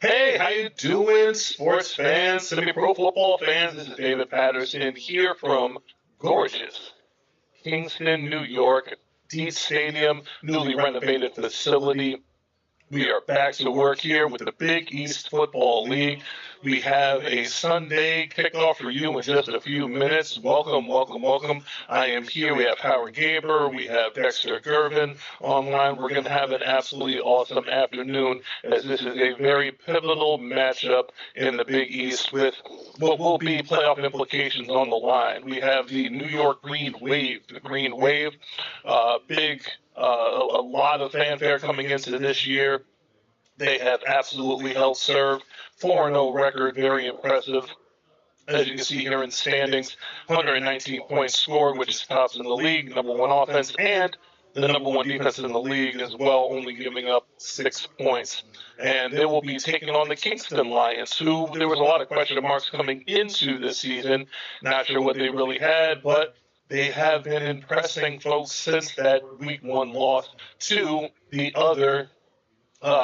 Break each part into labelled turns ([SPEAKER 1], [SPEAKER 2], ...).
[SPEAKER 1] Hey, how you doing, sports fans, semi-pro football fans? This is David Patterson here from gorgeous Kingston, New York, Deet Stadium, newly renovated facility. We are back to work here with the Big East Football League. We have a Sunday kickoff for you in just a few minutes. Welcome, welcome, welcome. I am here. We have Howard Gaber. We have Dexter Gervin online. We're going to have an absolutely awesome afternoon as this is a very pivotal matchup in the Big East with what will be playoff implications on the line. We have the New York Green Wave, the Green Wave, big a lot of fanfare coming into this year. They have absolutely held serve. 4-0 record, very impressive. As you can see here in the standings, 119 points scored, which is tops in the league, number one offense, and the number one defense in the league as well, only giving up 6 points. And they will be taking on the Kingston Lions, who there was a lot of question marks coming into this season. Not sure what they really had, but they have been impressing folks since that week one loss to the other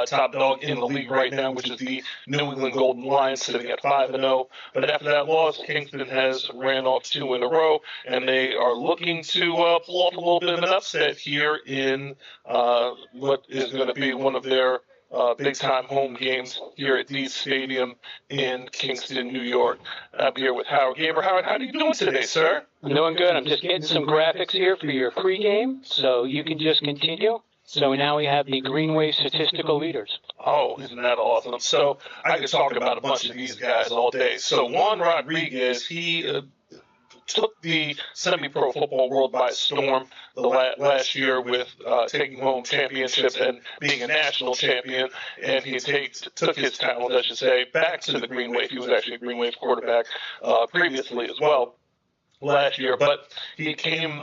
[SPEAKER 1] top dog in the league right now, which is the New England Golden Lions, sitting at 5-0. But after that loss, Kingston has ran off two in a row, and they are looking to pull off a little bit of an upset here in what is going to be one of their big-time home games here at Dees Stadium in Kingston, New York. I'm here with Howard Gaber. Howard, how are you doing today, sir?
[SPEAKER 2] I'm doing good. I'm just getting some graphics here for your pregame, so you can just continue. So now we have the Greenwave statistical leaders.
[SPEAKER 1] Oh, isn't that awesome? So I could talk about a bunch of these guys all day. So Juan Rodriguez, he took the semi-pro football world by storm last year with taking home championships and being a national champion. And he took his talent, I should say, back to the Green Wave. He was actually a Green Wave quarterback previously as well last year, but he came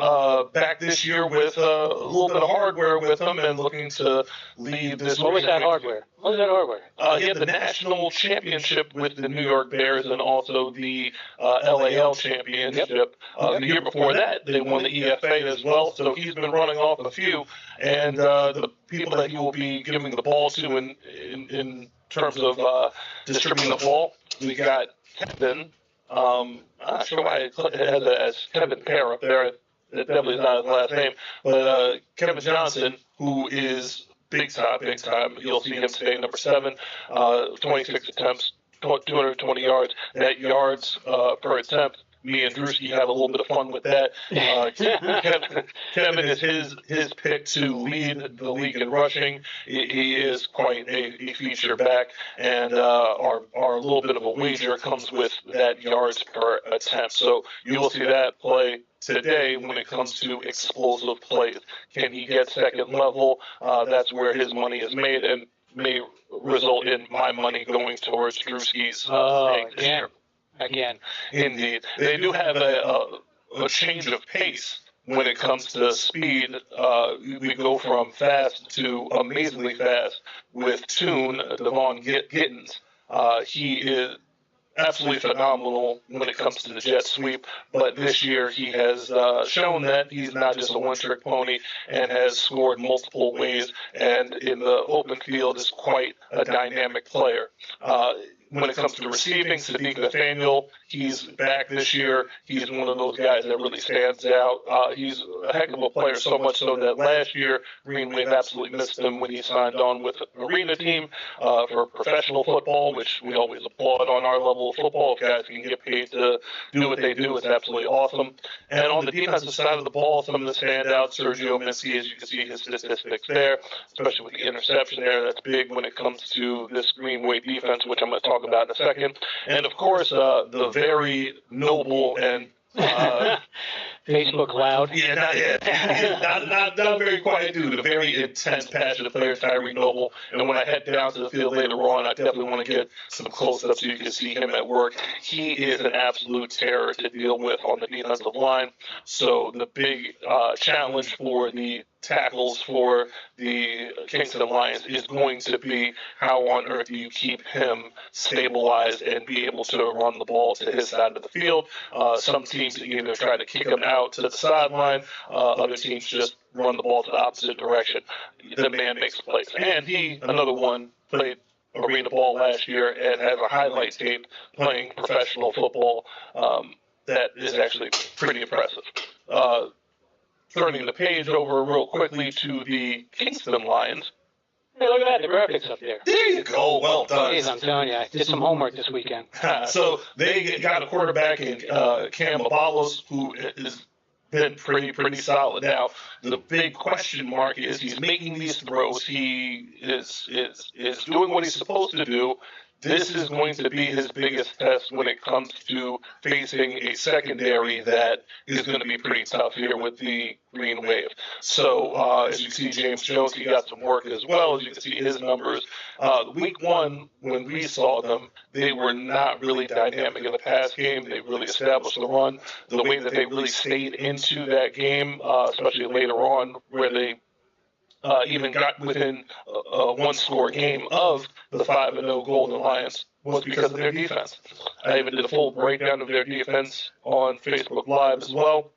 [SPEAKER 1] back this year with a little bit of hardware with him and looking to lead this.
[SPEAKER 2] What was that hardware? What was that hardware?
[SPEAKER 1] He had the national championship with the New York Bears and also the LAL championship.
[SPEAKER 2] Yep.
[SPEAKER 1] The year before that, they won the EFA as well, so he's been running off a few. And the people that he will be giving the ball to in terms of distributing the ball, we got Kevin. I'm not sure why it has it as Kevin Pear up there. It definitely is not his last name. But Kevin Johnson, who is big time. You'll see him today, number 7, 26 attempts, 220 yards. That yards per attempt. Me and Drewski had a little bit of fun with that. Kevin is his pick to lead the league in rushing. He is quite a feature back, and our little bit of a wager comes with that yards per attempt. So you will see that play today when it comes to explosive plays. Can he get second level? That's where his money is made, and may result in my money going towards Drewski's this year.
[SPEAKER 2] Again.
[SPEAKER 1] Indeed. They do have a change of pace when it comes to speed. We go from fast to amazingly fast with Toon, Devon Gittins. He is absolutely phenomenal when it comes to the jet sweep, but this year he has shown that he's not just a one-trick pony and has scored multiple ways, and in the open field is quite a dynamic player. When it comes to receiving, Sadiq Nathaniel, he's back this year. He's one of those guys that really stands out. He's a heck of a player, so much so that last year Greenwave absolutely missed him when he signed on with an arena team for professional football, which we always applaud on our level of football. If guys can get paid to do what they do, it's absolutely awesome. And on the defensive side of the ball, some of the standouts, Sergio Minsky, as you can see his statistics there, especially with the interception there. That's big when it comes to this Greenwave defense, which I'm going to talk about in a second. And of course, the very noble and
[SPEAKER 2] Facebook loud.
[SPEAKER 1] Yeah, not very quiet dude. A very intense, passionate player, Tyree Noble. And when I head down to the field later on, I definitely want to get some close-ups so you can see him at work. He is an absolute terror to deal with on the defensive line. So the big challenge for the tackles for the Kingston Lions is going to be how on earth do you keep him stabilized and be able to run the ball to his side of the field. Some teams either try to kick him out to the sideline, other teams just run the ball to the opposite direction. The man makes plays. And he, another one, played arena ball last year and has a highlight tape playing professional football that is actually pretty impressive. Turning the page over real quickly to the Kingston Lions.
[SPEAKER 2] Hey, look at that, the graphics up there.
[SPEAKER 1] There you go. Well done.
[SPEAKER 2] Jeez, I'm telling you, I did some homework this weekend.
[SPEAKER 1] So they got a quarterback in Cam Abalos, who has been pretty solid. Now, the big question mark is he's making these throws. He is doing what he's supposed to do. This is going to be his biggest test when it comes to facing a secondary that is going to be pretty tough here with the Greenwave. So as you see, James Jones, he got some work as well. As you can see his numbers. Week one, when we saw them, they were not really dynamic in the pass game. They really established the run. The way that they really stayed into that game, especially later on, where they even got within a one-score game of the 5-0 Golden Lions, was because of their defense. I even did a full breakdown of their defense on Facebook Live as well,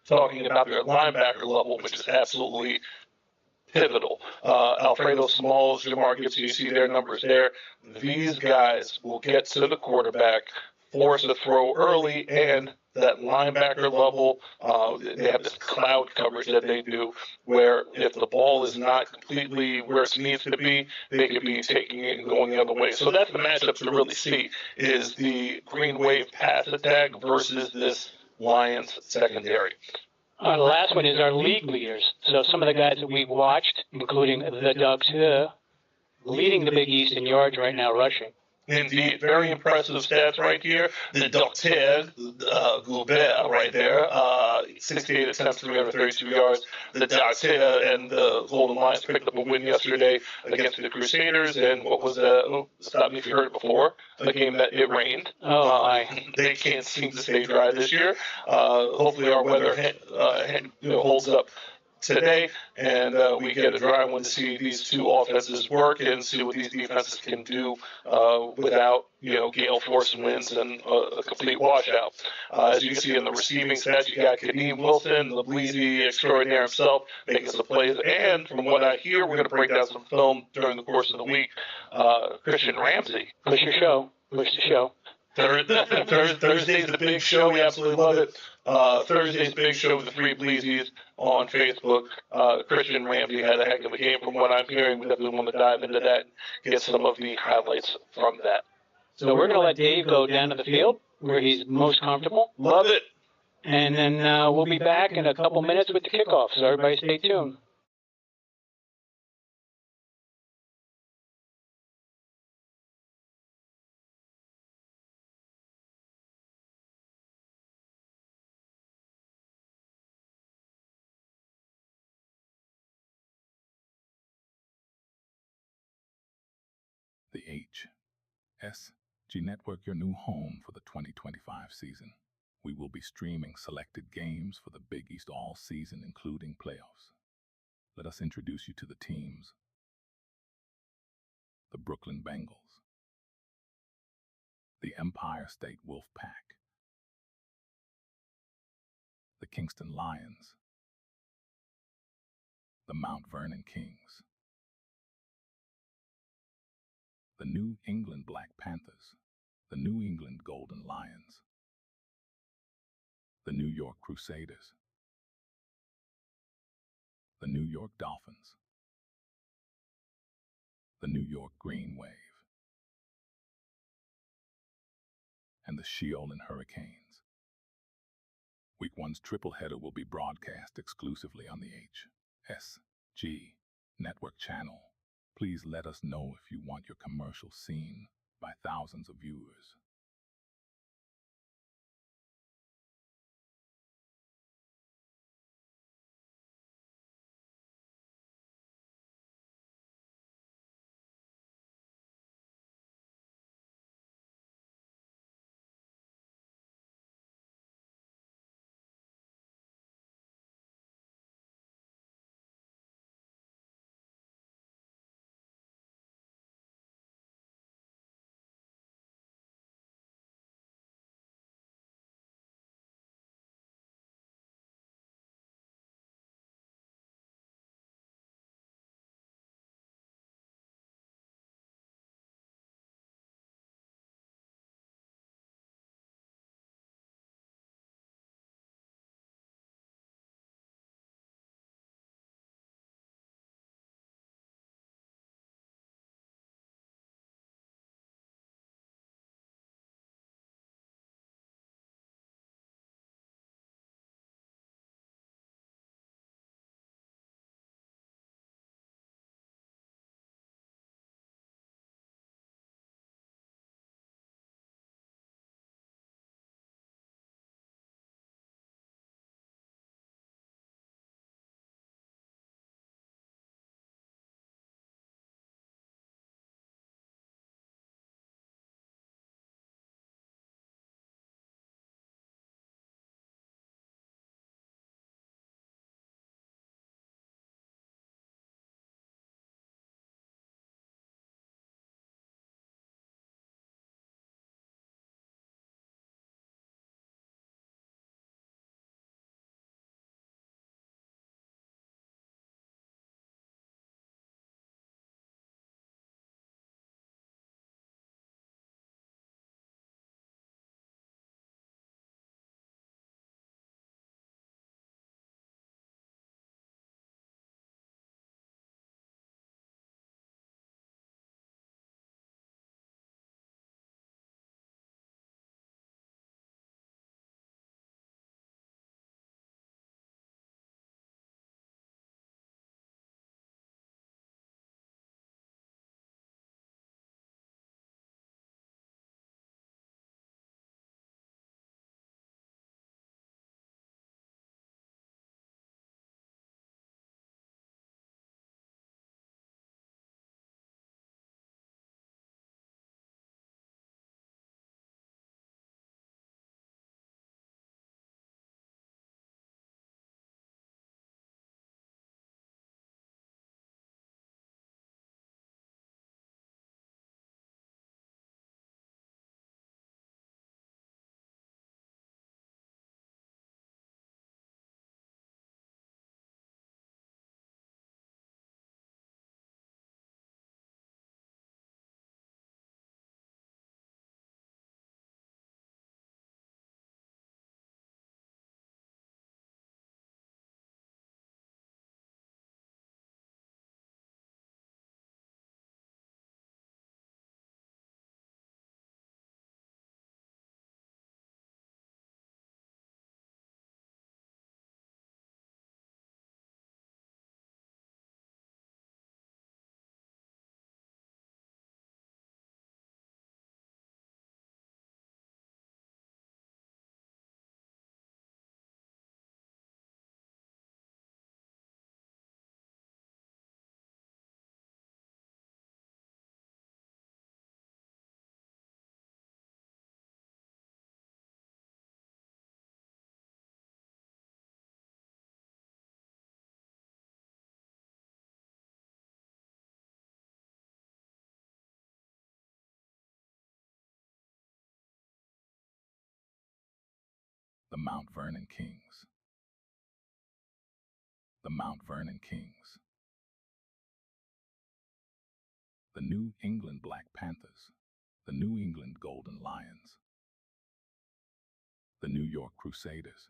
[SPEAKER 1] talking about their linebacker level, which is absolutely pivotal. Alfredo Smalls, Jamar Gibson, you see their numbers there. These guys will get to the quarterback, force a throw early, and that linebacker level, they have this cloud coverage that they do, where if the ball is not completely where it needs to be, they could be taking it and going the other way. So that's the matchup to really see, is the Greenwave pass attack versus this Lions secondary.
[SPEAKER 2] The last one is our league leaders. So some of the guys that we've watched, including the Ducks, leading the Big East in yards right now rushing.
[SPEAKER 1] Indeed, very impressive stats right here. The Dr. Goubert right there, 68 attempts, 332 yards. The Dr. and the Golden Lions picked up a win yesterday against the Crusaders, and what was stop me if you heard it before, a game that it rained. They can't seem to stay dry this year. Hopefully our weather holds up today, and we get a dry one to see these two offenses work and see what these defenses can do without, gale force winds and a complete washout. As you can see in the receiving stats, you got Kadeem Wilson, the Bleezy extraordinaire himself, making some plays. And from what I hear, we're going to break down some film during the course of the week. Christian Ramsey.
[SPEAKER 2] Push the show.
[SPEAKER 1] Thursday's the big show. We absolutely love it. Thursday's big show with the three Bleezies on Facebook. Christian Ramsey had a heck of a game from what I'm hearing. We definitely want to dive into that and get some of the highlights from that.
[SPEAKER 2] So we're going to let Dave go down to the field where he's most comfortable.
[SPEAKER 1] Love it.
[SPEAKER 2] And then we'll be back in a couple minutes with the kickoff. So everybody stay tuned.
[SPEAKER 3] The HSG Network, your new home for the 2025 season. We will be streaming selected games for the Big East all season, including playoffs. Let us introduce you to the teams. The Brooklyn Bengals, the Empire State Wolfpack, the Kingston Lions, the Mount Vernon Kings, the New England Black Panthers, the New England Golden Lions, the New York Crusaders, the New York Dolphins, the New York Greenwave, and the Sheolin Hurricanes. Week 1's triple header will be broadcast exclusively on the HSG Network channel. Please let us know if you want your commercial seen by thousands of viewers. The Mount Vernon Kings. The Mount Vernon Kings. The New England Black Panthers. The New England Golden Lions. The New York Crusaders.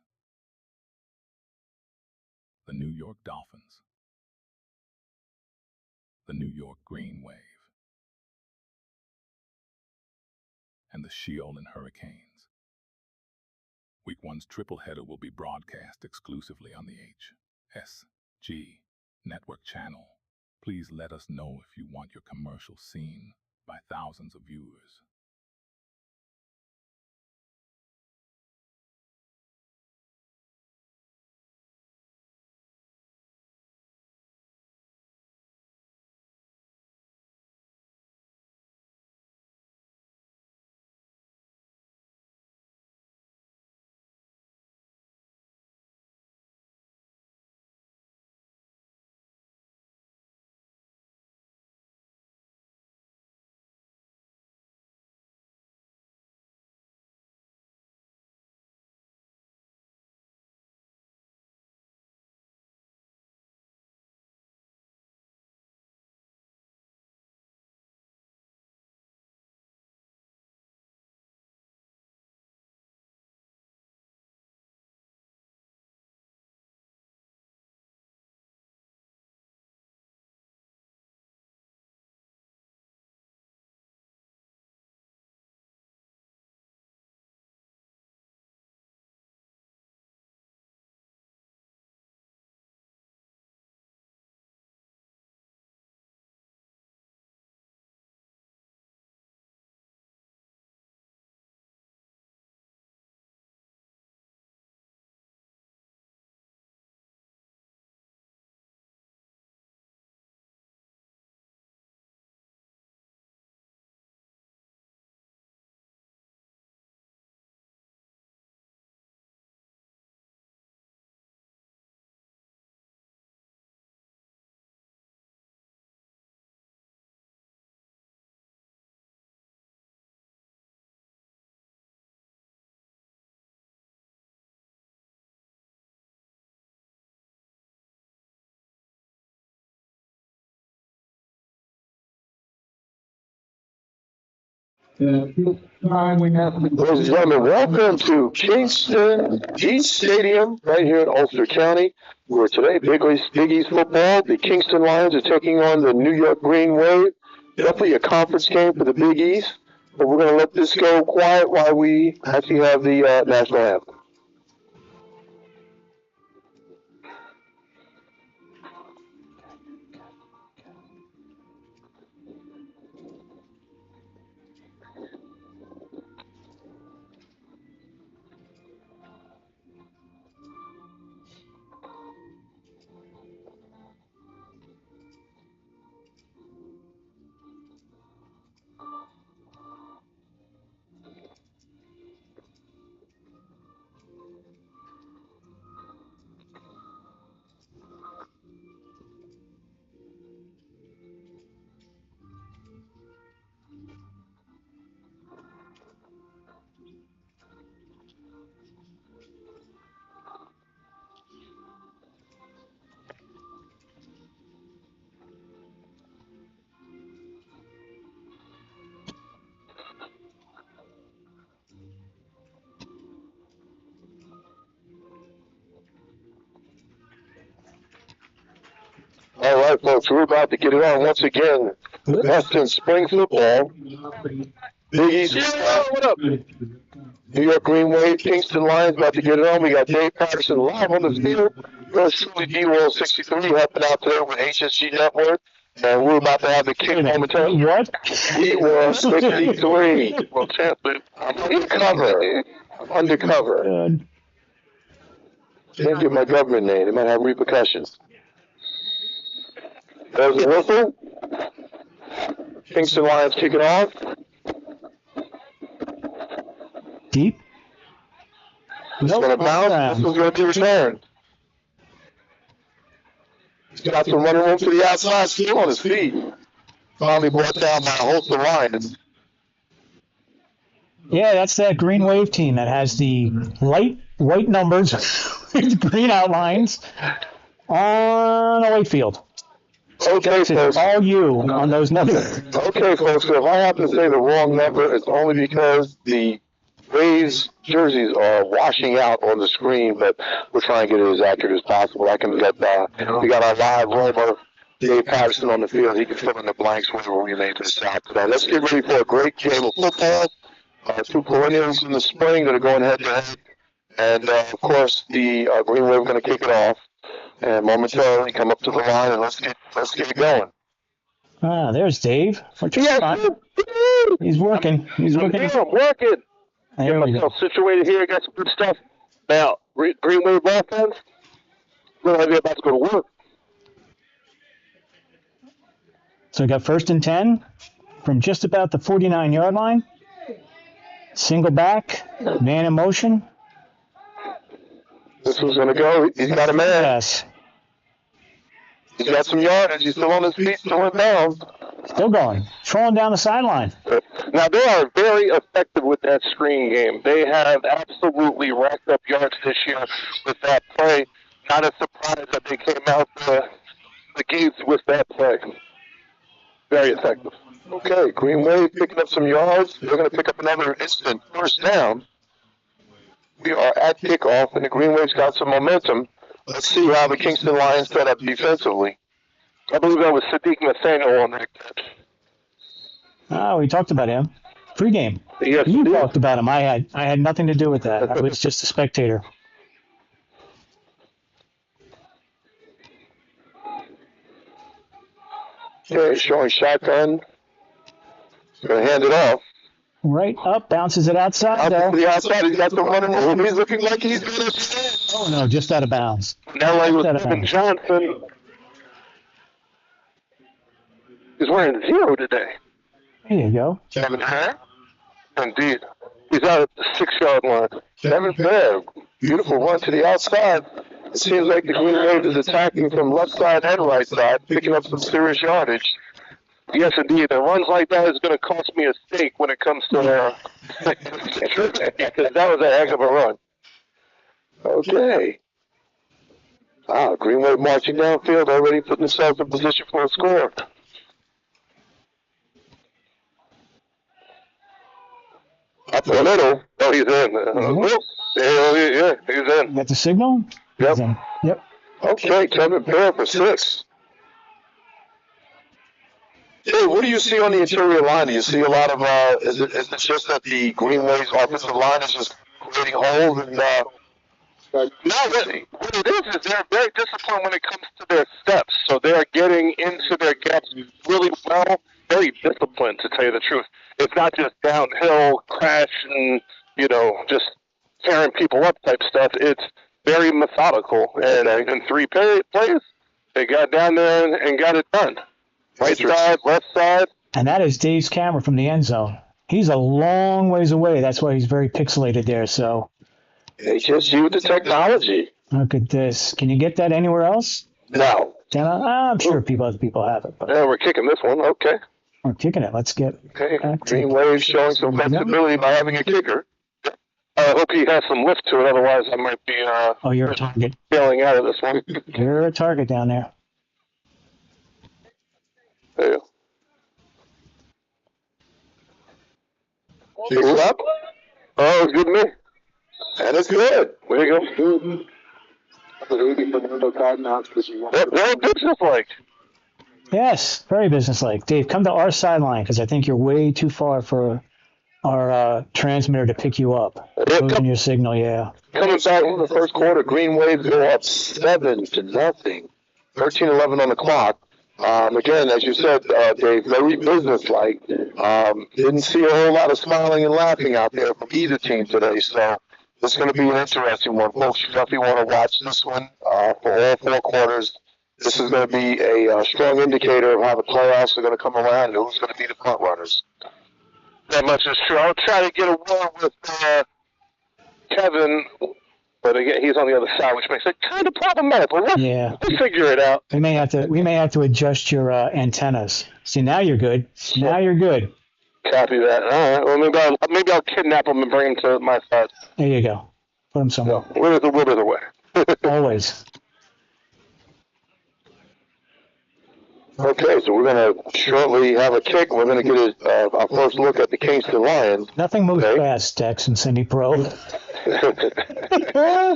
[SPEAKER 3] The New York Dolphins. The New York Greenwave. And the Sheolin Hurricanes. Week 1's triple header will be broadcast exclusively on the HSG network channel. Please let us know if you want your commercial seen by thousands of viewers.
[SPEAKER 4] Ladies and gentlemen, welcome to Kingston Stadium right here in Ulster County, where today Big East football, the Kingston Lions are taking on the New York Greenwave. Definitely a conference game for the Big East, but we're going to let this go quiet while we actually have the national anthem. All right, folks, we're about to get it on once again. The best in spring football. Big East. What up? New York Greenwave, Kingston Lions about to get it on. We got Dave Patterson live on the field. Shirley D-Roll 63 helping out there with HSG Network. And we're about to have the kick momentarily. What? D-Roll 63. Well, I'm undercover. I'm undercover. Can't give my government name. They might have repercussions. There's a whistle. Kingston Lions kicking off.
[SPEAKER 5] Deep.
[SPEAKER 4] It's going to bounce. This one's going to be returned. He's got some running room to the outside, still on his feet. Finally brought down by a host of Lions.
[SPEAKER 5] Yeah, that's that Greenwave team that has the light white numbers with green outlines on a white field.
[SPEAKER 4] Okay, folks.
[SPEAKER 5] All you on those numbers.
[SPEAKER 4] Okay, folks. So if I happen to say the wrong number, it's only because the Rays jerseys are washing out on the screen, but we're trying to get it as accurate as possible. I can get we got our live roamer, Dave Patterson, on the field. He can fill in the blanks whenever we make this out today. Let's get ready for a great game of football. Two perennials in the spring that are going head to head. And, of course, the Greenwave are going to kick it off. And momentarily come up to the line and let's get it going.
[SPEAKER 5] Ah, there's Dave. He's working. He's working.
[SPEAKER 6] I'm working. Get myself situated here. Got some good stuff. Now, Greenwave offense. We're about to go to work.
[SPEAKER 5] So we got 1st and 10 from just about the 49-yard line. Single back, man in motion.
[SPEAKER 4] This one's going to go. He's got a man.
[SPEAKER 5] Yes.
[SPEAKER 4] He's got some yardage. He's still on his feet, still in bounds.
[SPEAKER 5] Still going. Trolling down the sideline.
[SPEAKER 6] Now, they are very effective with that screen game. They have absolutely racked up yards this year with that play. Not a surprise that they came out the gates with that play. Very effective.
[SPEAKER 4] Okay, Greenwave picking up some yards. They're going to pick up another instant first down. We are at kickoff, and the Greenwave's got some momentum. Let's see how the Kingston Lions set up defensively.
[SPEAKER 6] I believe that was Sadiq Nathaniel on that catch.
[SPEAKER 5] Oh, we talked about him. Pregame.
[SPEAKER 6] Yes,
[SPEAKER 5] you talked about him. I had nothing to do with that. I was just a spectator.
[SPEAKER 4] Okay, showing shotgun. Going to hand it off.
[SPEAKER 5] Right up, bounces it outside.
[SPEAKER 4] Out to the outside, he's got the running room. He's looking like he's going to stand.
[SPEAKER 5] Oh, no, just out of bounds.
[SPEAKER 6] Now I was Kevin Johnson. He's wearing 0 today.
[SPEAKER 5] There you go.
[SPEAKER 4] Kevin Fair?
[SPEAKER 6] Indeed. He's out at the 6-yard line.
[SPEAKER 4] Kevin Fair, beautiful run to the outside. It seems like the Greenwave is attacking from left side and right side, picking up some serious yardage.
[SPEAKER 6] Yes, indeed. And runs like that is going to cost me a steak when it comes to because that was a heck of a run.
[SPEAKER 4] Okay. Greenwave marching downfield, already putting themselves in position for a score. Up the middle.
[SPEAKER 6] Oh, he's in. Yeah, he's in.
[SPEAKER 5] You got the signal?
[SPEAKER 4] Yep.
[SPEAKER 5] Yep.
[SPEAKER 4] Okay, Kevin Fair for 6. Hey, what do you see on the interior line? Do you see a lot of, is it just that the Greenwave's offensive line is just creating holes? And
[SPEAKER 6] no, what it is they're very disciplined when it comes to their steps. So they're getting into their gaps really well, very disciplined, to tell you the truth. It's not just downhill, crash, and, just tearing people up type stuff. It's very methodical. And in 3 plays, they got down there and got it done. Right side, left side.
[SPEAKER 5] And that is Dave's camera from the end zone. He's a long ways away. That's why he's very pixelated there. So
[SPEAKER 4] HSG with the technology.
[SPEAKER 5] Look at this. Can you get that anywhere else?
[SPEAKER 4] No.
[SPEAKER 5] I'm sure other people have it. But
[SPEAKER 6] yeah, we're kicking this one. Okay.
[SPEAKER 5] We're kicking it. Let's get
[SPEAKER 4] Greenwave showing some flexibility by having a kicker.
[SPEAKER 6] I hope he has some lift to it. Otherwise, I might be
[SPEAKER 5] you're a target.
[SPEAKER 6] Bailing out of this one.
[SPEAKER 5] You're a target down there.
[SPEAKER 6] There you
[SPEAKER 4] go. Kicks up.
[SPEAKER 6] Oh, it's good to me.
[SPEAKER 4] And it's good.
[SPEAKER 6] There you go. Very business-like.
[SPEAKER 5] Yes, very businesslike. Dave, come to our sideline because I think you're way too far for our transmitter to pick you up. Losing your signal, yeah.
[SPEAKER 4] Coming back in the first quarter, Greenwave go up 7-0. 13-11 on the clock. Again, as you said, Dave, very businesslike. Didn't see a whole lot of smiling and laughing out there from either team today, so this is going to be an interesting one. Folks, you definitely want to watch this one for all 4 quarters. This is going to be a strong indicator of how the playoffs are going to come around and who's going to be the front runners.
[SPEAKER 6] That much is true. I'll try to get a word with Kevin, but again, he's on the other side, which makes it kind of problematic. But we'll figure it out.
[SPEAKER 5] We may have to adjust your antennas. See, now you're good. Now you're good.
[SPEAKER 6] Copy that. All right. Well, maybe I'll kidnap him and bring him to my side.
[SPEAKER 5] There you go. Put him somewhere.
[SPEAKER 6] Winner's a winner's away.
[SPEAKER 5] Always.
[SPEAKER 4] Okay, so we're going to shortly have a kick. We're going to get our first look at the Kingston Lions.
[SPEAKER 5] Nothing moves fast, Dex and Cindy Pro. I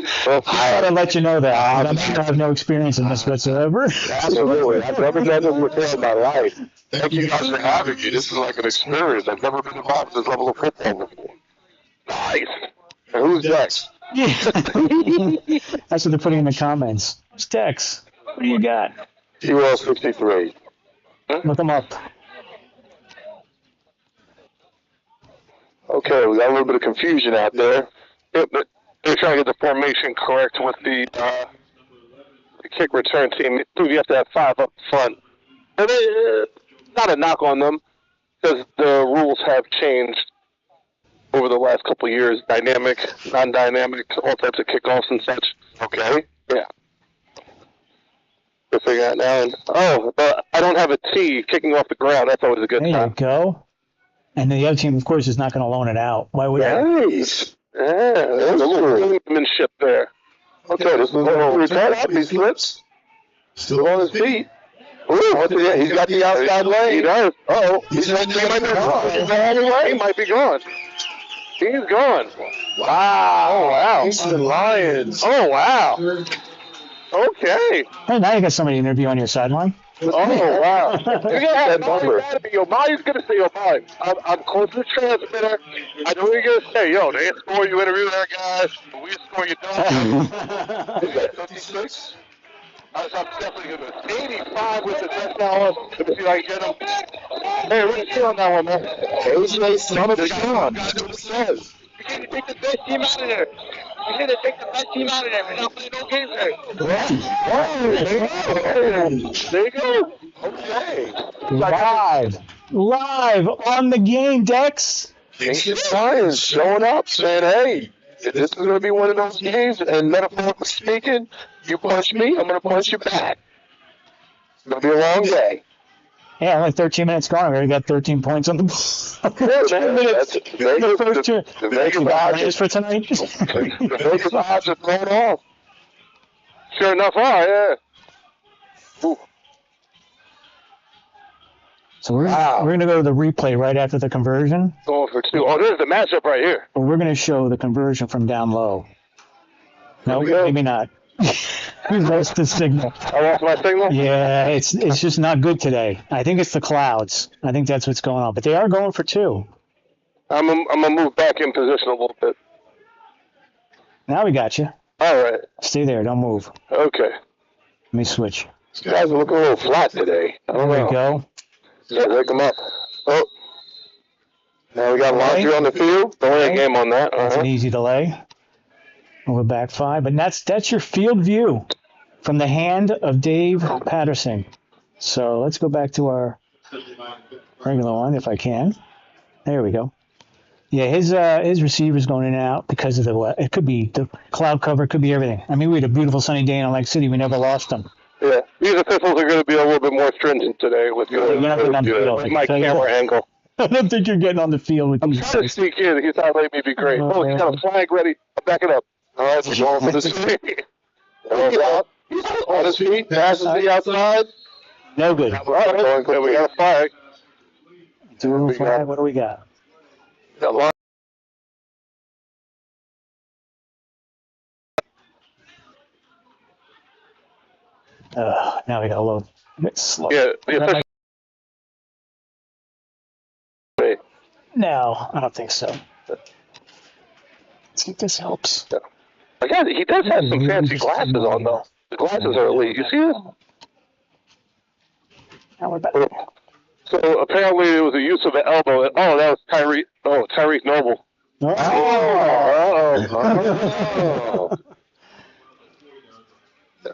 [SPEAKER 5] thought I'd let you know that. I have no experience in this whatsoever.
[SPEAKER 4] Absolutely. I've never done this before in my life. Thank you guys for having me. This is like an experience. I've never been involved in this level of football before. Nice. And who's next?
[SPEAKER 5] That's what they're putting in the comments. Who's Dex? What do you got?
[SPEAKER 4] TRL 63.
[SPEAKER 5] Look them up.
[SPEAKER 6] Okay, we got a little bit of confusion out there. They're trying to get the formation correct with the kick return team. You have to have 5 up front. And not a knock on them, because the rules have changed over the last couple of years. Dynamic, non-dynamic, all types of kickoffs and such.
[SPEAKER 4] Okay.
[SPEAKER 6] Yeah. We're figuring out now. And, but I don't have a T kicking off the ground. That's always a good
[SPEAKER 5] There
[SPEAKER 6] time.
[SPEAKER 5] you go. And the other team, of course, is not going to loan it out. Why would
[SPEAKER 4] Nice.
[SPEAKER 6] Yeah, there's a little gamesmanship there.
[SPEAKER 4] Okay, this is going to up. He slips. Still on his feet. Ooh, what's it? He's got the outside lane.
[SPEAKER 6] He does.
[SPEAKER 4] Uh-oh.
[SPEAKER 6] He might be gone. He's gone.
[SPEAKER 4] Wow.
[SPEAKER 6] Oh, wow.
[SPEAKER 4] Kingston Lions.
[SPEAKER 6] Oh, wow. Okay.
[SPEAKER 5] Hey, now you got somebody interview on your sideline.
[SPEAKER 6] Oh, wow.
[SPEAKER 4] That number.
[SPEAKER 6] Molly's going to say, Molly, I'm close to the transmitter. I know you're going to say, yo, they score, you interview their guys. We score, you don't.
[SPEAKER 4] Is that 56?
[SPEAKER 6] I'm definitely going to 85 with the touchdown. Let me see if I can get him. Hey, what do you see on that one, man?
[SPEAKER 4] HSG, son of a gun.
[SPEAKER 6] That's what it says. You can't take the best team out of there. You can't take the best team out of there. We're not playing no games there. There you go.
[SPEAKER 4] Okay.
[SPEAKER 5] Live on the game, Dex.
[SPEAKER 4] Kingston Lions showing up, saying, hey, this is going to be one of those games, and metaphorically speaking, you punch me, I'm going to punch you back. It's going to be a long day.
[SPEAKER 5] Yeah, only 13 minutes gone. We already got 13 points on the board. 13 minutes. The first two.
[SPEAKER 4] The Vegas odds
[SPEAKER 5] for tonight.
[SPEAKER 4] the Vegas odds are thrown off.
[SPEAKER 6] Sure enough, yeah. Ooh.
[SPEAKER 5] So we're going to go to the replay right after the conversion.
[SPEAKER 6] Going for 2. Oh, there's the matchup right here.
[SPEAKER 5] But we're going to show the conversion from down low. No, maybe not. We lost the signal.
[SPEAKER 6] I lost my signal?
[SPEAKER 5] Yeah, it's just not good today. I think it's the clouds. I think that's what's going on. But they are going for 2.
[SPEAKER 6] I'm going to move back in position a little bit.
[SPEAKER 5] Now we got you.
[SPEAKER 6] All right.
[SPEAKER 5] Stay there. Don't move.
[SPEAKER 6] Okay.
[SPEAKER 5] Let me switch.
[SPEAKER 4] These guys are looking a little flat today. I don't
[SPEAKER 5] There
[SPEAKER 4] know.
[SPEAKER 5] we go.
[SPEAKER 4] Yeah, wake them up. Oh. Now we got laundry on the field.
[SPEAKER 6] Don't win a game on that.
[SPEAKER 5] That's an easy delay. We're back 5. But that's your field view from the hand of Dave Patterson. So let's go back to our regular one if I can. There we go. Yeah, his receiver's going in and out because of it could be the cloud cover, it could be everything. I mean, we had a beautiful sunny day in Atlantic City. We never lost them.
[SPEAKER 6] Yeah, these officials are going to be a little bit more stringent today with my camera angle.
[SPEAKER 5] I don't think you're getting on the field with
[SPEAKER 6] I'm
[SPEAKER 5] these
[SPEAKER 6] trying to sneak in. He's not letting me be great. Oh, he's got a flag ready. I'm backing up.
[SPEAKER 4] All right, we're going for the speed. Out. On his feet, passes the outside.
[SPEAKER 5] No good.
[SPEAKER 6] Right, we got a flag.
[SPEAKER 5] Flag. What do we got? Now we got a load. It's slow.
[SPEAKER 6] Yeah, the official.
[SPEAKER 5] No, I don't think so. Let's see if this helps.
[SPEAKER 6] Yeah, he does have some fancy glasses on, though. The glasses are elite. You see this?
[SPEAKER 5] Now we're back.
[SPEAKER 6] So apparently it was a use of an elbow. Oh, that was Tyreek. Oh, Tyreek Noble.
[SPEAKER 4] Oh.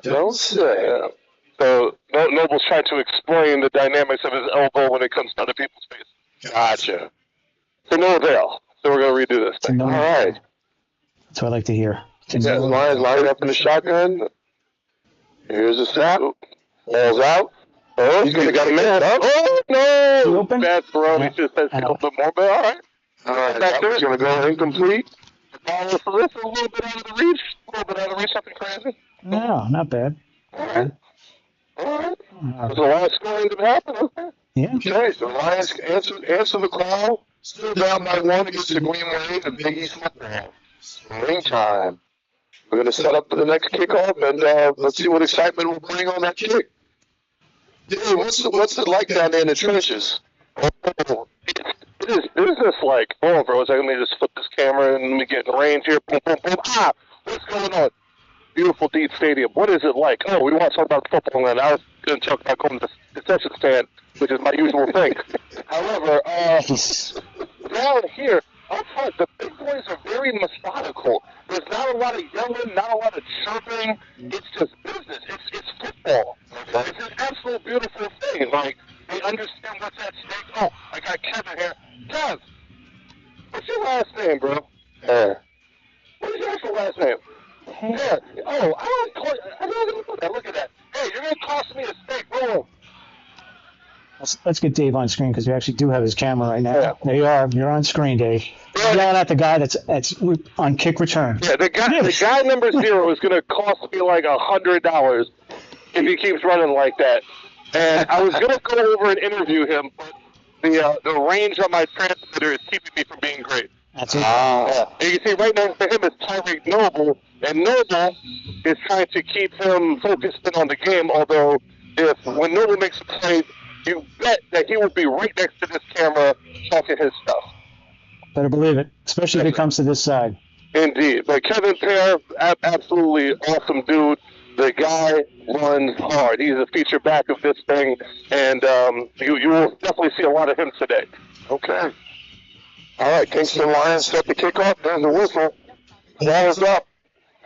[SPEAKER 4] Don't say.
[SPEAKER 6] Yeah. So Noble's trying to explain the dynamics of his elbow when it comes to other people's face.
[SPEAKER 4] Gotcha.
[SPEAKER 6] To no avail. So we're going to redo this thing.
[SPEAKER 4] All right.
[SPEAKER 5] That's what I like to hear.
[SPEAKER 4] Yeah, Lions lined up in the shotgun. Here's a snap. Ball's out. Oh, he's going to get a man up.
[SPEAKER 6] Oh, no!
[SPEAKER 5] Open?
[SPEAKER 6] Bad throw. He just has to go a little bit more, but all right.
[SPEAKER 4] All right, that was going to go incomplete.
[SPEAKER 6] So this is a little bit out of the reach. Something crazy.
[SPEAKER 5] No, not bad.
[SPEAKER 6] All right. There's a lot of scoring to happen. Okay.
[SPEAKER 5] Yeah.
[SPEAKER 4] Okay, so Lions answer the call. Still down by 1 against the Greenwave and Big East football. Springtime. We're going to set up for the next kickoff, and let's see what excitement we'll bring on that kick. Dave, what's it like down there in the trenches?
[SPEAKER 6] It is just like, oh, bro, let me just flip this camera and let me get in range here. Boom, boom, boom. Ah, what's going on? Beautiful Deed Stadium. What is it like? Oh, we want to talk about football, and I was going to talk about going to the concession stand, which is my usual thing. However, down here, up front, the big boys are very methodical. There's not a lot of yelling, not a lot of chirping. It's just business. It's football. It's an absolute beautiful thing. Like, they understand what's at stake. Oh, I got Kevin here. Kev, what's your last name, bro? What is your actual last name? Yeah. Oh, I don't know that. Look at that. Hey, you're going to cost me a steak. Boom.
[SPEAKER 5] Let's get Dave on screen because we actually do have his camera right now.
[SPEAKER 6] Yeah.
[SPEAKER 5] There you are. You're on screen, Dave.
[SPEAKER 6] Yeah.
[SPEAKER 5] Yelling at the guy that's on kick return.
[SPEAKER 6] Yeah, the guy number 0 is going to cost me like $100 if he keeps running like that. And I was going to go over and interview him, but the range on my transmitter is keeping me from being great.
[SPEAKER 5] That's it.
[SPEAKER 6] And you can see right next to him is Tyreek Noble, and Noble is trying to keep him focused in on the game, although when Noble makes a play, you bet that he will be right next to this camera talking his stuff.
[SPEAKER 5] Better believe it, especially if it comes to this side.
[SPEAKER 6] Indeed. But Kevin Pear, absolutely awesome dude. The guy runs hard. He's a feature back of this thing, and you will definitely see a lot of him today.
[SPEAKER 4] Okay. All right, Kingston Lions set the kickoff. There's the whistle. Ball is up.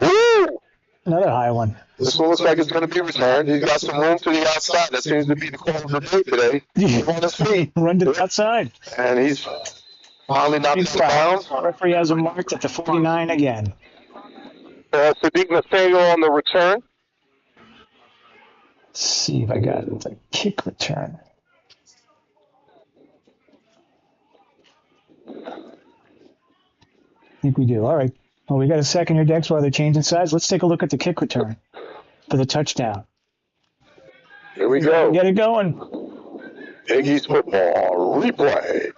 [SPEAKER 4] Woo!
[SPEAKER 5] Another high one.
[SPEAKER 4] This one looks like it's going to be returned. He's got some room to the outside. That seems to be the call of the day today. He's on his feet.
[SPEAKER 5] Run to the outside.
[SPEAKER 4] And he's finally knocked it down.
[SPEAKER 5] Referee has him marked at the 49 again.
[SPEAKER 6] Sadiq Nathaniel on the return.
[SPEAKER 5] Let's see if I got the kick return. I think we do. All right. Well, we got a second here, Dex, while they're changing sides. Let's take a look at the kick return for the touchdown.
[SPEAKER 4] Here we go.
[SPEAKER 5] Get it going.
[SPEAKER 4] Big East football replay.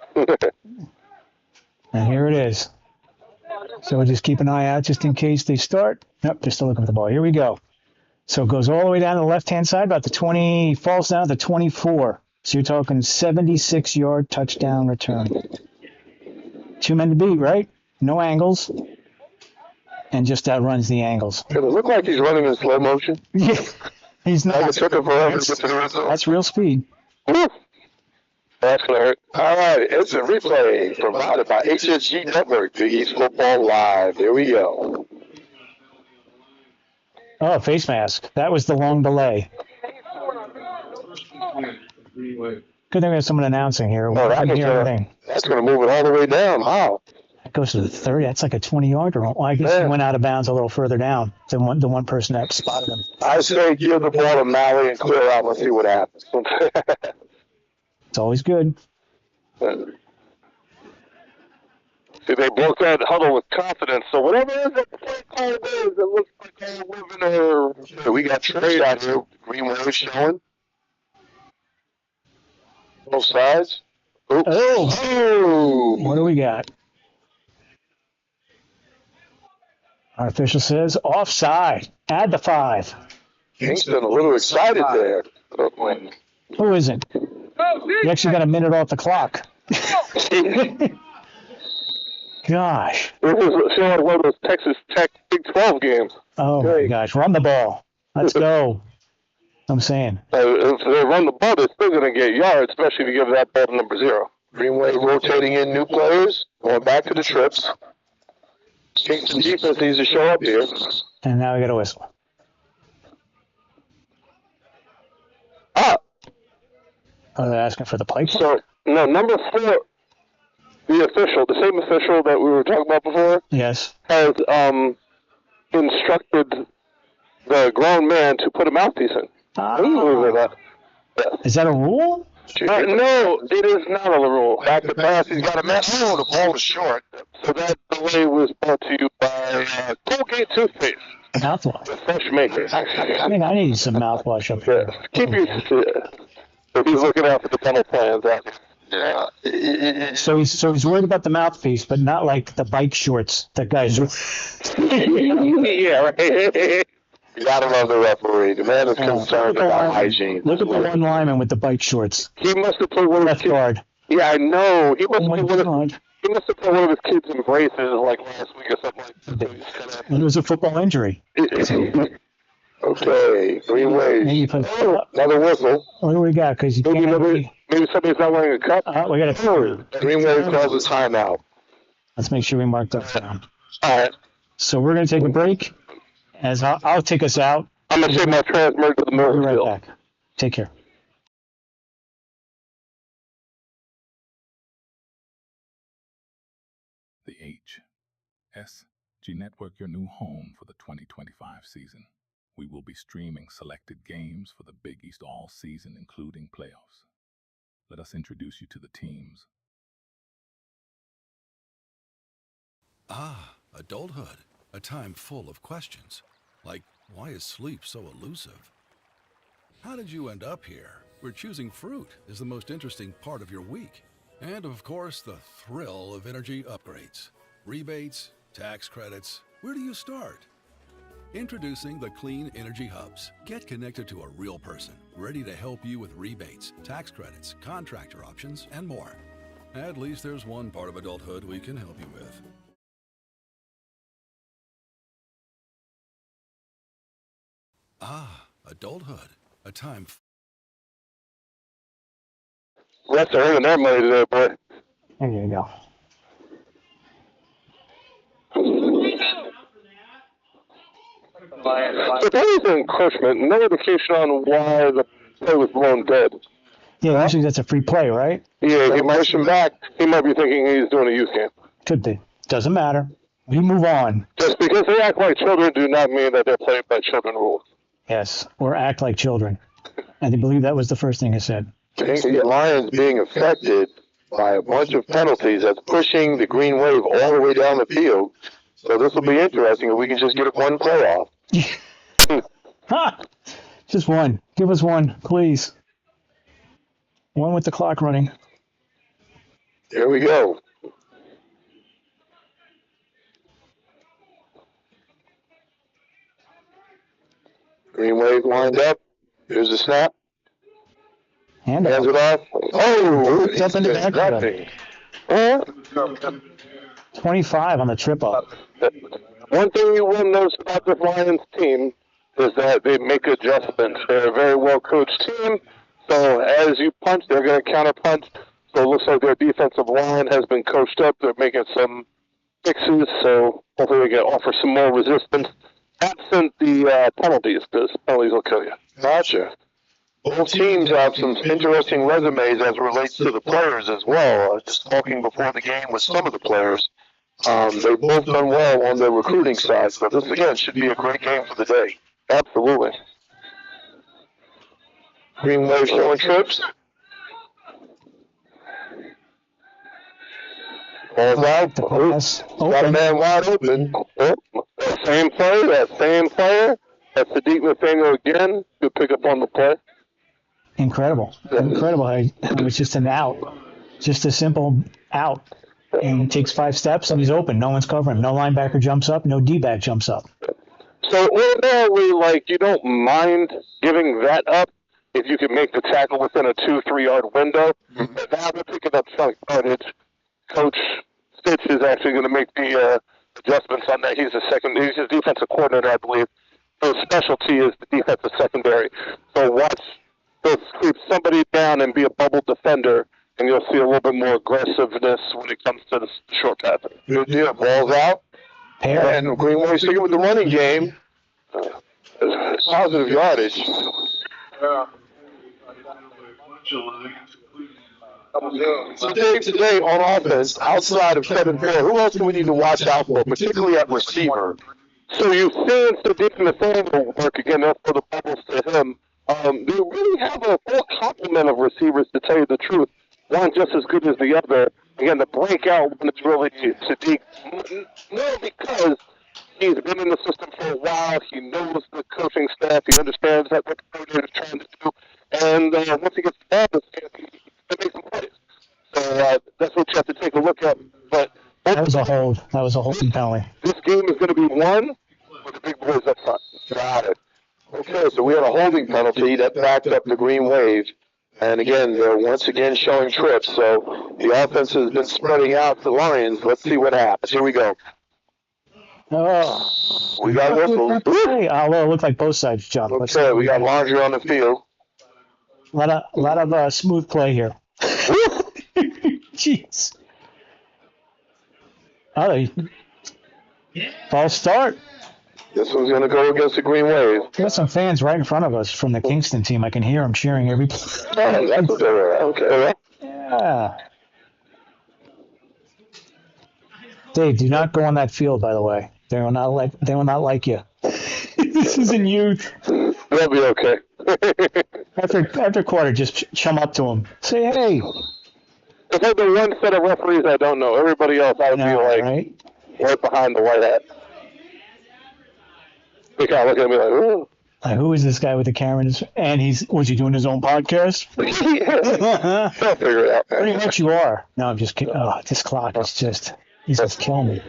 [SPEAKER 5] And here it is. So we'll just keep an eye out just in case they start. Nope, they're still looking for the ball. Here we go. So it goes all the way down to the left-hand side, about the 20, falls down to 24. So you're talking 76-yard touchdown return. 2 men to beat, right? No angles. And just outruns the angles.
[SPEAKER 4] Does it look like he's running in slow motion?
[SPEAKER 5] Yeah, he's not.
[SPEAKER 4] Like it took him forever to get to the result.
[SPEAKER 5] That's real speed.
[SPEAKER 6] Woo. That's going to hurt.
[SPEAKER 4] All right, it's a replay provided by HSG Network, Big East Football Live. Here we go.
[SPEAKER 5] Oh, face mask. That was the long delay. Good thing we have someone announcing here.
[SPEAKER 4] Oh, that's going to move it all the way down. Wow.
[SPEAKER 5] That goes to the 30. That's like a 20-yarder. Well, I guess he went out of bounds a little further down than the one person that spotted him.
[SPEAKER 4] I say give the ball to Maui and clear out and see what happens.
[SPEAKER 5] It's always good.
[SPEAKER 6] See, they broke that huddle with confidence. So whatever it is that the play call is, it looks like they're moving
[SPEAKER 4] We got trade out here. Greenwave showing. Both sides. Oops.
[SPEAKER 5] Oh! What do we got? Our official says offside. Add the 5.
[SPEAKER 4] Kingston a little excited there.
[SPEAKER 5] Who isn't? You actually got a minute off the clock. Gosh.
[SPEAKER 6] This is showing one of those Texas Tech Big 12 games.
[SPEAKER 5] Oh, my gosh. Run the ball. Let's go. I'm saying.
[SPEAKER 6] If they run the ball, they're still going to get yards, especially if you give that ball to number 0.
[SPEAKER 4] Greenwave rotating in new players, going back to the trips. Kingston defense needs to show up here.
[SPEAKER 5] And now we got a whistle.
[SPEAKER 6] Ah!
[SPEAKER 5] Oh, they're asking for the play clock?
[SPEAKER 6] So, no, number 4, the same official that we were talking about before,
[SPEAKER 5] Yes.
[SPEAKER 6] has instructed the grown man to put a mouthpiece in.
[SPEAKER 5] Ah. Is that a rule?
[SPEAKER 6] No, it is not a rule. Back to pass, he's got a match. Oh, the ball was short. So that delay was brought to you by Colgate Toothpaste.
[SPEAKER 5] Mouthwash.
[SPEAKER 6] The fresh maker.
[SPEAKER 5] I think I need some mouthwash up here.
[SPEAKER 6] Keep your. So he's looking out for the dental plans out there.
[SPEAKER 5] Yeah. So he's worried about the mouthpiece, but not like the bike shorts that guys.
[SPEAKER 6] Yeah, right. You gotta love the referee. The man is concerned about hygiene.
[SPEAKER 5] Look at the one lineman with the bike shorts.
[SPEAKER 6] He must have put one of his kids.
[SPEAKER 5] Guard.
[SPEAKER 6] Yeah, I know. He must have put
[SPEAKER 5] God.
[SPEAKER 6] He must have put one of his kids in braces like last week or something like that.
[SPEAKER 5] It was a football injury.
[SPEAKER 4] Okay, Greenwave.
[SPEAKER 5] Maybe put,
[SPEAKER 6] Another whistle.
[SPEAKER 5] what do we got? Because you can't.
[SPEAKER 6] Maybe somebody's not wearing a cup.
[SPEAKER 5] We got to.
[SPEAKER 4] Greenwave calls a timeout.
[SPEAKER 5] Let's make sure we mark that down.
[SPEAKER 6] All right.
[SPEAKER 5] So we're going to take a break. As I'll take us out.
[SPEAKER 6] I'm going to save my transmitter to the
[SPEAKER 5] We'll
[SPEAKER 6] middle
[SPEAKER 5] be right
[SPEAKER 6] field.
[SPEAKER 5] back. Take care.
[SPEAKER 3] The HSG Network, your new home for the 2025 season. We will be streaming selected games for the Big East all season, including playoffs. Let us introduce you to the teams.
[SPEAKER 7] Ah, adulthood. A time full of questions. Like, why is sleep so elusive? How did you end up here, where choosing fruit is the most interesting part of your week? And, of course, the thrill of energy upgrades. Rebates, tax credits. Where do you start? Introducing the Clean Energy Hubs. Get connected to a real person, ready to help you with rebates, tax credits, contractor options, and more. At least there's one part of adulthood we can help you with. Ah, adulthood. A time.
[SPEAKER 6] Refs are earning their money today, boy.
[SPEAKER 5] There you go.
[SPEAKER 6] So there was an encroachment, no indication on why the play was blown dead.
[SPEAKER 5] Yeah, usually that's a free play, right?
[SPEAKER 6] Yeah, he might push him back. He might be thinking he's doing a youth game.
[SPEAKER 5] Could be. Doesn't matter. We move on.
[SPEAKER 6] Just because they act like children do not mean that they're playing by children rules.
[SPEAKER 5] Yes, or act like children. I believe that was the first thing I said.
[SPEAKER 4] Kingston Lions being affected by a bunch of penalties that's pushing the Greenwave all the way down the field. So this will be interesting if we can just get one playoff.
[SPEAKER 5] Ha! Just one. Give us one, please. One with the clock running.
[SPEAKER 4] Here we go. Greenwave lined up. Here's the snap.
[SPEAKER 5] Hands
[SPEAKER 4] it off. Oh,
[SPEAKER 5] Jump in the back. 25 on the trip up.
[SPEAKER 6] One thing you will notice about this Lions team is that they make adjustments. They're a very well-coached team, so as you punch, they're going to counter-punch. So it looks like their defensive line has been coached up. They're making some fixes, so hopefully they can offer some more resistance. Absent the penalties, because penalties will kill you.
[SPEAKER 4] Gotcha. Both teams have some interesting resumes as it relates to the players as well. Just talking before the game with some of the players. They've both done well on the recruiting side, so this, again, should be a great game for the day.
[SPEAKER 6] Absolutely.
[SPEAKER 4] Greenwave showing trips. Ball's out. Got a man wide open.
[SPEAKER 6] Same play, that same player. That's Sadiq Nathaniel again. Good pick up on the play.
[SPEAKER 5] Incredible. Incredible. It was just an out. Just a simple out. And he takes 5 steps and he's open. No one's covering him. No linebacker jumps up. No D-back jumps up.
[SPEAKER 6] So ordinarily, you don't mind giving that up if you can make the tackle within a 2-3 yard window. But now they're picking up chunk yardage. Coach Stitch is actually going to make the adjustments on that. He's a defensive coordinator, I believe. So specialty is the defensive secondary. So watch they'll sweep somebody down and be a bubble defender, and you'll see a little bit more aggressiveness when it comes to the short passing.
[SPEAKER 4] Good deal. Ball's out. And Greenwave sticking with the running game. Positive yardage. So Dave, today on offense, outside of Kevin Fair, who else do we need to watch out for, particularly at receiver?
[SPEAKER 6] So you've seen Sadiq Nathaniel work again. They'll throw the bubbles to him. They really have a full complement of receivers, to tell you the truth. One just as good as the other. Again, the breakout one is really Sadiq. More because he's been in the system for a while. He knows the coaching staff. He understands what the coordinator is trying to do. And once he gets the ball, he makes some plays. So that's what you have to take a look at. But
[SPEAKER 5] That was a hold. That was a holding penalty.
[SPEAKER 6] this game is going to be won with the big boys up front.
[SPEAKER 4] Got it. Okay, so we had a holding penalty that backed up the Greenwave. And again, they're once again showing trips. So the offense has been spreading out the Lions. Let's see what happens. Here we go.
[SPEAKER 5] Oh.
[SPEAKER 4] We got whistles.
[SPEAKER 5] Hey, well, it looked like both sides jumped.
[SPEAKER 4] Okay, we got laundry on the field.
[SPEAKER 5] A lot of smooth play here. Jeez. Oh, false start.
[SPEAKER 4] This one's going to go against the Greenwave.
[SPEAKER 5] We got some fans right in front of us from the Kingston team. I can hear them cheering every play.
[SPEAKER 4] Oh, that's what they were. Okay.
[SPEAKER 5] Yeah. Dave, do not go on that field, by the way. They will not like you. This isn't you.
[SPEAKER 6] That'll be okay.
[SPEAKER 5] After quarter, just chum up to them. Say, hey.
[SPEAKER 6] It's like the one set of referees I don't know. Everybody else, I would be like right behind the white hat. They kind of look at me like, ooh.
[SPEAKER 5] Like, who is this guy with the camera? And was he doing his own podcast?
[SPEAKER 6] I'll figure it out.
[SPEAKER 5] Pretty much you are. No, I'm just kidding. Oh, this clock is he's just killing me.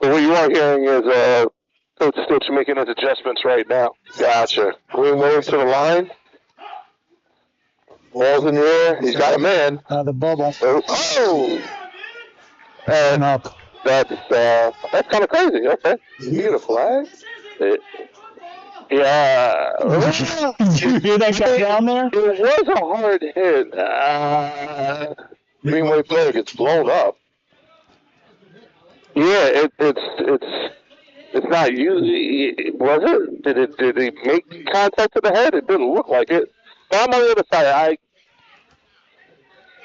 [SPEAKER 6] But what you are hearing is Coach Stitch making his adjustments right now.
[SPEAKER 4] Gotcha. Greenwave to the line. Ball's in the air. He's got a man.
[SPEAKER 5] The bubble.
[SPEAKER 4] Oh!
[SPEAKER 5] And up.
[SPEAKER 6] That's kind of crazy. Okay.
[SPEAKER 4] You need a flag?
[SPEAKER 6] Yeah.
[SPEAKER 5] Did you hear that guy down there?
[SPEAKER 6] It was a hard hit.
[SPEAKER 4] Greenwave player gets blown up.
[SPEAKER 6] Yeah, it's not usually. Was it? Did he make contact to the head? It didn't look like it. But I'm on the other side.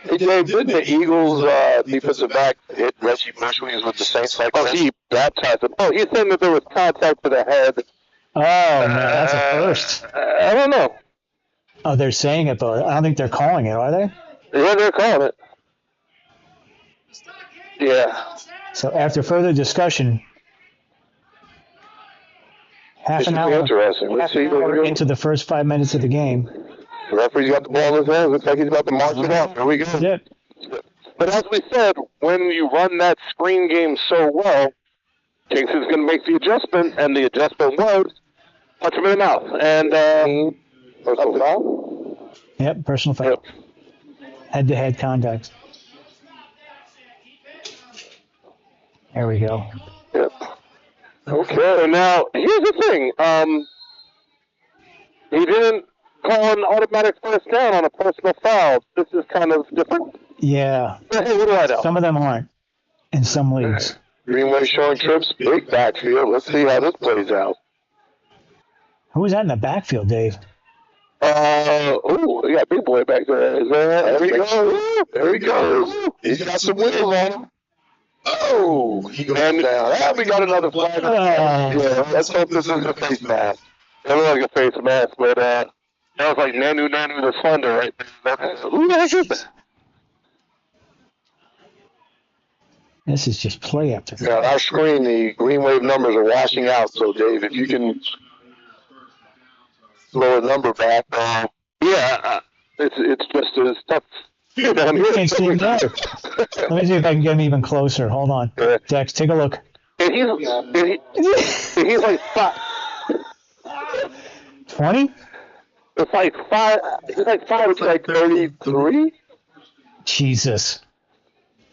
[SPEAKER 4] Hey, Dave, didn't the Eagles defensive back hit Reggie Bush when he was with the Saints like
[SPEAKER 6] Oh, he baptized him. Oh, he's saying that there was contact to the head.
[SPEAKER 5] Oh, man, that's a first.
[SPEAKER 6] I don't know.
[SPEAKER 5] Oh, they're saying it, but I don't think they're calling it, are they?
[SPEAKER 6] Yeah, they're calling it. Yeah.
[SPEAKER 5] So after further discussion, half an hour into the first 5 minutes of the game.
[SPEAKER 6] The referee's got the ball in his hands. Looks like he's about to march it off. Here we go.
[SPEAKER 5] Yep.
[SPEAKER 6] But as we said, when you run that screen game so well, Kingston's going to make the adjustment, and the adjustment was punch him in the mouth. And personal foul?
[SPEAKER 5] Yep, personal foul.
[SPEAKER 6] Yep.
[SPEAKER 5] Head-to-head contact. There we go.
[SPEAKER 6] Yep. Okay, now, here's the thing. He didn't call an automatic first down on a personal foul. This is kind of different.
[SPEAKER 5] Yeah.
[SPEAKER 6] Hey, what do I know?
[SPEAKER 5] Some of them aren't in some leagues.
[SPEAKER 4] Greenway showing trips, big backfield. Let's see how this plays out.
[SPEAKER 5] Who was that in the backfield, Dave?
[SPEAKER 6] We got big boy back there.
[SPEAKER 4] There he goes. There he goes. He's got some wheels on him. Oh, he goes down. Ah, we got another flag. Yeah, let's hope this isn't a face mask.
[SPEAKER 6] That was like a face mask, but that was like Nanu the Slender right there. Who the heck is that?
[SPEAKER 5] This is just play after play.
[SPEAKER 4] Yeah, on our screen, the Greenwave numbers are washing out. So, Dave, if you can throw a number back.
[SPEAKER 6] It's just as tough.
[SPEAKER 5] Can't see him there. Let me see if I can get him even closer. Hold on. Dex, take a look.
[SPEAKER 6] And he's like
[SPEAKER 5] 20?
[SPEAKER 6] It's like 5. It's like 5. It's like 33.
[SPEAKER 5] Jesus.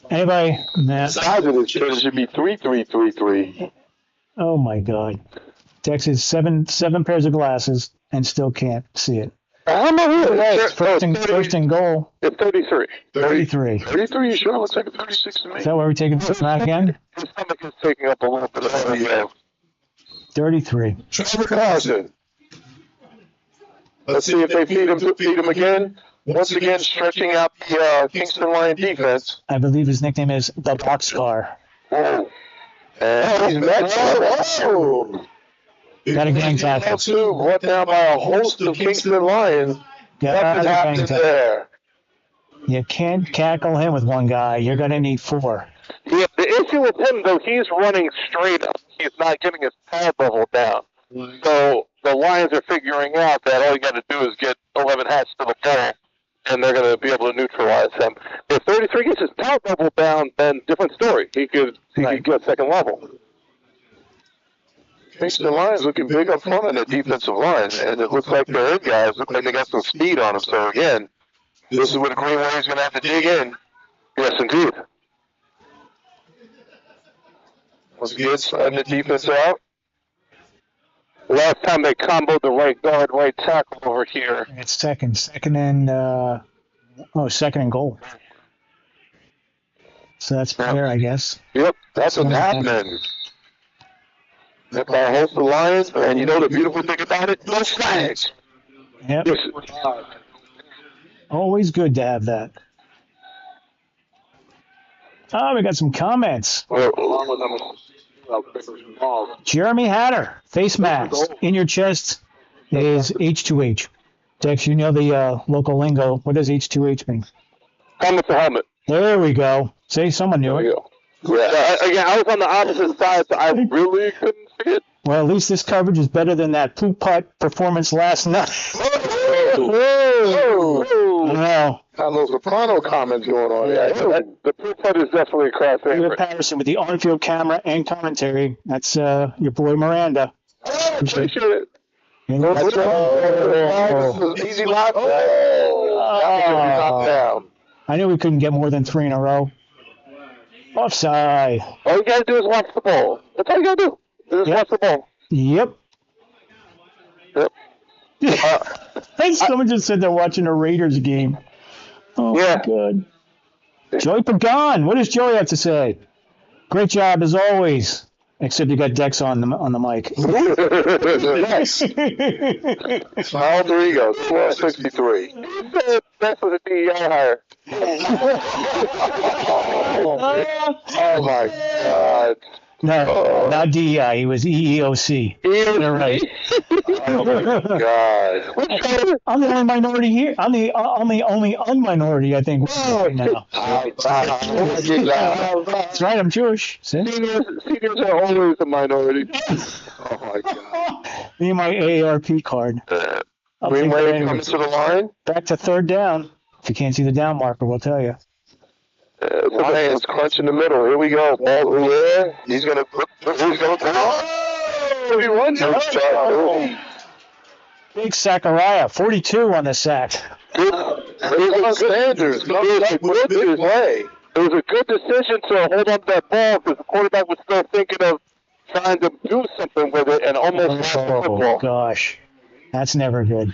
[SPEAKER 5] Anybody? Nah.
[SPEAKER 4] Size of this kid should be 3333.
[SPEAKER 5] Oh my God. Dex has seven pairs of glasses and still can't see it.
[SPEAKER 6] I don't know.
[SPEAKER 5] First and goal.
[SPEAKER 6] It's 33.
[SPEAKER 5] 33.
[SPEAKER 4] 33, you sure? Looks like a 36 to me.
[SPEAKER 5] Is that why we're taking this back again?
[SPEAKER 6] His stomach is taking up a little bit of
[SPEAKER 4] Yeah.
[SPEAKER 5] 33.
[SPEAKER 4] Trevor Carson. Let's see if they feed him again. Once again, stretching out the Kingston Lion defense.
[SPEAKER 5] I believe his nickname is the Boxcar.
[SPEAKER 4] Oh. And he's met. Oh.
[SPEAKER 5] Got a gang tackle.
[SPEAKER 4] Two brought down by a host of Kingston Lions. Nothing happened there.
[SPEAKER 5] You can't tackle him with one guy. You're going to need 4.
[SPEAKER 6] Yeah, the issue with him, though, he's running straight up. He's not getting his pad level down. So the Lions are figuring out that all you got to do is get 11 hats to the ball, and they're going to be able to neutralize him. If 33 gets his pad level down, then different story. He could get second level.
[SPEAKER 4] Kingston Lions looking big up front on their defensive line, and it looks like their end guys look like they got some speed on them. So again, this is where the Greenwave is going to have to dig in.
[SPEAKER 6] Yes, indeed.
[SPEAKER 4] Once again, sliding the defense out.
[SPEAKER 6] Last time they comboed the right guard, right tackle over here.
[SPEAKER 5] It's second and goal. So that's fair, I guess.
[SPEAKER 4] Yep, that's what's happening. That's our host of Lions, and you know the beautiful thing about it? No flags.
[SPEAKER 5] Yep. Always good to have that. Oh, we got some comments. Jeremy Hatter, face mask in your chest is H2H. Dex, you know the local lingo. What does H2H mean?
[SPEAKER 6] Helmet to helmet.
[SPEAKER 5] There we go. Say someone knew it.
[SPEAKER 6] Yeah, again, I was on the opposite side, so I really couldn't see it.
[SPEAKER 5] Well, at least this coverage is better than that poop putt performance last night.
[SPEAKER 4] Whoa!
[SPEAKER 5] Wow.
[SPEAKER 4] Got a little soprano comments going on here.
[SPEAKER 6] The poop putt is definitely a class
[SPEAKER 5] David
[SPEAKER 6] favorite.
[SPEAKER 5] Patterson with the on-field camera and commentary. That's your boy Miranda.
[SPEAKER 6] Appreciate it.
[SPEAKER 4] That's right. Easy lock. Down.
[SPEAKER 5] I knew we couldn't get more than 3 in a row. Offside.
[SPEAKER 6] All you gotta do is watch the ball. That's all you gotta do. Just watch the ball.
[SPEAKER 5] Yep. Someone just said they're watching a Raiders game. Oh, my God. Joey Pagan. What does Joey have to say? Great job, as always. Except you got Dex on the mic.
[SPEAKER 4] Nice. Smile Rodrigo, 1263.
[SPEAKER 6] That's what the DEI hire.
[SPEAKER 4] Oh, my God.
[SPEAKER 5] No, not DEI. He was EEOC. You're right.
[SPEAKER 4] Oh, my God.
[SPEAKER 5] I'm the only minority here. I'm the only unminority, I think, right now. That's right, I'm Jewish. See?
[SPEAKER 6] Seniors are always a minority.
[SPEAKER 4] Oh, my God.
[SPEAKER 5] Me and my AARP card.
[SPEAKER 4] Greenwave comes to the line.
[SPEAKER 5] Back to third down. If you can't see the down marker, we'll tell you.
[SPEAKER 4] Lions crunch in the middle. Here we go. Ball in the air. He's going to put. He's going to. Oh, he runs.
[SPEAKER 5] Big Zachariah, 42 on the sack.
[SPEAKER 4] Good. Sanders. Good play.
[SPEAKER 6] It was a good decision to hold on to that ball because the quarterback was still thinking of trying to do something with it and almost lost the football.
[SPEAKER 5] Oh, gosh. That's never good.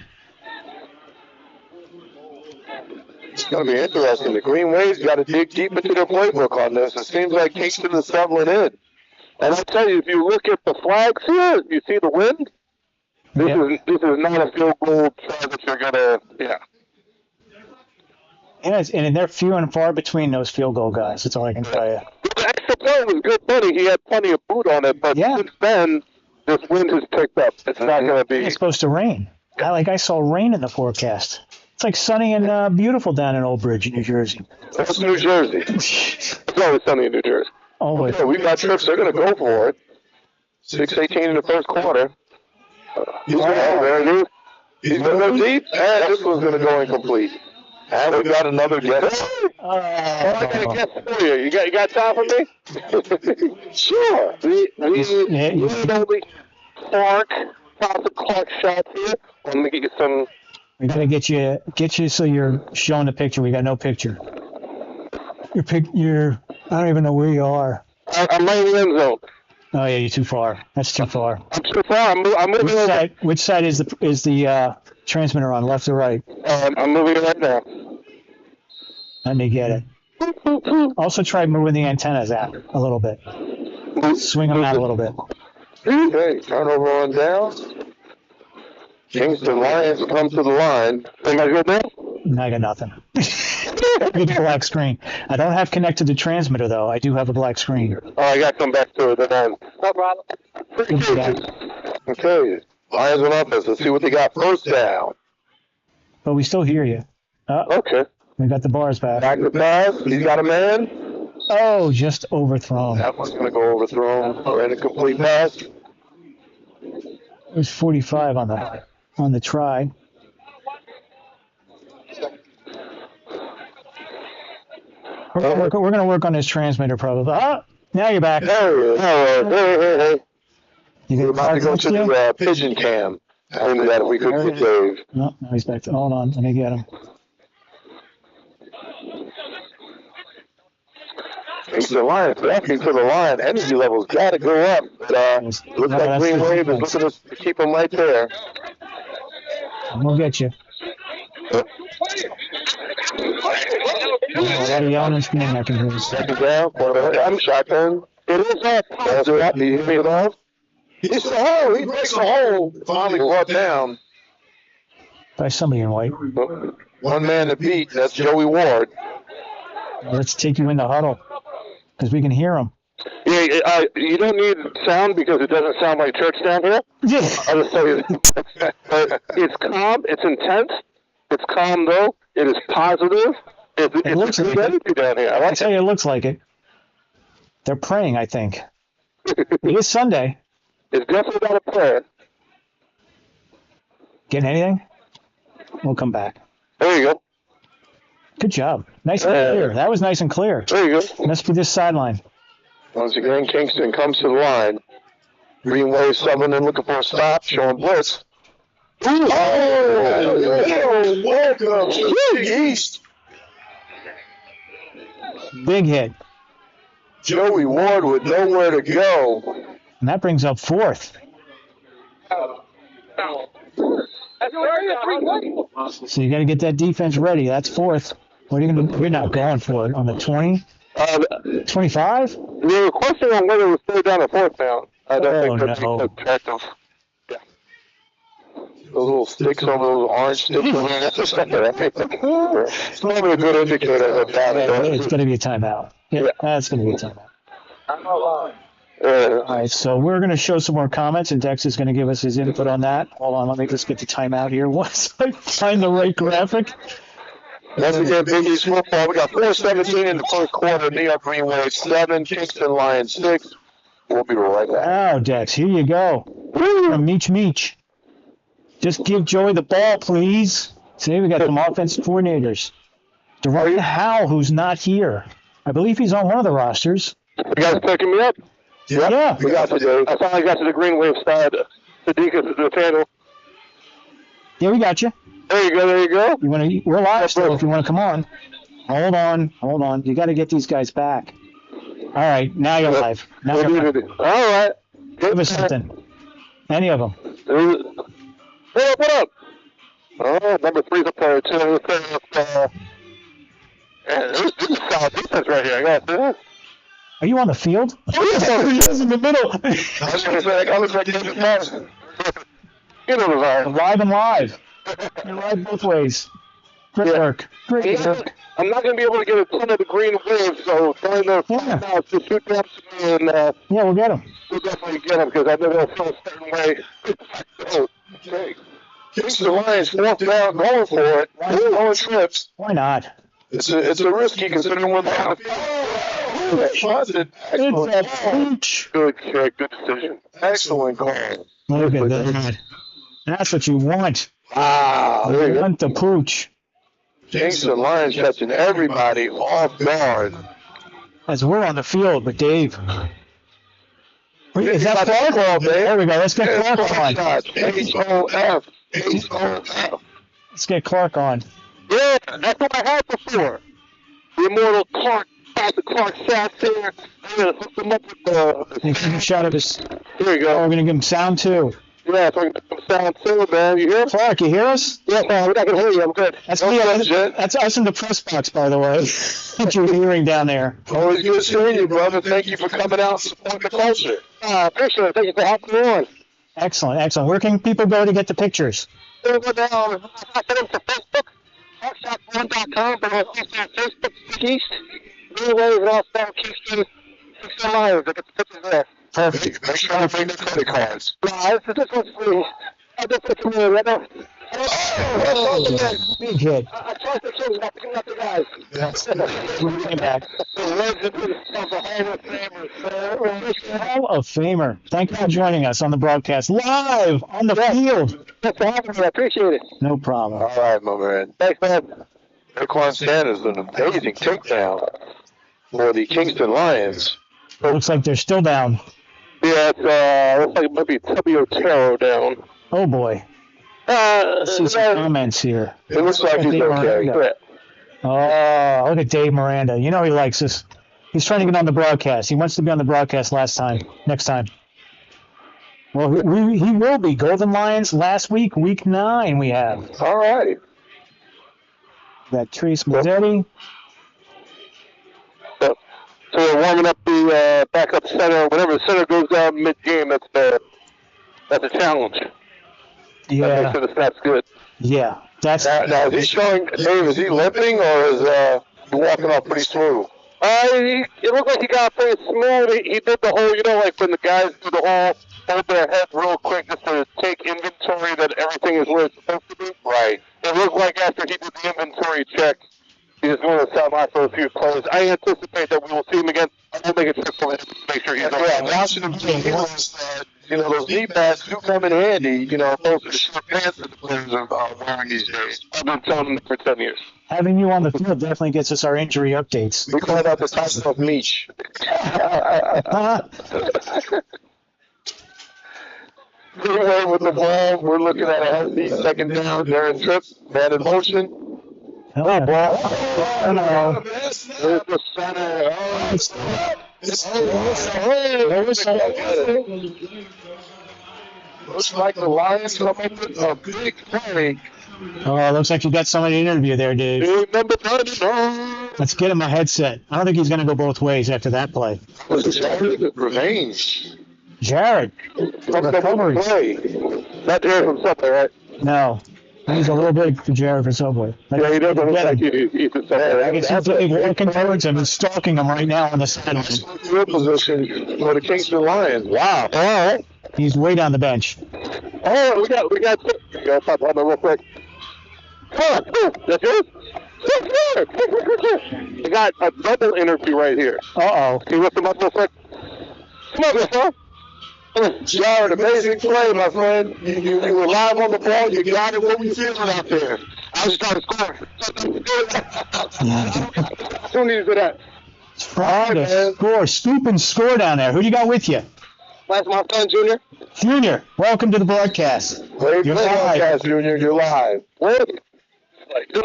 [SPEAKER 4] It's going to be interesting. The Greenwave's got to dig deep into their playbook on this. It seems like Kingston is settling in.
[SPEAKER 6] And I'll tell you, if you look at the flags here, you see the wind? This is not a field goal try that you're going to,
[SPEAKER 5] Yes, and they're few and far between those field goal guys. That's all I can tell you.
[SPEAKER 6] The extra play was good money. He had plenty of boot on it, but since then, this wind has picked up. It's not going to be.
[SPEAKER 5] It's supposed to rain. I saw rain in the forecast. It's like sunny and beautiful down in Old Bridge, New Jersey.
[SPEAKER 4] That's New Jersey.
[SPEAKER 6] It's always sunny in New Jersey.
[SPEAKER 5] Always.
[SPEAKER 4] Okay, we got trips. They're going to go for it. 6:18 in the first quarter. He's going to go deep. And this one's going to go incomplete. And we got another guess.
[SPEAKER 6] I got a guess for you. You got time for me?
[SPEAKER 4] Sure.
[SPEAKER 6] We need only Clark shots here. Let me get you some.
[SPEAKER 5] We gotta get you so you're showing the picture. We got no picture. You're I don't even know where you are.
[SPEAKER 6] I'm right in the end zone.
[SPEAKER 5] Oh yeah, you're too far. That's too far.
[SPEAKER 6] I'm too far. I'm moving.
[SPEAKER 5] Which side is the transmitter on, left or right?
[SPEAKER 6] I'm moving it right now.
[SPEAKER 5] Let me get it. Also try moving the antennas out a little bit. Swing them out a little bit.
[SPEAKER 4] Okay, turnover on down. Kingston Lions come to the line.
[SPEAKER 6] Am I good now?
[SPEAKER 5] No, I got nothing. Good black screen. I don't have connected to transmitter though. I do have a black screen.
[SPEAKER 6] Oh, I got to come back to it then. No problem.
[SPEAKER 5] Good for that.
[SPEAKER 4] Okay. Lions on offense. Let's see what they got. First down.
[SPEAKER 5] But we still hear you.
[SPEAKER 4] Okay.
[SPEAKER 5] We got the bars back.
[SPEAKER 4] Back to pass. He's got a man.
[SPEAKER 5] Oh, just overthrown.
[SPEAKER 4] That one's going to go overthrown or an incomplete pass.
[SPEAKER 5] It was 45 on the try. We're going to work on this transmitter probably. Now you're back.
[SPEAKER 4] There hey.
[SPEAKER 5] You
[SPEAKER 4] We're about to go to the pigeon cam. I knew that if we could get Dave.
[SPEAKER 5] No, he's back. Hold on. Let me get him.
[SPEAKER 4] Kingston Lions backing to the line. Energy levels got to go up. But, looks like Greenwave is looking to keep them right there.
[SPEAKER 5] We'll get you. I can hear.
[SPEAKER 4] Second down. I'm shotgun. It is up. That's right. He hit it off. He's the hole. He breaks the hole. Finally brought down.
[SPEAKER 5] By somebody in white.
[SPEAKER 4] One man to beat. That's Joey Ward.
[SPEAKER 5] Let's take you in the huddle because we can hear him.
[SPEAKER 6] Yeah, you don't need sound because it doesn't sound like church down here.
[SPEAKER 5] Yeah.
[SPEAKER 6] I'll just tell you. It's calm. It's intense. It's calm, though. It is positive. It
[SPEAKER 5] looks like
[SPEAKER 6] it down here.
[SPEAKER 5] I tell you, it looks like it. They're praying, I think. It is Sunday.
[SPEAKER 6] It's definitely not a prayer.
[SPEAKER 5] Getting anything? We'll come back.
[SPEAKER 6] There you go.
[SPEAKER 5] Good job. Nice and clear. That was nice and clear.
[SPEAKER 6] There you go.
[SPEAKER 5] Must be this sideline.
[SPEAKER 4] Once again, Kingston comes to the line. Greenwave Sutherland looking for a stop, showing blitz. Ooh. Oh, welcome to Big East.
[SPEAKER 5] Big hit.
[SPEAKER 4] Joey Ward with nowhere to go.
[SPEAKER 5] And that brings up fourth. So you got to get that defense ready. That's fourth. What are you going to do? You're not going for it on the 20? 25?
[SPEAKER 6] There was a question on whether it was third down or fourth down. I don't think that's
[SPEAKER 5] no.
[SPEAKER 6] objective. Yeah.
[SPEAKER 4] Those little sticks on those orange sticks. It's not a good indicator of that.
[SPEAKER 5] It's going to be a timeout. Yeah, that's going to be a timeout. All right, so we're going to show some more comments, and Dex is going to give us his input on that. Hold on, let me just get the timeout here. Once I find the right graphic.
[SPEAKER 4] Once again, Big East football. We got 4:17 in the first quarter. New York Greenwave 7, Kingston Lions 6. We'll be right back.
[SPEAKER 5] Oh, Dex, here you go. From Meech. Just give Joey the ball, please. See, we got some offensive coordinators. Dorian Howe, who's not here. I believe he's on one of the rosters.
[SPEAKER 6] You guys picking me up?
[SPEAKER 5] Yeah.
[SPEAKER 4] We got you.
[SPEAKER 6] I finally got to the Greenwave side. Sadiq is the panel.
[SPEAKER 5] Yeah, we got you.
[SPEAKER 6] There you go.
[SPEAKER 5] We're live still if you want to come on. Hold on. You got to get these guys back. All right, now you're live. Now you're live.
[SPEAKER 6] All right.
[SPEAKER 5] Give us something. Any of them.
[SPEAKER 6] What up? Oh, number 3's a player, too. This is solid defense right here. I got this.
[SPEAKER 5] Are you on the field?
[SPEAKER 6] He is in the middle. I was going to say, I was like, you know the vibe.
[SPEAKER 5] Live and live. You're live both ways. Great work.
[SPEAKER 6] I'm not going to be able to get a ton of the green wave, so during the now, just shoot them to me and
[SPEAKER 5] we'll get them.
[SPEAKER 6] We'll definitely get them because I know they'll feel a certain way.
[SPEAKER 4] Okay. Kingston Lions, fourth down, going for it. Going trips.
[SPEAKER 5] Why not?
[SPEAKER 4] It's a risky considering what happened.
[SPEAKER 5] It's a pooch.
[SPEAKER 6] Good check, good decision.
[SPEAKER 4] Excellent call.
[SPEAKER 5] Look at that. That's what you want.
[SPEAKER 4] Wow.
[SPEAKER 5] You want the pooch.
[SPEAKER 4] Kingston Lions catching everybody off guard.
[SPEAKER 5] As we're on the field with Dave. Is that Clark? There we go. Let's get Clark on.
[SPEAKER 4] H-O-F.
[SPEAKER 5] Let's get Clark on.
[SPEAKER 6] Yeah, that's what I had before. The immortal Clark, Patrick Clark Sass here. I'm going to hook him up with
[SPEAKER 5] Give him a shot of his.
[SPEAKER 6] There you go.
[SPEAKER 5] Oh, we're going to give him sound too.
[SPEAKER 6] Yeah, so I can get some sound too, man. You hear?
[SPEAKER 5] Clark, you hear us?
[SPEAKER 6] Yeah, we're not going to hear you. I'm good.
[SPEAKER 5] That's me. That's us in the press box, by the way. What you're hearing down there.
[SPEAKER 4] Always good seeing you, brother. Thank you for coming out and supporting the culture.
[SPEAKER 6] Appreciate it. Thank you for having me on.
[SPEAKER 5] Excellent. Where can people go to get the pictures?
[SPEAKER 6] Go down. I sent them to Facebook. Hotshot1.com, but also on Facebook, East, Greenwave, and also Kingston Lions. I get the pictures there.
[SPEAKER 5] Perfect.
[SPEAKER 4] Make sure to bring the credit cards.
[SPEAKER 6] This was free. This was free. Right now.
[SPEAKER 5] Big hit.
[SPEAKER 6] I tried to kill that. Picking up the guys.
[SPEAKER 5] Running back.
[SPEAKER 6] The legend himself, a Hall of Famer, sir.
[SPEAKER 5] Hall of Famer. Thank you for joining us on the broadcast live on the field.
[SPEAKER 6] Thanks for having me. I appreciate it.
[SPEAKER 5] No problem.
[SPEAKER 4] All right, my man.
[SPEAKER 6] Thanks, man.
[SPEAKER 4] Saquon Sanders, an amazing takedown for the Kingston Lions.
[SPEAKER 5] Looks like they're still down.
[SPEAKER 6] Yeah, it's looks like it might be Tubby Otero down.
[SPEAKER 5] Oh boy. Let's see some comments here.
[SPEAKER 4] It looks like he's okay.
[SPEAKER 5] Oh, look at Dave Miranda. You know he likes us. He's trying to get on the broadcast. He wants to be on the broadcast next time. Well, he will be. Golden Lions last week, week 9 we have.
[SPEAKER 4] All righty.
[SPEAKER 5] Got Trace Mazzetti.
[SPEAKER 6] So we're warming up the backup center. Whenever the center goes down mid-game, that's a challenge.
[SPEAKER 5] Yeah.
[SPEAKER 6] That makes sure the snap's good.
[SPEAKER 5] Yeah. That's
[SPEAKER 4] Now, is he showing, Dave, is he limping or is he walking off pretty smooth?
[SPEAKER 6] It looked like he got pretty smooth. He did the whole, like when the guys do the whole hold their head real quick just to take inventory that everything is where it's supposed to be.
[SPEAKER 4] Right.
[SPEAKER 6] It looked like after he did the inventory check, he just went to the sideline for a few plays. I anticipate that we will see him again. I will make a trip for him to make sure he's
[SPEAKER 4] Yeah, watching him play, those knee pads do come in handy, opposed to the short pants that the players are wearing these days.
[SPEAKER 6] I've been telling him for 10 years.
[SPEAKER 5] having you on the field definitely gets us our injury updates.
[SPEAKER 4] We call that the type of meat. Greenwave with the ball. We're looking at a healthy second down. Darren Trips, man in motion.
[SPEAKER 5] Oh, ball. Hello.
[SPEAKER 6] There's the center.
[SPEAKER 4] Looks like the Lions come up with a big play.
[SPEAKER 5] Oh, looks like you got somebody to interview there, Dave.
[SPEAKER 6] Number 99.
[SPEAKER 5] Let's get him a headset. I don't think he's going to go both ways after that play.
[SPEAKER 4] Revenge.
[SPEAKER 5] Jared. Recovery.
[SPEAKER 6] Not Jared from Subway, right?
[SPEAKER 5] No. He's a little big for Jared for Subway.
[SPEAKER 6] Yeah, he doesn't look like he's a Subway.
[SPEAKER 5] I can see Dave walking towards him and stalking him right now on the sideline.
[SPEAKER 4] Good position for the Kingston Lions. Wow.
[SPEAKER 5] All right. He's way down the bench.
[SPEAKER 6] Oh, we got pop on there real quick. That's yours? We got a double interview right here.
[SPEAKER 5] Uh-oh.
[SPEAKER 6] Can you lift him up real quick? Come on, Bill.
[SPEAKER 4] Jared, amazing play, my friend. You were live on the ball. You got it. What were you feeling out there?
[SPEAKER 6] I was trying to score. Who needs for that?
[SPEAKER 5] It's Friday to score. Scoop and score down there. Who do you got with you?
[SPEAKER 6] That's my son, Junior.
[SPEAKER 5] Junior, welcome to the broadcast.
[SPEAKER 4] Great
[SPEAKER 5] You're
[SPEAKER 4] play,
[SPEAKER 5] live.
[SPEAKER 4] Junior. You're live.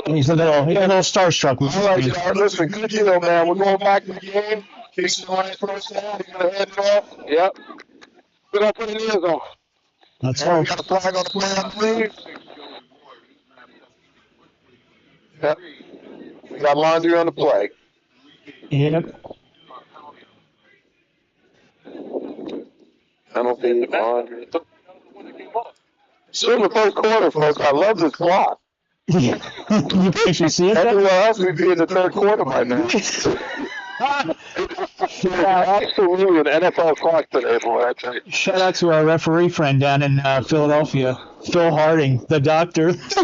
[SPEAKER 5] He's a little starstruck.
[SPEAKER 4] All right, Jared, listen, good deal, man. We're going back to the game. Kingston Lions first down. You're going to hand it off.
[SPEAKER 6] Yep. We're going to put it in the end zone.
[SPEAKER 5] Let's
[SPEAKER 4] And we
[SPEAKER 5] hope.
[SPEAKER 4] got a flag on the play, I believe. Yep. We got laundry on the play.
[SPEAKER 5] Yep.
[SPEAKER 4] Penalty, laundry. Still in the first quarter, folks. I love this clock.
[SPEAKER 5] You can actually see it.
[SPEAKER 4] Everywhere else, we'd be in the third quarter by now.
[SPEAKER 6] Absolutely an NFL clock today, boy. I tell you.
[SPEAKER 5] Shout out to our referee friend down in Philadelphia, Phil Harding, the doctor. Phil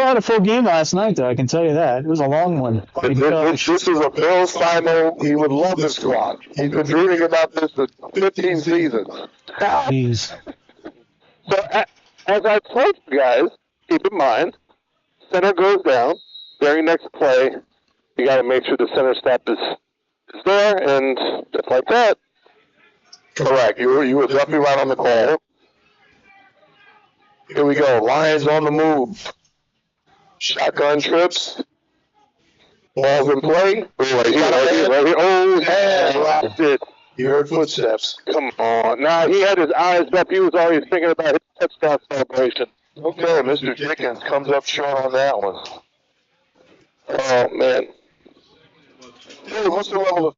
[SPEAKER 5] had a full game last night, though, I can tell you that. It was a long one.
[SPEAKER 4] This is a Bill Simon. He would love this clock. He's been dreaming about this for 15 seasons.
[SPEAKER 5] Jeez.
[SPEAKER 6] So, as I told you guys, keep in mind, center goes down. Very next play, you got to make sure the center step is there, and just like that.
[SPEAKER 4] Correct. You were definitely right on the call. Here we go. Lions on the move. Shotgun trips. Balls in play.
[SPEAKER 6] Right here. Oh,
[SPEAKER 4] And
[SPEAKER 6] dropped it.
[SPEAKER 4] you heard footsteps.
[SPEAKER 6] Come on. Nah, he had his eyes up. He was always thinking about his touchdown celebration.
[SPEAKER 4] Okay, Mr. Dickens comes up short on that one.
[SPEAKER 6] Oh, man.
[SPEAKER 4] Hey, what's the level of...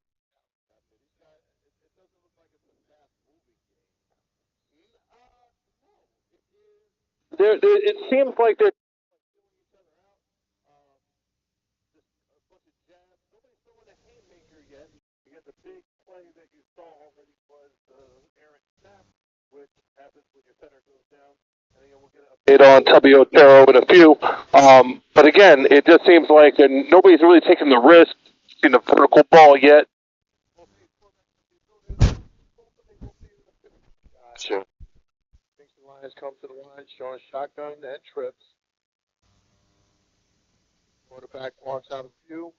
[SPEAKER 6] It seems like they're hit on Tubby Otero and a few. But again, it just seems like nobody's really taking the risk in the vertical ball yet.
[SPEAKER 4] Gotcha. Kingston Lions come to the line, showing shotgun and trips. Quarterback walks out of view.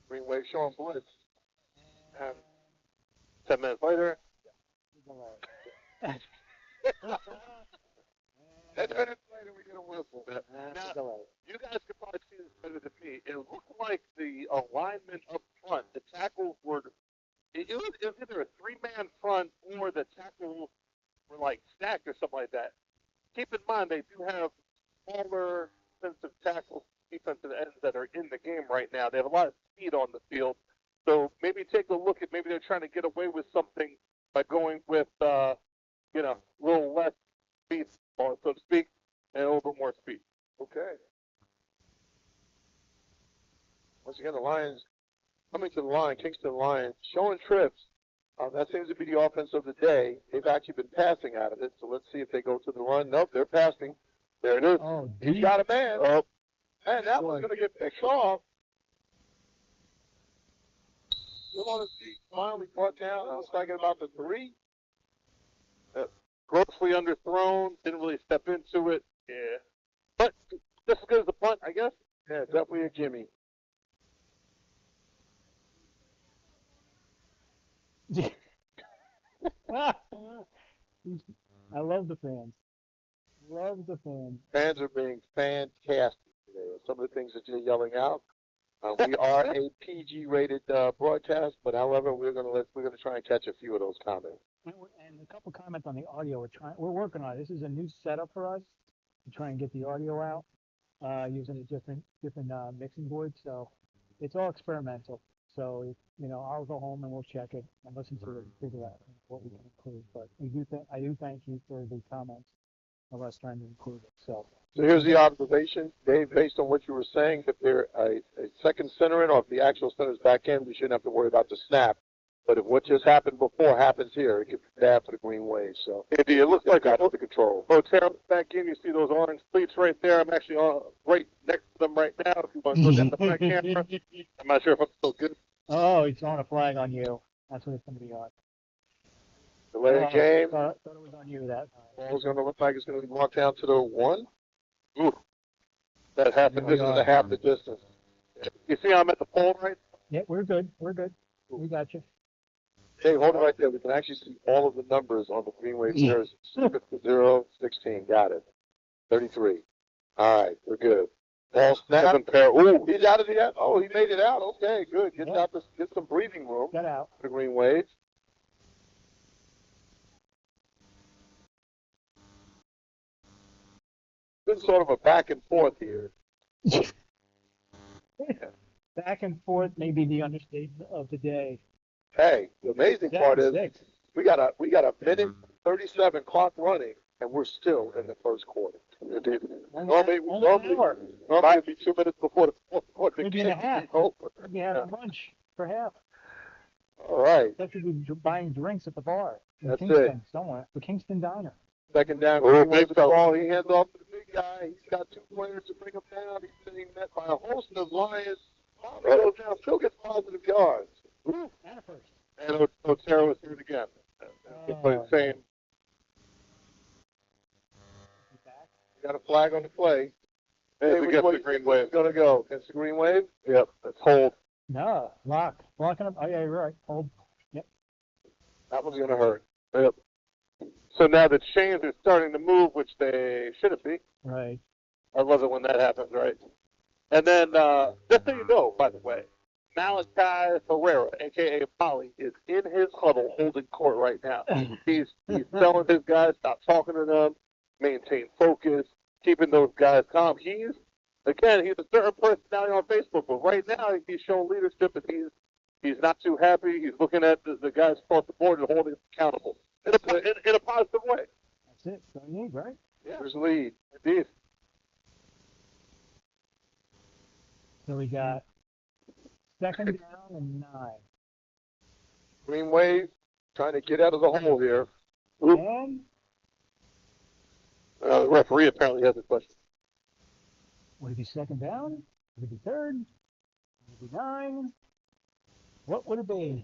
[SPEAKER 4] Greenwave showing blitz. And 10 minutes later. 10 minutes later, we get a whistle. Now, you guys can probably see this better than me. It looked like the alignment up front, the tackles were, it was either a three-man front or the tackles were like stacked or something like that. Keep in mind, they do have smaller defensive tackles, defensive ends that are in the game right now. They have a lot of speed on the field. So maybe take a look at maybe they're trying to get away with something by going with, a little less speed, so to speak, and a little bit more speed. Okay. Once again, the Lions coming to the line, Kingston Lions showing trips. That seems to be the offense of the day. They've actually been passing out of it, so let's see if they go to the run. Nope, they're passing. There it is.
[SPEAKER 5] Oh,
[SPEAKER 4] He's got a man. Oh, and that one's going to get picked off. Still on his feet, finally brought down. I was talking about the 3.
[SPEAKER 6] Grossly underthrown, didn't really step into it. Yeah. But just as good as the punt, I guess.
[SPEAKER 4] Yeah, definitely a gimme.
[SPEAKER 5] I love the fans. Love the fans.
[SPEAKER 4] Fans are being fantastic today. Some of the things that you're yelling out. We are a PG-rated broadcast, but however, we're gonna try and catch a few of those comments.
[SPEAKER 5] And a couple comments on the audio. We're working on it. This is a new setup for us to try and get the audio out using a different mixing board. So it's all experimental. So I'll go home and we'll check it and listen to it and figure out what we can include. But I do thank you for the comments of us trying to include it. So
[SPEAKER 4] here's the observation, Dave. Based on what you were saying, if they're a second center in, or if the actual center's back in, we shouldn't have to worry about the snap. But if what just happened before happens here, it could be bad for the Greenwave. So
[SPEAKER 6] it looks like
[SPEAKER 4] got the control.
[SPEAKER 6] Otero back in. You see those orange cleats right there. I'm actually right next to them right now. If you want to go down the front camera, I'm not sure if I'm still good.
[SPEAKER 5] Oh, it's on a flag on you. That's what it's going to be on.
[SPEAKER 4] Delay the game.
[SPEAKER 5] Thought it was on you that time.
[SPEAKER 4] Ball's going to look like it's going to be marked down to the 1.
[SPEAKER 6] Ooh, that happened.
[SPEAKER 4] This is a half the distance.
[SPEAKER 6] You see I'm at the pole right?
[SPEAKER 5] Yeah, we're good. We're good. We got you.
[SPEAKER 4] Hey, hold it right there. We can actually see all of the numbers on the Greenwave jerseys. 0, 16. Got it. 33. All right, we're good. Ball snap. Ooh, he's out of the. Oh, he made it out. Okay, good. Get some breathing room.
[SPEAKER 5] Get out.
[SPEAKER 4] For the Greenwave. Been sort of a back and forth here.
[SPEAKER 5] Back and forth may be the understatement of the day.
[SPEAKER 4] Hey, the amazing part is we got a minute 37 clock running, and we're still in the first quarter. Normally it'd be 2 minutes before the fourth quarter.
[SPEAKER 5] Maybe in a half. Maybe have a lunch for half.
[SPEAKER 4] All right.
[SPEAKER 5] Especially buying drinks at the bar.
[SPEAKER 4] That's
[SPEAKER 5] Kingston,
[SPEAKER 4] it.
[SPEAKER 5] Somewhere. The Kingston Diner.
[SPEAKER 4] Second down. Greenwave the ball. He hands off to the big guy. He's got 2 players to bring him down. He's being met by a host of Lions. He goes down. Still gets positive yards.
[SPEAKER 5] And a first.
[SPEAKER 6] And Otero is through it again. Same.
[SPEAKER 4] Got a flag on the play.
[SPEAKER 6] Hey, we got the Greenwave.
[SPEAKER 4] Going to go against the Greenwave.
[SPEAKER 6] Yep, let's hold.
[SPEAKER 5] No, locking up. Oh yeah, you're right. Hold. Yep.
[SPEAKER 4] That one's going to hurt.
[SPEAKER 6] Yep. So now the chains are starting to move, which they shouldn't be.
[SPEAKER 5] Right.
[SPEAKER 6] I love it when that happens, right? And then, just so you know, by the way, Malachi Herrera, a.k.a. Polly, is in his huddle holding court right now. He's telling his guys, stop talking to them, maintain focus, keeping those guys calm. He's a certain personality on Facebook, but right now he's showing leadership, and he's not too happy. He's looking at the guys across the board and holding them accountable in a positive way.
[SPEAKER 5] That's it. So you need, right?
[SPEAKER 6] Yeah.
[SPEAKER 4] There's the lead.
[SPEAKER 6] Indeed.
[SPEAKER 5] So we got second down and 9.
[SPEAKER 4] Greenwave trying to get out of the hole here.
[SPEAKER 5] And
[SPEAKER 4] The referee apparently has a question.
[SPEAKER 5] Would it be second down? Would it be third? Would it be 9? What would it be?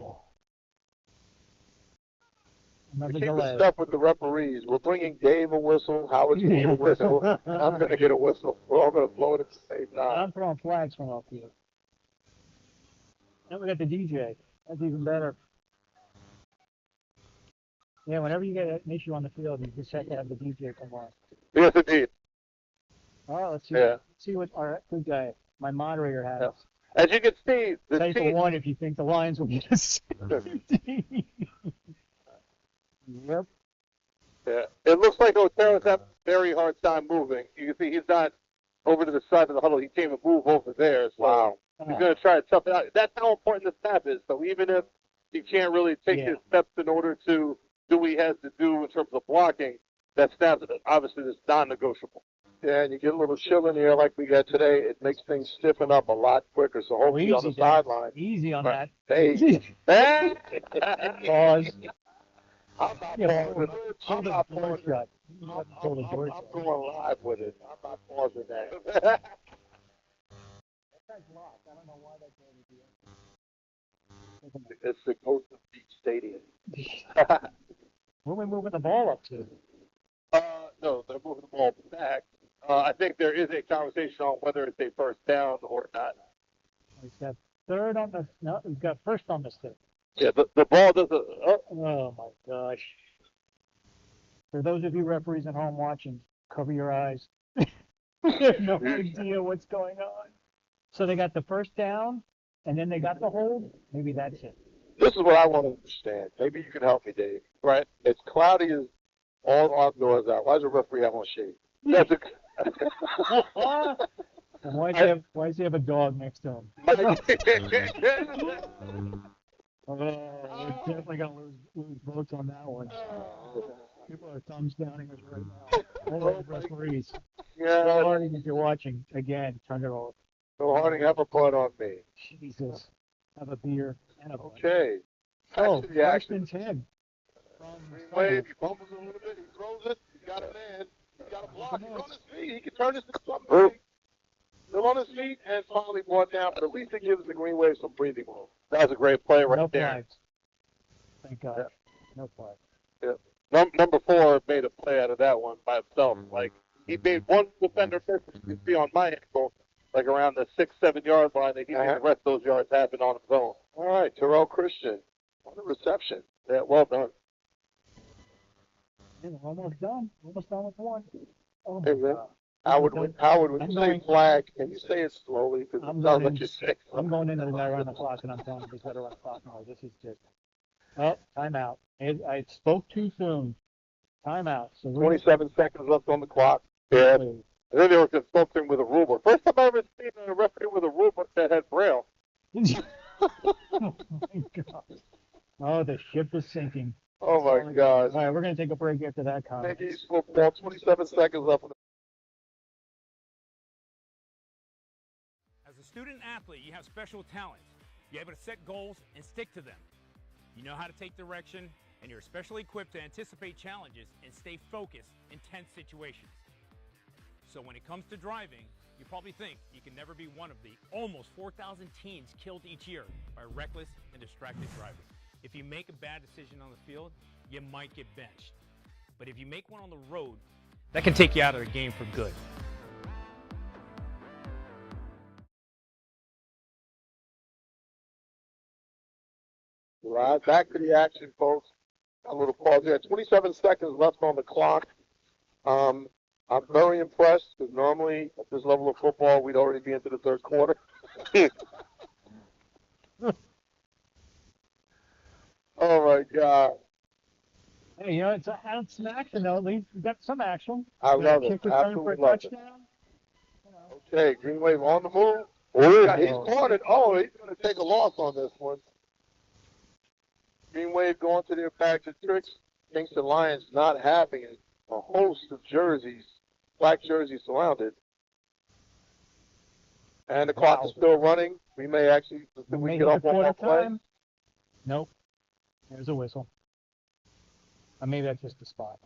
[SPEAKER 5] Another
[SPEAKER 4] We keep
[SPEAKER 5] delay.
[SPEAKER 4] the stuff with the referees. We're bringing Dave a whistle. Howard's going to get a whistle. I'm going to get a whistle. We're all going to blow it at the same time.
[SPEAKER 5] I'm throwing flags from up here. Then we got the DJ. That's even better. Yeah, whenever you get an issue on the field, you just have to have the DJ come on.
[SPEAKER 4] Yes, indeed.
[SPEAKER 5] Oh, let's see.
[SPEAKER 4] Yeah.
[SPEAKER 5] Let's see what our good guy, my moderator, has.
[SPEAKER 4] Yeah. As you can see, the
[SPEAKER 5] Say for
[SPEAKER 4] team.
[SPEAKER 5] one if you think the Lions will get us. Yep.
[SPEAKER 4] Yeah. It looks like Otero's having a very hard time moving. You can see he's not over to the side of the huddle. He can't even move over there. So he's going to try to tough it out. That's how important the snap is. So even if he can't really take his steps in order to do what he has to do in terms of blocking, that snap obviously is non-negotiable. Yeah, and you get a little chill in here like we got today. It makes things stiffen up a lot quicker. So hopefully on the sideline.
[SPEAKER 5] Easy on that.
[SPEAKER 4] Hey.
[SPEAKER 5] Pause.
[SPEAKER 4] I'm not pausing. I'm going live with it. I'm not pausing that. It's the Ghost of Beach Stadium.
[SPEAKER 5] Where are we moving the ball up to?
[SPEAKER 4] No, they're moving the ball back. I think there is a conversation on whether it's a first down or not.
[SPEAKER 5] He's got third on the. No, he's got first on the stick.
[SPEAKER 4] Yeah, the ball doesn't.
[SPEAKER 5] Oh my gosh. For those of you referees at home watching, cover your eyes. You have no idea what's going on. So they got the first down, and then they got the hold. Maybe that's it.
[SPEAKER 4] This is what I want to understand. Maybe you can help me, Dave. Right? It's cloudy as all outdoors out. Why does the referee have on shade? That's a.
[SPEAKER 5] And why does he have a dog next to him? We're definitely going to lose votes on that one. People are thumbs downing us right now. All those referees.
[SPEAKER 4] Yeah.
[SPEAKER 5] Bill Harding, if you're watching, again, turn it off.
[SPEAKER 4] Bill Harding, have a butt on me.
[SPEAKER 5] Jesus. Have a beer and a butt.
[SPEAKER 4] Okay.
[SPEAKER 5] Oh, first and 10.
[SPEAKER 4] Greenwave, he bumbles a little bit, he throws it, he's got a man, he's got a block, he's on his feet, he can turn this into something. Still on his feet and finally brought down, but at least it gives the Greenwave some breathing room. That was a great play right there.
[SPEAKER 5] Flags. Thank God. Yeah. No flags.
[SPEAKER 4] Yeah. Number 4 made a play out of that one by himself. Like, he made one defender miss, you can see on my ankle, like around the 6-7 yard line, and he made the rest of those yards happen on his own. All right, Terrell Christian on the reception. Yeah, well done.
[SPEAKER 5] Yeah, almost done. Almost done with one. Oh
[SPEAKER 4] hey, man. Howard, when you say flag, can you say it slowly? Because it sounds like you say.
[SPEAKER 5] I'm going into the guy around the clock, and I'm telling him he's got to run the clock now. This is just. Oh, timeout. I spoke too soon. Timeout. So
[SPEAKER 4] 27 seconds left on the clock. Yeah. And then they were consulting with a rule book. First time I ever seen a referee with a rule book that had braille.
[SPEAKER 5] Oh my God. Oh, the ship is sinking.
[SPEAKER 4] Oh my God.
[SPEAKER 5] All right, we're going to take a break after that comment.
[SPEAKER 4] Yankees football, 27 seconds left.
[SPEAKER 8] As a student athlete, you have special talents. You're able to set goals and stick to them. You know how to take direction, and you're especially equipped to anticipate challenges and stay focused in tense situations. So when it comes to driving, you probably think you can never be one of the almost 4,000 teens killed each year by reckless and distracted driving. If you make a bad decision on the field, you might get benched. But if you make one on the road, that can take you out of the game for good.
[SPEAKER 4] Right, back to the action, folks. A little pause here. 27 seconds left on the clock. I'm very impressed because normally at this level of football, we'd already be into the third quarter. Oh my God!
[SPEAKER 5] Hey, you know, it's some action though. At least we got some action.
[SPEAKER 4] I love it. Absolutely love it. Okay, Greenwave on the move. Oh, he's caught it. Oh, he's going to take a loss on this one. Greenwave going to their back to tricks. Kingston Lions not having a host of jerseys, black jerseys surrounded. And the clock is still running. We may actually get off on that play.
[SPEAKER 5] Nope. There's a whistle. Or maybe that's just a spot.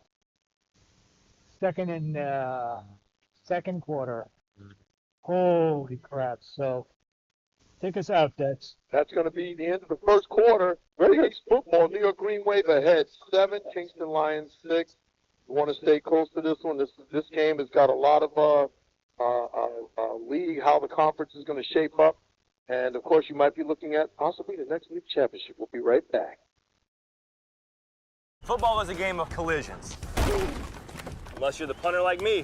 [SPEAKER 5] second quarter. Holy crap. So take us out, Dex.
[SPEAKER 4] That's going to be the end of the first quarter. Very nice football. New York Greenwave ahead 7, Kingston Lions 6. You want to stay close to this one. This game has got a lot of league, how the conference is going to shape up. And, of course, you might be looking at possibly the next league championship. We'll be right back.
[SPEAKER 9] Football is a game of collisions. Unless you're the punter like me.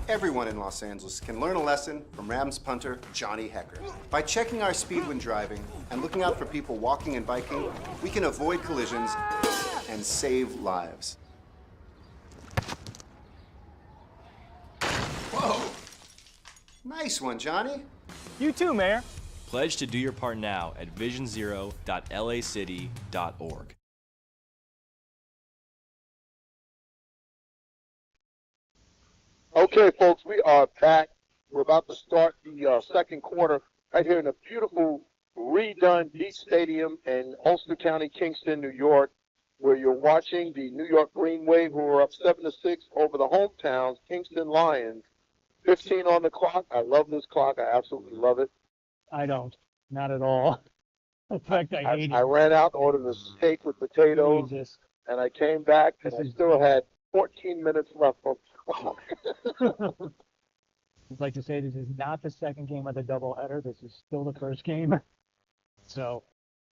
[SPEAKER 10] Everyone in Los Angeles can learn a lesson from Rams punter Johnny Hecker. By checking our speed when driving and looking out for people walking and biking, we can avoid collisions and save lives. Whoa! Nice one, Johnny.
[SPEAKER 9] You too, Mayor.
[SPEAKER 11] Pledge to do your part now at visionzero.lacity.org.
[SPEAKER 4] Okay, folks, we are back. We're about to start the second quarter right here in a beautiful redone beach stadium in Ulster County, Kingston, New York, where you're watching the New York Greenwave, who are up 7-6 over the hometowns, Kingston Lions. 15 on the clock. I love this clock. I absolutely love it.
[SPEAKER 5] I don't. Not at all. In fact, I hate
[SPEAKER 4] I
[SPEAKER 5] it.
[SPEAKER 4] ran out and ordered a steak with potatoes,
[SPEAKER 5] Jesus.
[SPEAKER 4] and I came back, and I still had 14 minutes left on the clock.
[SPEAKER 5] I'd like to say this is not the second game of the doubleheader. This is still the first game. So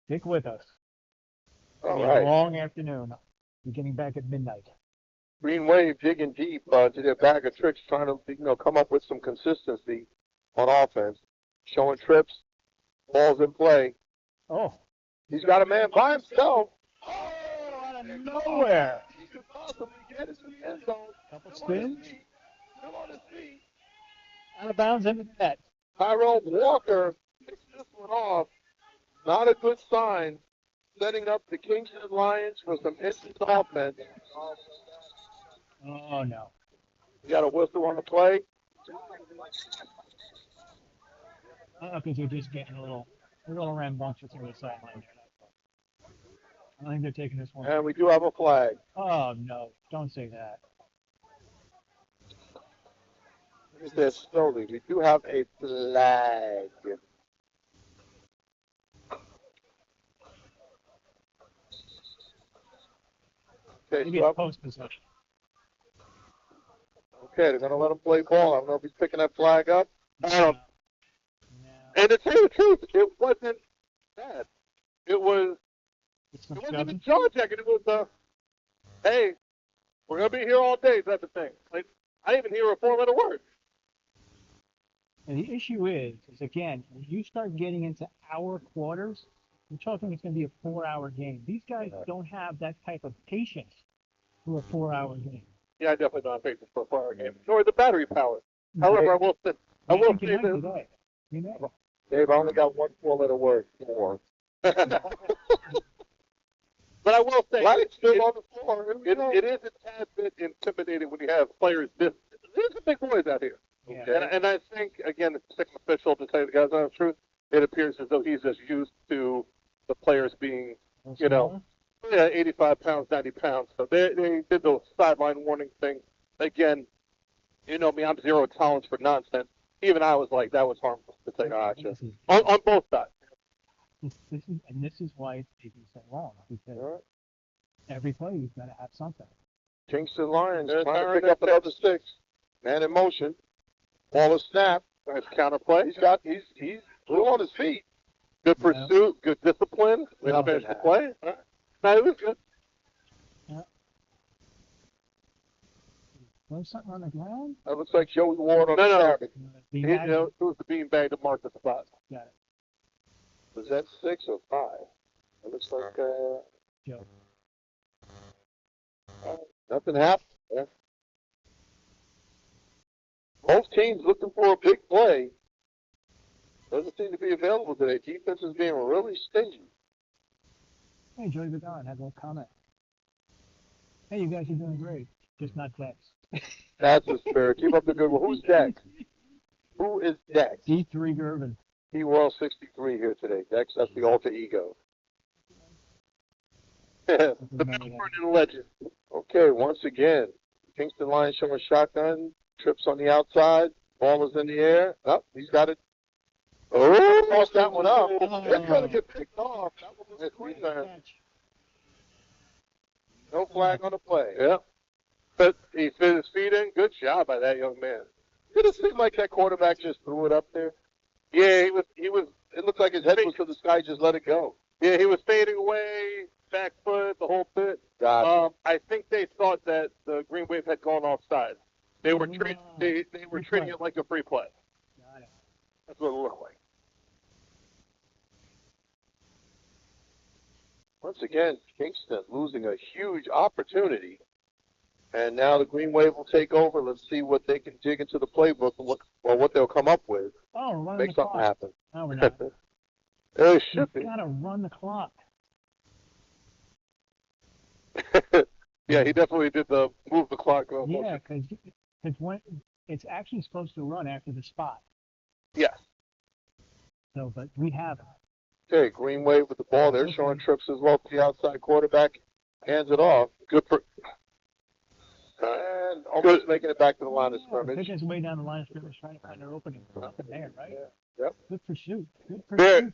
[SPEAKER 5] stick with us.
[SPEAKER 4] All
[SPEAKER 5] It'll be
[SPEAKER 4] right.
[SPEAKER 5] a long afternoon. We're getting back at midnight.
[SPEAKER 4] Greenwave digging deep to their bag of tricks, trying to come up with some consistency on offense, showing trips, balls in play.
[SPEAKER 5] Oh,
[SPEAKER 4] He's got a man by himself.
[SPEAKER 5] oh, out of nowhere.
[SPEAKER 4] He could possibly get into the end zone.
[SPEAKER 5] Couple
[SPEAKER 4] Still on his
[SPEAKER 5] spins.
[SPEAKER 4] feet. Still on his feet.
[SPEAKER 5] Out of bounds in the net.
[SPEAKER 4] Tyrell Walker picks this one off. Not a good sign. Setting up the Kingston Lions for some instant offense.
[SPEAKER 5] Oh, no.
[SPEAKER 4] You got a whistle on the play.
[SPEAKER 5] Because they're just getting a little rambunctious through the sideline there. I don't think they're taking this one.
[SPEAKER 4] And we do have a flag.
[SPEAKER 5] Oh, no. Don't say that.
[SPEAKER 4] Let me say it slowly. We do have a flag. Okay,
[SPEAKER 5] Maybe
[SPEAKER 4] so
[SPEAKER 5] it's post possession.
[SPEAKER 4] okay, they're going to let him play ball. I don't know if he's picking that flag up.
[SPEAKER 5] No.
[SPEAKER 4] And to tell you the truth, it wasn't bad. It wasn't even jaw checking. It was, hey, we're going to be here all day. That's the thing. Like, I didn't even hear a 4-letter word.
[SPEAKER 5] And the issue is again, when you start getting into hour quarters, we're talking it's going to be a 4-hour game. These guys don't have that type of patience for a 4-hour game.
[SPEAKER 4] Yeah, I definitely don't have patience for a 4-hour game. Nor the battery power. However, I will say this.
[SPEAKER 5] Today. You know.
[SPEAKER 4] Dave, I only got one 4-letter word. 4. But I will say, it's still on the floor. It is a tad bit intimidating when you have players this. There's some big boys out here.
[SPEAKER 5] Yeah.
[SPEAKER 4] And I think, again, the second official, to tell you the guys the truth, it appears as though he's just used to the players being, 85 pounds, 90 pounds. So they did the sideline warning thing. Again, you know me, I'm zero tolerance for nonsense. Even I was like, that was harmful to say, on both sides.
[SPEAKER 5] This is why it's taking so long, because every play you've got to have something.
[SPEAKER 4] Kingston Lions trying to pick up another 6. Man in motion. Ball is snapped. Nice counterplay. He's still on his feet. Good pursuit. Good discipline. We don't finish the play. No, it was good.
[SPEAKER 5] Yeah. Was something on the ground?
[SPEAKER 4] That looks like Joey Ward on the target.
[SPEAKER 5] Beanbag?
[SPEAKER 4] It was the beanbag to mark the spot.
[SPEAKER 5] Got it.
[SPEAKER 4] Was that 6 or 5? It looks like
[SPEAKER 5] Joe.
[SPEAKER 4] Nothing happened. Yeah. Both teams looking for a big play. Doesn't seem to be available today. Defense is being really stingy.
[SPEAKER 5] Hey, Joey Vidal had no comment. Hey, you guys are doing great. Just not Dex.
[SPEAKER 4] That's the spirit. Keep up the good work. Who's Dex? Who is Dex?
[SPEAKER 5] D3 Gervin.
[SPEAKER 4] T-World 63 here today. Dex, that's the alter ego.
[SPEAKER 6] The veteran and legend.
[SPEAKER 4] Okay, once again, Kingston Lions showing shotgun, trips on the outside, ball is in the air. Oh, he's got it. Oh, lost that one up. It's going to get picked off. That one was a great catch. No flag on the play.
[SPEAKER 6] Yep. But he fit his feet in. Good job by that young man.
[SPEAKER 4] Did it seem like that quarterback just threw it up there?
[SPEAKER 6] Yeah, he was.
[SPEAKER 4] It looked like his head was to the sky, just let it go.
[SPEAKER 6] Yeah, he was fading away, back foot, the whole bit.
[SPEAKER 4] Gotcha.
[SPEAKER 6] I think they thought that the Greenwave had gone offside. They were treating it like a free play.
[SPEAKER 5] Got it.
[SPEAKER 6] That's what it looked like.
[SPEAKER 4] Once again, Kingston losing a huge opportunity. And now the Greenwave will take over. Let's see what they can dig into the playbook and what they'll come up with.
[SPEAKER 5] Oh, we're running
[SPEAKER 4] Make
[SPEAKER 5] the
[SPEAKER 4] something
[SPEAKER 5] clock.
[SPEAKER 4] happen.
[SPEAKER 5] No, we're not.
[SPEAKER 4] It should be.
[SPEAKER 5] We've got to run the clock.
[SPEAKER 6] Yeah, he definitely did the move the clock.
[SPEAKER 5] Yeah, because when it's actually supposed to run after the spot.
[SPEAKER 6] Yes.
[SPEAKER 5] So, but we haven't.
[SPEAKER 4] Okay, Greenwave with the ball. They're showing trips as well to the outside quarterback. Hands it off. Good for. And almost making it back to the line of scrimmage.
[SPEAKER 5] Taking his way down the line of scrimmage, trying to find their opening. Nothing there, right?
[SPEAKER 4] Yeah. Yep.
[SPEAKER 5] Good pursuit. Good pursuit.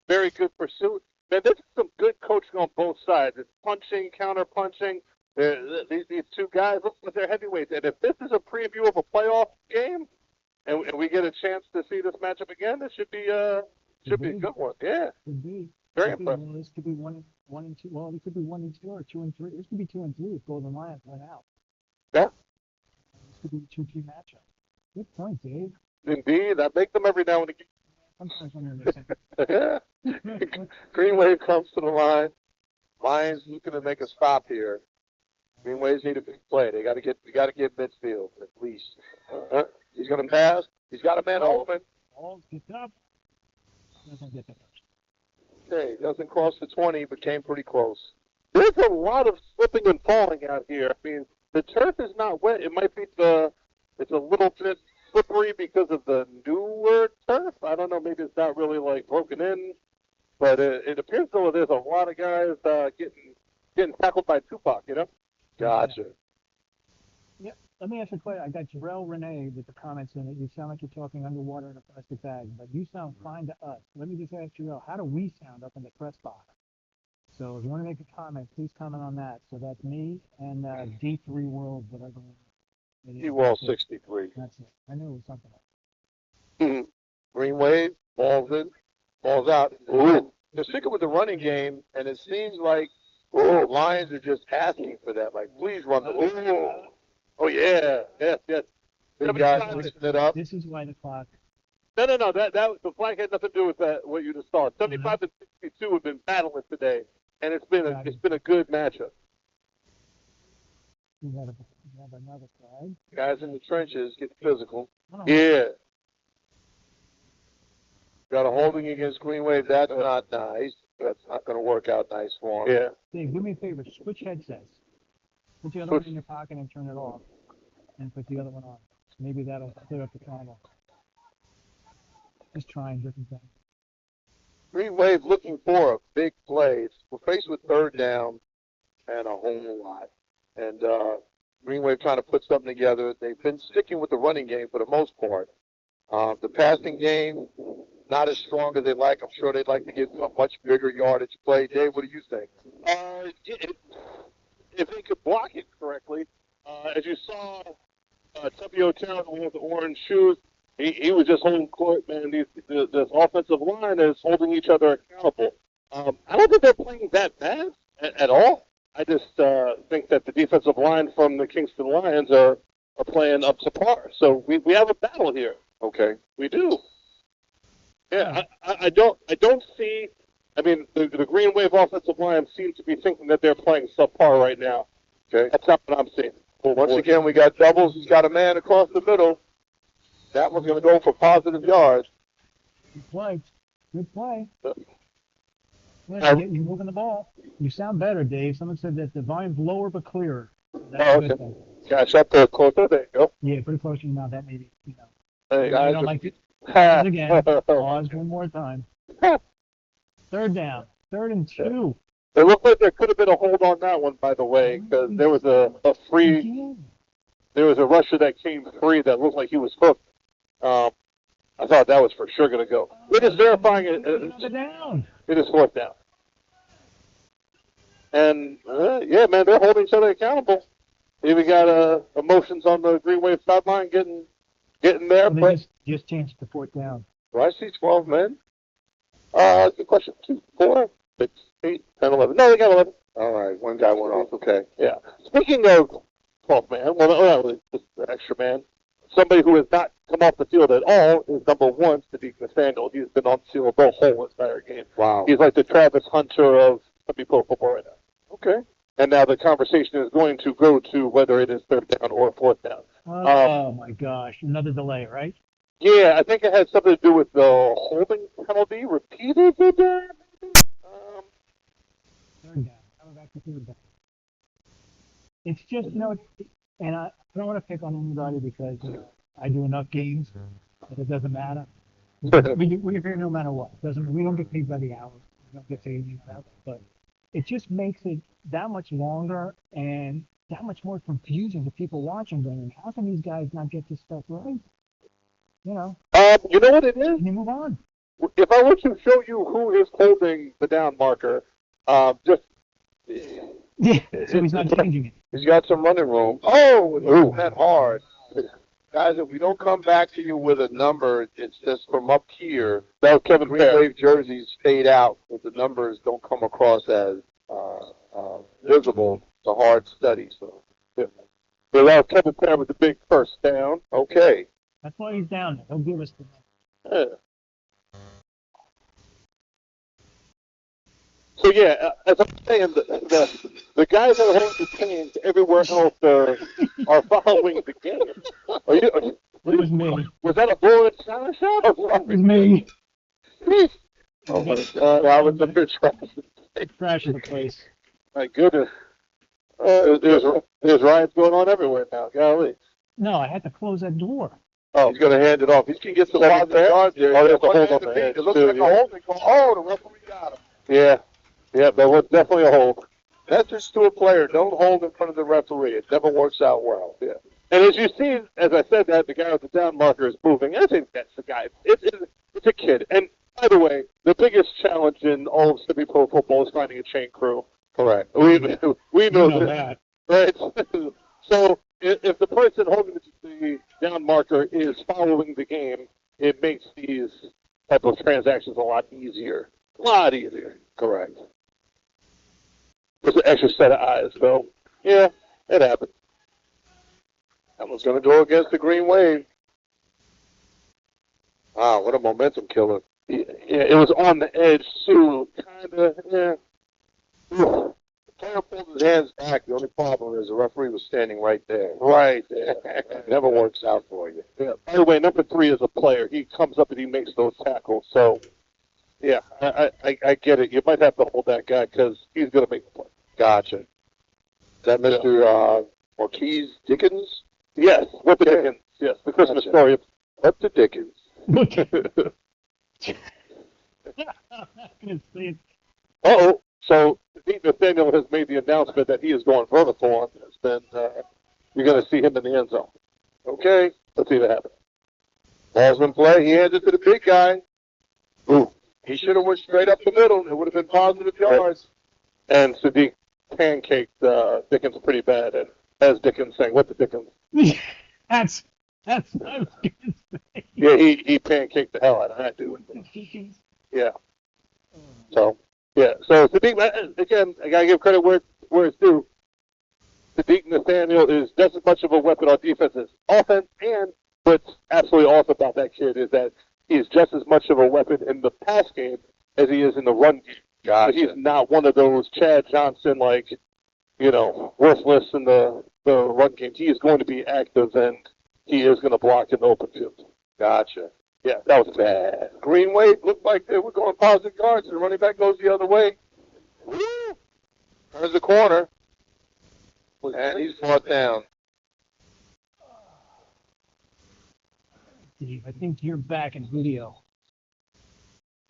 [SPEAKER 6] Very good pursuit. Man, this is some good coaching on both sides. It's punching, counter punching. These two guys, look at their heavyweights. And if this is a preview of a playoff game, and we get a chance to see this matchup again, this should be a good one. Yeah.
[SPEAKER 5] Could be.
[SPEAKER 6] Very impressive.
[SPEAKER 5] Well, this could be one and two. Well, it could be 1 and 2 or 2 and 3. This could be 2 and 3 if Golden Lions went out.
[SPEAKER 6] Yeah.
[SPEAKER 5] This could be a 2-2 matchup. Good point, Dave.
[SPEAKER 6] Indeed. I make them every now and again.
[SPEAKER 5] Sometimes when you're missing.
[SPEAKER 4] Yeah. Greenwave comes to the line. Lions looking to make a stop here. Greenwaves need a big play. We got to get midfield at least. He's going to pass. He's got a man open.
[SPEAKER 5] Ball picked up. Doesn't get the first.
[SPEAKER 4] Okay, doesn't cross the 20, but came pretty close.
[SPEAKER 6] There's a lot of slipping and falling out here. I mean, the turf is not wet. It might be it's a little bit slippery because of the newer turf. I don't know. Maybe it's not really like broken in, but it appears though there's a lot of guys getting tackled by Tupac. You know.
[SPEAKER 4] Gotcha.
[SPEAKER 5] Yep. Let me ask you a question. I got Jarrell Renee with the comments in it. You sound like you're talking underwater in a plastic bag, but you sound fine to us. Let me just ask Jarrell, how do we sound up in the press box? So if you want to make a comment, please comment on that. So that's me and D3 World, whatever.
[SPEAKER 4] D-Wall 63.
[SPEAKER 5] That's it. I knew it was something else.
[SPEAKER 4] Greenwave, balls in, balls out. Ooh. They're sticking with the running game, and it seems like Lions are just asking for that. Like, please run the ball.
[SPEAKER 6] Oh, yeah. Yes.
[SPEAKER 4] Big guys mixing it up.
[SPEAKER 5] This is why the clock.
[SPEAKER 6] No. That the flag had nothing to do with that. What you just saw. 75 and 62 have been battling today, and it's been a good matchup.
[SPEAKER 5] We have another flag.
[SPEAKER 4] Guys in the trenches get physical.
[SPEAKER 5] Oh.
[SPEAKER 4] Yeah. Got a holding against Greenwave. That's not nice. That's not going to work out nice for him.
[SPEAKER 6] Yeah.
[SPEAKER 5] Dave, do me a favor. Switch headsets. Put the other one in your pocket and turn it off. And put the other one on. Maybe that'll clear up the problem. Just trying different things.
[SPEAKER 4] Greenwave looking for a big play. We're faced with third down and a whole lot. And Greenwave trying to put something together. They've been sticking with the running game for the most part. The passing game, not as strong as they'd like. I'm sure they'd like to get a much bigger yardage play. Dave, what do you think?
[SPEAKER 6] If they could block it correctly, as you saw, Tuppy O'Toole, who has the orange shoes, he was just holding court, man. This offensive line is holding each other accountable. I don't think they're playing that bad at all. I just think that the defensive line from the Kingston Lions are playing up to par. So we have a battle here.
[SPEAKER 4] Okay.
[SPEAKER 6] We do. Yeah, I don't see. I mean, the Greenwave offensive line seems to be thinking that they're playing subpar right now.
[SPEAKER 4] Okay.
[SPEAKER 6] That's not what I'm seeing.
[SPEAKER 4] Well, once again, we got doubles. He's got a man across the middle. That one's going to go for positive yards.
[SPEAKER 5] Good play. Good play. Yeah, you're moving the ball. You sound better, Dave. Someone said that the volume's lower but clearer. That's
[SPEAKER 6] okay. Gosh, up there closer. There you go.
[SPEAKER 5] Yeah, pretty close to your mouth. That maybe,
[SPEAKER 6] Hey,
[SPEAKER 5] I don't like it. Pause again. Pause one more time. Third down. 3rd and 2.
[SPEAKER 6] It looked like there could have been a hold on that one, by the way, because there was a rusher that came free that looked like he was hooked. I thought that was for sure going to go. We're just verifying it. It is fourth down. And, yeah, man, they're holding each other accountable. Even got emotions on the Greenwave sideline getting there.
[SPEAKER 5] Well, they just changed to fourth down.
[SPEAKER 6] Do I see 12 men? Good question. 2, 4, 6, 8, 10, 11. No, they got 11. All right, one guy went off. Okay, yeah. Speaking of 12 man, well, not really, just the extra man. Somebody who has not come off the field at all is number 1, Sadiq Nathaniel. He's been on the field the whole entire game. Wow. He's like the Travis Hunter of pro football right now. Okay. And now the conversation is going to go to whether it is third down or fourth down.
[SPEAKER 5] Oh my gosh, another delay, right?
[SPEAKER 6] Yeah, I think it had something to do with the holding penalty repeated.
[SPEAKER 5] Third down. Coming back to third down. It's just, and I don't want to pick on anybody because I do enough games that it doesn't matter. We're here no matter what. We don't get paid by the hour. We don't get paid by the hour. But it just makes it that much longer and that much more confusing to people watching. Going, how can these guys not get this stuff right? You know
[SPEAKER 6] what it is?
[SPEAKER 5] And you move on.
[SPEAKER 6] If I were to show you who is holding the down marker, just
[SPEAKER 5] yeah, so he's not changing it.
[SPEAKER 4] He's got some running room. Oh, it's that hard. Guys, if we don't come back to you with a number, it's just from up here.
[SPEAKER 6] That was Kevin
[SPEAKER 4] Greenwave jerseys fade out, but the numbers don't come across as visible. It's a hard study. So,
[SPEAKER 6] yeah. They allow Kevin Fair with the big first down.
[SPEAKER 4] Okay.
[SPEAKER 5] That's why he's down there. He'll give us the
[SPEAKER 6] number. Yeah. So yeah, as I'm saying, the guys that are holding the teams everywhere else are following the game.
[SPEAKER 5] It was me.
[SPEAKER 6] Was that a bullet shot?
[SPEAKER 5] It was me.
[SPEAKER 6] Oh my God! I was under
[SPEAKER 5] trashing the place.
[SPEAKER 6] My goodness. There's riots going on everywhere now. Golly.
[SPEAKER 5] No, I had to close that door.
[SPEAKER 6] Oh, he's going to hand it off. He can get some positive yards there. Oh, there's a hold on the head. It looks like a hold. Oh, the referee got him. Yeah. Yeah, that was definitely a hold.
[SPEAKER 4] That's just to a player. Don't hold in front of the referee. It never works out well.
[SPEAKER 6] Yeah. And as you see, as I said that, the guy with the down marker is moving. I think that's the guy. It's a kid. And by the way, the biggest challenge in all of semi-pro football is finding a chain crew.
[SPEAKER 4] Correct.
[SPEAKER 6] We know that. Right? So if the person holding the down marker is following the game, it makes these type of transactions a lot easier. A lot easier.
[SPEAKER 4] Correct.
[SPEAKER 6] Just an extra set of eyes, though. Yeah, it happened.
[SPEAKER 4] That one's going to go against the Greenwave. Wow, what a momentum killer.
[SPEAKER 6] Yeah, it was on the edge, too. Kind of, yeah.
[SPEAKER 4] The player pulled his hands back. The only problem is the referee was standing right there.
[SPEAKER 6] Right there.
[SPEAKER 4] It never works out for you.
[SPEAKER 6] Yeah. By the way, number 3 is a player. He comes up and he makes those tackles. So, yeah, I get it. You might have to hold that guy because he's going to make the play.
[SPEAKER 4] Gotcha. Is that Mr. Marquise Dickens?
[SPEAKER 6] Yes, what the Dickens. Yes, the Christmas story.
[SPEAKER 4] What the Dickens?
[SPEAKER 6] Uh-oh. So, Pete Nathaniel has made the announcement that he is going vertical on this. Then you're going to see him in the end zone. Okay, let's see what happens.
[SPEAKER 4] Ball's been played. He hands it to the big guy. Ooh. He should have went straight up the middle. It would have been positive yards.
[SPEAKER 6] And Sadiq pancaked Dickens pretty bad. And as Dickens saying, what the Dickens?
[SPEAKER 5] That's what I was going to say.
[SPEAKER 6] Yeah, he pancaked the hell out of that dude. Yeah. So, yeah. So Sadiq, again, I got to give credit where it's due. Sadiq Nathaniel is just as much of a weapon on defense as offense. And what's absolutely awesome about that kid is that he is just as much of a weapon in the pass game as he is in the run game.
[SPEAKER 4] Gotcha.
[SPEAKER 6] But he's not one of those Chad Johnson, worthless in the run game. He is going to be active, and he is going to block in the open field.
[SPEAKER 4] Gotcha.
[SPEAKER 6] Yeah, that was bad.
[SPEAKER 4] Greenwave looked like they were going positive guards, and the running back goes the other way. Woo! Turns the corner, and he's brought down.
[SPEAKER 5] Steve, I think you're back in video.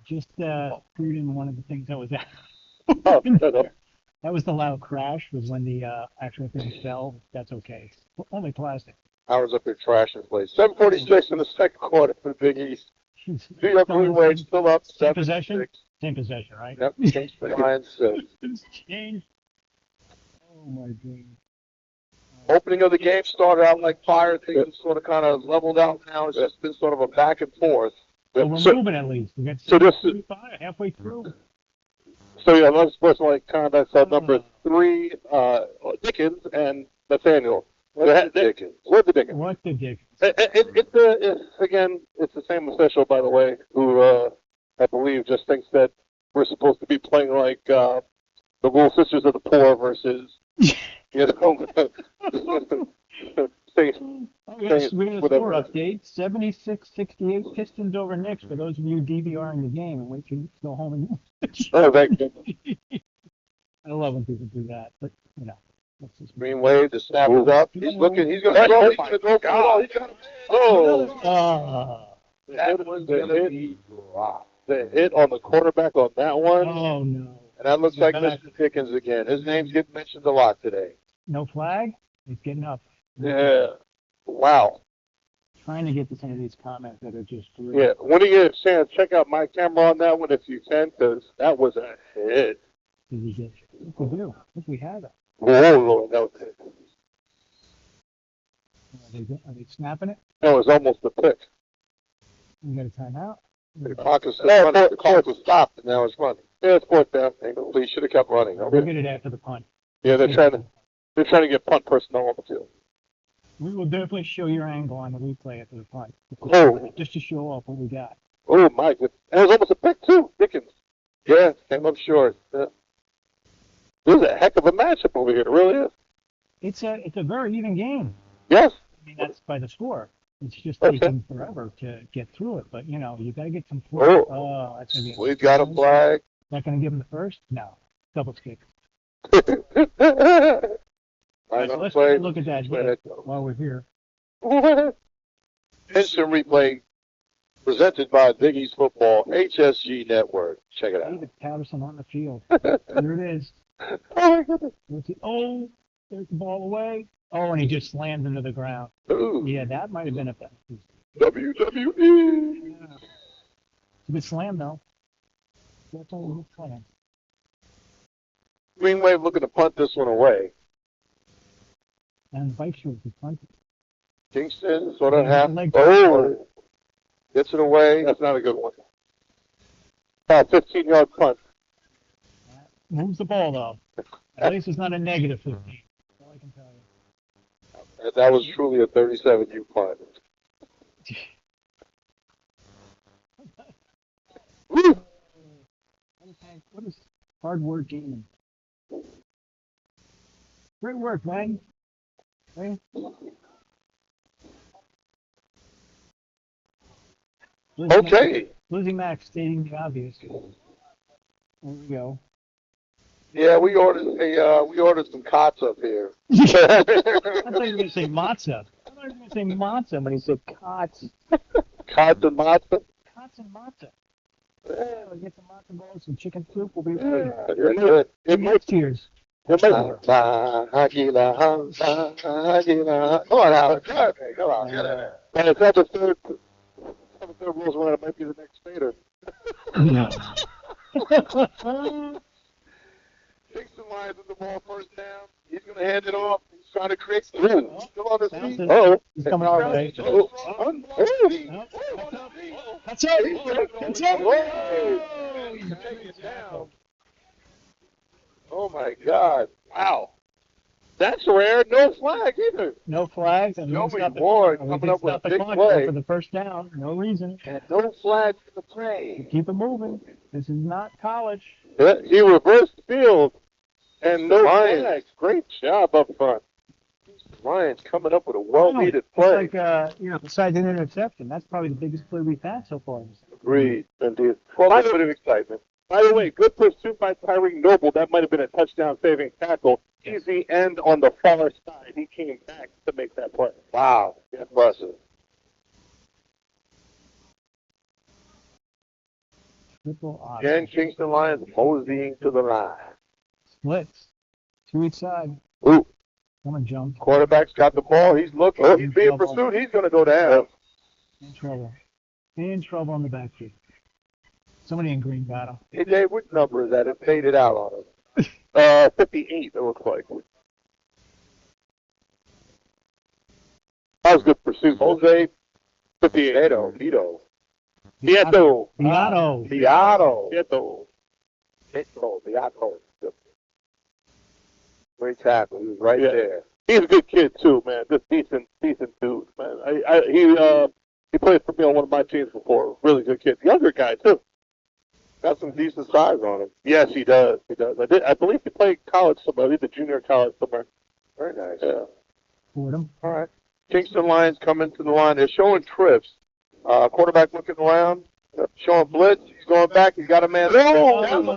[SPEAKER 5] Just screwed in one of the things I was at.
[SPEAKER 4] Oh, no.
[SPEAKER 5] That was the loud crash, was when the actual thing fell. That's okay. Only plastic.
[SPEAKER 4] Hours up here trashing the place. 7:46 in the second quarter for the Big East. New York Greenwave still up.
[SPEAKER 5] Same possession? Same possession, right?
[SPEAKER 4] Yep, Kingston Lions 6.
[SPEAKER 5] It's changed. Oh, my God.
[SPEAKER 4] Opening of the game started out like fire. Things have sort of kind of leveled out now. It's just been sort of a back and forth.
[SPEAKER 5] Well, we're moving at least. We got halfway through.
[SPEAKER 4] So yeah, let's first like kind of number 3, Dickens and Nathaniel. What's the Dickens? It's the same official, by the way, who I believe just thinks that we're supposed to be playing like the Little Sisters of the Poor versus, you know,
[SPEAKER 5] we got a score update. 76-68 Pistons over Knicks for those of you DVRing the game and wait to go home and
[SPEAKER 4] oh, thank you.
[SPEAKER 5] I love when people do that, but you know.
[SPEAKER 4] Greenwave, the snap is up. He's looking. He's going to throw. He's going to throw. Oh, that was the hit. The hit on the quarterback on that one.
[SPEAKER 5] Oh no!
[SPEAKER 4] And that looks like Mr. Dickens again. His name's getting mentioned a lot today.
[SPEAKER 5] No flag. He's getting up.
[SPEAKER 4] Yeah. Wow.
[SPEAKER 5] Trying to get to some of these comments that are just great.
[SPEAKER 4] Yeah. When you get a chance, check out my camera on that one if you can, because that was a hit.
[SPEAKER 5] Did we get? We do. I think we have it.
[SPEAKER 4] Whoa, that was it.
[SPEAKER 5] Are they snapping it?
[SPEAKER 4] No, it's almost a pick.
[SPEAKER 5] We got a timeout.
[SPEAKER 4] The clock is running. The clock was stopped, and now it's running. Yeah, it's fourth down. They should have kept running.
[SPEAKER 5] We'll get it after the punt.
[SPEAKER 4] Yeah, they're trying to get punt personnel on the field.
[SPEAKER 5] We will definitely show your angle on the replay after the punt. Just to show off what we got.
[SPEAKER 4] Oh my goodness! And it was almost a pick too, Dickens. Yeah, came up short. Yeah. This is a heck of a matchup over here. It really is.
[SPEAKER 5] It's a very even game.
[SPEAKER 4] Yes.
[SPEAKER 5] I mean, that's by the score. It's just taking forever to get through it. But, you know, you got to get some flag. Oh, that's going to be.
[SPEAKER 4] We've got a flag.
[SPEAKER 5] Not going to give him the first? No. Double stick. Right, so let's look at that while we're here.
[SPEAKER 4] Instant replay presented by Big East Football, HSG Network. Check it out.
[SPEAKER 5] David Patterson on the field. There it is.
[SPEAKER 4] Oh, my goodness.
[SPEAKER 5] Oh, there's the ball away. Oh, and he just slammed into the ground.
[SPEAKER 4] Ooh.
[SPEAKER 5] Yeah, that might have been a penalty.
[SPEAKER 4] WWE.
[SPEAKER 5] Yeah. It's a good slam, though. That's all a good slam.
[SPEAKER 4] Greenwave looking to punt this one away.
[SPEAKER 5] And Vice Short is punting.
[SPEAKER 4] Kingston sort of half. Oh, gets it away. That's not a good one. 15-yard punt.
[SPEAKER 5] Moves the ball, though. At least it's not a negative 15. That's all I can tell you.
[SPEAKER 4] That was truly a 37-U punt.
[SPEAKER 5] What is hard work gaming? Great work, man. Hey.
[SPEAKER 4] Okay.
[SPEAKER 5] Losing Max stating the obvious. There we go.
[SPEAKER 4] Yeah, we ordered some cots up here.
[SPEAKER 5] I thought you were going to say matzah. I thought you were going to say matzah, but he said cots.
[SPEAKER 4] Cots and matzah?
[SPEAKER 5] Cots and matzah. Yeah, we'll get some matzah balls, some chicken soup. We'll be ready.
[SPEAKER 4] You're good.
[SPEAKER 5] It makes tears.
[SPEAKER 4] Come on, Alex. Come on, get in there. And it's not the third rules one. It might be the next Vader.
[SPEAKER 5] Yeah.
[SPEAKER 4] Kingston Lions in the ball, first down. He's going to hand it off. He's trying to create some room. Still on his feet. Oh,
[SPEAKER 5] he's coming our way. That's it. That's it.
[SPEAKER 4] He's taking it down. Oh my God! Wow, that's rare. No flag either.
[SPEAKER 5] No flags and
[SPEAKER 4] no reward coming up with a big play
[SPEAKER 5] for the first down. No reason.
[SPEAKER 4] And no flag for the play.
[SPEAKER 5] Keep it moving. This is not college.
[SPEAKER 4] Yeah, he reversed the field and no flags. Great job up front. Lions coming up with a well-needed play.
[SPEAKER 5] It's like besides an interception, that's probably the biggest play we've had so far.
[SPEAKER 4] Agreed, indeed. Well, a bit of excitement. By the way, good pursuit by Tyreek Noble. That might have been a touchdown-saving tackle. Easy end on the far side. He came back to make that play. Wow, impressive.
[SPEAKER 5] Triple option.
[SPEAKER 4] Again, Kingston Lions moseying to the line.
[SPEAKER 5] Splits. 2 each side.
[SPEAKER 4] Ooh.
[SPEAKER 5] Someone jumped.
[SPEAKER 4] Quarterback's got the ball. He's looking. Oh, he's being pursued. He's going to go down.
[SPEAKER 5] In trouble. In trouble on the backfield. Somebody in green got him.
[SPEAKER 4] Hey, Dave, which number is that? It faded out on him. 58, it looks like. That was good pursuit. Jose, 58. Vito. Beato. Great tackle. He was right there.
[SPEAKER 6] He's a good kid too, man. Just decent dude, man. He played for me on one of my teams before. Really good kid. Younger guy too.
[SPEAKER 4] Got some decent size on him.
[SPEAKER 6] Yes, he does. I believe he played college somewhere. The junior college somewhere.
[SPEAKER 4] Very nice.
[SPEAKER 6] Yeah.
[SPEAKER 5] Fordham.
[SPEAKER 4] All right. Kingston Lions coming to the line. They're showing trips. Quarterback looking around. Showing blitz. He's going back. He's got a man. No! Running room.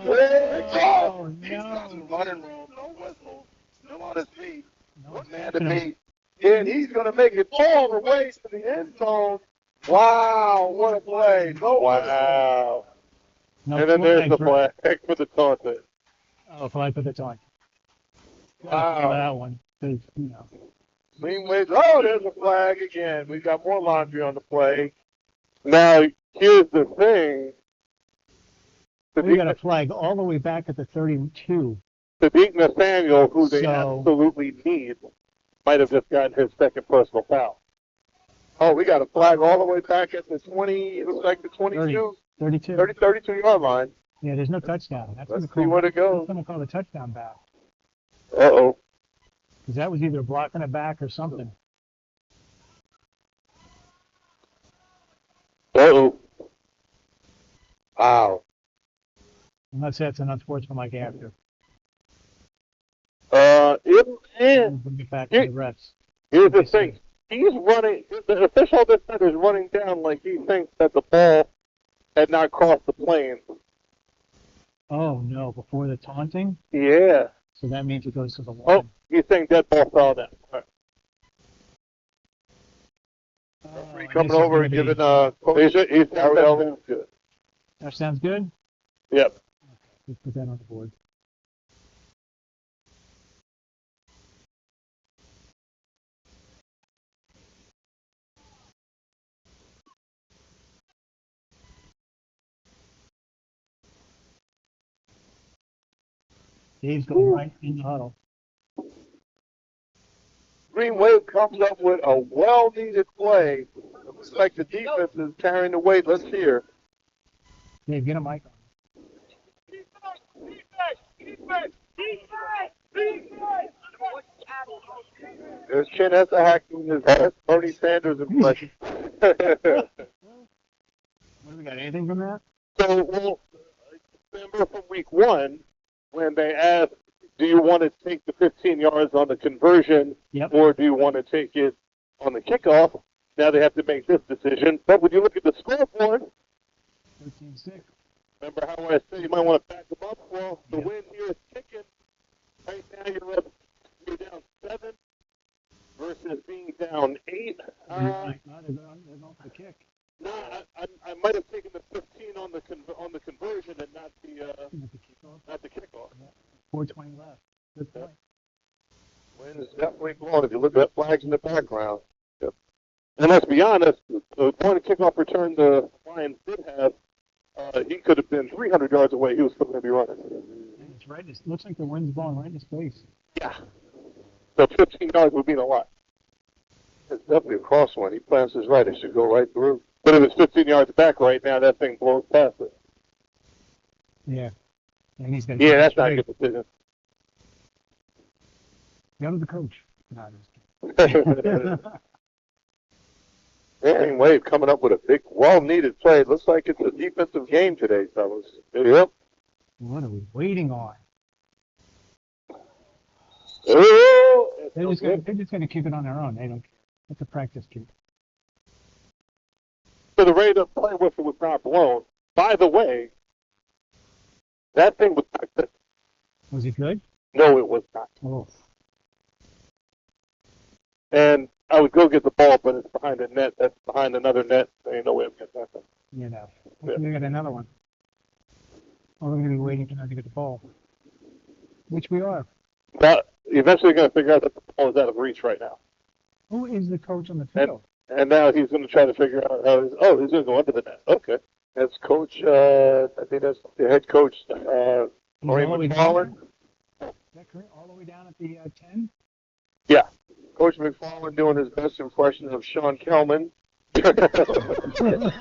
[SPEAKER 4] No whistle. Still on his feet. One man to beat. And he's going to make it all the way to the end zone. Wow. What a play.
[SPEAKER 6] Wow.
[SPEAKER 5] No,
[SPEAKER 6] and then there's the flag for the taunt.
[SPEAKER 5] Oh, flag for the taunt.
[SPEAKER 4] Wow.
[SPEAKER 5] That one.
[SPEAKER 4] Greenwave. Oh, there's a flag again. We've got more laundry on the play.
[SPEAKER 6] Now, here's the thing.
[SPEAKER 5] We got a flag all the way back at the 32.
[SPEAKER 6] Sadiq Nathaniel, who they absolutely need, might have just gotten his second personal foul.
[SPEAKER 4] Oh, we got a flag all the way back at the 20, it looks like the 22. 32-yard line.
[SPEAKER 5] Yeah, there's no touchdown.
[SPEAKER 4] Let's see where it goes.
[SPEAKER 5] That's going to call the touchdown back.
[SPEAKER 6] Uh-oh.
[SPEAKER 5] Because that was either blocking it back or something.
[SPEAKER 6] Uh-oh.
[SPEAKER 4] Wow.
[SPEAKER 5] Unless that's an unsportsmanlike after. Bring it back to the refs.
[SPEAKER 6] Here's the thing. He's running, the official this side is running down like he thinks that the ball had not crossed the plane.
[SPEAKER 5] Oh, no, before the taunting?
[SPEAKER 6] Yeah.
[SPEAKER 5] So that means it goes to the line.
[SPEAKER 6] Oh, he's saying that ball fell down. Right.
[SPEAKER 4] Coming over and giving
[SPEAKER 6] he's good.
[SPEAKER 5] That sounds good?
[SPEAKER 6] Yep.
[SPEAKER 5] Let's put that on the board. Dave's going right in the huddle.
[SPEAKER 4] Greenwave comes up with a well-needed play. It looks like the defense is carrying the weight. Let's hear.
[SPEAKER 5] Dave, get a mic on.
[SPEAKER 4] There's Chinessa hacking his Bernie Sanders impression.
[SPEAKER 5] What do we got? Anything from that?
[SPEAKER 6] So, well, remember from week 1 when they asked, do you want to take the 15 yards on the conversion or do you want to take it on the kickoff? Now they have to make this decision. But when you look at the scoreboard,
[SPEAKER 5] 13-6.
[SPEAKER 6] Remember how I said you might want to back them up? Well, the win here is kicking. Right now you're down 7 versus being down 8.
[SPEAKER 5] They're going for the kick.
[SPEAKER 6] No, I might have taken the 15 on the conversion and not the kickoff.
[SPEAKER 5] 4:20 left. Good point.
[SPEAKER 4] Wind is definitely blowing if you look at flags in the background.
[SPEAKER 6] Yep. And let's be honest, the point of kickoff return the Lions did have, he could have been 300 yards away. He was still going to be running.
[SPEAKER 5] It's right. It looks like the wind's blowing right in his face.
[SPEAKER 6] Yeah. So 15 yards would mean a lot.
[SPEAKER 4] It's definitely a cross one. He plants his right. It should go right through.
[SPEAKER 6] But if it's 15 yards back right now, that thing blows past it.
[SPEAKER 5] Yeah. And he's
[SPEAKER 6] Yeah, that's not a good decision.
[SPEAKER 5] Go to the coach. No, I'm just kidding.
[SPEAKER 4] Greenwave coming up with a big, well-needed play. Looks like it's a defensive game today, fellas. Yep.
[SPEAKER 5] What are we waiting on?
[SPEAKER 4] Oh,
[SPEAKER 5] They're just going to keep it on their own. They don't care. It's a practice kick.
[SPEAKER 6] So the rate of play whistle was not blown. By the way, that thing was not good.
[SPEAKER 5] Was it good?
[SPEAKER 6] No, it was not.
[SPEAKER 5] Oh.
[SPEAKER 6] And I would go get the ball, but it's behind a net. That's behind another net. There ain't no way of getting that thing.
[SPEAKER 5] You know. We got another one. Or we're going to be waiting for them to get the ball. Which we are.
[SPEAKER 6] But eventually going to figure out that the ball is out of reach right now.
[SPEAKER 5] Who is the coach on the field?
[SPEAKER 6] And now he's going to try to figure out how he's going to go under the net. Okay. That's Coach, I think that's the head coach, Maureen McFarland.
[SPEAKER 5] Is that correct? All the way down at the 10?
[SPEAKER 6] Yeah. Coach McFarland doing his best impression of Sean Kelman. I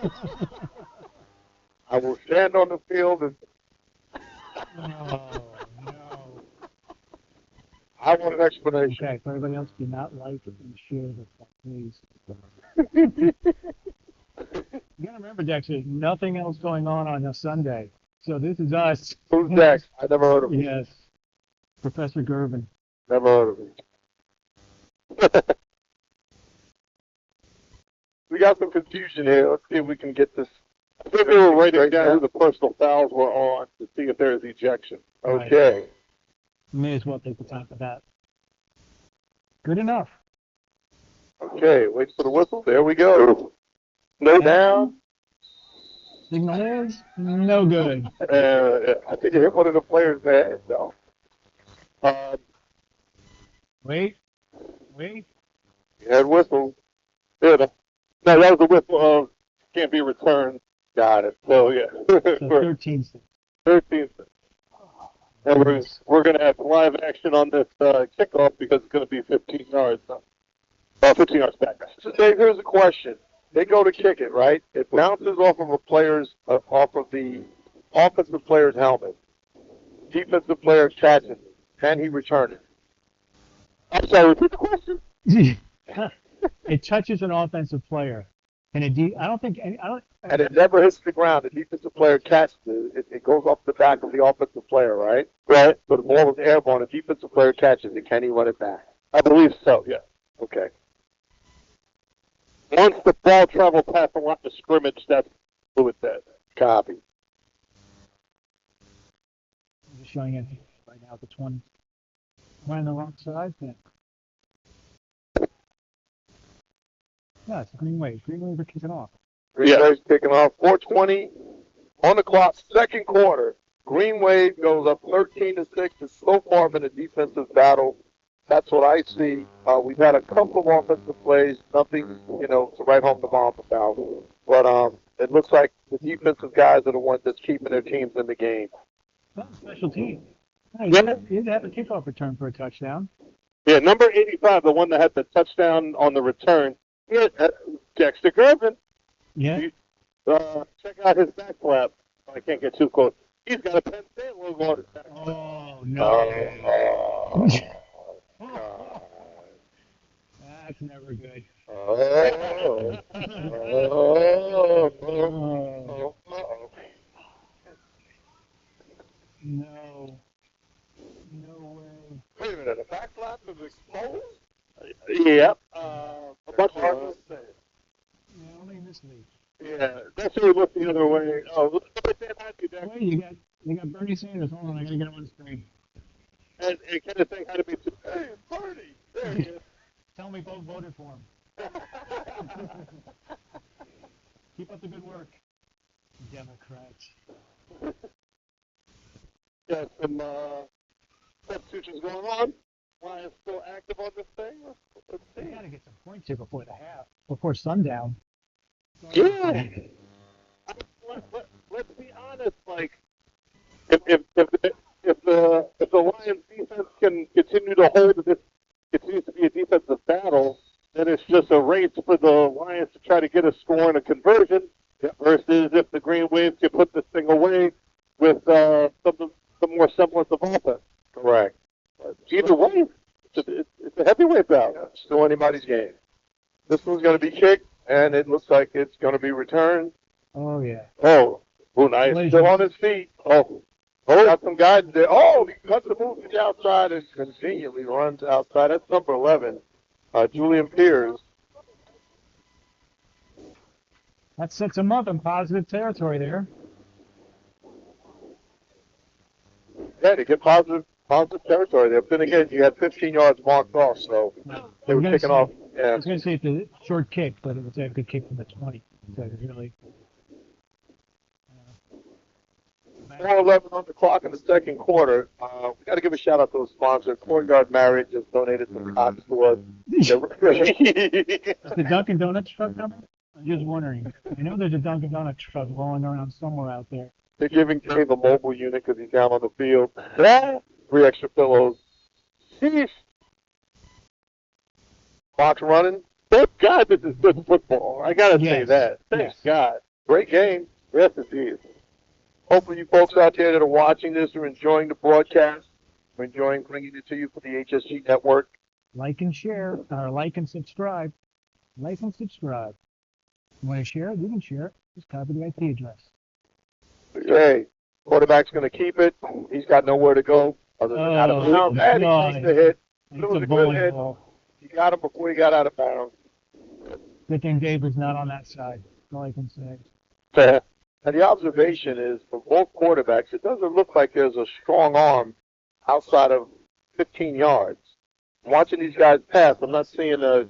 [SPEAKER 6] will stand on the field and
[SPEAKER 5] No.
[SPEAKER 6] I want an explanation.
[SPEAKER 5] Okay, for everybody else, do not like and share this, please. You gotta remember, Dexter, nothing else going on a Sunday. So this is us.
[SPEAKER 6] Who's Dex? I never heard of him.
[SPEAKER 5] Yes. Professor Gervin.
[SPEAKER 6] Never heard of him. We got some confusion here. Let's see if we can get this. I think we were writing down who the personal fouls were on to see if there is ejection. Okay.
[SPEAKER 5] Right. May as well take the time for that. Good enough.
[SPEAKER 6] Okay, wait for the whistle. There we go. No down.
[SPEAKER 5] Signal is no good.
[SPEAKER 6] I think you hit one of the players in the head, though.
[SPEAKER 5] Wait.
[SPEAKER 6] You had whistle. Yeah, no, that was the whistle of can't be returned. Got it. So, yeah.
[SPEAKER 5] So 13.
[SPEAKER 6] 13. And we're going to have live action on this kickoff because it's going to be 15 yards. 15 yards back. So Dave, here's a question. They go to kick it, right? It bounces off of the offensive player's helmet. Defensive player catches it. Can he return it? I'm sorry, repeat the question.
[SPEAKER 5] It touches an offensive player. And and
[SPEAKER 6] it never hits the ground. The defensive player catches it. It goes off the back of the offensive player, right? Right. So the ball is airborne. The defensive player catches it. Can he run it back? I believe so, yeah. Okay. Once the ball travels past the line of scrimmage, that's fluid dead. Copy.
[SPEAKER 5] I'm just showing it right now at the 20. Am I on the wrong side? Yeah. Yeah, it's Greenwave. Greenwave are kicking off.
[SPEAKER 6] Greenwave's kicking off. 4:20 on the clock, second quarter. Greenwave goes up 13-6. It's so far been a defensive battle. That's what I see. We've had a couple of offensive plays, nothing, to write home the bomb about. But it looks like the defensive guys are the ones that's keeping their teams in the game.
[SPEAKER 5] Well, special team. You had to have a kickoff return for a touchdown.
[SPEAKER 6] Yeah, number 85, the one that had the touchdown on the return. Yeah, Dexter Gervin.
[SPEAKER 5] Yeah.
[SPEAKER 6] Check out his back flap. I can't get too close. He's got a Penn State logo on his back flap.
[SPEAKER 5] Oh, no. That's never good. No. No way.
[SPEAKER 6] Wait a minute, the back flap is exposed? Yep. A bunch of us.
[SPEAKER 5] Yeah, only in this league.
[SPEAKER 6] Yeah, that's who we look the other way. Oh, look at that.
[SPEAKER 5] Wait, you got Bernie Sanders. Hold on, I gotta get him on the screen.
[SPEAKER 6] And Kenneth saying how to be. Hey, Bernie! There he is.
[SPEAKER 5] Tell me both voted for him. Keep up the good work, Democrats.
[SPEAKER 6] Got some substitutions going on. Lions still active on this thing. Let's see.
[SPEAKER 5] We gotta get some points here before the half, before sundown.
[SPEAKER 6] Yeah. Let's be honest. Like, if the Lions defense can continue to hold this, continues to be a defensive battle, then it's just a race for the Lions to try to get a score and a conversion. Versus if the Green Wave can put this thing away with some more semblance of offense. Correct. Either way, it's a heavyweight bout. Yeah, still anybody's game. This one's going to be kicked, and it looks like it's going to be returned.
[SPEAKER 5] Oh, yeah.
[SPEAKER 6] Oh, nice. Still on his feet. Oh, got some guys there. Oh, he cuts the move to the outside and conveniently runs outside. That's number 11, Julian Pierce.
[SPEAKER 5] That sets him up in positive territory there.
[SPEAKER 6] Yeah, they get positive territory there. But then again, you had 15 yards marked off, so they were kicking off. Yeah.
[SPEAKER 5] I was going to say it's a short kick, but it was a good kick from the 20. So really,
[SPEAKER 4] 4:11 on the clock in the second quarter. We got to give a shout out to the sponsor. Courtyard Marriage just donated some cotton to us.
[SPEAKER 5] Is the Dunkin' Donuts truck coming? I'm just wondering. I know there's a Dunkin' Donuts truck rolling around somewhere out there.
[SPEAKER 4] They're giving Dave a mobile unit because he's down on the field. 3 extra pillows. Sheesh. Clock's running. Thank God this is good football. I got to say that. Thank God. Great game. Yes, indeed. Hopefully you folks out there that are watching this are enjoying the broadcast. We're enjoying bringing it to you for the HSG network.
[SPEAKER 5] Like and share, or like and subscribe. Like and subscribe. You want to share it? You can share it. Just copy the IP address.
[SPEAKER 4] Hey, quarterback's going to keep it. He's got nowhere to go other than out of bounds. And he takes the hit. It was a good hit. He got him before he got out of bounds.
[SPEAKER 5] Good thing Dave is not on that side. That's all I can say.
[SPEAKER 4] And the observation is, for both quarterbacks, it doesn't look like there's a strong arm outside of 15 yards. Watching these guys pass, I'm not seeing a...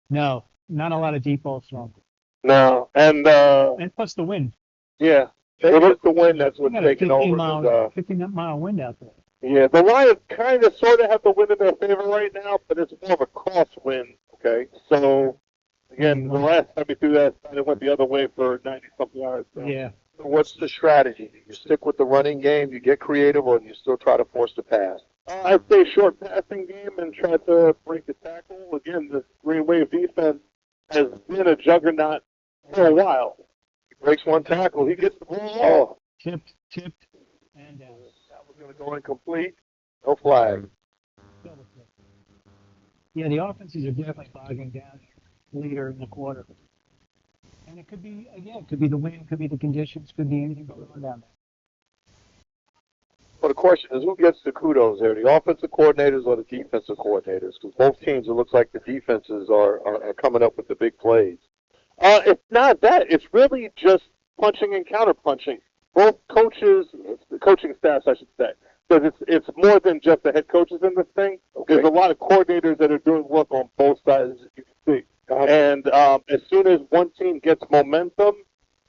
[SPEAKER 5] No, not a lot of deep balls thrown.
[SPEAKER 4] No, and
[SPEAKER 5] plus the wind.
[SPEAKER 4] Yeah, it's the wind that's what's taking over.
[SPEAKER 5] 15-mile wind out there.
[SPEAKER 4] Yeah, the Lions kind of sort of have the wind in their favor right now, but it's more of a crosswind, okay? So, again, the last time we threw that, it went the other way for 90-something yards. So.
[SPEAKER 5] Yeah.
[SPEAKER 4] So what's the strategy? You stick with the running game, you get creative, or you still try to force the pass? I'd say short passing game and try to break the tackle. Again, this Greenwave defense has been a juggernaut for a while. He breaks one tackle, he gets the ball.
[SPEAKER 5] Tipped, and down.
[SPEAKER 4] That was going to go incomplete. No flag.
[SPEAKER 5] Yeah, the offenses are definitely bogging down later in the quarter. And it could be, again, it could be the wind, could be the conditions, could be anything going on down there.
[SPEAKER 4] Well, the question is, who gets the kudos there, the offensive coordinators or the defensive coordinators? Because both teams, it looks like the defenses are coming up with the big plays. It's not that. It's really just punching and counter-punching. Both coaches, the coaching staffs, I should say. Because it's more than just the head coaches in this thing. Okay. There's a lot of coordinators that are doing work on both sides, as you can see. And as soon as one team gets momentum,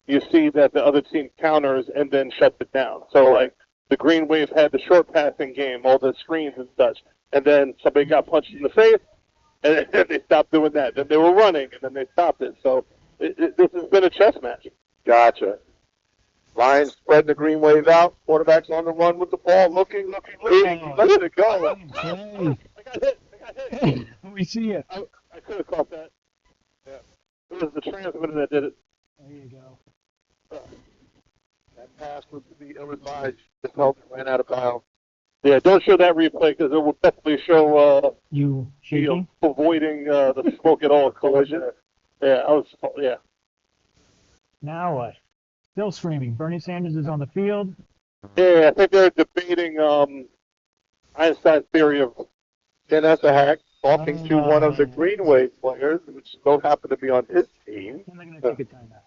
[SPEAKER 4] you see that the other team counters and then shuts it down. So, like, the Greenwave had the short passing game, all the screens and such. And then somebody got punched in the face, and then they stopped doing that. Then they were running, and then they stopped it. So this has been a chess match. Gotcha. Lions spreading the Greenwave out. Quarterback's on the run with the ball, looking. Let it go.
[SPEAKER 5] Hey.
[SPEAKER 4] I got hit.
[SPEAKER 5] We see it.
[SPEAKER 4] I could have caught that. Yeah. It was the transmitter that did it.
[SPEAKER 5] There you go.
[SPEAKER 4] That pass was to be ill-advised. Just held it, ran out of bounds. Yeah, don't show that replay because it will definitely show
[SPEAKER 5] you shaking?
[SPEAKER 4] Avoiding the smoke at all collision. Yeah, yeah.
[SPEAKER 5] Now what? Still screaming. Bernie Sanders is on the field.
[SPEAKER 4] Yeah, I think they're debating Einstein's theory of that's a hack, talking to one of the Greenwave players, which don't happen to be on his team.
[SPEAKER 5] And they're going to take a timeout.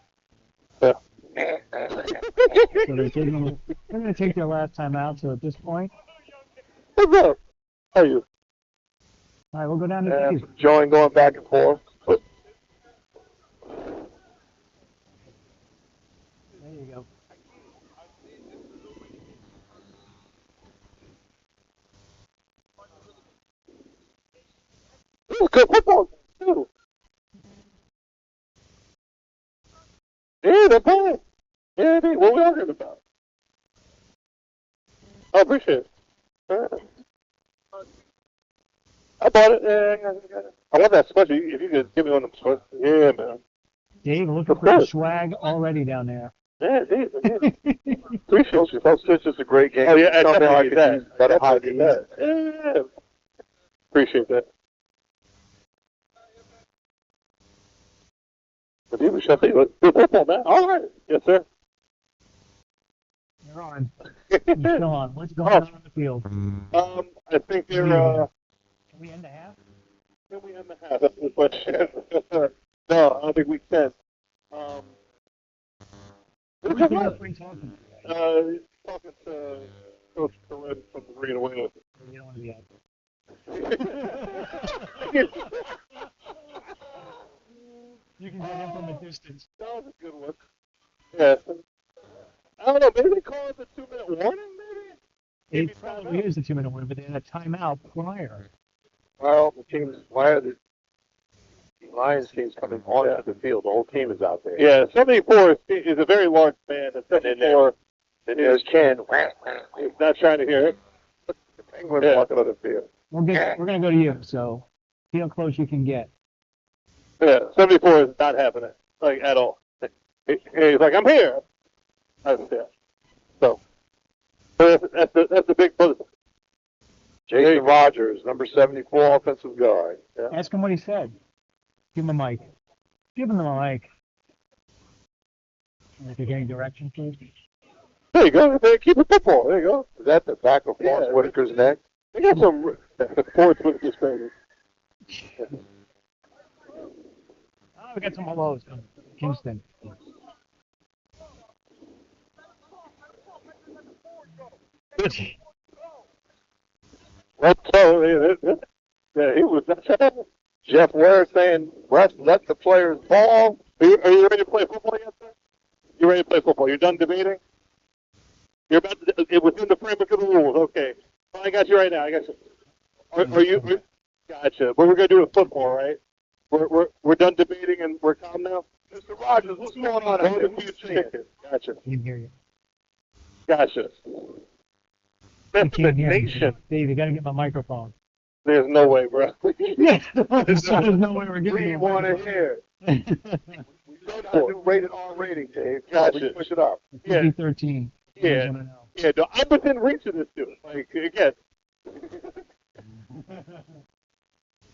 [SPEAKER 5] So they're going to take their last timeout. So at this point,
[SPEAKER 4] what's up? How are you?
[SPEAKER 5] All right, we'll go down to Dave.
[SPEAKER 4] Enjoying going back and forth.
[SPEAKER 5] There you go.
[SPEAKER 4] It was good football too. Yeah, they're playing. Yeah, what we arguing about? I appreciate it. I bought it. Yeah, I want that sweatshirt. If you could give me one of them sweatshirts. Yeah, man.
[SPEAKER 5] Dave, looking for swag already down there.
[SPEAKER 4] Yeah, Dave. Appreciate you. It's just a great game. Oh, yeah, I definitely that. Yeah. Appreciate that. But you shall see. Good football, man. All right. Yes, sir.
[SPEAKER 5] You're on. You're still on. What's going on the field?
[SPEAKER 4] I think they're.
[SPEAKER 5] Can we end the half?
[SPEAKER 4] Can we end the half? That's the question. No, I don't think we can.
[SPEAKER 5] Who's the referee talking to?
[SPEAKER 4] Talking to Coach Corinne from the Greenwave.
[SPEAKER 5] You don't want to be out there. You can get him from a distance.
[SPEAKER 4] That was a good one. Yeah. I don't know, maybe they call it the 2-minute
[SPEAKER 5] a 2-minute warning, but they had a timeout prior.
[SPEAKER 4] Well, the Lions team's coming onto the field. The whole team is out there.
[SPEAKER 6] Yeah, 74 is a very large man. And 74
[SPEAKER 4] Then there's Ken.
[SPEAKER 6] is not trying to hear it.
[SPEAKER 4] The Penguins walking on the field.
[SPEAKER 5] We're gonna go to you. So see how close you can get.
[SPEAKER 6] Yeah, 74 is not happening, like, at all. He's like, I'm here. That's it. So that's the big buzz.
[SPEAKER 4] Jason Rogers, number 74, offensive guard. Yeah.
[SPEAKER 5] Ask him what he said. Give him a mic. Give him the mic. If you're getting directions, please.
[SPEAKER 6] There you go. Keep it football. There you go.
[SPEAKER 4] Is that the back of Forrest Whitaker's neck?
[SPEAKER 6] They got some Forrest Whitaker's crazy.
[SPEAKER 5] Oh, we got some hellos from Kingston.
[SPEAKER 6] Let's go. Yeah, he was.
[SPEAKER 4] Jeff Ware saying, let the players ball.
[SPEAKER 6] Are you ready to play football yet, sir? You ready to play football? You're done debating? You're about to, it within the framework of the rules. Okay. Well, I got you right now. I got you. Are you? Gotcha. What we're gonna do with football, right? We're done debating and we're calm now.
[SPEAKER 4] Mr. Rogers, what's going on out there?
[SPEAKER 6] Gotcha.
[SPEAKER 5] Can't hear you.
[SPEAKER 6] Gotcha. That's the
[SPEAKER 5] Hear
[SPEAKER 6] nation.
[SPEAKER 5] Dave, you gotta get my microphone.
[SPEAKER 6] There's no way, bro.
[SPEAKER 5] Yes, there's no way we're getting
[SPEAKER 4] We
[SPEAKER 5] you.
[SPEAKER 4] want to hear. We don't have to do rated R rating, Dave.
[SPEAKER 6] Gotcha.
[SPEAKER 4] Push it up.
[SPEAKER 6] Yeah.
[SPEAKER 5] PG-13.
[SPEAKER 6] Yeah. Yeah. No, I'm within reach of this dude. Like again.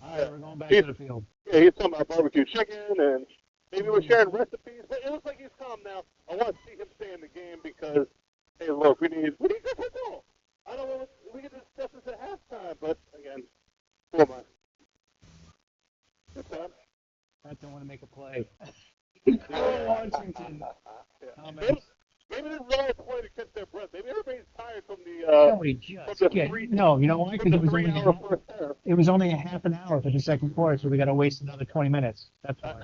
[SPEAKER 5] All right, we're going back to the field.
[SPEAKER 6] Yeah, he's talking about barbecue chicken and maybe we're sharing recipes. But it looks like he's calm now. I want to see him stay in the game because, hey, look, we need good football. I don't know. We can discuss this at halftime, but again, who am I? Good time.
[SPEAKER 5] I don't want to make a play. Washington.
[SPEAKER 6] Maybe this is all a play to catch their breath. Maybe everybody's tired from the.
[SPEAKER 5] No, we just get. No, you know why? Because it was only a half an hour for the second quarter, so we got to waste another 20 minutes. That's why.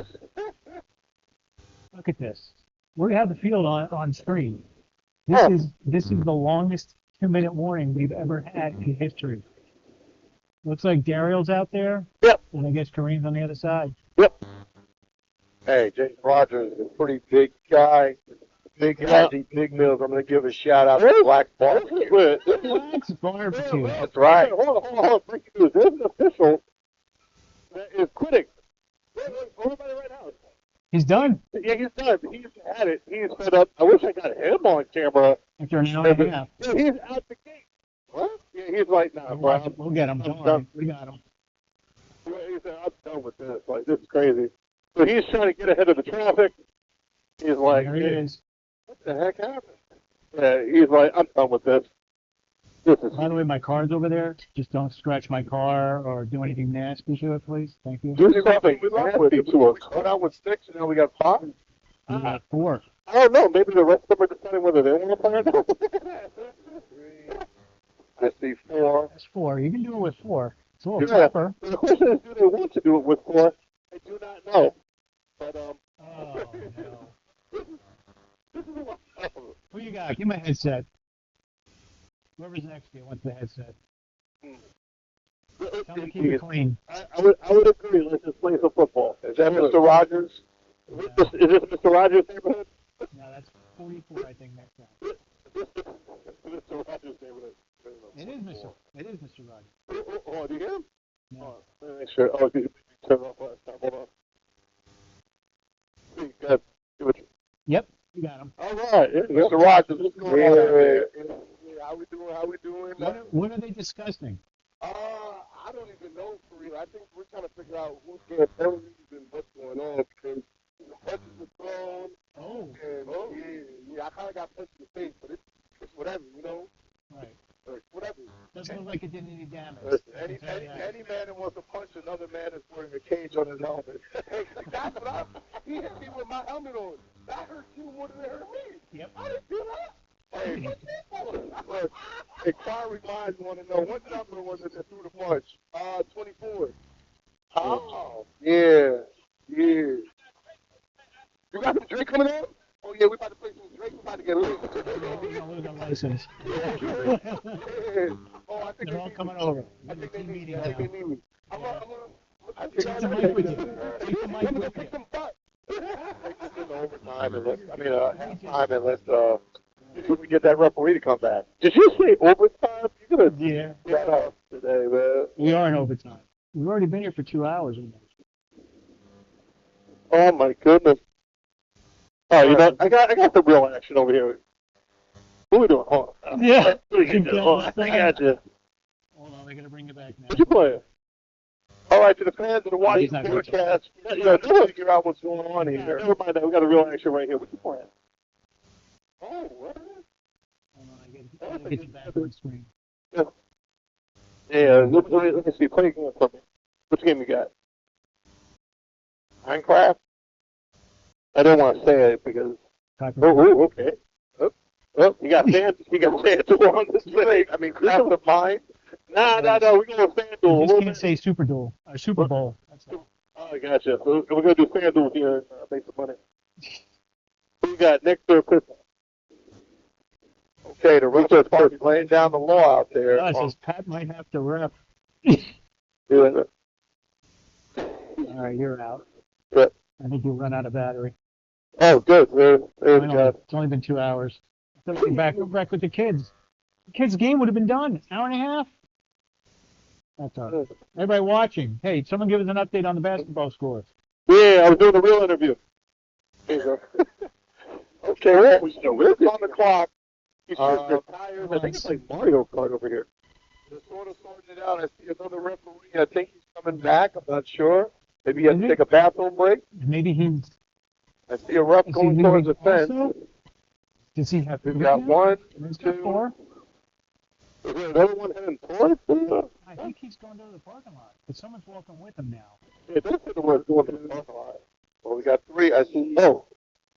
[SPEAKER 5] Look at this. We have the field on screen. This is the longest 2-minute warning we've ever had in history. Looks like Daryl's out there.
[SPEAKER 6] Yep.
[SPEAKER 5] And I guess Kareem's on the other side.
[SPEAKER 6] Yep.
[SPEAKER 4] Hey, Jason Rogers is a pretty big guy. Big guys eat big meals. I'm going to give a shout out to Black Barbecue.
[SPEAKER 5] Black's Barbecue.
[SPEAKER 6] That's right. Hold on. Breaking news. There's an official that is quitting. Over by the Red House.
[SPEAKER 5] He's done.
[SPEAKER 6] Yeah, he's done. He's had it. He's set up. I wish I got him on camera.
[SPEAKER 5] After an hour and a half.
[SPEAKER 6] Yeah, he's out the gate. What? Yeah, he's like, nah, bro.
[SPEAKER 5] We'll get him. Don't worry. We got him.
[SPEAKER 6] He said, I'm done with this. Like, this is crazy. So he's trying to get ahead of the traffic. He's like,
[SPEAKER 5] There he is.
[SPEAKER 6] what the heck happened? Yeah, he's like, I'm done with this.
[SPEAKER 5] By the way, my car's over there. Just don't scratch my car or do anything nasty to it, please. Thank you.
[SPEAKER 6] Do something nasty to us.
[SPEAKER 4] Cut out with sticks, and now we got 5.
[SPEAKER 5] We got 4.
[SPEAKER 6] I don't know. Maybe the rest of them are deciding whether they want to play or not.
[SPEAKER 4] I see 4.
[SPEAKER 5] That's 4. You can do it with 4. It's a little
[SPEAKER 6] Yeah.
[SPEAKER 5] tougher.
[SPEAKER 6] The question is, do they want to do it with 4? I do not know. But,
[SPEAKER 5] Oh, no.
[SPEAKER 6] this is what
[SPEAKER 5] Who you got? Give me a headset. Whoever's next to you wants the headset. Tell me to keep it clean.
[SPEAKER 6] I would agree. Let's just play some football.
[SPEAKER 4] Is that Mr. Rogers?
[SPEAKER 6] Is this Mr. Rogers' neighborhood?
[SPEAKER 5] No, that's 44, I think, next time.
[SPEAKER 6] Mr. Rogers' neighborhood.
[SPEAKER 5] It is Mr. Rogers.
[SPEAKER 6] Oh, do you hear him?
[SPEAKER 5] No.
[SPEAKER 6] Oh, let me make sure. Oh, did you turn it off last time? Hold on. See, good.
[SPEAKER 5] Yep, you got him.
[SPEAKER 6] All right. Yeah,
[SPEAKER 4] Mr. Rogers, what's going on out there?
[SPEAKER 6] How we doing?
[SPEAKER 5] What are they discussing?
[SPEAKER 6] I don't even know for real. I think we're trying to figure out who's getting penalties and what's going on because punches were thrown.
[SPEAKER 5] Oh.
[SPEAKER 6] And, yeah, I kind of got punched in the face, but it's whatever, you know?
[SPEAKER 5] Right.
[SPEAKER 6] Whatever.
[SPEAKER 5] Doesn't look like it did any damage.
[SPEAKER 4] Any man that wants to punch another man is wearing a cage on his helmet.
[SPEAKER 6] That's what he hit me with my helmet on. That hurt you more than it hurt me.
[SPEAKER 5] Yep.
[SPEAKER 6] I didn't do that. Hey, look, inquiry minds want to know what number was it that threw the punch? 24. Oh.
[SPEAKER 4] Yeah.
[SPEAKER 6] You got some drink coming in?
[SPEAKER 4] Oh, yeah, we about to play some Drake. We about to get loose.
[SPEAKER 5] We're gonna lose our license.
[SPEAKER 4] Oh, I think
[SPEAKER 5] They're all coming over.
[SPEAKER 4] I think they need me.
[SPEAKER 5] now.
[SPEAKER 4] I think they need me. I think
[SPEAKER 5] Take the mic with you. Take the mic with you.
[SPEAKER 4] Overtime and halftime and we get that referee to come back. Did you say overtime? You're gonna that up today, man.
[SPEAKER 5] We are in overtime. We've already been here for 2 hours.
[SPEAKER 4] Oh my goodness. Oh, you know, I got the real action over here. What are we doing? Hold on.
[SPEAKER 5] Yeah.
[SPEAKER 4] I got you.
[SPEAKER 5] Hold on, they're gonna bring it back now.
[SPEAKER 4] What you playing? All right, to the fans that are watching
[SPEAKER 5] He's
[SPEAKER 4] the
[SPEAKER 5] not gonna
[SPEAKER 4] broadcast, you know, try to figure out what's going on here. Never mind that. We got a real action right here. What you playing? Oh, what?
[SPEAKER 5] Hold on, I gotta get you back on screen.
[SPEAKER 4] Yeah, let me see. Play again for me. Which game you got? Minecraft? I don't want to say it because. Oh, okay. Oh, you got FanDuel on this thing. I mean, craft of mine. No. We're going to FanDuel.
[SPEAKER 5] You just can't say Super Bowl. Super Bowl. That's all.
[SPEAKER 4] Oh, I gotcha. So we're going to do FanDuel here and make some money. Who you got next to a pistol? Okay, the Rutgers party laying down the law out there.
[SPEAKER 5] Oh, it says Pat might have to rep.
[SPEAKER 4] Doing it.
[SPEAKER 5] All right, you're out.
[SPEAKER 4] Good.
[SPEAKER 5] I think you run out of battery.
[SPEAKER 4] Oh, good. There we go.
[SPEAKER 5] It's only been 2 hours. We're back with the kids. The kids' game would have been done. Hour and a half. That's all right. Everybody watching. Hey, someone give us an update on the basketball scores.
[SPEAKER 4] Yeah, I was doing a real interview. There you go. Okay, we're on the clock. Tired. I think it's like Mario Kart over here. They're sort of sorting it out. I see another referee. I think he's coming back. I'm not sure. Maybe he has to take a bathroom break.
[SPEAKER 5] Maybe he's.
[SPEAKER 4] I see a ref going towards the fence.
[SPEAKER 5] Does he have?
[SPEAKER 4] We've got one, two.
[SPEAKER 5] Four.
[SPEAKER 4] Is there another one heading towards?
[SPEAKER 5] I think he's going to the parking lot, but someone's walking with him now.
[SPEAKER 4] Yeah, that's the one going to the parking lot. Well, we got three. I see. Oh,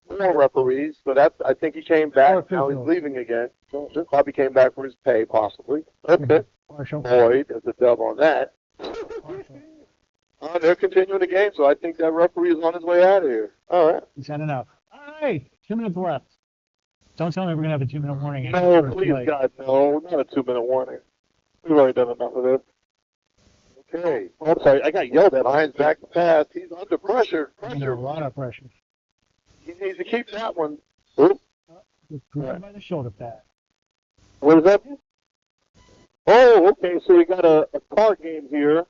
[SPEAKER 4] 4 referees. So that's. I think he came back. Now he's leaving again. So probably came back for his pay, possibly. Okay.
[SPEAKER 5] Partial.
[SPEAKER 4] Boyd is a dub on that. They're continuing the game, so I think that referee is on his way out of here. All right.
[SPEAKER 5] He's had enough. All right, 2 minutes left. Don't tell me we're going to have a 2-minute warning.
[SPEAKER 4] No, please, God, no. Not a 2-minute warning. We've already done enough of this. Okay. Oh, I'm sorry. I got yelled at. Hines back to pass. He's under pressure.
[SPEAKER 5] Under a lot of pressure.
[SPEAKER 4] He needs to keep that one. Ooh.
[SPEAKER 5] Right by the shoulder pad.
[SPEAKER 4] What is that? Oh, okay. So we got a card game here.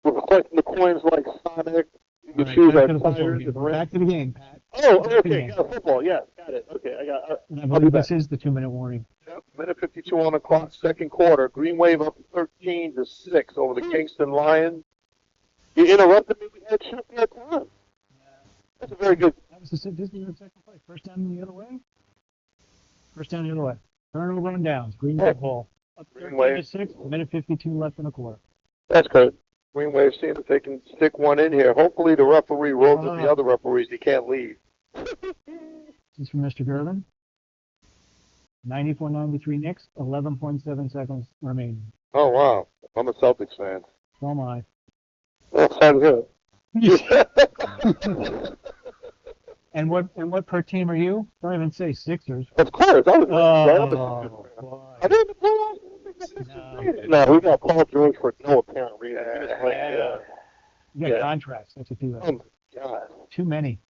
[SPEAKER 4] We're collecting the coins like Sonic. You can choose our tires and red.
[SPEAKER 5] Back to the game, Pat.
[SPEAKER 4] Oh, okay. Got a football. Yeah, got it. Okay, I got.
[SPEAKER 5] I believe this is the 2-minute warning.
[SPEAKER 4] Yep. Minute 52 on the clock, second quarter. Greenwave up 13-6 over the Kingston Lions. You interrupted me. We had shut that time. That's a very good.
[SPEAKER 5] That was this is the second play. First down the other way. First down the other way. Turnover on downs. Greenwave ball. Up 13-6. Minute 52 left in the quarter.
[SPEAKER 4] That's good. Greenwave seeing if they can stick one in here. Hopefully the referee rolls with the other referees. He can't leave.
[SPEAKER 5] This is from Mr. Gervin. 94-93 Knicks. 11.7 seconds remaining.
[SPEAKER 4] Oh, wow. I'm a Celtics fan.
[SPEAKER 5] So am I.
[SPEAKER 4] That sounds good.
[SPEAKER 5] And what per team are you? Don't even say Sixers.
[SPEAKER 4] Of course. I didn't play. No, we got Paul George for no apparent reason.
[SPEAKER 5] You got contracts. That's what you have.
[SPEAKER 4] Oh my God.
[SPEAKER 5] Too many.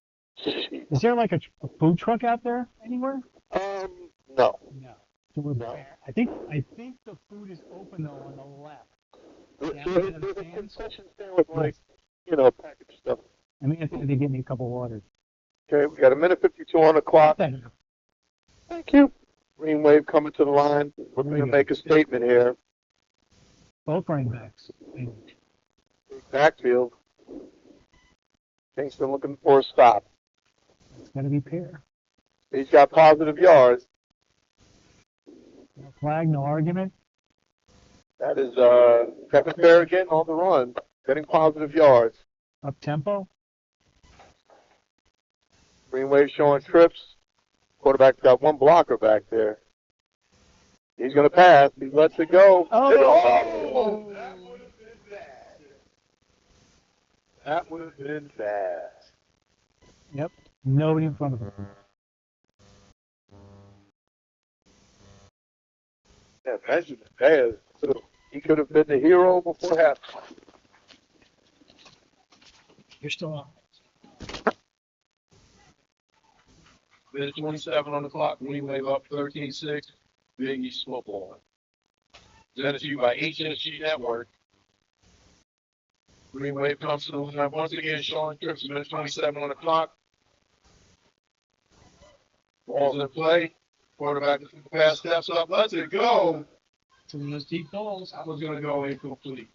[SPEAKER 5] Is there like a food truck out there anywhere?
[SPEAKER 4] No.
[SPEAKER 5] No. So we're I think the food is open though on the left.
[SPEAKER 4] There's a concession stand with packaged stuff.
[SPEAKER 5] I mean, if they give me a couple waters.
[SPEAKER 4] Okay, we got a minute 52 on the clock. Thank you. Greenwave coming to the line. We're going to make a statement here.
[SPEAKER 5] Both running backs.
[SPEAKER 4] Backfield. Kingston looking for a stop.
[SPEAKER 5] It's got to be pair.
[SPEAKER 4] He's got positive yards.
[SPEAKER 5] No flag, no argument.
[SPEAKER 4] That is Kevin Fair again on the run, getting positive yards.
[SPEAKER 5] Up tempo.
[SPEAKER 4] Greenwave showing trips. Quarterback's got one blocker back there. He's going to pass. He lets it go.
[SPEAKER 5] Oh!
[SPEAKER 4] That would have been bad. That would have been bad.
[SPEAKER 5] Yep. Nobody in front of him.
[SPEAKER 4] Yeah, Benjamin Baez. He could have been the hero before half.
[SPEAKER 5] You're still on.
[SPEAKER 1] Minute 27 on the clock. Greenwave up 13-6. Big East football. Presented to you by HSG Network. Greenwave comes to the line once again. Sean Trips, minute 27 on the clock. Ball's in play. Quarterback pass steps up. Let's it go.
[SPEAKER 5] To those deep balls.
[SPEAKER 1] I was going to go incomplete.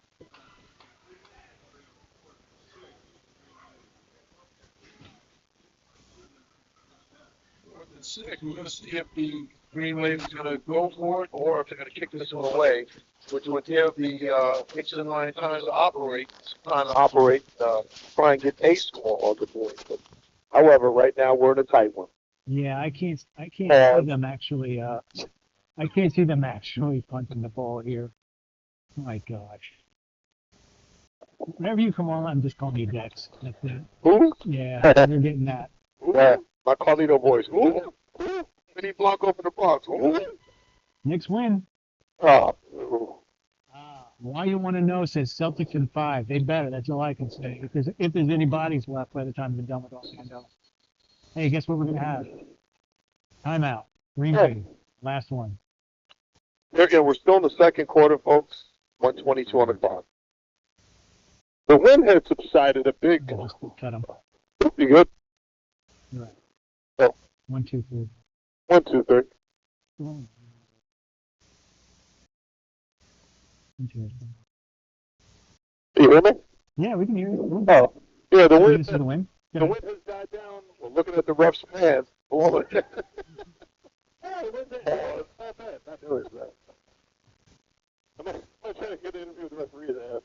[SPEAKER 1] Fourth and 6. We're going to see if the Greenwave is going to go for it or if they're going to kick this one away, which would give the Kingston line time to operate, try and get a score on the board. But, however, right now we're in a tight one.
[SPEAKER 5] Yeah, I can't see them actually. I can't see them actually punting the ball here. My gosh. Whenever you come on, I'm just calling you Dex. That's it.
[SPEAKER 4] Who?
[SPEAKER 5] Yeah, you're getting that.
[SPEAKER 4] Yeah, my Carlito voice. Ooh. Mini Blanco for the Bronx. Ooh.
[SPEAKER 5] Knicks win.
[SPEAKER 4] Oh.
[SPEAKER 5] Why you want to know says Celtics in 5. They better. That's all I can say. If there's any bodies left by the time they're done with Orlando. Hey, guess what we're going to have? Timeout. Greenwave. Last one.
[SPEAKER 4] Again, we're still in the second quarter, folks. 1:22 on the clock. The wind had subsided a bit.
[SPEAKER 5] Cut them.
[SPEAKER 4] You good?
[SPEAKER 5] You're right.
[SPEAKER 4] Oh.
[SPEAKER 5] 1, 2, 3.
[SPEAKER 4] 1, 2, 3.
[SPEAKER 5] 1, 2, 3.
[SPEAKER 4] You hear me?
[SPEAKER 5] Yeah, we can hear you.
[SPEAKER 4] Oh. Yeah, the wind.
[SPEAKER 5] This is the wind.
[SPEAKER 4] The wind has died down. We're looking at the ref's hands. Oh, the wind's it's not bad. Not nearly as bad. I'm trying to get an interview with the referee there.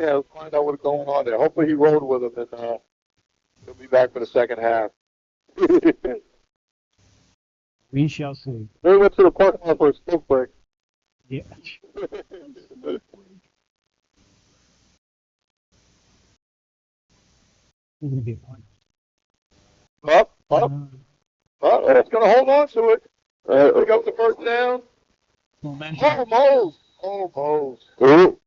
[SPEAKER 4] Yeah, let's find out what's going on there. Hopefully he rode with him and he'll be back for the second half.
[SPEAKER 5] We shall see.
[SPEAKER 4] They went to the parking lot for a smoke break.
[SPEAKER 5] Yeah. There's going to be a point.
[SPEAKER 4] Up. It's going to hold on to it. Pick up the first down.
[SPEAKER 5] Momentum.
[SPEAKER 4] Almost. Ooh.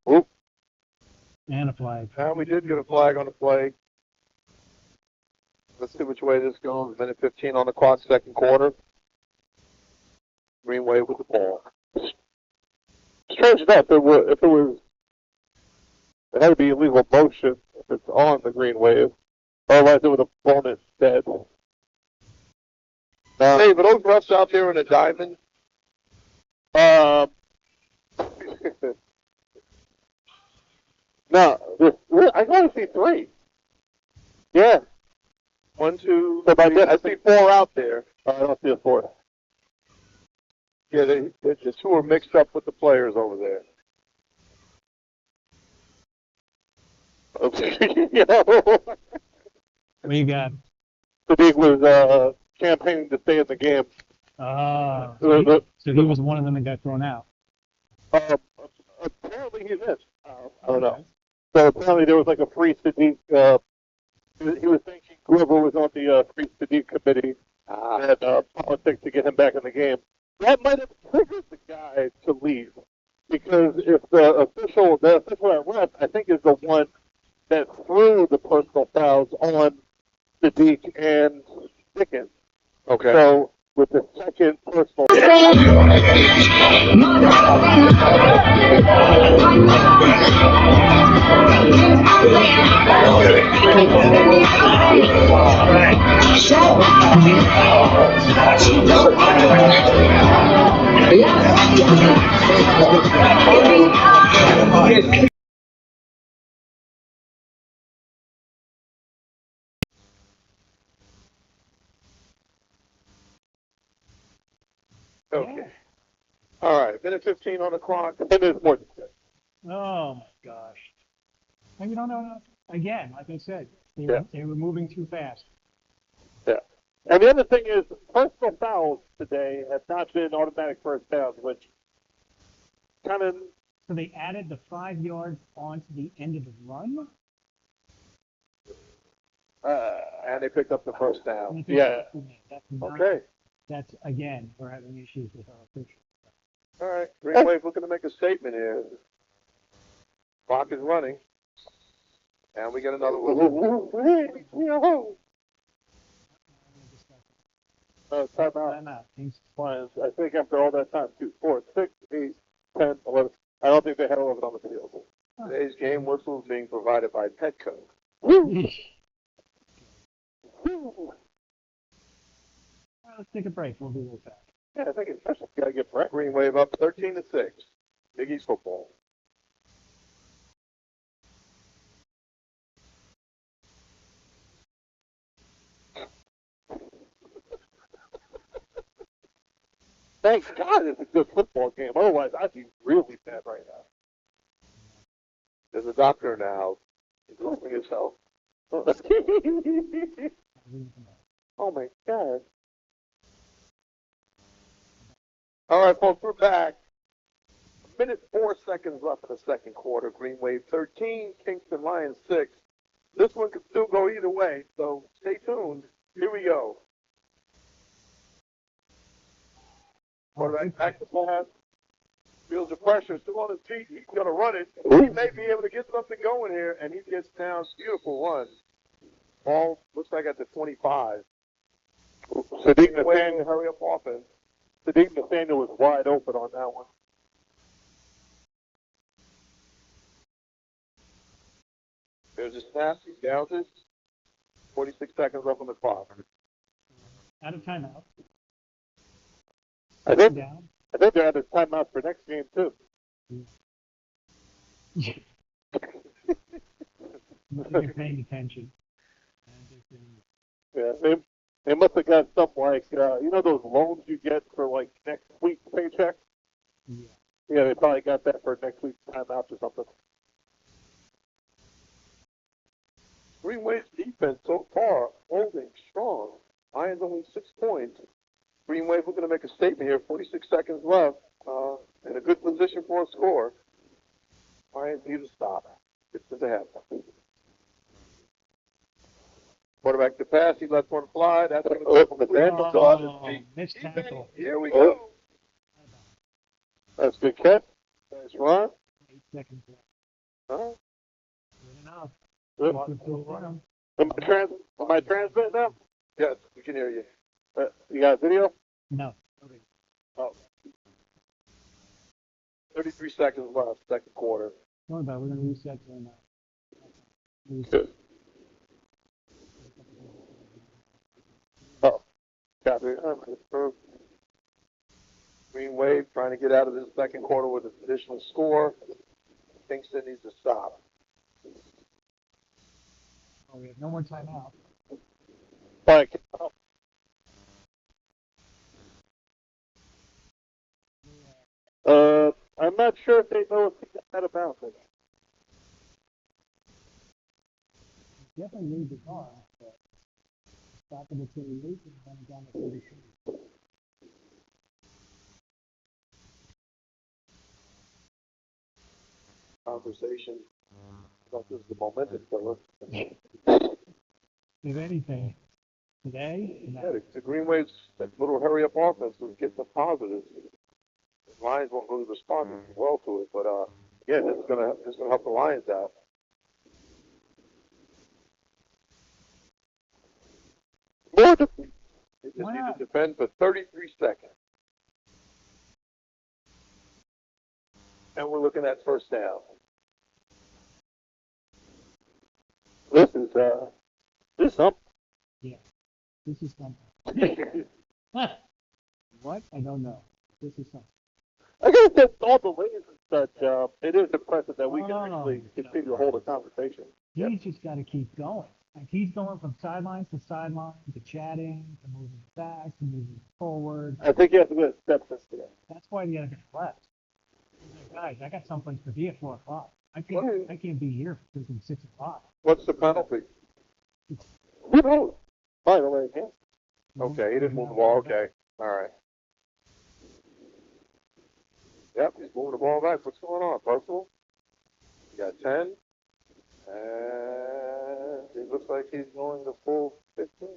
[SPEAKER 5] And a flag.
[SPEAKER 4] Now we did get a flag on the play. Let's see which way this goes. Minute 15 on the clock, second quarter. Greenwave with the ball. Strange enough, if it had to be illegal motion if it's on the Greenwave. Otherwise, it would have blown it dead. Hey, but those refs out there in a diamond. No, I can only see 3. Yeah. 1, 2. I see 4 out there. I don't see a 4th. Yeah, the 2 are mixed up with the players over there. Okay.
[SPEAKER 5] What do you got?
[SPEAKER 4] Sadiq was campaigning to stay in the game.
[SPEAKER 5] So he was one of them that got thrown out.
[SPEAKER 4] Apparently he missed. I don't know. So apparently there was like a free Sadiq. He was thinking whoever was on the free Sadiq committee had politics to get him back in the game. That might have triggered the guy to leave. Because if the official at ref, I think, is the one that threw the personal fouls on Sadiq and Dickens. Okay. So with the second personal Okay. All right. Minute 15 on the clock. And there's more than 6.
[SPEAKER 5] Oh my gosh. And you don't know. Again, like I said, they were moving too fast.
[SPEAKER 4] Yeah. And the other thing is, personal fouls today have not been automatic first downs, which kind of.
[SPEAKER 5] So they added the 5 yards onto the end of the run?
[SPEAKER 4] And they picked up the first down.
[SPEAKER 5] Yeah.
[SPEAKER 4] Okay.
[SPEAKER 5] That's, again, we're having issues with our officials.
[SPEAKER 4] All right, Greenwave looking to make a statement here. Clock is running. And we get another one.
[SPEAKER 5] Timeout.
[SPEAKER 6] Lions, I think after all that time, 2, 4, 6, 8, 10, 11. I don't think they had 11 on the field.
[SPEAKER 4] Today's game whistle is being provided by Petco.
[SPEAKER 5] Let's take a break. We'll be right back.
[SPEAKER 6] Yeah, I think it's special. Got to get Brett.
[SPEAKER 4] Greenwave up 13-6. Big East football.
[SPEAKER 6] Thank God it's a good football game. Otherwise, I'd be really bad right now.
[SPEAKER 4] There's a doctor in the house. He's losing his health.
[SPEAKER 6] Oh my God.
[SPEAKER 4] All right, folks, we're back. 1:04 left in the second quarter. Greenwave 13, Kingston Lions 6. This one could still go either way, so stay tuned. Here we go. Quarterback back to pass. Feels the pressure, still on his feet. He's going to run it. He may be able to get something going here, and he gets down. Beautiful run. Ball looks like at the 25.
[SPEAKER 6] Sadiq Nathaniel,
[SPEAKER 4] Hurry up offense.
[SPEAKER 6] Sadiq Nathaniel was wide open on that one.
[SPEAKER 4] There's a snap. He downs it. 46 seconds left on the clock.
[SPEAKER 5] Out of timeout.
[SPEAKER 6] I think
[SPEAKER 5] Down.
[SPEAKER 6] they're out of timeout for next game too.
[SPEAKER 5] You're paying attention.
[SPEAKER 6] Yeah, they must have got something like you know those loans you get for like next week's paycheck.
[SPEAKER 5] Yeah.
[SPEAKER 6] Yeah, they probably got that for next week's timeout or something.
[SPEAKER 4] Greenwave's defense so far holding strong. Lions only 6 points. Greenwave, we're going to make a statement here. 46 seconds left. In a good position for a score. Lions need to stop. It's to half. Quarterback to pass. He lets one fly. That's going to go from the bench.
[SPEAKER 5] Missed tackle.
[SPEAKER 4] Here we go.
[SPEAKER 6] That's a good catch. Nice run.
[SPEAKER 5] 8 seconds left.
[SPEAKER 6] Good
[SPEAKER 5] enough.
[SPEAKER 6] Good. Am I transmitting now?
[SPEAKER 4] Yes, we can hear you.
[SPEAKER 6] You got video?
[SPEAKER 5] No.
[SPEAKER 6] Oh.
[SPEAKER 4] 33 seconds left, second quarter.
[SPEAKER 5] Don't worry about it. We're going to reset to
[SPEAKER 6] Good. Oh. Copy.
[SPEAKER 4] Greenwave trying to get out of this second quarter with an additional score. Kingston needs to stop.
[SPEAKER 5] Oh, we have no more timeout.
[SPEAKER 6] Like, I'm not sure if they know if he got that about it.
[SPEAKER 5] Definitely lead the car, but stopping at 38 and then down to 33.
[SPEAKER 4] Conversation. This is the momentum killer.
[SPEAKER 5] If anything, today,
[SPEAKER 4] Yeah, the Greenwave's little hurry up offense was getting the positives. The Lions won't really respond well to it, but yeah, this is gonna help the Lions out. They just need to defend for 33 seconds. And we're looking at first down.
[SPEAKER 6] This is something.
[SPEAKER 5] Yeah, this is something. What? I don't know. This is something.
[SPEAKER 6] I guess that's all the ways and such. It is impressive that we can actually continue to hold a conversation.
[SPEAKER 5] He's just got to keep going. Like he's going from sideline to sideline to chatting to moving back to moving forward.
[SPEAKER 6] I think you have to get steps this year.
[SPEAKER 5] That's why you got to get left. Guys, I got someplace to be at 4 o'clock. I can't be here freaking 6 o'clock.
[SPEAKER 4] What's the penalty?
[SPEAKER 6] Who knows? By the way, yeah.
[SPEAKER 4] Okay, he didn't move the ball. Okay, all right. Yep, he's moving the ball back. What's going on, personal? You got 10. And it looks like he's going the full 15.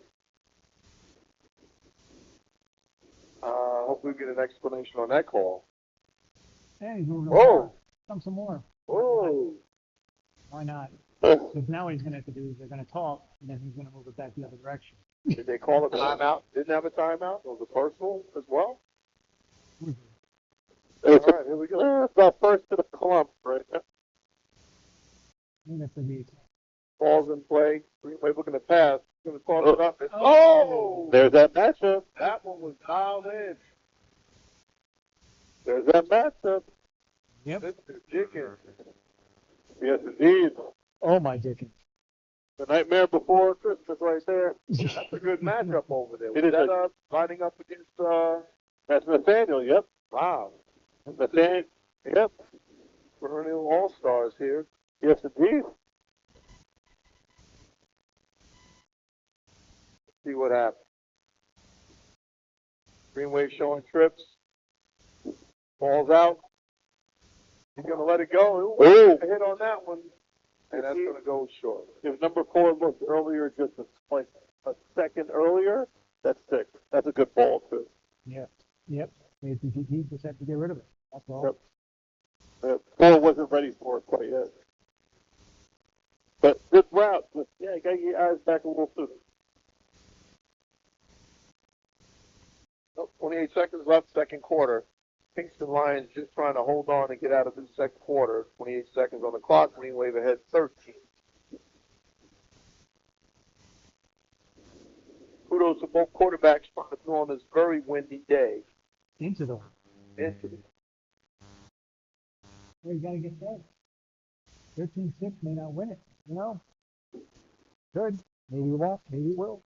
[SPEAKER 4] Hopefully we get an explanation on that call.
[SPEAKER 5] Hey, he's moving
[SPEAKER 4] Whoa.
[SPEAKER 5] over. Come some more.
[SPEAKER 4] Whoa.
[SPEAKER 5] Why not?
[SPEAKER 4] Did
[SPEAKER 5] Because now what he's going to have to do is they're going to talk, and then he's going to move it back the other direction.
[SPEAKER 4] they call a timeout? Didn't have a timeout? It was a personal as well? All right, here we go. It's our first to the clump right now.
[SPEAKER 5] That's the need.
[SPEAKER 4] Ball's in play. Greenwave looking to pass. Going to toss it up. Oh! There's that matchup. That one was dialed in. There's that matchup.
[SPEAKER 5] Yep.
[SPEAKER 4] Mr. Dickens. Yes, indeed.
[SPEAKER 5] Oh, my Dickens.
[SPEAKER 4] The nightmare before Christmas right there. That's a good matchup over there. It is that lining up against, that's Nathaniel, yep. Wow. Nathaniel, yep. Perennial All-Stars here. Yes, indeed. See what happens. Greenwave showing trips. Ball's out. He's going to let it go. Ooh. A hit on that one. And that's going to go short. If number 4 looked earlier, just a second earlier, that's 6. That's a good ball, too.
[SPEAKER 5] Yeah. Yep. He just had to get rid of it. That's all.
[SPEAKER 4] Yep. 4 wasn't ready for it quite yet. But good route. But yeah, you got to get your eyes back a little sooner. 28 seconds left, second quarter. Kingston Lions just trying to hold on and get out of the second quarter. 28 seconds on the clock. Greenwave ahead 13. Kudos to both quarterbacks trying to throw on this very windy day.
[SPEAKER 5] Into the.
[SPEAKER 4] Well,
[SPEAKER 5] you got to get that. 13-6 may not win it. You know? Good. Maybe you won't. Maybe you will.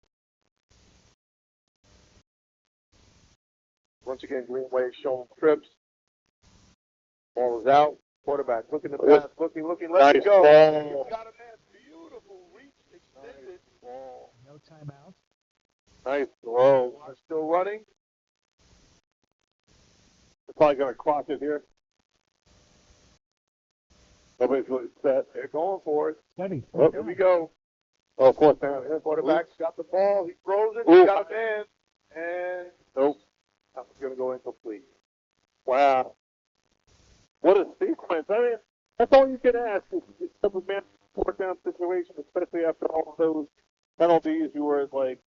[SPEAKER 4] Once again, Greenwave showing trips. Ball is out. Quarterback looking to pass, looking, let it go. Ball. Got a man. Beautiful reach, extended ball.
[SPEAKER 5] No timeout.
[SPEAKER 4] Nice throw. Still running. They're probably going to cross it here. Nobody's really set. They're going for it.
[SPEAKER 5] Steady.
[SPEAKER 4] Oh, here we go. Oh, fourth down. Quarterback's got the ball. He throws it. He got a man. And nope. That was going to go incomplete. Wow. What a sequence. I mean, that's all you can ask. It's a man fourth down situation, especially after all of those penalties. You were like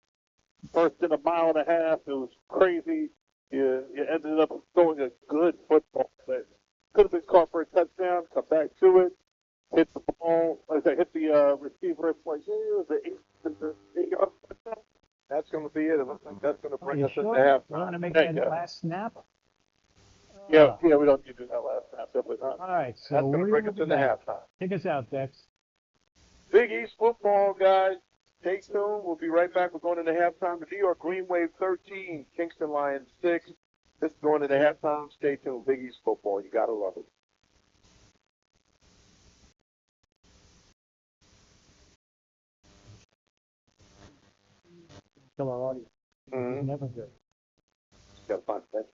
[SPEAKER 4] first in a mile and a half. It was crazy. You ended up throwing a good football that could have been caught for a touchdown. Come back to it. Hit the ball. Like I hit the receiver. It's like, the 8-yard touchdown. That's going to be it. It looks like that's going to bring us into halftime.
[SPEAKER 5] You want to make that last snap?
[SPEAKER 4] Yeah, we don't need to do that last snap. Definitely not.
[SPEAKER 5] All right, so
[SPEAKER 4] that's going to bring us into halftime.
[SPEAKER 5] Take us out, Dex.
[SPEAKER 4] Big East football, guys. Stay tuned. We'll be right back. We're going into halftime. The New York Greenwave 13, Kingston Lions 6. This is going into halftime. Stay tuned. Big East football. You got to love it.
[SPEAKER 5] Kill our audience.
[SPEAKER 4] Mm-hmm.
[SPEAKER 5] It's never good.
[SPEAKER 4] Got to find that.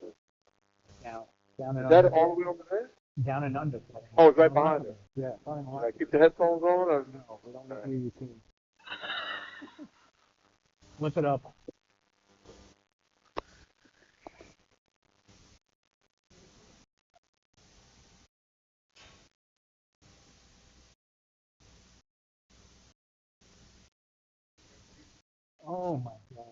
[SPEAKER 5] Now, down and
[SPEAKER 4] is that
[SPEAKER 5] under.
[SPEAKER 4] all the way over there?
[SPEAKER 5] Down and under.
[SPEAKER 4] Oh, it's right behind it.
[SPEAKER 5] Yeah.
[SPEAKER 4] Keep the headphones on? Or?
[SPEAKER 5] No, we don't need you to. Flip it up. Oh my God.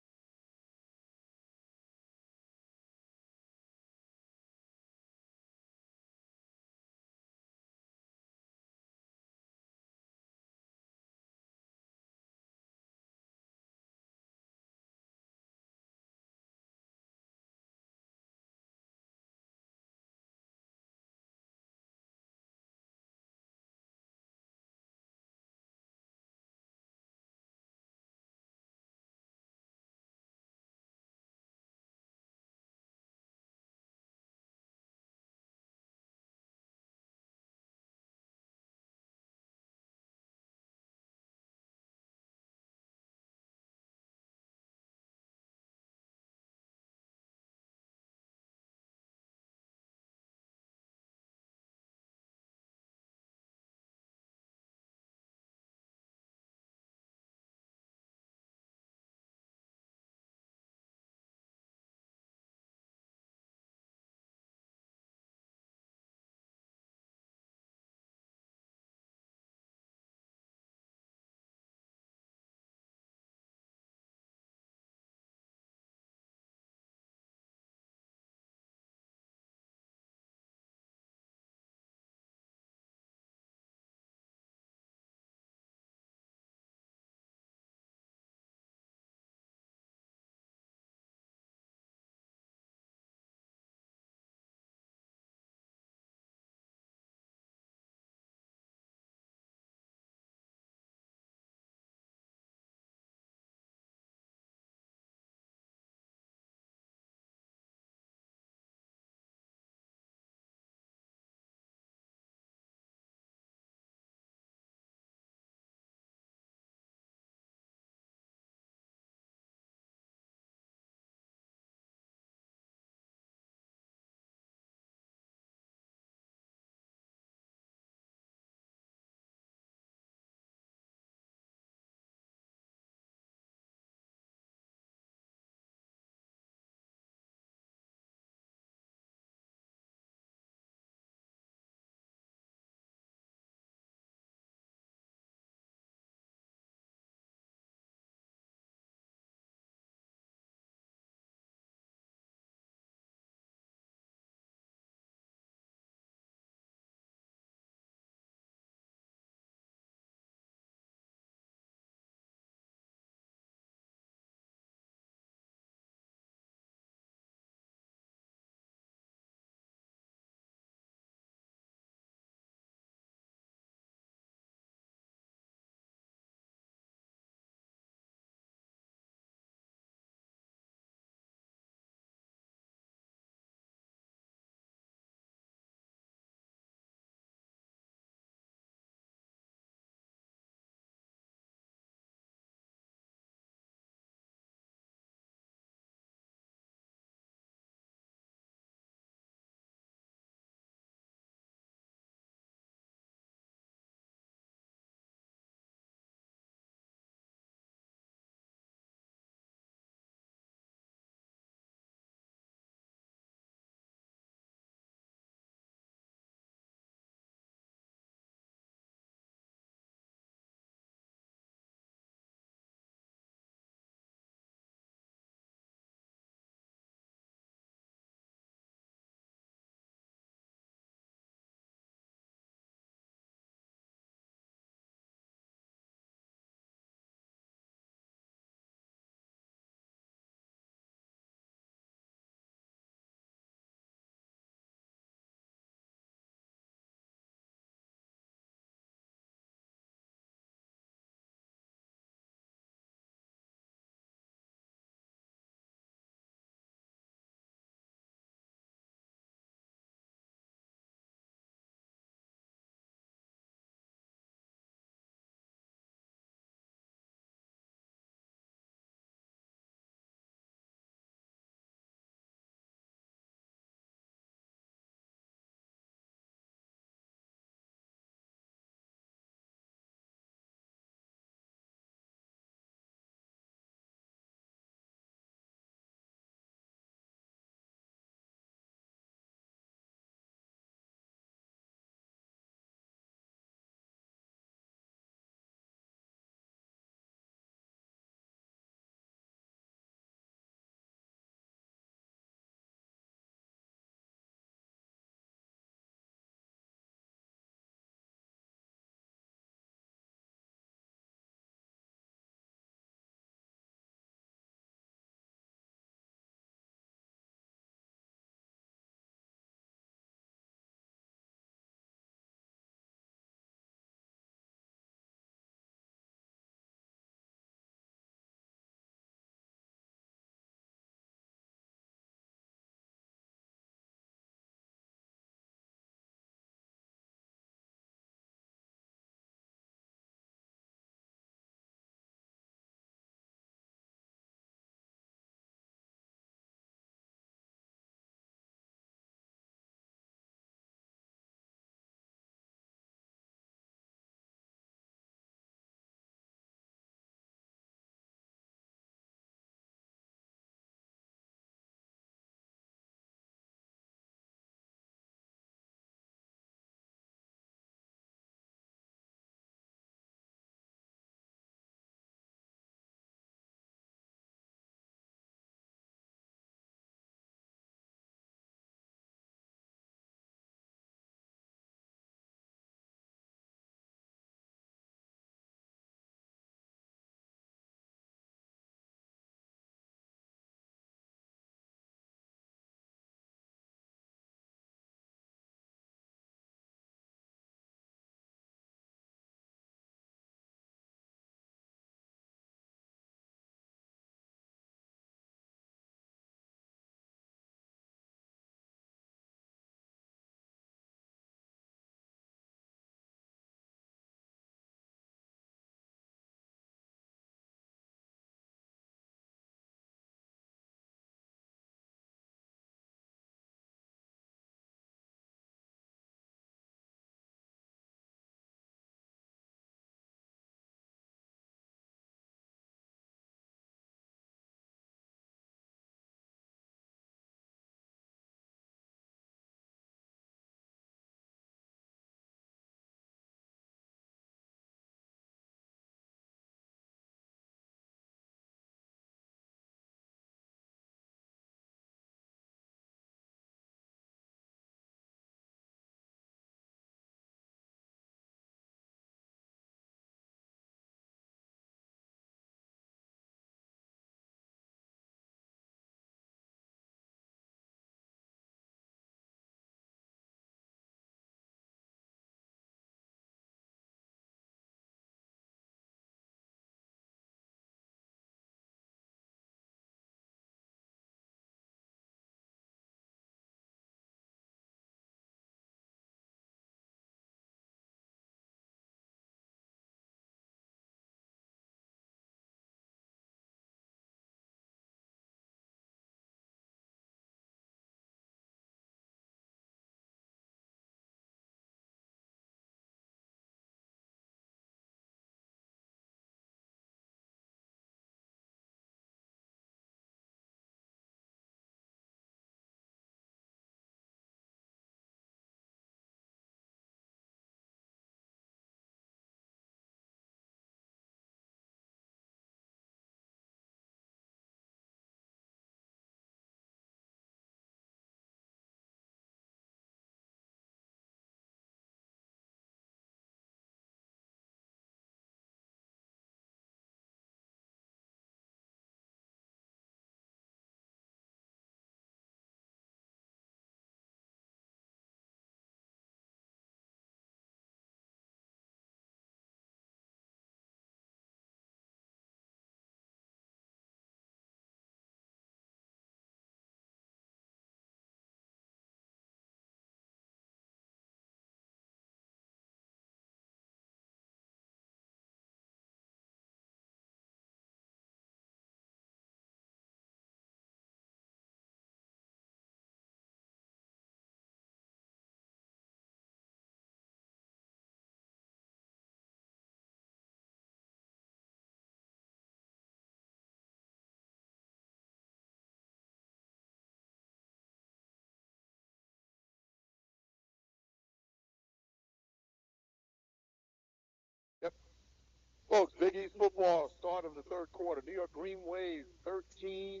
[SPEAKER 4] Folks, Big East football, start of the third quarter. New York Greenwave 13-6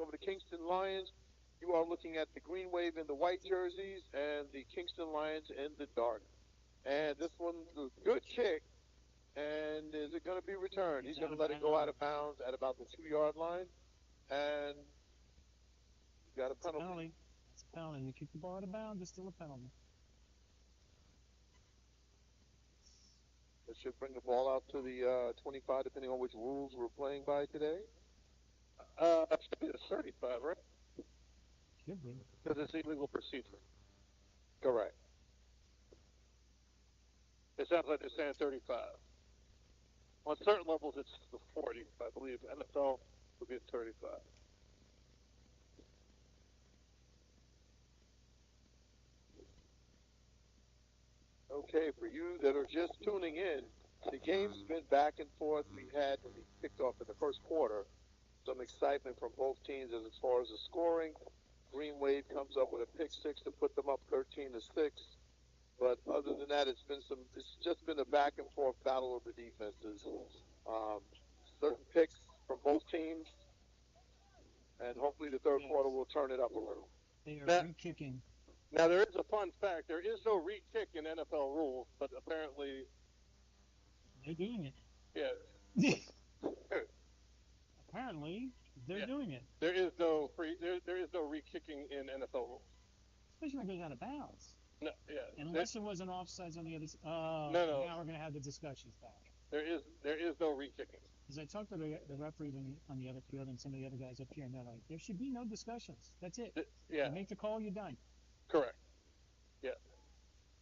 [SPEAKER 4] over the Kingston Lions. You are looking at the Greenwave in the white jerseys and the Kingston Lions in the dark. And this one's a good kick. And is it going to be returned? He's going to let it go out of bounds at about the 2-yard line. And you got a penalty.
[SPEAKER 5] It's a penalty. You kick the ball out of bounds, it's still a penalty.
[SPEAKER 4] It should bring the ball out to the 25, depending on which rules we're playing by today.
[SPEAKER 6] Should be the 35, right?
[SPEAKER 5] Should be.
[SPEAKER 6] Because it's illegal procedure.
[SPEAKER 4] Correct.
[SPEAKER 6] It sounds like they're saying 35. On certain levels, it's the 40, I believe. NFL would be at 35.
[SPEAKER 4] Okay, for you that are just tuning in, the game's been back and forth. We had when we kicked off in the first quarter some excitement from both teams as far as the scoring. Greenwave comes up with a pick six to put them up 13-6. But other than that, it's just been a back and forth battle of the defenses. Certain picks from both teams, and hopefully the third quarter will turn it up a little.
[SPEAKER 5] They are re-kicking.
[SPEAKER 6] Now, there is a fun fact. There is no re-kick in NFL rules, but apparently...
[SPEAKER 5] They're doing it.
[SPEAKER 6] Yeah.
[SPEAKER 5] Apparently, they're doing it.
[SPEAKER 6] There is no re-kicking in NFL rules.
[SPEAKER 5] Especially when it goes out of bounds.
[SPEAKER 6] No, yeah.
[SPEAKER 5] Unless it was an offsides on the other side.
[SPEAKER 6] No.
[SPEAKER 5] Now we're going to have the discussions back.
[SPEAKER 6] There is no re-kicking.
[SPEAKER 5] Because I talked to the referees on the other field and some of the other guys up here, and they're like, there should be no discussions. That's it.
[SPEAKER 6] Yeah.
[SPEAKER 5] You make the call, you're done.
[SPEAKER 6] Correct. Yeah.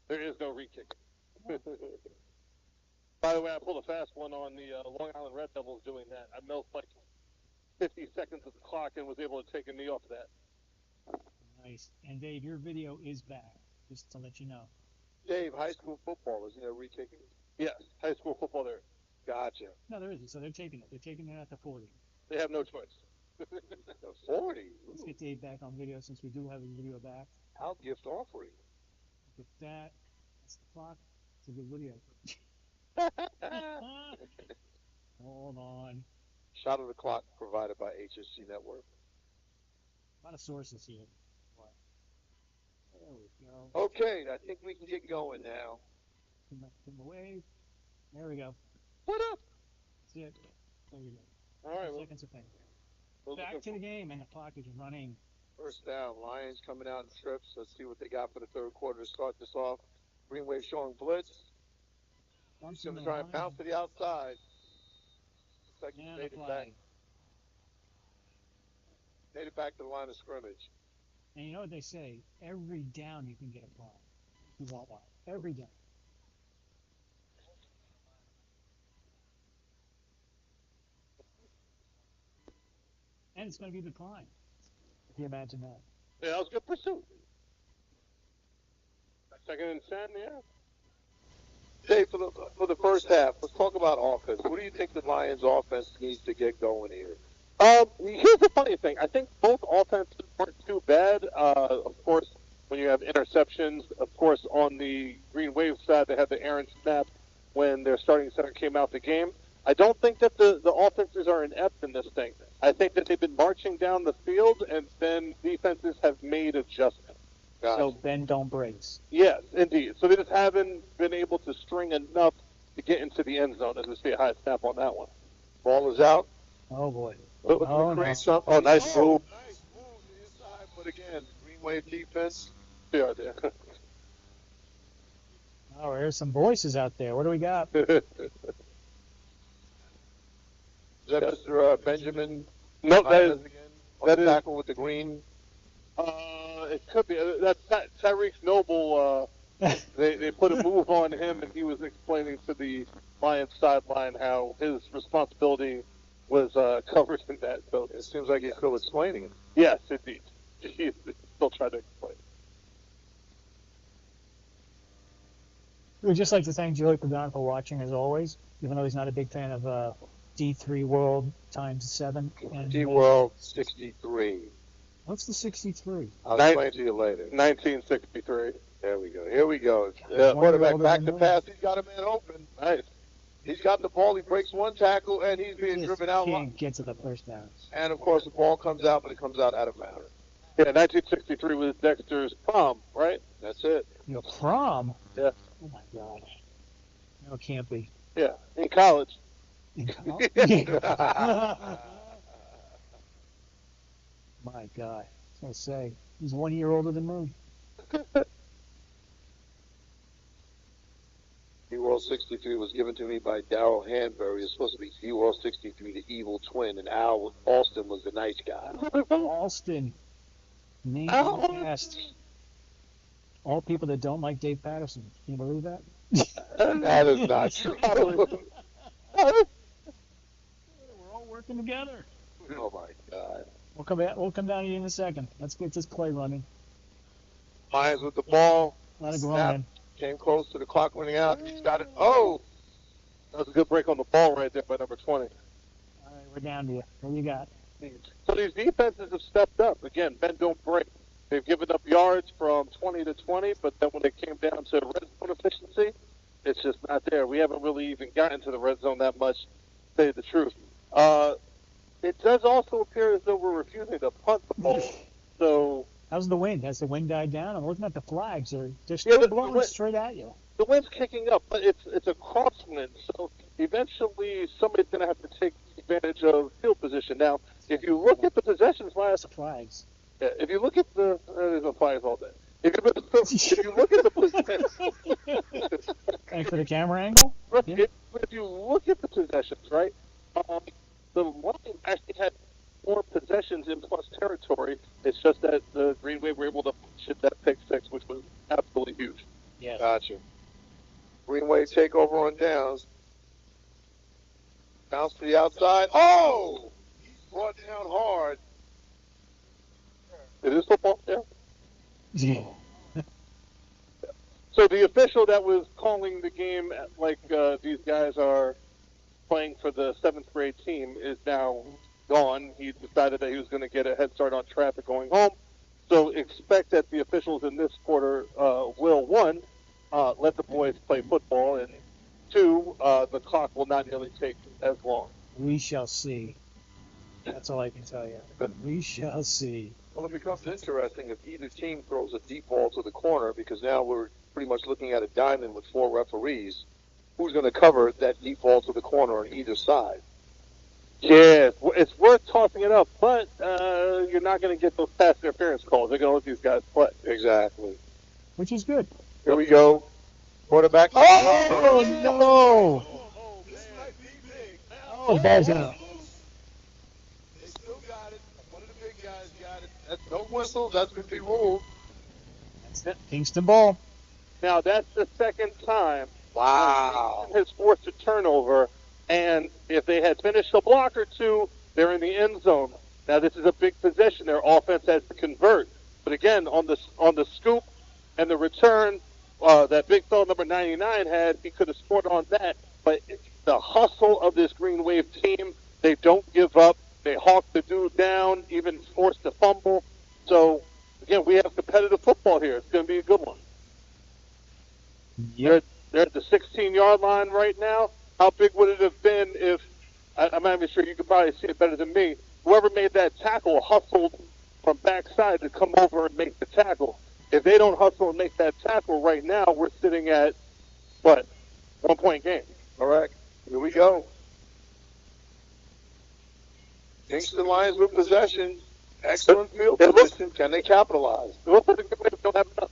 [SPEAKER 6] There is no re-kicking. By the way, I pulled a fast one on the Long Island Red Devils doing that. I milked like 50 seconds of the clock and was able to take a knee off of that.
[SPEAKER 5] Nice. And Dave, your video is back, just to let you know.
[SPEAKER 4] Dave, high school football, isn't there re-kicking?
[SPEAKER 6] Yes, high school football there.
[SPEAKER 4] Gotcha.
[SPEAKER 5] No, there isn't. So they're taping it. They're taking it at the 40.
[SPEAKER 6] They have no choice.
[SPEAKER 4] The 40?
[SPEAKER 5] Let's get Dave back on video since we do have his video back.
[SPEAKER 4] How gift offering?
[SPEAKER 5] Look at that. That's the clock. It's a good video. Hold on.
[SPEAKER 4] Shot of the clock provided by HSG Network.
[SPEAKER 5] A lot of sources here. There we go.
[SPEAKER 4] Okay, I think we can get going now.
[SPEAKER 5] Come away. There we go.
[SPEAKER 6] What up?
[SPEAKER 5] That's it. There we go.
[SPEAKER 6] All right.
[SPEAKER 5] Seconds of fame. Back to the game, and the clock is running.
[SPEAKER 4] First down. Lions coming out in trips. Let's see what they got for the third quarter to start this off. Greenwave showing blitz. He's going to try and bounce to the outside. Looks like he made it back. Made it back to the line of scrimmage.
[SPEAKER 5] And you know what they say? Every down you can get a flag. You want one. Every down. And it's going to be declined. If you imagine that.
[SPEAKER 6] Yeah, that was a good pursuit. Second and 10, yeah.
[SPEAKER 4] Dave, for the first half, let's talk about offense. What do you think the Lions' offense needs to get going here?
[SPEAKER 6] Here's the funny thing. I think both offenses weren't too bad. Of course, when you have interceptions, of course, on the Green Wave side, they had the Aaron snap when their starting center came out the game. I don't think that the offenses are inept in this thing. I think that they've been marching down the field, and then defenses have made adjustments.
[SPEAKER 4] Gotcha.
[SPEAKER 5] So bend, don't breaks.
[SPEAKER 6] Yes, indeed. So they just haven't been able to string enough to get into the end zone, as we see a high snap on that one.
[SPEAKER 4] Ball is out.
[SPEAKER 5] Oh, boy.
[SPEAKER 4] Oh,
[SPEAKER 5] no.
[SPEAKER 4] Nice move. Nice move to the inside, but again, Green Wave defense.
[SPEAKER 6] They are there.
[SPEAKER 5] Oh, there's some voices out there. What do we got?
[SPEAKER 4] Is that Mr. Benjamin?
[SPEAKER 6] No, that is
[SPEAKER 4] tackle with the green.
[SPEAKER 6] It could be. That's Tyreek Noble. They put a move on him, and he was explaining to the Lions sideline how his responsibility was covered in that. So
[SPEAKER 4] it seems like he's still explaining it.
[SPEAKER 6] Yes, indeed. He's still trying to explain.
[SPEAKER 5] We'd just like to thank Joey Pagan for watching, as always, even though he's not a big fan of D3 World times 7.
[SPEAKER 4] D World 63.
[SPEAKER 5] What's the 63?
[SPEAKER 4] I'll explain to you later.
[SPEAKER 6] 1963.
[SPEAKER 4] There we go. Here we go. Quarterback back to pass. He's got a man open.
[SPEAKER 6] Nice.
[SPEAKER 4] He's got the ball. He breaks one tackle, and he's being driven out.
[SPEAKER 5] Can't get to the first down.
[SPEAKER 4] And, of course, the ball comes out, but it comes out of bounds.
[SPEAKER 6] Yeah, 1963 was Dexter's prom, right?
[SPEAKER 4] That's it.
[SPEAKER 5] Your prom?
[SPEAKER 6] Yeah.
[SPEAKER 5] Oh, my God. No, it can't be.
[SPEAKER 6] Yeah, in college.
[SPEAKER 5] My God. I was going to say, he's 1 year older than me.
[SPEAKER 4] SeaWorld 63 was given to me by Darrell Hanbury. It's supposed to be SeaWorld 63, the evil twin, and Al Alston was the nice guy.
[SPEAKER 5] Alston. Name and cast. All people that don't like Dave Patterson. Can you believe that?
[SPEAKER 4] That is not true.
[SPEAKER 5] We're all working together.
[SPEAKER 4] Oh, my God.
[SPEAKER 5] We'll come down to you in a second. Let's get this play running.
[SPEAKER 4] Lions with the ball.
[SPEAKER 5] Let it go
[SPEAKER 4] Snap.
[SPEAKER 5] in.
[SPEAKER 4] Came close to the clock running out. He's got it. Oh!
[SPEAKER 6] That was a good break on the ball right there by number 20.
[SPEAKER 5] All right, we're down to you. What do you got?
[SPEAKER 6] So these defenses have stepped up. Again, bend don't break. They've given up yards from 20 to 20, but then when it came down to red zone efficiency, it's just not there. We haven't really even gotten to the red zone that much, to tell you the truth. It does also appear as though we're refusing to punt the ball. So
[SPEAKER 5] how's the wind? Has the wind died down? I'm looking at the flags. They're still blowing straight at you.
[SPEAKER 6] The wind's kicking up, but it's a crosswind, so eventually somebody's going to have to take advantage of field position. Now, if you look at the possessions last...
[SPEAKER 5] Flags.
[SPEAKER 6] Yeah, if you look at the... there's no flags all day. If you look at the possessions...
[SPEAKER 5] Thanks for the camera angle.
[SPEAKER 6] Yeah. If you look at the possessions, right, the Lions actually had more possessions in plus territory. It's just that the Greenwave were able to ship that pick six, which was absolutely huge.
[SPEAKER 5] Yes.
[SPEAKER 4] Gotcha. Greenwave takeover on downs. Bounce to the outside. Oh! He's brought down hard.
[SPEAKER 6] It is football, yeah.
[SPEAKER 5] Yeah.
[SPEAKER 6] So the official that was calling the game like these guys are playing for the 7th grade team is now gone. He decided that he was going to get a head start on traffic going home. So expect that the officials in this quarter will, one, let the boys play football, and two, the clock will not nearly take as long.
[SPEAKER 5] We shall see. That's all I can tell you. We shall see.
[SPEAKER 4] Well, it becomes interesting if either team throws a deep ball to the corner, because now we're pretty much looking at a diamond with 4 referees. Who's going to cover that deep ball to the corner on either side?
[SPEAKER 6] Yeah, it's worth tossing it up, but you're not going to get those pass interference calls. They're going to let these guys play.
[SPEAKER 4] Exactly.
[SPEAKER 5] Which is good.
[SPEAKER 4] Here we go. Quarterback.
[SPEAKER 5] Oh, no! Oh, ball's out.
[SPEAKER 4] They still got it. One of the big guys got it. That's no whistle. That's what they ruled.
[SPEAKER 5] That's it. Kingston ball.
[SPEAKER 6] Now, that's the second time
[SPEAKER 4] Wow.
[SPEAKER 6] Kingston has forced a turnover, and if they had finished a block or two, they're in the end zone. Now, this is a big possession. Their offense has to convert. But again, on the scoop and the return, that big fella number 99 had, he could have scored on that. But the hustle of this Greenwave team, they don't give up. They hawk the dude down, even forced to fumble. So, again, we have competitive football here. It's going to be a good one.
[SPEAKER 5] Yep.
[SPEAKER 6] They're at the 16-yard line right now. How big would it have been if, I'm not even sure, you could probably see it better than me, whoever made that tackle hustled from backside to come over and make the tackle. If they don't hustle and make that tackle right now, we're sitting at, what, 1-point game.
[SPEAKER 4] Correct. Here we go. Kingston Lions with possession. Excellent field position. Can they capitalize?
[SPEAKER 6] It looks like the Greenwave don't have enough.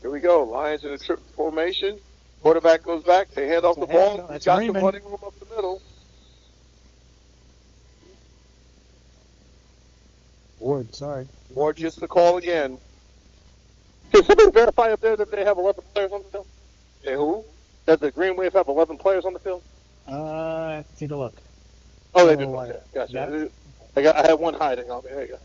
[SPEAKER 4] Here we go. Lions in a triple formation. Quarterback goes back. They hand off the ball. He's got some running room up the middle.
[SPEAKER 5] Ward, sorry.
[SPEAKER 4] Ward gets the call again.
[SPEAKER 6] Can somebody verify up there that they have 11 players on the field?
[SPEAKER 4] Hey, who?
[SPEAKER 6] Does the Greenwave have 11 players on the field?
[SPEAKER 5] Take a look.
[SPEAKER 6] Oh, they do.
[SPEAKER 5] Oh,
[SPEAKER 6] Okay, gotcha.
[SPEAKER 5] yeah.
[SPEAKER 6] I had one hiding on me. There you go.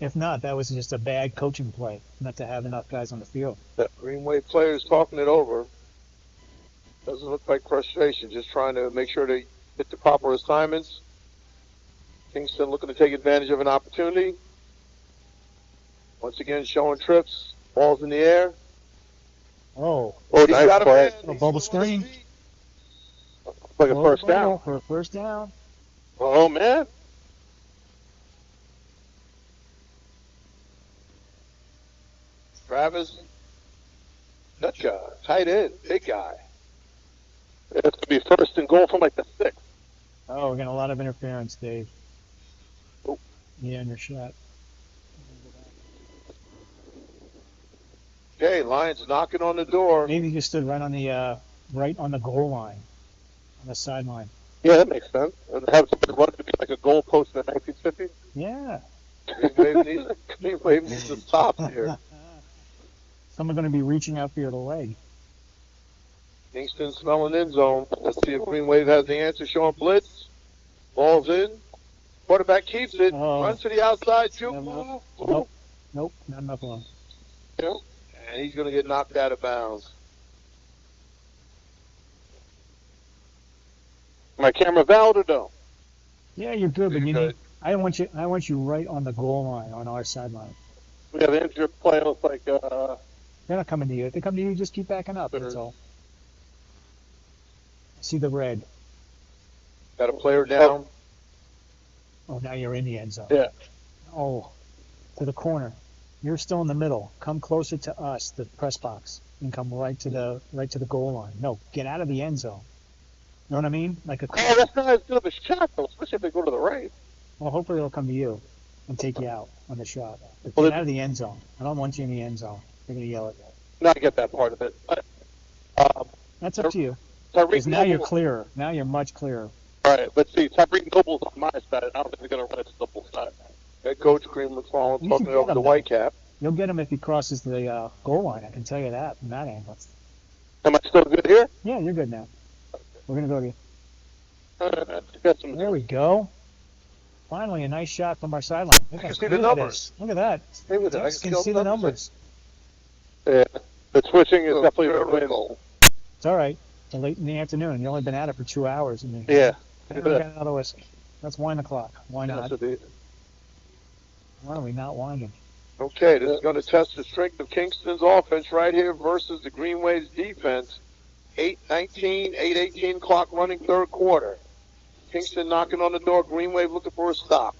[SPEAKER 5] If not, that was just a bad coaching play, not to have enough guys on the field.
[SPEAKER 4] Greenwave players talking it over. Doesn't look like frustration, just trying to make sure they hit the proper assignments. Kingston looking to take advantage of an opportunity. Once again, showing trips. Balls in the air.
[SPEAKER 5] Oh,
[SPEAKER 4] He's got a man.
[SPEAKER 5] A bubble screen.
[SPEAKER 4] Like a first down.
[SPEAKER 5] For a first down.
[SPEAKER 4] Oh, man. Travis Nutcha, tight end, big guy. It's going to be first and goal from like the 6.
[SPEAKER 5] Oh, we're getting a lot of interference, Dave.
[SPEAKER 4] Oh.
[SPEAKER 5] Yeah, in your shot.
[SPEAKER 4] Okay, Lions knocking on the door.
[SPEAKER 5] Maybe you stood right on the goal line, on the sideline.
[SPEAKER 4] Yeah, that makes sense. And have somebody run to be like a goal post in the 1950s.
[SPEAKER 5] Yeah.
[SPEAKER 4] Greenwave needs to stop here.
[SPEAKER 5] Someone's going to be reaching out for your leg.
[SPEAKER 4] Kingston smelling end zone. Let's see if Greenwave has the answer. Showing blitz. Ball's in. Quarterback keeps it. Runs to the outside. Shoot.
[SPEAKER 5] Nope, not enough long.
[SPEAKER 4] Yeah. And he's going to get knocked out of bounds. My camera valid or no?
[SPEAKER 5] Yeah, you're good, but I want you right on the goal line on our sideline.
[SPEAKER 4] We have an injured player. It's like
[SPEAKER 5] They're not coming to you. If they come to you, just keep backing up. That's all. See the red.
[SPEAKER 4] Got a player down.
[SPEAKER 5] Oh, now you're in the end zone.
[SPEAKER 4] Yeah.
[SPEAKER 5] Oh, to the corner. You're still in the middle. Come closer to us, the press box, and come right to the goal line. No, get out of the end zone. You know what I mean? Like a.
[SPEAKER 4] Oh, that's not as good of a shot though, especially if they go to the right.
[SPEAKER 5] Well, hopefully they'll come to you and take you out on the shot. But get out of the end zone. I don't want you in the end zone. They're gonna yell at you.
[SPEAKER 4] No, I get that part of it.
[SPEAKER 5] That's up to you.
[SPEAKER 4] Because
[SPEAKER 5] now you're clearer. Now you're much clearer.
[SPEAKER 4] Right, but see, Tyreek Noble's on my side. I don't think they're going to run it to the full side. Head coach Cream McFarland talking over the Whitecap.
[SPEAKER 5] You'll get him if he crosses the goal line. I can tell you that from that angle.
[SPEAKER 4] Am I still good here?
[SPEAKER 5] Yeah, you're good now. We're going to go to you.
[SPEAKER 4] There
[SPEAKER 5] we go. Finally, a nice shot from our sideline.
[SPEAKER 4] I can see the numbers.
[SPEAKER 5] Look at that.
[SPEAKER 4] Stay with it.
[SPEAKER 5] I can see the numbers.
[SPEAKER 4] Yeah, the switching is definitely the win.
[SPEAKER 5] It's all right. It's late in the afternoon. You've only been at it for 2 hours.
[SPEAKER 4] Yeah.
[SPEAKER 5] Got another whiskey. Let's wind the clock. Why not? Why are we not winding?
[SPEAKER 4] Okay, this is going to test the strength of Kingston's offense right here versus the Greenwave's defense. 8:19, 8:18 clock running, third quarter. Kingston knocking on the door. Greenwave looking for a stop.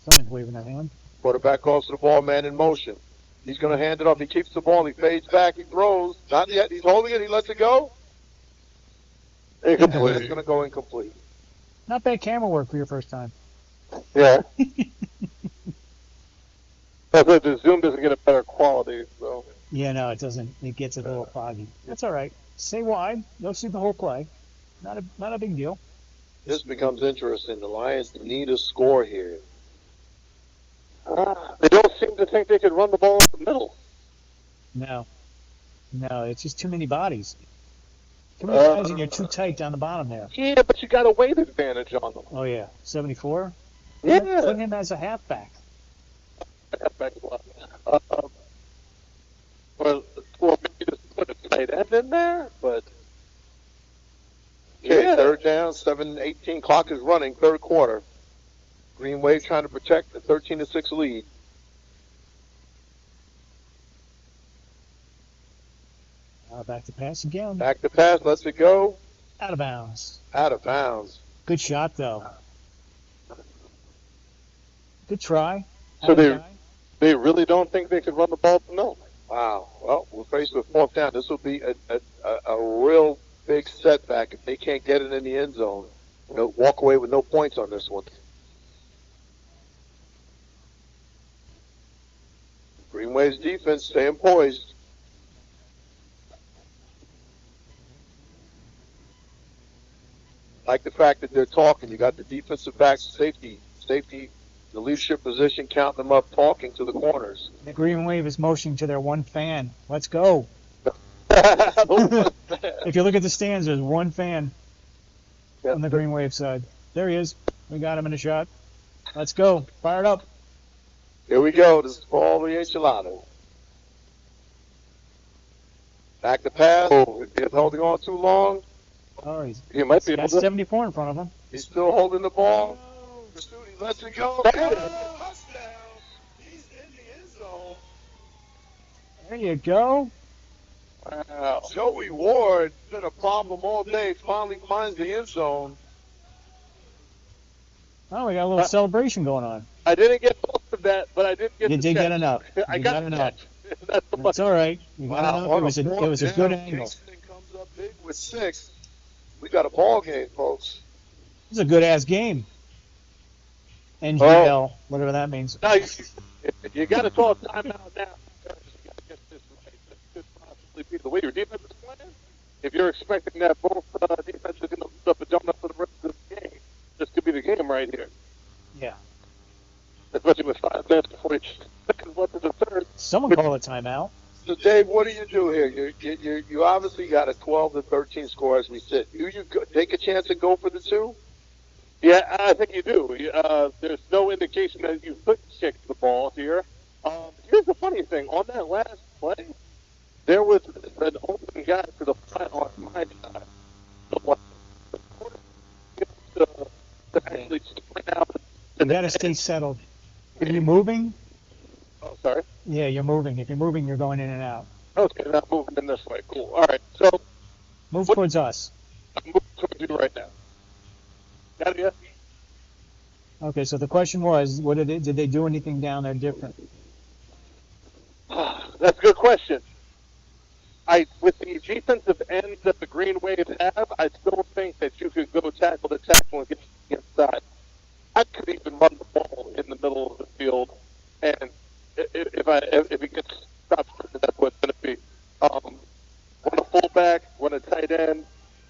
[SPEAKER 5] Someone's waving their hand.
[SPEAKER 4] Quarterback calls to the ball, man in motion. He's going to hand it off. He keeps the ball. He fades back. He throws. Not yet. He's holding it. He lets it go. Incomplete. It's going to go incomplete.
[SPEAKER 5] Not bad camera work for your first time.
[SPEAKER 4] Yeah. But the Zoom doesn't get a better quality, so.
[SPEAKER 5] Yeah, no, it doesn't. It gets a little foggy. That's all right. Stay wide. You'll see the whole play. Not a big deal.
[SPEAKER 4] This becomes interesting. The Lions need a score here. They don't seem to think they could run the ball up the middle.
[SPEAKER 5] No, it's just too many bodies. Too many guys and you're too tight down the bottom there.
[SPEAKER 4] Yeah, but you got a weight advantage on them.
[SPEAKER 5] Oh, yeah. 74?
[SPEAKER 4] Yeah.
[SPEAKER 5] Put him as a halfback.
[SPEAKER 4] Well, maybe just put a tight end in there, but. Okay, third down, 7:18 clock is running, third quarter. Greenwave trying to protect the 13-6 lead.
[SPEAKER 5] Back to pass again.
[SPEAKER 4] Back to pass, lets it go.
[SPEAKER 5] Out of bounds.
[SPEAKER 4] Out of bounds.
[SPEAKER 5] Good shot, though. Good try.
[SPEAKER 4] So they really don't think they could run the ball? No. Wow. Well, we're faced with fourth down. This will be a real big setback if they can't get it in the end zone. Walk away with no points on this one. Greenwave's defense staying poised. Like the fact that they're talking. You got the defensive backs, safety, the leadership position, counting them up, talking to the corners.
[SPEAKER 5] The Greenwave is motioning to their one fan. Let's go. If you look at the stands, there's one fan on the Greenwave side. There he is. We got him in a shot. Let's go. Fire it up.
[SPEAKER 4] Here we go. This is for all the enchilada. Back to pass. He's holding on too long.
[SPEAKER 5] Oh,
[SPEAKER 4] he might be
[SPEAKER 5] got 74 in front of him.
[SPEAKER 4] He's still holding the ball. Pursuit. lets it go. Touchdown. He's in the end zone.
[SPEAKER 5] There you go.
[SPEAKER 4] Wow. Joey Ward, been a problem all day, finally finds the end zone.
[SPEAKER 5] Oh, we got a little celebration going on.
[SPEAKER 6] I didn't get most of that, but I did get
[SPEAKER 5] You
[SPEAKER 6] the
[SPEAKER 5] did
[SPEAKER 6] catch.
[SPEAKER 5] get enough.
[SPEAKER 6] I
[SPEAKER 5] You
[SPEAKER 6] got
[SPEAKER 5] got enough.
[SPEAKER 6] That's
[SPEAKER 5] That's all right. You got enough. It was a good angle.
[SPEAKER 4] Kingston comes up big with 6. We got a ball game, folks.
[SPEAKER 5] It was a good ass game. NGL, whatever that means.
[SPEAKER 6] Now, you got to call a timeout now. You got to get this right. This could possibly be the way your defense is playing. If you're expecting that both defenses are going to put up a donut for the rest of this game, this could be the game right here.
[SPEAKER 5] Yeah.
[SPEAKER 6] Especially with 5 minutes before each second left of the third.
[SPEAKER 5] Someone call a timeout.
[SPEAKER 4] So, Dave, what do you do here? You obviously got a 12-13 score as we sit. Do you take a chance and go for the 2?
[SPEAKER 6] Yeah, I think you do. There's no indication that you couldn't kick the ball here. Here's the funny thing. On that last play, there was an open guy to the front on my side. To actually sprint out.
[SPEAKER 5] You got to stay settled. Are you moving?
[SPEAKER 6] Oh, sorry?
[SPEAKER 5] Yeah, you're moving. If you're moving, you're going in and out.
[SPEAKER 6] Okay, not moving in this way. Cool. All right, so...
[SPEAKER 5] Move towards us.
[SPEAKER 6] I'm moving towards you right now. Got it yet?
[SPEAKER 5] Okay, so the question was, did they do anything down there different?
[SPEAKER 6] That's a good question. With the defensive ends that the Greenwave have, I still think that you could go tackle to tackle and get inside. I could even run the ball in the middle of the field, and if it gets stopped, that's what it's going to be. Run a fullback, run a tight end,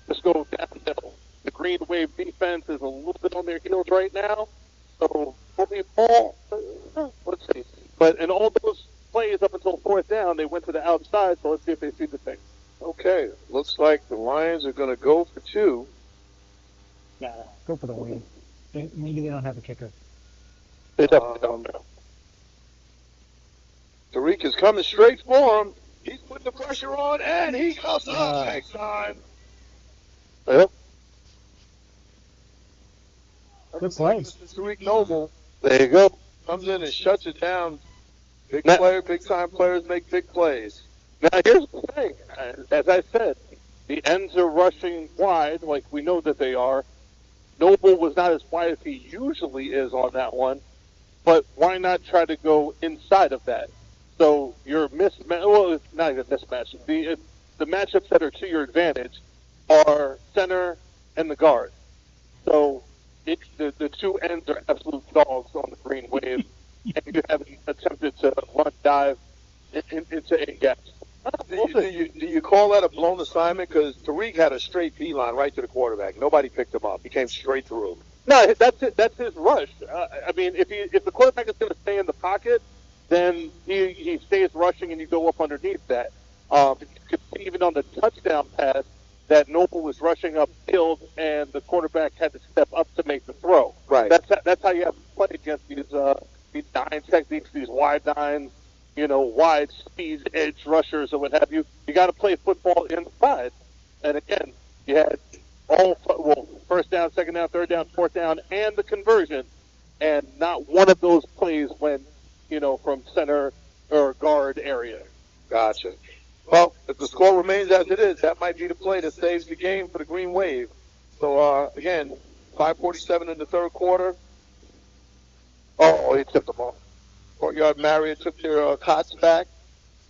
[SPEAKER 6] just go downhill. The Greenwave defense is a little bit on their heels right now, so probably ball. Let's see. But in all those plays up until 4th down, they went to the outside, so let's see if they see the thing.
[SPEAKER 4] Okay, looks like the Lions are going to go for 2.
[SPEAKER 5] Yeah, go for the win. Maybe they don't have a kicker.
[SPEAKER 6] They definitely don't know.
[SPEAKER 4] Tariq is coming straight for him. He's putting the pressure on, and he comes up next time.
[SPEAKER 6] Yep.
[SPEAKER 5] Good play.
[SPEAKER 4] Tariq Noble
[SPEAKER 6] There you go.
[SPEAKER 4] comes in and shuts it down. Big time players make big plays.
[SPEAKER 6] Now, here's the thing. As I said, the ends are rushing wide, like we know that they are. Noble was not as wide as he usually is on that one, but why not try to go inside of that? So your mismatch, well, it's not even a mismatch. The matchups that are to your advantage are center and the guard. So the 2 ends are absolute dogs on the Greenwave, and you haven't attempted to run dive into A gaps.
[SPEAKER 4] Do you call that a blown assignment? Because Tariq had a straight beeline right to the quarterback. Nobody picked him up. He came straight through him.
[SPEAKER 6] No, that's it. That's his rush. I mean, if the quarterback is going to stay in the pocket, then he stays rushing and you go up underneath that. You could see even on the touchdown pass that Noble was rushing upfield and the quarterback had to step up to make the throw.
[SPEAKER 4] Right.
[SPEAKER 6] That's how you have to play against these 9 techniques, these wide 9, wide speed edge rushers or what have you. You got to play football inside. And again, you had first down, second down, third down, fourth down, and the conversion, and not one of those plays went, from center or guard area.
[SPEAKER 4] Gotcha. Well, if the score remains as it is, that might be the play that saves the game for the Green Wave. So, again, 5:47 in the third quarter. Oh, he tipped the ball. Courtyard Marriott took their cots back.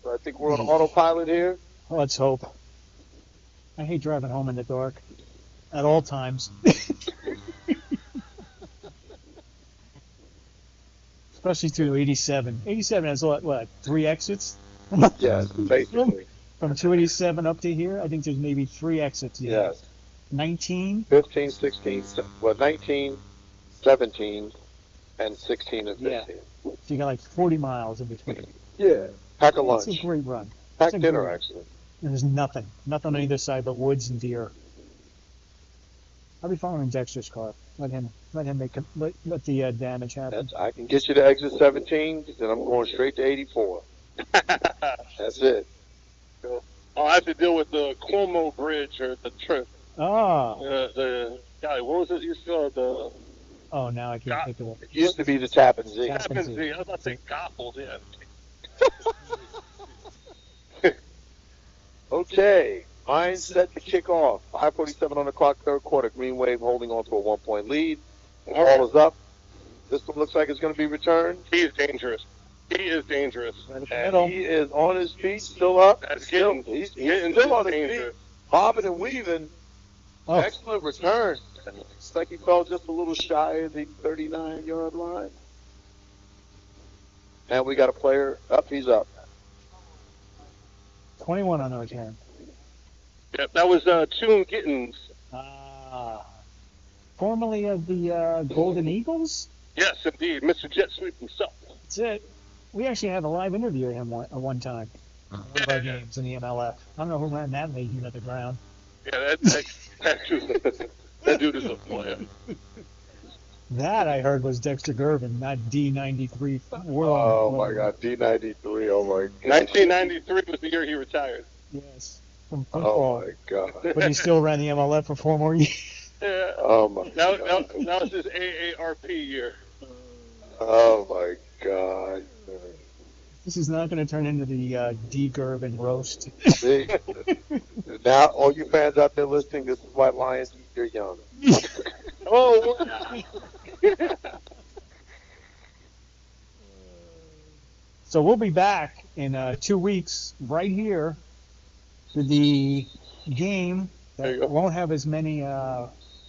[SPEAKER 4] So I think we're on autopilot here.
[SPEAKER 5] Let's hope. I hate driving home in the dark at all times. Especially through 87. 87 has what 3 exits?
[SPEAKER 4] Yes, basically.
[SPEAKER 5] From 287 up to here, I think there's maybe 3 exits.
[SPEAKER 4] Yes.
[SPEAKER 5] 19?
[SPEAKER 4] 15, 16, 19, 17, and 16 and 15.
[SPEAKER 5] Yeah. So you got like 40 miles in between.
[SPEAKER 4] Yeah. Pack a lunch.
[SPEAKER 5] It's a great run.
[SPEAKER 4] Pack dinner, actually.
[SPEAKER 5] And there's nothing on either side but woods and deer. I'll be following Dexter's car. Let him let the damage happen.
[SPEAKER 4] I can get you to exit 17, then I'm going straight to 84. That's it.
[SPEAKER 6] I'll have to deal with the Cuomo Bridge or the trip.
[SPEAKER 5] Ah.
[SPEAKER 6] The guy, what was it? You saw
[SPEAKER 5] Oh, now I can't think of it.
[SPEAKER 4] It used to be the Tappan Z.
[SPEAKER 1] Tappan Z. I was about to say Goppels, yeah.
[SPEAKER 4] Okay, Lions set to kick off. 5:47 on the clock, third quarter. Greenwave holding on to a 1-point lead. The ball is up. This one looks like it's going to be returned.
[SPEAKER 6] He is dangerous. He is dangerous.
[SPEAKER 4] And he is on his feet, still up.
[SPEAKER 6] That's
[SPEAKER 4] He's still on his feet, bobbing and weaving.
[SPEAKER 5] Oh.
[SPEAKER 4] Excellent return. Looks like he fell just a little shy of the 39-yard line. And we got a player up. He's up.
[SPEAKER 5] 21 on the return.
[SPEAKER 6] Yep, that was Toon Gittens.
[SPEAKER 5] Formerly of the Golden Eagles?
[SPEAKER 6] Yes, indeed. Mr. Jet Sweep himself.
[SPEAKER 5] That's it. We actually had a live interview of him one time. One of our games in the MLF. I don't know who ran that lady into the ground.
[SPEAKER 6] Yeah, that dude is a player.
[SPEAKER 5] That I heard was Dexter Gervin, not D93.
[SPEAKER 4] Oh my God, D93. Oh my God.
[SPEAKER 6] 1993 was the year he retired.
[SPEAKER 5] Yes, from football.
[SPEAKER 4] Oh my God.
[SPEAKER 5] But he still ran the MLF for 4 more years.
[SPEAKER 6] Yeah.
[SPEAKER 4] Oh my.
[SPEAKER 6] Now it's his AARP year.
[SPEAKER 4] Oh my God.
[SPEAKER 5] This is not going to turn into the D Gervin roast.
[SPEAKER 4] See? Now, all you fans out there listening, this is why Lions eat their young.
[SPEAKER 6] Oh.
[SPEAKER 5] So we'll be back in 2 weeks right here for the game that won't have as many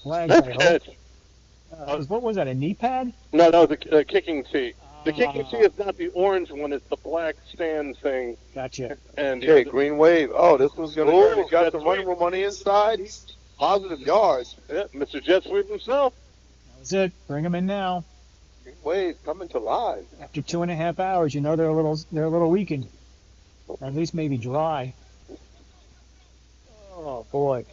[SPEAKER 5] flags, I hope. What was that, a knee pad?
[SPEAKER 6] No, that was a kicking tee. The kicking tee is not the orange one, it's the black stand thing.
[SPEAKER 5] Gotcha.
[SPEAKER 6] And
[SPEAKER 4] Okay, Green Wave. Oh, this one's going to go. Got some running room on the inside. He's positive yards.
[SPEAKER 6] Yeah, Mr. Jet Sweep himself.
[SPEAKER 5] That's it. Bring them in now.
[SPEAKER 4] Green Wave coming to live.
[SPEAKER 5] After 2.5 hours, you know they're a little weakened. Or at least maybe dry. Oh boy.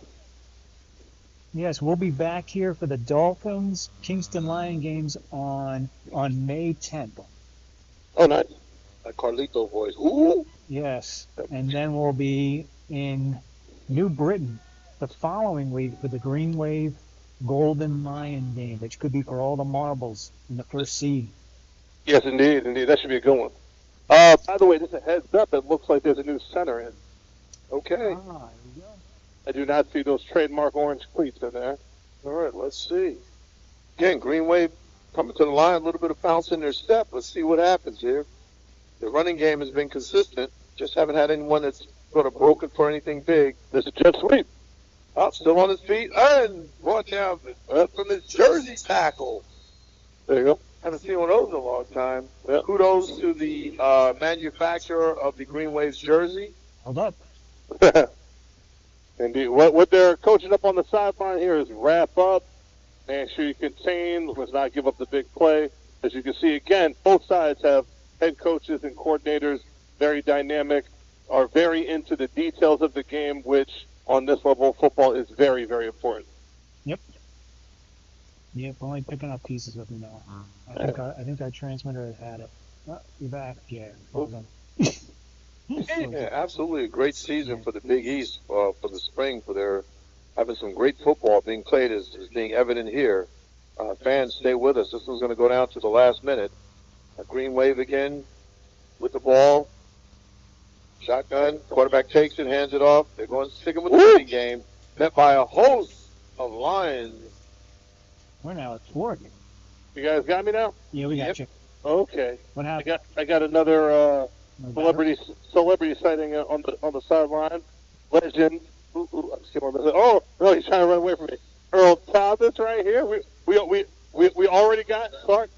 [SPEAKER 5] Yes, we'll be back here for the Dolphins Kingston Lion games on May 10th.
[SPEAKER 6] Oh, nice.
[SPEAKER 4] That Carlito voice. Ooh.
[SPEAKER 5] Yes, and then we'll be in New Britain the following week for the Greenwave Golden Lion game, which could be for all the marbles in the first seed.
[SPEAKER 6] Yes, indeed. That should be a good one. By the way, just a heads up, it looks like there's a new center in.
[SPEAKER 4] Okay.
[SPEAKER 5] There you go.
[SPEAKER 6] I do not see those trademark orange cleats in there.
[SPEAKER 4] All right, let's see. Again, Green Wave coming to the line, a little bit of bounce in their step. Let's see what happens here. The running game has been consistent. Just haven't had anyone that's sort of broken for anything big.
[SPEAKER 6] There's a jet sweep.
[SPEAKER 4] Oh, still on his feet and brought down from his jersey tackle.
[SPEAKER 6] There you go.
[SPEAKER 4] Haven't seen one of those in a long time.
[SPEAKER 6] Yep.
[SPEAKER 4] Kudos to the manufacturer of the Green Wave's jersey.
[SPEAKER 5] Hold up.
[SPEAKER 6] Indeed. What they're coaching up on the sideline here is wrap up, make sure you contain, let's not give up the big play. As you can see, again, both sides have head coaches and coordinators, very dynamic, are very into the details of the game, which on this level of football is very, very important.
[SPEAKER 5] Yep, only picking up pieces of it now. I think our transmitter has had it. Oh, you're back. Yeah. Hold on.
[SPEAKER 4] Yeah, absolutely a great season for the Big East for the spring. For their having some great football being played is being evident here. Fans, stay with us. This one's going to go down to the last minute. Green Wave again with the ball. Shotgun. Quarterback takes it, hands it off. They're going to stick him with the running game. Met by a host of Lions.
[SPEAKER 5] We're now at 4.
[SPEAKER 6] You guys got me now?
[SPEAKER 5] Yeah, we got you.
[SPEAKER 6] Okay.
[SPEAKER 5] What happened?
[SPEAKER 6] I got another celebrity sighting on the sideline. Legend. Oh no, he's trying to run away from me. Earl Thomas right here. We already got Clark.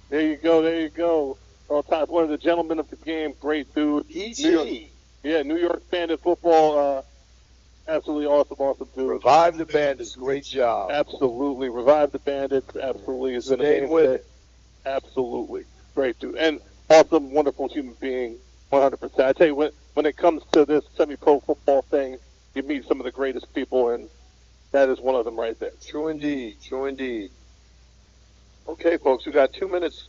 [SPEAKER 6] There you go. Earl Thomas, one of the gentlemen of the game, great dude.
[SPEAKER 4] E.G.
[SPEAKER 6] New York Bandit football. Absolutely awesome dude.
[SPEAKER 4] Revive the Bandits, great job.
[SPEAKER 6] Absolutely, revive the Bandits. Absolutely, is
[SPEAKER 4] staying with it.
[SPEAKER 6] Absolutely, great dude, and awesome, wonderful human being. 100%. I tell you, when it comes to this semi-pro football thing, you meet some of the greatest people, and that is one of them right there.
[SPEAKER 4] True indeed. Okay, folks, we got 2 minutes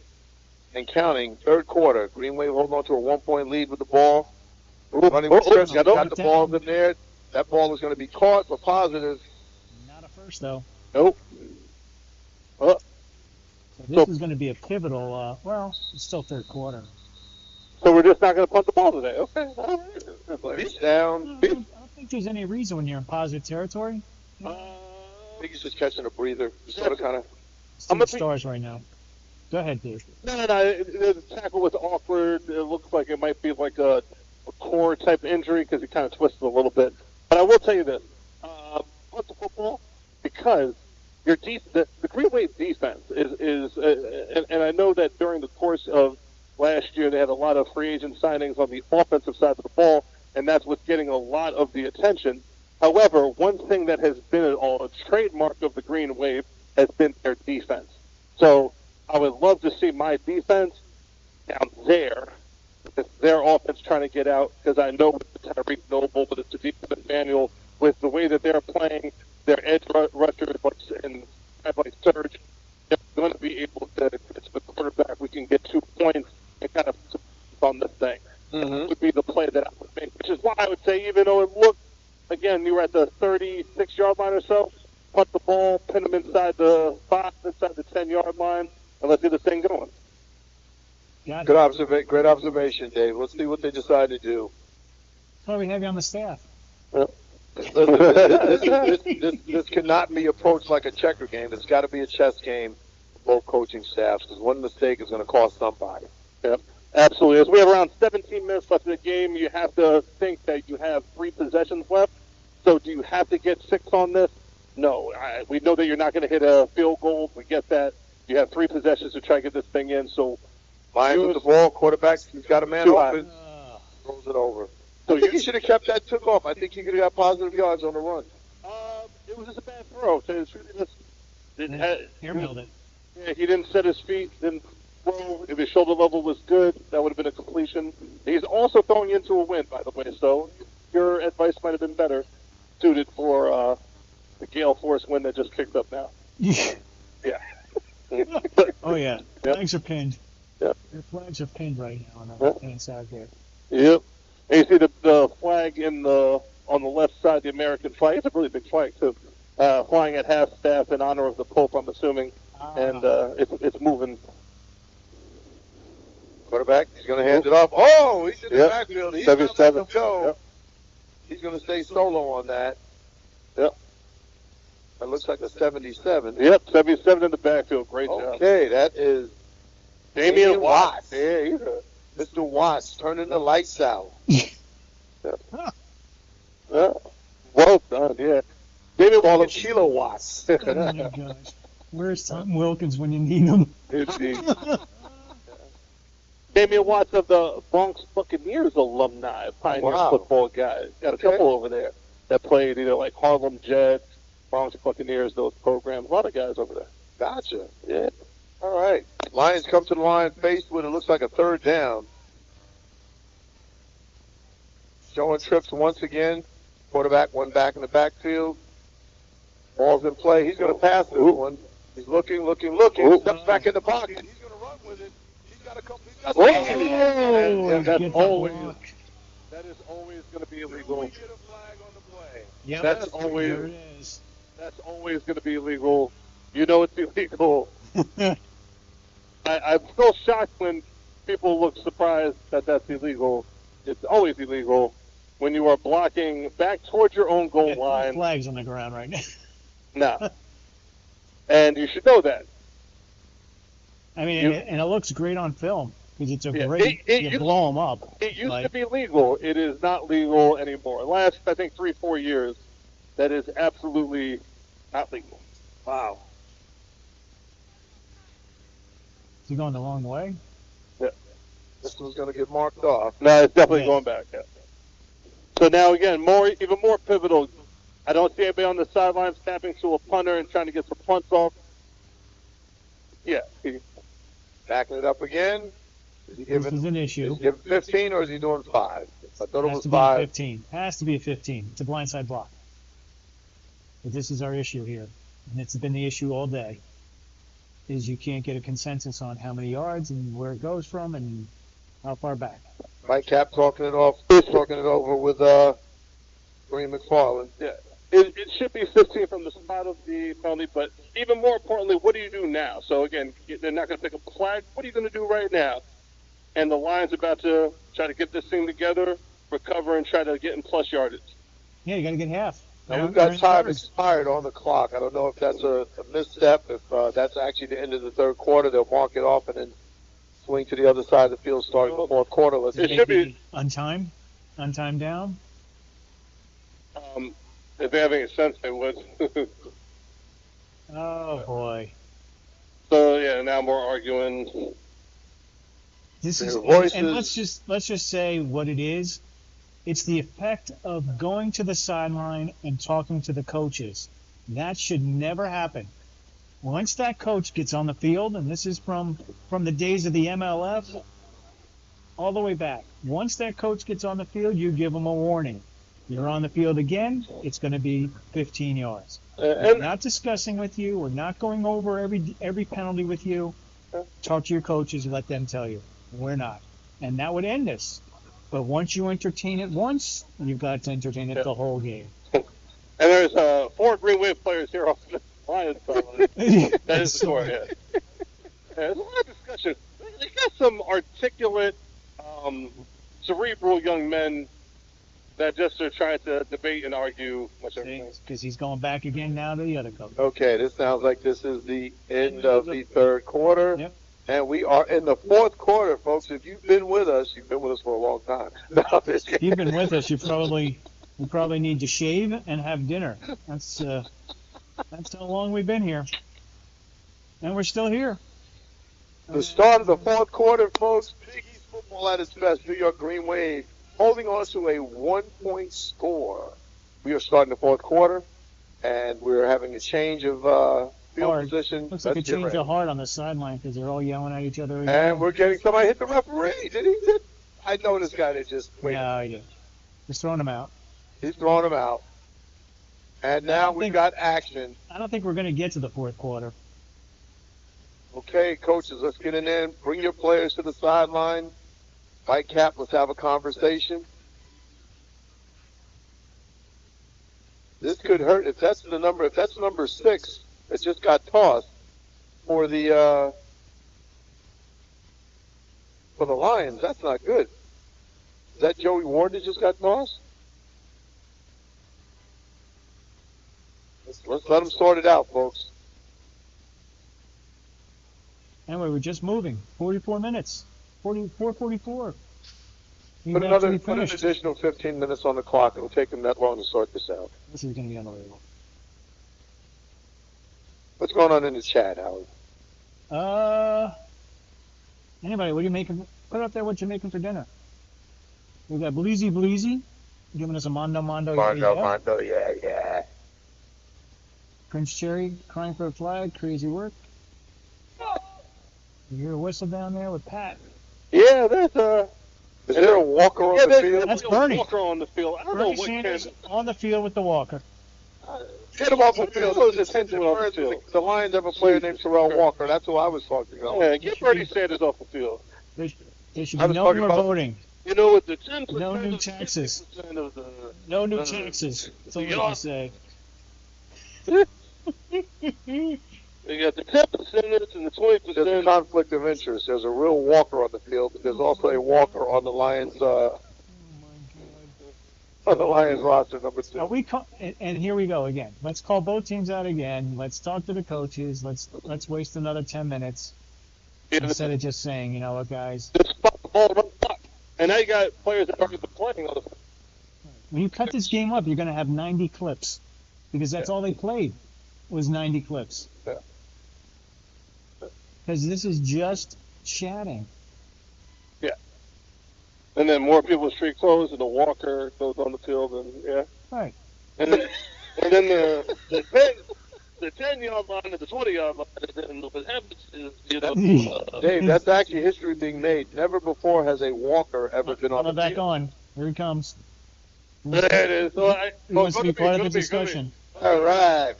[SPEAKER 4] and counting. Third quarter. Green Wave holding on to a 1-point lead with the ball. Running with got the ball in there. That ball is going to be caught for positive.
[SPEAKER 5] Not a first, though.
[SPEAKER 6] Nope.
[SPEAKER 5] This is going to be a pivotal. Well, it's still third quarter.
[SPEAKER 6] So we're just not going to punt the ball today. Okay. All right.
[SPEAKER 4] Beach down.
[SPEAKER 5] I don't think there's any reason when you're in positive territory.
[SPEAKER 4] I think he's just catching a breather. Sort of kind of.
[SPEAKER 5] I'm at stars right now. Go ahead, Dave.
[SPEAKER 6] No. The tackle was awkward. It looks like it might be like a core type injury because he kind of twisted a little bit. But I will tell you this: punt the football because the Greenwave defense is and I know that during the course of last year they had a lot of free agent signings on the offensive side of the ball, and that's what's getting a lot of the attention. However, one thing that has been a trademark of the Greenwave has been their defense. So I would love to see my defense down there, with their offense trying to get out, because I know with the Tyreek Noble, but it's the defensive manual, with the way that they're playing, their edge rushers and like Surge, they're going to be able to get to the quarterback. We can get 2 points and kind of on this thing. Would be the play that I would make, which is why I would say, even though it looked, again, you were at the 36-yard line or so, punt the ball, pin them inside the 5, inside the 10-yard line, and let's get the thing going.
[SPEAKER 4] Great observation, Dave. Let's see what they decide to do.
[SPEAKER 5] That's why we have you on the staff.
[SPEAKER 6] Yep.
[SPEAKER 4] This cannot be approached like a checker game. It's got to be a chess game for both coaching staffs, because one mistake is going to cost somebody.
[SPEAKER 6] Yep, absolutely. As we have around 17 minutes left in the game, you have to think that you have 3 possessions left. So do you have to get 6 on this? No. We know that you're not going to hit a field goal. We get that. You have 3 possessions to try to get this thing in. So
[SPEAKER 4] Lions with the ball, quarterback, he's got a man open, throws it over. So I think he should have kept that took off. I think he could have got positive yards on the run.
[SPEAKER 6] It was just a bad throw.
[SPEAKER 5] Airmailed it.
[SPEAKER 6] Yeah, he didn't set his feet, didn't throw. If his shoulder level was good, that would have been a completion. He's also throwing into a wind, by the way, so your advice might have been better suited for the gale force wind that just kicked up now. Yeah.
[SPEAKER 5] Oh, yeah.
[SPEAKER 6] Yep.
[SPEAKER 5] Flags are pinned.
[SPEAKER 6] Yep.
[SPEAKER 5] Your flags are pinned right now on the left-hand side there.
[SPEAKER 6] Yep. And you see the flag on the left side, the American flag. It's a really big flag, too. Flying at half-staff in honor of the Pope, I'm assuming. And it's moving.
[SPEAKER 4] Quarterback, he's going to hand it off. Oh, he's in the backfield. He's going to let him go.
[SPEAKER 6] Yep.
[SPEAKER 4] He's going to stay solo on that.
[SPEAKER 6] Yep.
[SPEAKER 4] That looks like a 77.
[SPEAKER 6] Yep, 77 in the backfield. Great job.
[SPEAKER 4] Okay, that is
[SPEAKER 6] Damian Watts.
[SPEAKER 4] Yeah, he's Mr. Watts turning the lights out.
[SPEAKER 6] Well done, yeah. Damian
[SPEAKER 4] Call him kilowatts.
[SPEAKER 5] Oh, my gosh. Where's Tom Wilkins when you need him?
[SPEAKER 6] Damian Watts of the Bronx Buccaneers alumni, Pioneer football guy. Got a couple over there that played either like Harlem Jets, Bronx Buccaneers, those programs. A lot of guys over there.
[SPEAKER 4] Gotcha.
[SPEAKER 6] Yeah.
[SPEAKER 4] All right. Lions come to the line faced with it looks like a third down. Showing trips once again. Quarterback, one back in the backfield. Ball's in play. He's going to pass this one. He's looking. Steps back in the pocket. He's going to run with it. He's got a couple.
[SPEAKER 6] That is always going to be illegal.
[SPEAKER 5] Yep.
[SPEAKER 6] That's always going to be illegal. You know it's illegal. I'm still shocked when people look surprised that that's illegal. It's always illegal when you are blocking back towards your own goal line.
[SPEAKER 5] Flags on the ground right now.
[SPEAKER 6] No. And you should know that.
[SPEAKER 5] I mean, and it looks great on film because it's a great. You blow them up.
[SPEAKER 6] It used to be legal. It is not legal anymore. Last, I think, 3-4 years, that is absolutely not legal.
[SPEAKER 4] Wow.
[SPEAKER 5] Is he going the wrong way?
[SPEAKER 4] Yeah. This one's going to get marked off.
[SPEAKER 6] No, it's definitely going back. Yeah. So now again, even more pivotal. I don't see anybody on the sideline snapping to a punter and trying to get some punts off. Yeah.
[SPEAKER 4] Backing it up again.
[SPEAKER 5] This is an issue.
[SPEAKER 4] Is he giving 15 or is he doing 5? I thought it was 5.
[SPEAKER 5] 15. Has to be a 15. It's a blindside block. But this is our issue here, and it's been the issue all day. Is you can't get a consensus on how many yards and where it goes from and how far back.
[SPEAKER 4] Mike Cap talking it over with Green McFarland.
[SPEAKER 6] Yeah. it should be 15 from the spot of the penalty, but even more importantly, what do you do now? So again, they're not going to pick up the flag. What are you going to do right now? And the Lions about to try to get this thing together, recover, and try to get in plus yardage.
[SPEAKER 5] Yeah, you got to get half.
[SPEAKER 4] Now we've got time expired on the clock. I don't know if that's a misstep. If that's actually the end of the third quarter, they'll mark it off and then swing to the other side of the field starting the fourth quarter.
[SPEAKER 6] It should be
[SPEAKER 5] untimed down.
[SPEAKER 6] If they have any sense, they would.
[SPEAKER 5] Oh boy.
[SPEAKER 6] So yeah, now we're arguing.
[SPEAKER 5] This is, and let's just say what it is. It's the effect of going to the sideline and talking to the coaches. That should never happen. Once that coach gets on the field, and this is from the days of the MLF all the way back. Once that coach gets on the field, you give them a warning. You're on the field again, it's going to be 15 yards. We're not discussing with you. We're not going over every penalty with you. Talk to your coaches and let them tell you. We're not. And that would end this. But once you entertain it once, you've got to entertain it the whole game.
[SPEAKER 6] And there's 4 Greenwave players here off the Lions side. That is the score, yeah. There's a lot of discussion. They got some articulate, cerebral young men that just are trying to debate and argue much everything.
[SPEAKER 5] Because he's going back again now to the other coach.
[SPEAKER 4] Okay, this sounds like this is the end of the third quarter.
[SPEAKER 5] Yep.
[SPEAKER 4] And we are in the fourth quarter, folks. If you've been with us, you've been with us for a long time.
[SPEAKER 5] If you've been with us, you probably need to shave and have dinner. That's how long we've been here. And we're still here.
[SPEAKER 4] The start of the fourth quarter, folks. Big East football at its best. New York Greenwave holding on to a 1-point score. We are starting the fourth quarter, and we're having a change of field position.
[SPEAKER 5] Looks like a change of heart on the sideline because they're all yelling at each other.
[SPEAKER 4] And we're getting somebody hit the referee. Did he? I know this guy that just wait.
[SPEAKER 5] Yeah, he did. Just throwing him out.
[SPEAKER 4] He's throwing him out. And now we got action.
[SPEAKER 5] I don't think we're going to get to the fourth quarter.
[SPEAKER 4] Okay, coaches, let's get in there. Bring your players to the sideline. White cap, let's have a conversation. This could hurt. If that's number 6 that just got tossed for the Lions, that's not good. Is that Joey Ward that just got tossed? Let's let them sort it out, folks.
[SPEAKER 5] Anyway, we're just moving. 44 minutes. 44.
[SPEAKER 4] Put an additional 15 minutes on the clock. It'll take them that long to sort this out.
[SPEAKER 5] This is going to be unbelievable.
[SPEAKER 4] What's going on in the chat, Howard?
[SPEAKER 5] Anybody, what are you making? Put up there what you're making for dinner. We got Bleezy giving us a Mondo.
[SPEAKER 4] Mondo, yeah.
[SPEAKER 5] Prince Cherry crying for a flag. Crazy work. You hear a whistle down there with Pat.
[SPEAKER 6] Yeah, there's
[SPEAKER 4] Is there a walker on the field?
[SPEAKER 5] That's Bernie.
[SPEAKER 6] Walker on the field. I don't
[SPEAKER 5] Bernie
[SPEAKER 6] know what
[SPEAKER 5] Sanders on the field with the walker.
[SPEAKER 4] Get him off the field. The Lions have a player named Terrell Walker. That's who I was talking about.
[SPEAKER 6] Yeah, get Bernie Sanders off the field.
[SPEAKER 5] There should be no more voting.
[SPEAKER 6] You know what? The 10%
[SPEAKER 5] no new taxes. No new taxes. That's all we can say.
[SPEAKER 6] You got the 10% and the 20%.
[SPEAKER 4] There's a conflict of interest. There's a real walker on the field, but there's also a walker on the Lions. On the Lions roster, number 2.
[SPEAKER 5] And here we go again. Let's call both teams out again. Let's talk to the coaches. Let's waste another 10 minutes instead of just saying, you know what, guys.
[SPEAKER 6] Just spot the ball, run the clock. And now you got players that aren't even playing on the field.
[SPEAKER 5] When you cut this game up, you're going to have 90 clips because that's all they played was 90 clips.
[SPEAKER 6] Yeah.
[SPEAKER 5] Because this is just chatting.
[SPEAKER 6] Yeah. And then more people with street clothes, and the walker goes on the field, and yeah.
[SPEAKER 5] Right.
[SPEAKER 6] And then the 10-yard line and the 20-yard line, and what happens is,
[SPEAKER 4] Dave, that's actually history being made. Never before has a walker ever been on the
[SPEAKER 5] back
[SPEAKER 4] field.
[SPEAKER 5] on. Here he comes.
[SPEAKER 6] There it is. So
[SPEAKER 5] he wants to be part of the discussion.
[SPEAKER 4] All right.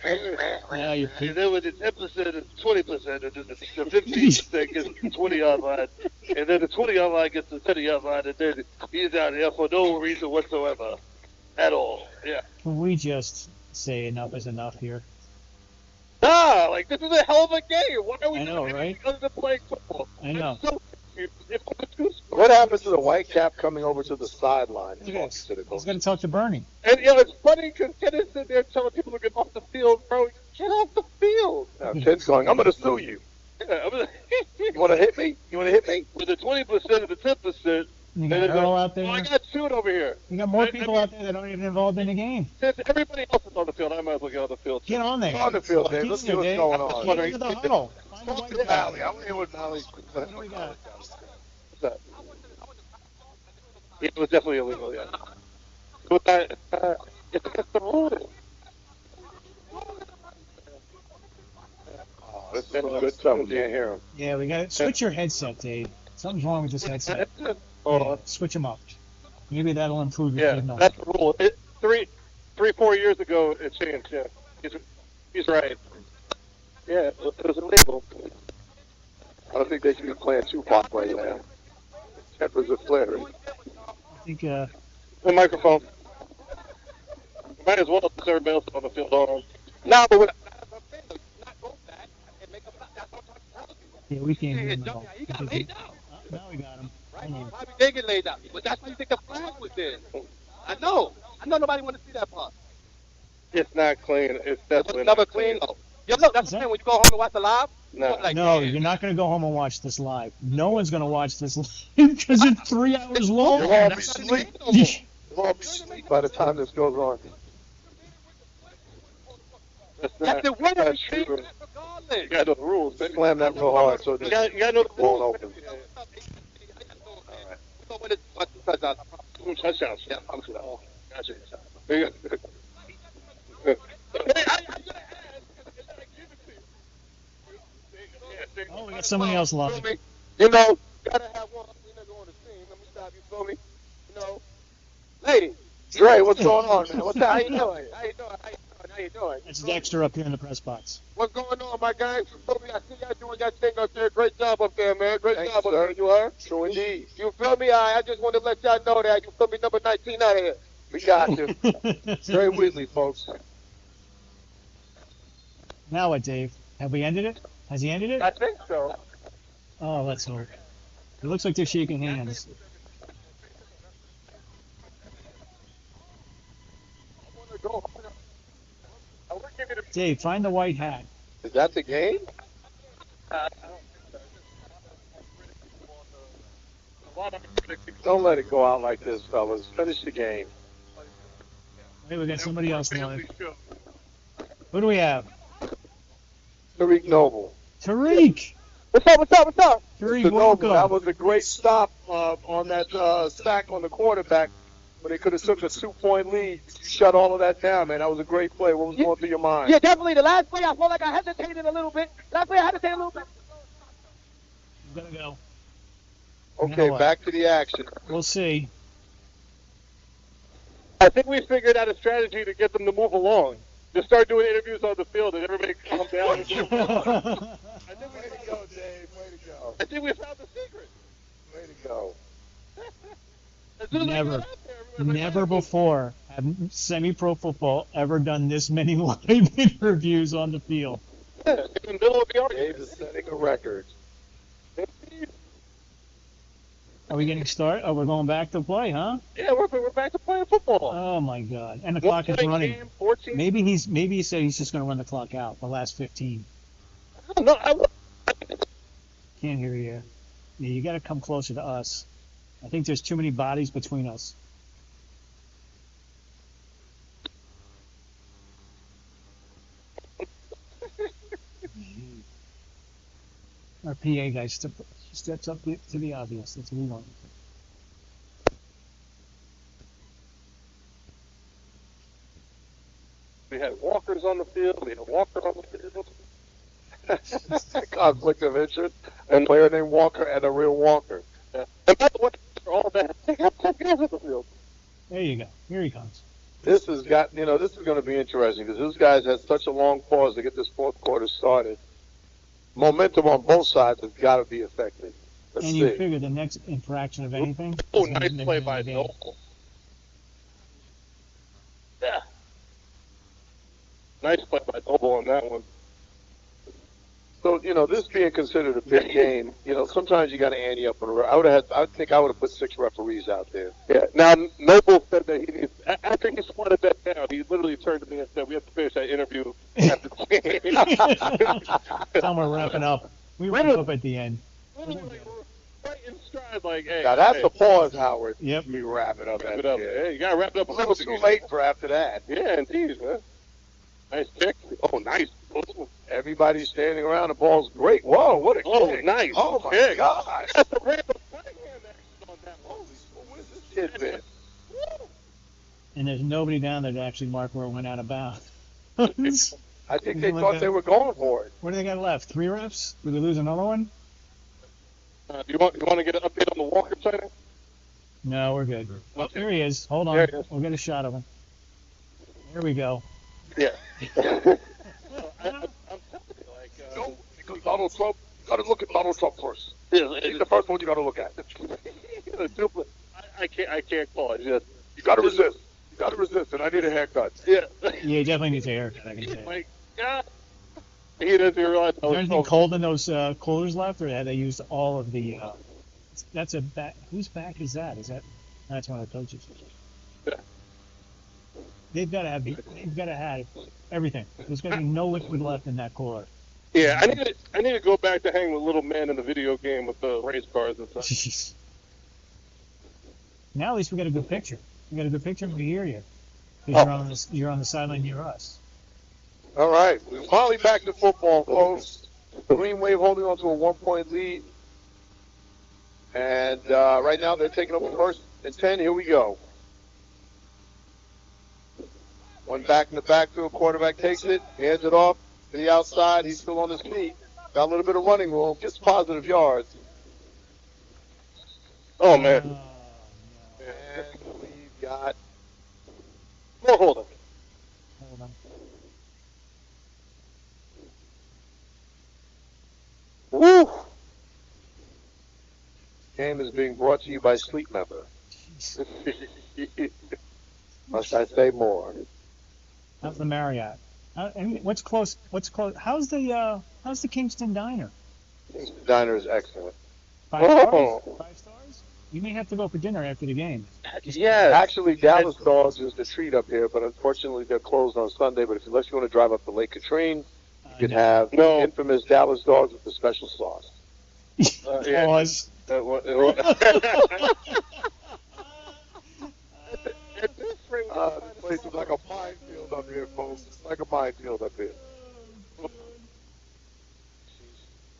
[SPEAKER 5] Yeah, you're
[SPEAKER 6] and then with the 10% and 20%, and then the 15% gets the 20-yard line, and then the 20-yard line gets the 30-yard line, and then he's out here for no reason whatsoever at all. Yeah.
[SPEAKER 5] We just say enough is enough here.
[SPEAKER 6] Nah, like this is a hell of a game. Why are we
[SPEAKER 5] I know,
[SPEAKER 6] doing
[SPEAKER 5] right?
[SPEAKER 6] anything other than playing football?
[SPEAKER 5] I know.
[SPEAKER 4] What happens to the white cap coming over to the sideline and
[SPEAKER 5] Look
[SPEAKER 4] talking
[SPEAKER 5] at this.
[SPEAKER 4] to the
[SPEAKER 5] He's
[SPEAKER 4] coach?
[SPEAKER 5] going to talk to Bernie.
[SPEAKER 6] And it's funny because Ken is sitting there telling people to get off the field, bro. Get off the field.
[SPEAKER 4] Now Ted's going, I'm going to sue you.
[SPEAKER 6] Yeah,
[SPEAKER 4] You want to hit me? You want to hit me?
[SPEAKER 6] with the 20% of the 10%.
[SPEAKER 5] You got Earl out there.
[SPEAKER 6] Oh, I got sued over here.
[SPEAKER 5] You got more people out there that aren't even involved in the game.
[SPEAKER 6] Since everybody else is on the field, I might as well get on the field.
[SPEAKER 5] Get on there.
[SPEAKER 4] On the field, Dave.
[SPEAKER 5] Get
[SPEAKER 4] Let's
[SPEAKER 5] in
[SPEAKER 4] see what's
[SPEAKER 5] there,
[SPEAKER 4] going
[SPEAKER 5] Dave.
[SPEAKER 4] on.
[SPEAKER 5] Get into the huddle. Find the
[SPEAKER 4] Talk
[SPEAKER 5] white
[SPEAKER 4] to
[SPEAKER 5] cap.
[SPEAKER 4] Mally. I want to hear what Mally.
[SPEAKER 5] What do we got?
[SPEAKER 6] What's that? It was definitely illegal, yeah. But it's against the rules.
[SPEAKER 4] Oh, this is good stuff. We can't hear him.
[SPEAKER 5] Yeah, we got it. Switch your headset, Dave. Something's wrong with this headset.
[SPEAKER 6] Hold
[SPEAKER 5] Yeah,
[SPEAKER 6] on.
[SPEAKER 5] switch them up. Maybe that'll improve your
[SPEAKER 6] Yeah,
[SPEAKER 5] signal.
[SPEAKER 6] that's the rule. 4 years ago, it changed, yeah. He's right. Yeah, it was illegal.
[SPEAKER 4] I don't think they should be playing Tupac right now. Tempers are flaring.
[SPEAKER 5] I think
[SPEAKER 6] The microphone. Might as well put everybody else on the field on. Nah, but what?
[SPEAKER 5] yeah, we can't hear him at all.
[SPEAKER 12] He got laid out.
[SPEAKER 5] Now we got him. Hold on.
[SPEAKER 12] Bobby did get laid out. But that's why you think the flag was there. I know nobody want to see that part.
[SPEAKER 6] It's not clean. It's definitely
[SPEAKER 12] Never
[SPEAKER 6] not
[SPEAKER 12] clean though. Yo, look, that's the thing. When you go home and watch the live,
[SPEAKER 6] No.
[SPEAKER 12] like,
[SPEAKER 5] No,
[SPEAKER 12] man,
[SPEAKER 5] you're not going to go home and watch this live. No one's going to watch this live because it's 3 hours long.
[SPEAKER 4] You'll all be asleep. You'll all be asleep by the time this goes on.
[SPEAKER 12] that's the winner.
[SPEAKER 4] That's true.
[SPEAKER 12] Regardless.
[SPEAKER 6] You gotta know the rules.
[SPEAKER 4] Slam that real hard so
[SPEAKER 6] You
[SPEAKER 4] that
[SPEAKER 6] gotta know the
[SPEAKER 4] won't
[SPEAKER 6] rules.
[SPEAKER 4] open.
[SPEAKER 6] Touchdowns.
[SPEAKER 12] Yeah, I'm sure.
[SPEAKER 6] Oh, gotcha. There you go.
[SPEAKER 5] Oh, we got somebody else live.
[SPEAKER 12] You know, gotta have one ugly nigga on the team. Let me stop you, feel me? You know, lady.
[SPEAKER 4] Dre, what's going on, man? What's
[SPEAKER 12] How you
[SPEAKER 4] happening?
[SPEAKER 12] doing? How you doing?
[SPEAKER 5] That's Dexter up here in the press box.
[SPEAKER 12] What's going on, my guys? You feel me? I see y'all doing that thing up there. Great job up there, man. Great
[SPEAKER 4] Thanks,
[SPEAKER 12] job up
[SPEAKER 4] sir.
[SPEAKER 12] there. You heard?
[SPEAKER 4] True indeed.
[SPEAKER 12] You feel me? I just want to let y'all know that. You feel me? Number 19 out of here.
[SPEAKER 4] We got you. Dre Wheatley, folks.
[SPEAKER 5] Now what, Dave? Have we ended it? Has he ended it?
[SPEAKER 6] I think so.
[SPEAKER 5] Oh, let's hope. It looks like they're shaking hands. Dave, find the white hat.
[SPEAKER 4] Is that the game? Don't let it go out like this, fellas. Finish the game.
[SPEAKER 5] Hey, we got somebody else live. Who do we have?
[SPEAKER 4] Tariq Noble.
[SPEAKER 5] Tariq!
[SPEAKER 12] What's up?
[SPEAKER 5] Tariq,
[SPEAKER 4] Mr. Noble,
[SPEAKER 5] welcome.
[SPEAKER 4] that was a great stop on that sack on the quarterback. But they could have took a 2-point lead. Shut all of that down, man. That was a great play. What was going through your mind?
[SPEAKER 12] Yeah, definitely. The last play, I felt like I hesitated a little bit. Last play, I hesitated a little bit.
[SPEAKER 5] I'm gonna go.
[SPEAKER 4] Okay,
[SPEAKER 5] Now what?
[SPEAKER 4] back to the action.
[SPEAKER 5] We'll see.
[SPEAKER 6] I think we figured out a strategy to get them to move along. Just start doing interviews on the field and everybody calm down.
[SPEAKER 4] Way to go, Dave. Way to go.
[SPEAKER 6] I think we found the secret.
[SPEAKER 4] Way to go.
[SPEAKER 6] As soon as I
[SPEAKER 5] Never,
[SPEAKER 6] got out there, everybody was
[SPEAKER 5] never
[SPEAKER 6] like,
[SPEAKER 5] before have semi-pro football ever done this many live interviews on the field.
[SPEAKER 6] yeah, in the middle of the argument.
[SPEAKER 4] Dave is setting a record.
[SPEAKER 5] Are we getting started? Oh, we're going back to play, huh?
[SPEAKER 6] Yeah, we're back to playing football.
[SPEAKER 5] Oh my God! And the clock is
[SPEAKER 6] 1-point
[SPEAKER 5] running.
[SPEAKER 6] game, 14.
[SPEAKER 5] Maybe he said he's just going to run the clock out. The last 15.
[SPEAKER 6] No,
[SPEAKER 5] Can't hear you. Yeah, you got to come closer to us. I think there's too many bodies between us. Our PA guy steps up to the obvious. That's what we want.
[SPEAKER 6] we had walkers on the field. We had a walker on the field.
[SPEAKER 4] Conflict of interest. A player named Walker and a real Walker.
[SPEAKER 6] Yeah. And by the way, for all that, they got 10 guys on the field.
[SPEAKER 5] There you go. Here he comes.
[SPEAKER 4] This has got, this is going to be interesting because those guys had such a long pause to get this fourth quarter started. Momentum on both sides has got to be affected. Let's
[SPEAKER 5] And
[SPEAKER 4] see.
[SPEAKER 5] you figure the next infraction of anything.
[SPEAKER 6] Oh,
[SPEAKER 5] is gonna
[SPEAKER 6] nice
[SPEAKER 5] be
[SPEAKER 6] play
[SPEAKER 5] the
[SPEAKER 6] by
[SPEAKER 5] game.
[SPEAKER 6] Noble. Yeah.
[SPEAKER 12] Nice play by Noble on that one.
[SPEAKER 4] So, this being considered a big game, sometimes you got to ante up. I think I would have put 6 referees out there.
[SPEAKER 12] Yeah. Now Noble said that after he swatted that down, he literally turned to me and said, "We have to finish that interview after the game."
[SPEAKER 5] Time we're wrapping up. We wrap up at the end.
[SPEAKER 12] Right in stride, like, hey.
[SPEAKER 4] Now, that's the pause, Howard.
[SPEAKER 5] Yep.
[SPEAKER 4] We wrap it up.
[SPEAKER 12] Hey, you got to wrap it up.
[SPEAKER 4] A little too late for after that.
[SPEAKER 12] Yeah, indeed, man. Nice kick. Oh, nice.
[SPEAKER 4] Everybody's standing around. The ball's great. Whoa, what a kick.
[SPEAKER 12] Nice.
[SPEAKER 4] Oh, my
[SPEAKER 12] kick.
[SPEAKER 4] gosh.
[SPEAKER 12] That's a random right hand action on that one.
[SPEAKER 4] Where's this kid been?
[SPEAKER 5] And there's nobody down there to actually mark where it went out of bounds.
[SPEAKER 4] I think they thought they were going for it.
[SPEAKER 5] What do they got left? 3 refs? Did they lose another one?
[SPEAKER 12] Do you want to get an update on the Walker sighting?
[SPEAKER 5] No, we're good. Oh, there he is. Hold on. We'll get a shot of him. There we go.
[SPEAKER 12] Yeah. I'm telling you, like,
[SPEAKER 4] No, because Donald Trump, you got to look at Donald Trump first. He's the first one you got to look at.
[SPEAKER 12] I can't call it. Just
[SPEAKER 4] You got to resist. You got to resist, and I need a haircut.
[SPEAKER 12] yeah.
[SPEAKER 5] Yeah, he definitely needs a haircut, I can say.
[SPEAKER 12] Like, God. He doesn't realize.
[SPEAKER 5] Is there anything cold in those coolers left, or have they used all of the? That's a back. Whose back is that? That's one of the coaches.
[SPEAKER 12] Yeah.
[SPEAKER 5] They've got to have everything. There's got to be no liquid left in that cooler.
[SPEAKER 12] Yeah, I need to go back to hang with little man in the video game with the race cars and stuff.
[SPEAKER 5] Jeez. Now at least we got a good picture. We got a good picture and we hear you. Because you're on the sideline near us.
[SPEAKER 4] All right, we're finally back to football, folks. Greenwave holding on to a 1-point lead. And right now they're taking over first and 10. Here we go. One back in the backfield. Quarterback takes it, hands it off to the outside. He's still on his feet. Got a little bit of running room. Gets positive yards.
[SPEAKER 12] Oh, man.
[SPEAKER 4] And we've got...
[SPEAKER 12] More holding.
[SPEAKER 5] Hold on.
[SPEAKER 4] Woo! Game is being brought to you by Sleep Member. Must I say more?
[SPEAKER 5] How's the Marriott? What's close? How's the Kingston Diner?
[SPEAKER 4] Kingston Diner is excellent.
[SPEAKER 5] 5 stars? 5 stars? You may have to go for dinner after the game.
[SPEAKER 4] Yeah. Actually, Dallas Dogs is the treat up here, but unfortunately they're closed on Sunday. But unless you want to drive up to Lake Katrine, you can have infamous Dallas Dogs with the special sauce.
[SPEAKER 5] Pause.
[SPEAKER 4] This place is like a minefield up here, folks. It's like a minefield up here.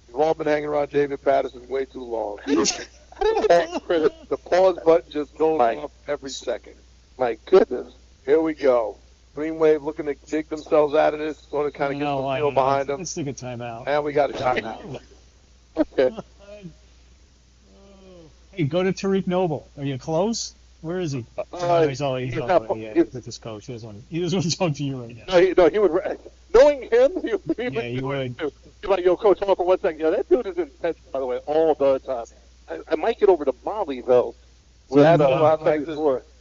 [SPEAKER 4] You've all been hanging around David Patterson way too long. The pause button just goes off every second. My goodness. Here we go. Greenwave looking to dig themselves out of this, sort of kind of get some feel behind them.
[SPEAKER 5] Let's take a timeout.
[SPEAKER 4] And we got a timeout.
[SPEAKER 12] Okay.
[SPEAKER 5] Hey, go to Tariq Noble. Are you close? Where is he? He's with his coach. He doesn't want to talk to you right now.
[SPEAKER 12] He would. Knowing him, he
[SPEAKER 5] would.
[SPEAKER 12] He's like, yo, coach, hold on for 1 second. Yeah, that dude is intense, by the way, all the time. I might get over to Molly, though.
[SPEAKER 4] Yeah,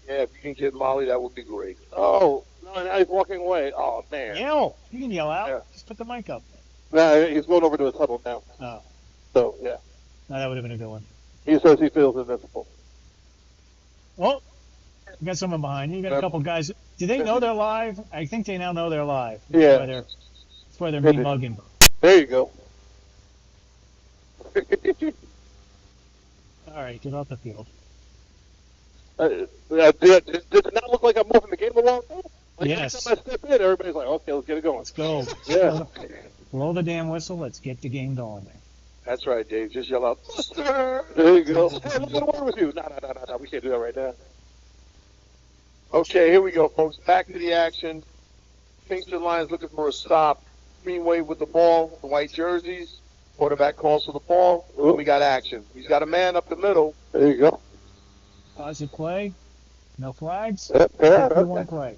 [SPEAKER 4] if you can get Molly, that would be great.
[SPEAKER 12] Oh, no, now he's walking away. Oh, man.
[SPEAKER 5] Yell. You can yell out. Yeah. Just put the mic up.
[SPEAKER 12] Nah, he's going over to his huddle now.
[SPEAKER 5] Oh.
[SPEAKER 12] So, yeah.
[SPEAKER 5] No, that would have been a good one.
[SPEAKER 12] He says he feels invincible.
[SPEAKER 5] Well, you got someone behind you. You got a couple guys. Do they know they're live? I think they now know they're live.
[SPEAKER 12] Yeah.
[SPEAKER 5] That's why they're me-mugging.
[SPEAKER 12] There you go.
[SPEAKER 5] All right, get off the field.
[SPEAKER 12] Did it not look like I'm moving the game along? Like,
[SPEAKER 5] yes.
[SPEAKER 12] Every time I step in, everybody's like, okay, let's get it going.
[SPEAKER 5] Let's go.
[SPEAKER 12] Yeah.
[SPEAKER 5] Blow the damn whistle. Let's get the game going.
[SPEAKER 4] That's right, Dave. Just yell out,
[SPEAKER 12] Buster! There you go. Hey, what's going on with you? No. We can't do that right now.
[SPEAKER 4] Okay, here we go, folks. Back to the action. Kingston Lions looking for a stop. Greenwave with the ball, the white jerseys. Quarterback calls for the ball. Ooh, we got action. He's got a man up the middle.
[SPEAKER 12] There you go.
[SPEAKER 5] Positive play. No flags.
[SPEAKER 12] Okay.
[SPEAKER 5] One play.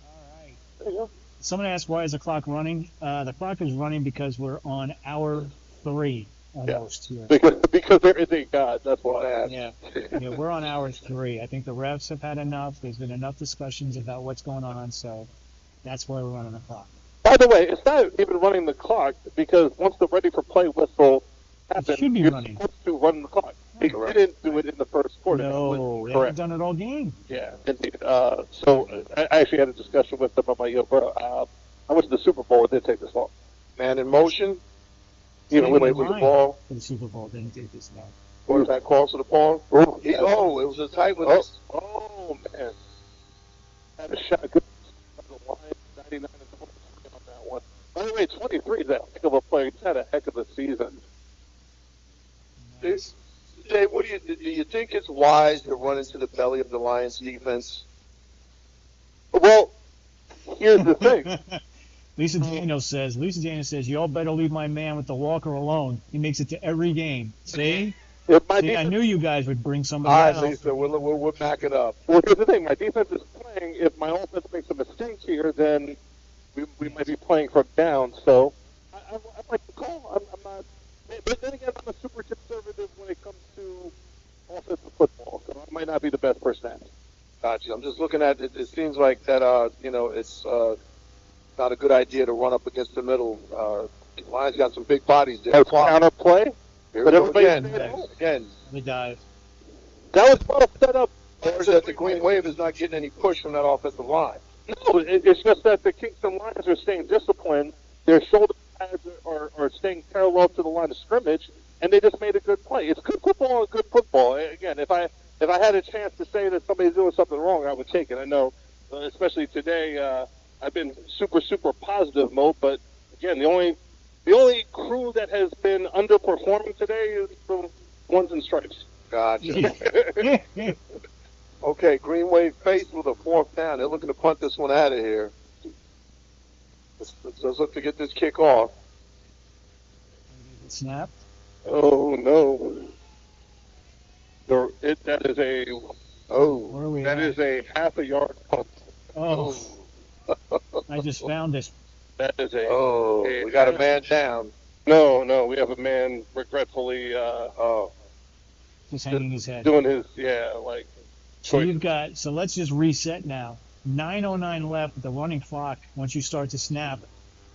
[SPEAKER 5] All right.
[SPEAKER 12] There you go.
[SPEAKER 5] Someone asked, why is the clock running? The clock is running because we're on hour 3 almost here.
[SPEAKER 12] Because there is a God. That's why.
[SPEAKER 5] Yeah, we're on hour 3. I think the refs have had enough. There's been enough discussions about what's going on, so that's why we're running the clock.
[SPEAKER 12] By the way, it's not even running the clock because once the ready for play whistle happens,
[SPEAKER 5] should be
[SPEAKER 12] you're
[SPEAKER 5] running.
[SPEAKER 12] supposed to run the clock. They didn't do it in the first quarter.
[SPEAKER 5] No, they haven't done it all game.
[SPEAKER 12] Yeah, indeed. So I actually had a discussion with them. I'm like, yo, bro, I went to the Super Bowl. It didn't take this long.
[SPEAKER 4] Man in motion.
[SPEAKER 12] Even
[SPEAKER 4] With
[SPEAKER 12] with
[SPEAKER 4] the ball.
[SPEAKER 5] For the Super Bowl, didn't take this long.
[SPEAKER 4] Quarterback calls for the ball. It was a tight one.
[SPEAKER 12] Oh, man. Had a shot. Good. The Lions, 99 and 23 on that one. By the way, 23 is a heck of a player. He's had a heck of a season.
[SPEAKER 4] Nice. Dave, what do you think it's wise to run into the belly of the Lions defense?
[SPEAKER 12] Well, here's the thing.
[SPEAKER 5] Lisa Daniels says, y'all better leave my man with the walker alone. He makes it to every game. See? I knew you guys would bring somebody
[SPEAKER 4] All
[SPEAKER 5] else.
[SPEAKER 4] right, Lisa, we'll back it up.
[SPEAKER 12] Well, here's the thing. My defense is playing. If my offense makes a mistake here, then we might be playing from down. So I like the call. I'm not. But then again, I'm a super conservative when it comes to offensive football. So I might not be the best person at it.
[SPEAKER 4] Gotcha. I'm just looking at it. It seems like that, it's not a good idea to run up against the middle. Lions got some big bodies there.
[SPEAKER 12] Counter play.
[SPEAKER 4] Here we go again.
[SPEAKER 5] The dive.
[SPEAKER 12] That was well set up.
[SPEAKER 4] Or that the Greenwave is not getting any push from that offensive line.
[SPEAKER 12] No, it's just that the Kingston Lions are staying disciplined. Their shoulder pads are staying parallel to the line of scrimmage, and they just made a good play. It's good football and good football. Again, if I had a chance to say that somebody's doing something wrong, I would take it. I know, especially today, I've been super positive mode, but again, the only crew that has been underperforming today is the ones in stripes.
[SPEAKER 4] Gotcha. Okay, Greenwave faced with a fourth down. They're looking to punt this one out of here. Let's look to get this kick off.
[SPEAKER 5] Snap.
[SPEAKER 12] Oh no! That is a half a yard punt.
[SPEAKER 5] Oh. I just found it.
[SPEAKER 12] That is
[SPEAKER 4] we got a man down.
[SPEAKER 12] No, we have a man regretfully
[SPEAKER 5] just hanging his head.
[SPEAKER 12] Doing his
[SPEAKER 5] So let's just reset now. 9:09 left with the running clock once you start to snap,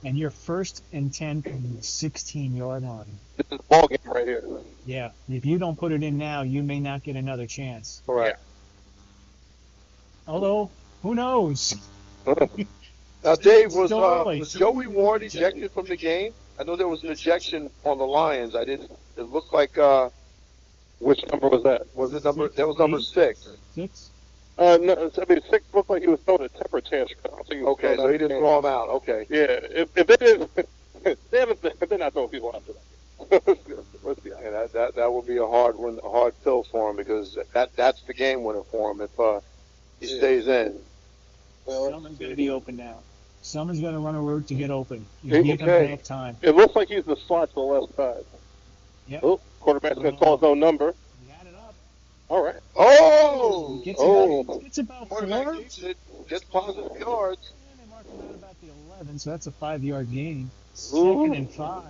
[SPEAKER 5] and you're 1st and 10 from the 16-yard line.
[SPEAKER 12] This is ball game right here.
[SPEAKER 5] Yeah. If you don't put it in now, you may not get another chance.
[SPEAKER 4] Correct.
[SPEAKER 5] Although, who knows?
[SPEAKER 4] Now, Dave, was Joey Ward ejected from the game? I know there was an ejection on the Lions. It looked like.
[SPEAKER 12] Which number was that?
[SPEAKER 4] Was it number? That was number 6.
[SPEAKER 5] 6?
[SPEAKER 12] No, I mean 6 looked like he was throwing a temper tantrum. I don't think
[SPEAKER 4] okay, so he didn't throw him out. Okay.
[SPEAKER 12] Yeah, if they did, they're not throwing people out for that.
[SPEAKER 4] Yeah, that would be a hard pill for him because that's the game winner for him if he stays in.
[SPEAKER 5] Someone's going to be open now. Someone's going to run a route to get open. You give him back time.
[SPEAKER 12] It looks like he's the slot to the left side.
[SPEAKER 5] Yep.
[SPEAKER 12] Oh, quarterback's going to call his own number.
[SPEAKER 5] He had it up.
[SPEAKER 12] All right.
[SPEAKER 4] Oh!
[SPEAKER 5] It's about 4.
[SPEAKER 4] Gets positive yards.
[SPEAKER 5] Yeah, they marked him out about the 11, so that's a 5-yard gain. 2nd and 5.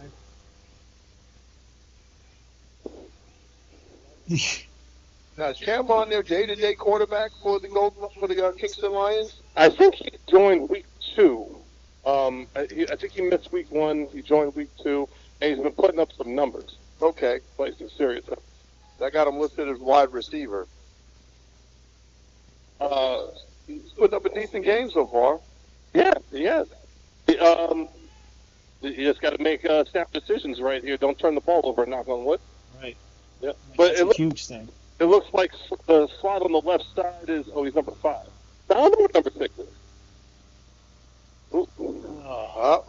[SPEAKER 4] Now, is Cameron their day-to-day quarterback for the Kingston Lions?
[SPEAKER 12] I think he joined week 2. I think he missed week 1. He joined week 2, and he's been putting up some numbers.
[SPEAKER 4] Okay.
[SPEAKER 12] Playing some serious stuff.
[SPEAKER 4] I got him listed as wide receiver. He's putting up a decent game so far.
[SPEAKER 12] Yeah, he has. You just got to make snap decisions right here. Don't turn the ball over, knock on wood.
[SPEAKER 5] Right.
[SPEAKER 12] Yeah. But
[SPEAKER 5] it's a huge thing.
[SPEAKER 12] It looks like the slot on the left side is, he's number 5. I don't know what number 6 is.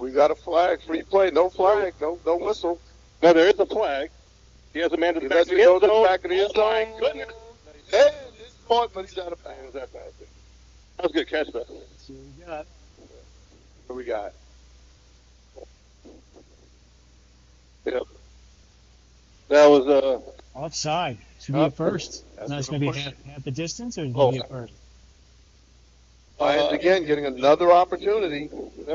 [SPEAKER 4] We got a flag. Free play. No flag. No whistle.
[SPEAKER 12] No, there is a flag. He has a man to the back of the end zone.
[SPEAKER 4] Back of the end zone.
[SPEAKER 12] Oh, my goodness.
[SPEAKER 4] Hey, it's caught, but he's out of bounds.
[SPEAKER 12] That was a good catch, though.
[SPEAKER 5] Let's see what we got.
[SPEAKER 4] What we got?
[SPEAKER 12] Yep. That was
[SPEAKER 5] offside. Should be a first. Now it's going to be half the distance, or is it going to be a first?
[SPEAKER 4] Lions again getting another opportunity.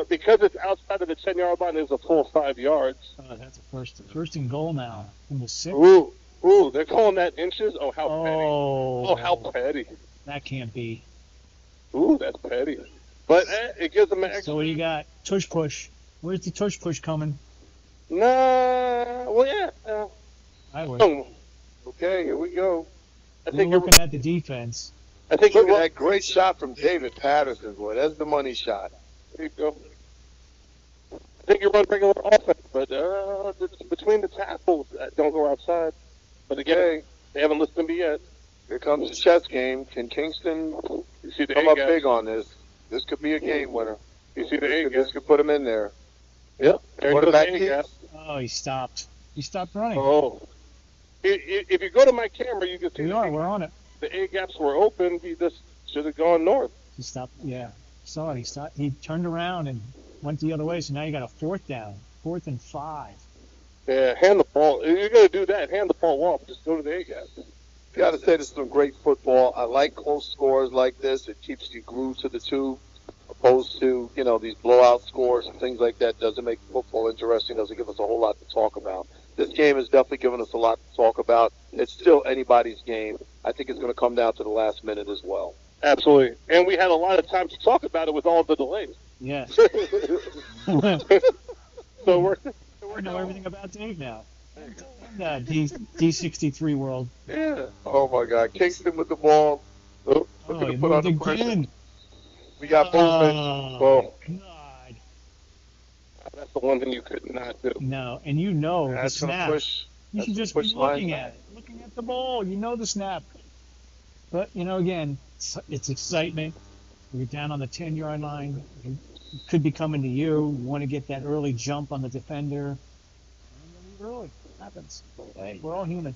[SPEAKER 12] Because it's outside of the 10-yard line, there's a full 5 yards.
[SPEAKER 5] Oh, that's a first. First and goal now. From the 6.
[SPEAKER 12] Ooh, they're calling that inches? Oh, how petty. Oh, how petty.
[SPEAKER 5] That can't be.
[SPEAKER 12] Ooh, that's petty. But it gives them an extra.
[SPEAKER 5] So what do you got? tush push. Where's the tush push coming?
[SPEAKER 12] Nah, well, yeah.
[SPEAKER 5] I would.
[SPEAKER 4] Okay, here we go.
[SPEAKER 12] I
[SPEAKER 5] We're
[SPEAKER 12] think you're
[SPEAKER 5] looking at the defense.
[SPEAKER 12] I think
[SPEAKER 4] Look
[SPEAKER 12] you're
[SPEAKER 4] at that great shot from David Patterson, boy. That's the money shot.
[SPEAKER 12] There you go. I think you run regular offense, but between the tackles, don't go outside. But again, they haven't listened to me yet.
[SPEAKER 4] Here comes the chess game. Can Kingston
[SPEAKER 12] You see the
[SPEAKER 4] come
[SPEAKER 12] A
[SPEAKER 4] up
[SPEAKER 12] gap.
[SPEAKER 4] big on this? This could be a game winner.
[SPEAKER 12] You see the A gap.
[SPEAKER 4] This could put him in there.
[SPEAKER 12] Yep. There you go,
[SPEAKER 4] Quarterback
[SPEAKER 12] the A gap.
[SPEAKER 5] Oh, he stopped. He stopped running.
[SPEAKER 12] Oh. If you go to my camera, you can see
[SPEAKER 5] We're on it.
[SPEAKER 12] the A gaps were open. He just should have gone north.
[SPEAKER 5] He stopped. Yeah, saw it. He stopped. He turned around and went the other way. So now you got a 4th down, 4th and 5.
[SPEAKER 12] Yeah, hand the ball. If you're going to do that, hand the ball off. Just go to the A gap.
[SPEAKER 4] You got to say this is some great football. I like close scores like this. It keeps you glued to the tube, opposed to these blowout scores and things like that. Doesn't make football interesting. Doesn't give us a whole lot to talk about. This game has definitely given us a lot to talk about. It's still anybody's game. I think it's going to come down to the last minute as well.
[SPEAKER 12] Absolutely. And we had a lot of time to talk about it with all the delays.
[SPEAKER 5] Yeah.
[SPEAKER 12] So we're
[SPEAKER 5] I know everything about Dave now. D63 world.
[SPEAKER 12] Yeah.
[SPEAKER 4] Oh my God, Kingston with the ball.
[SPEAKER 5] Oh, he moved again.
[SPEAKER 4] We got movement.
[SPEAKER 5] Oh, God.
[SPEAKER 12] That's the one thing you could not do.
[SPEAKER 5] No, and the
[SPEAKER 4] That's going to
[SPEAKER 5] snap.
[SPEAKER 4] push.
[SPEAKER 5] You should just be looking at it, looking at the ball. You know the snap. But, again, it's excitement. You're down on the 10-yard line. It could be coming to you. You want to get that early jump on the defender. Early. It happens. Hey, we're all human.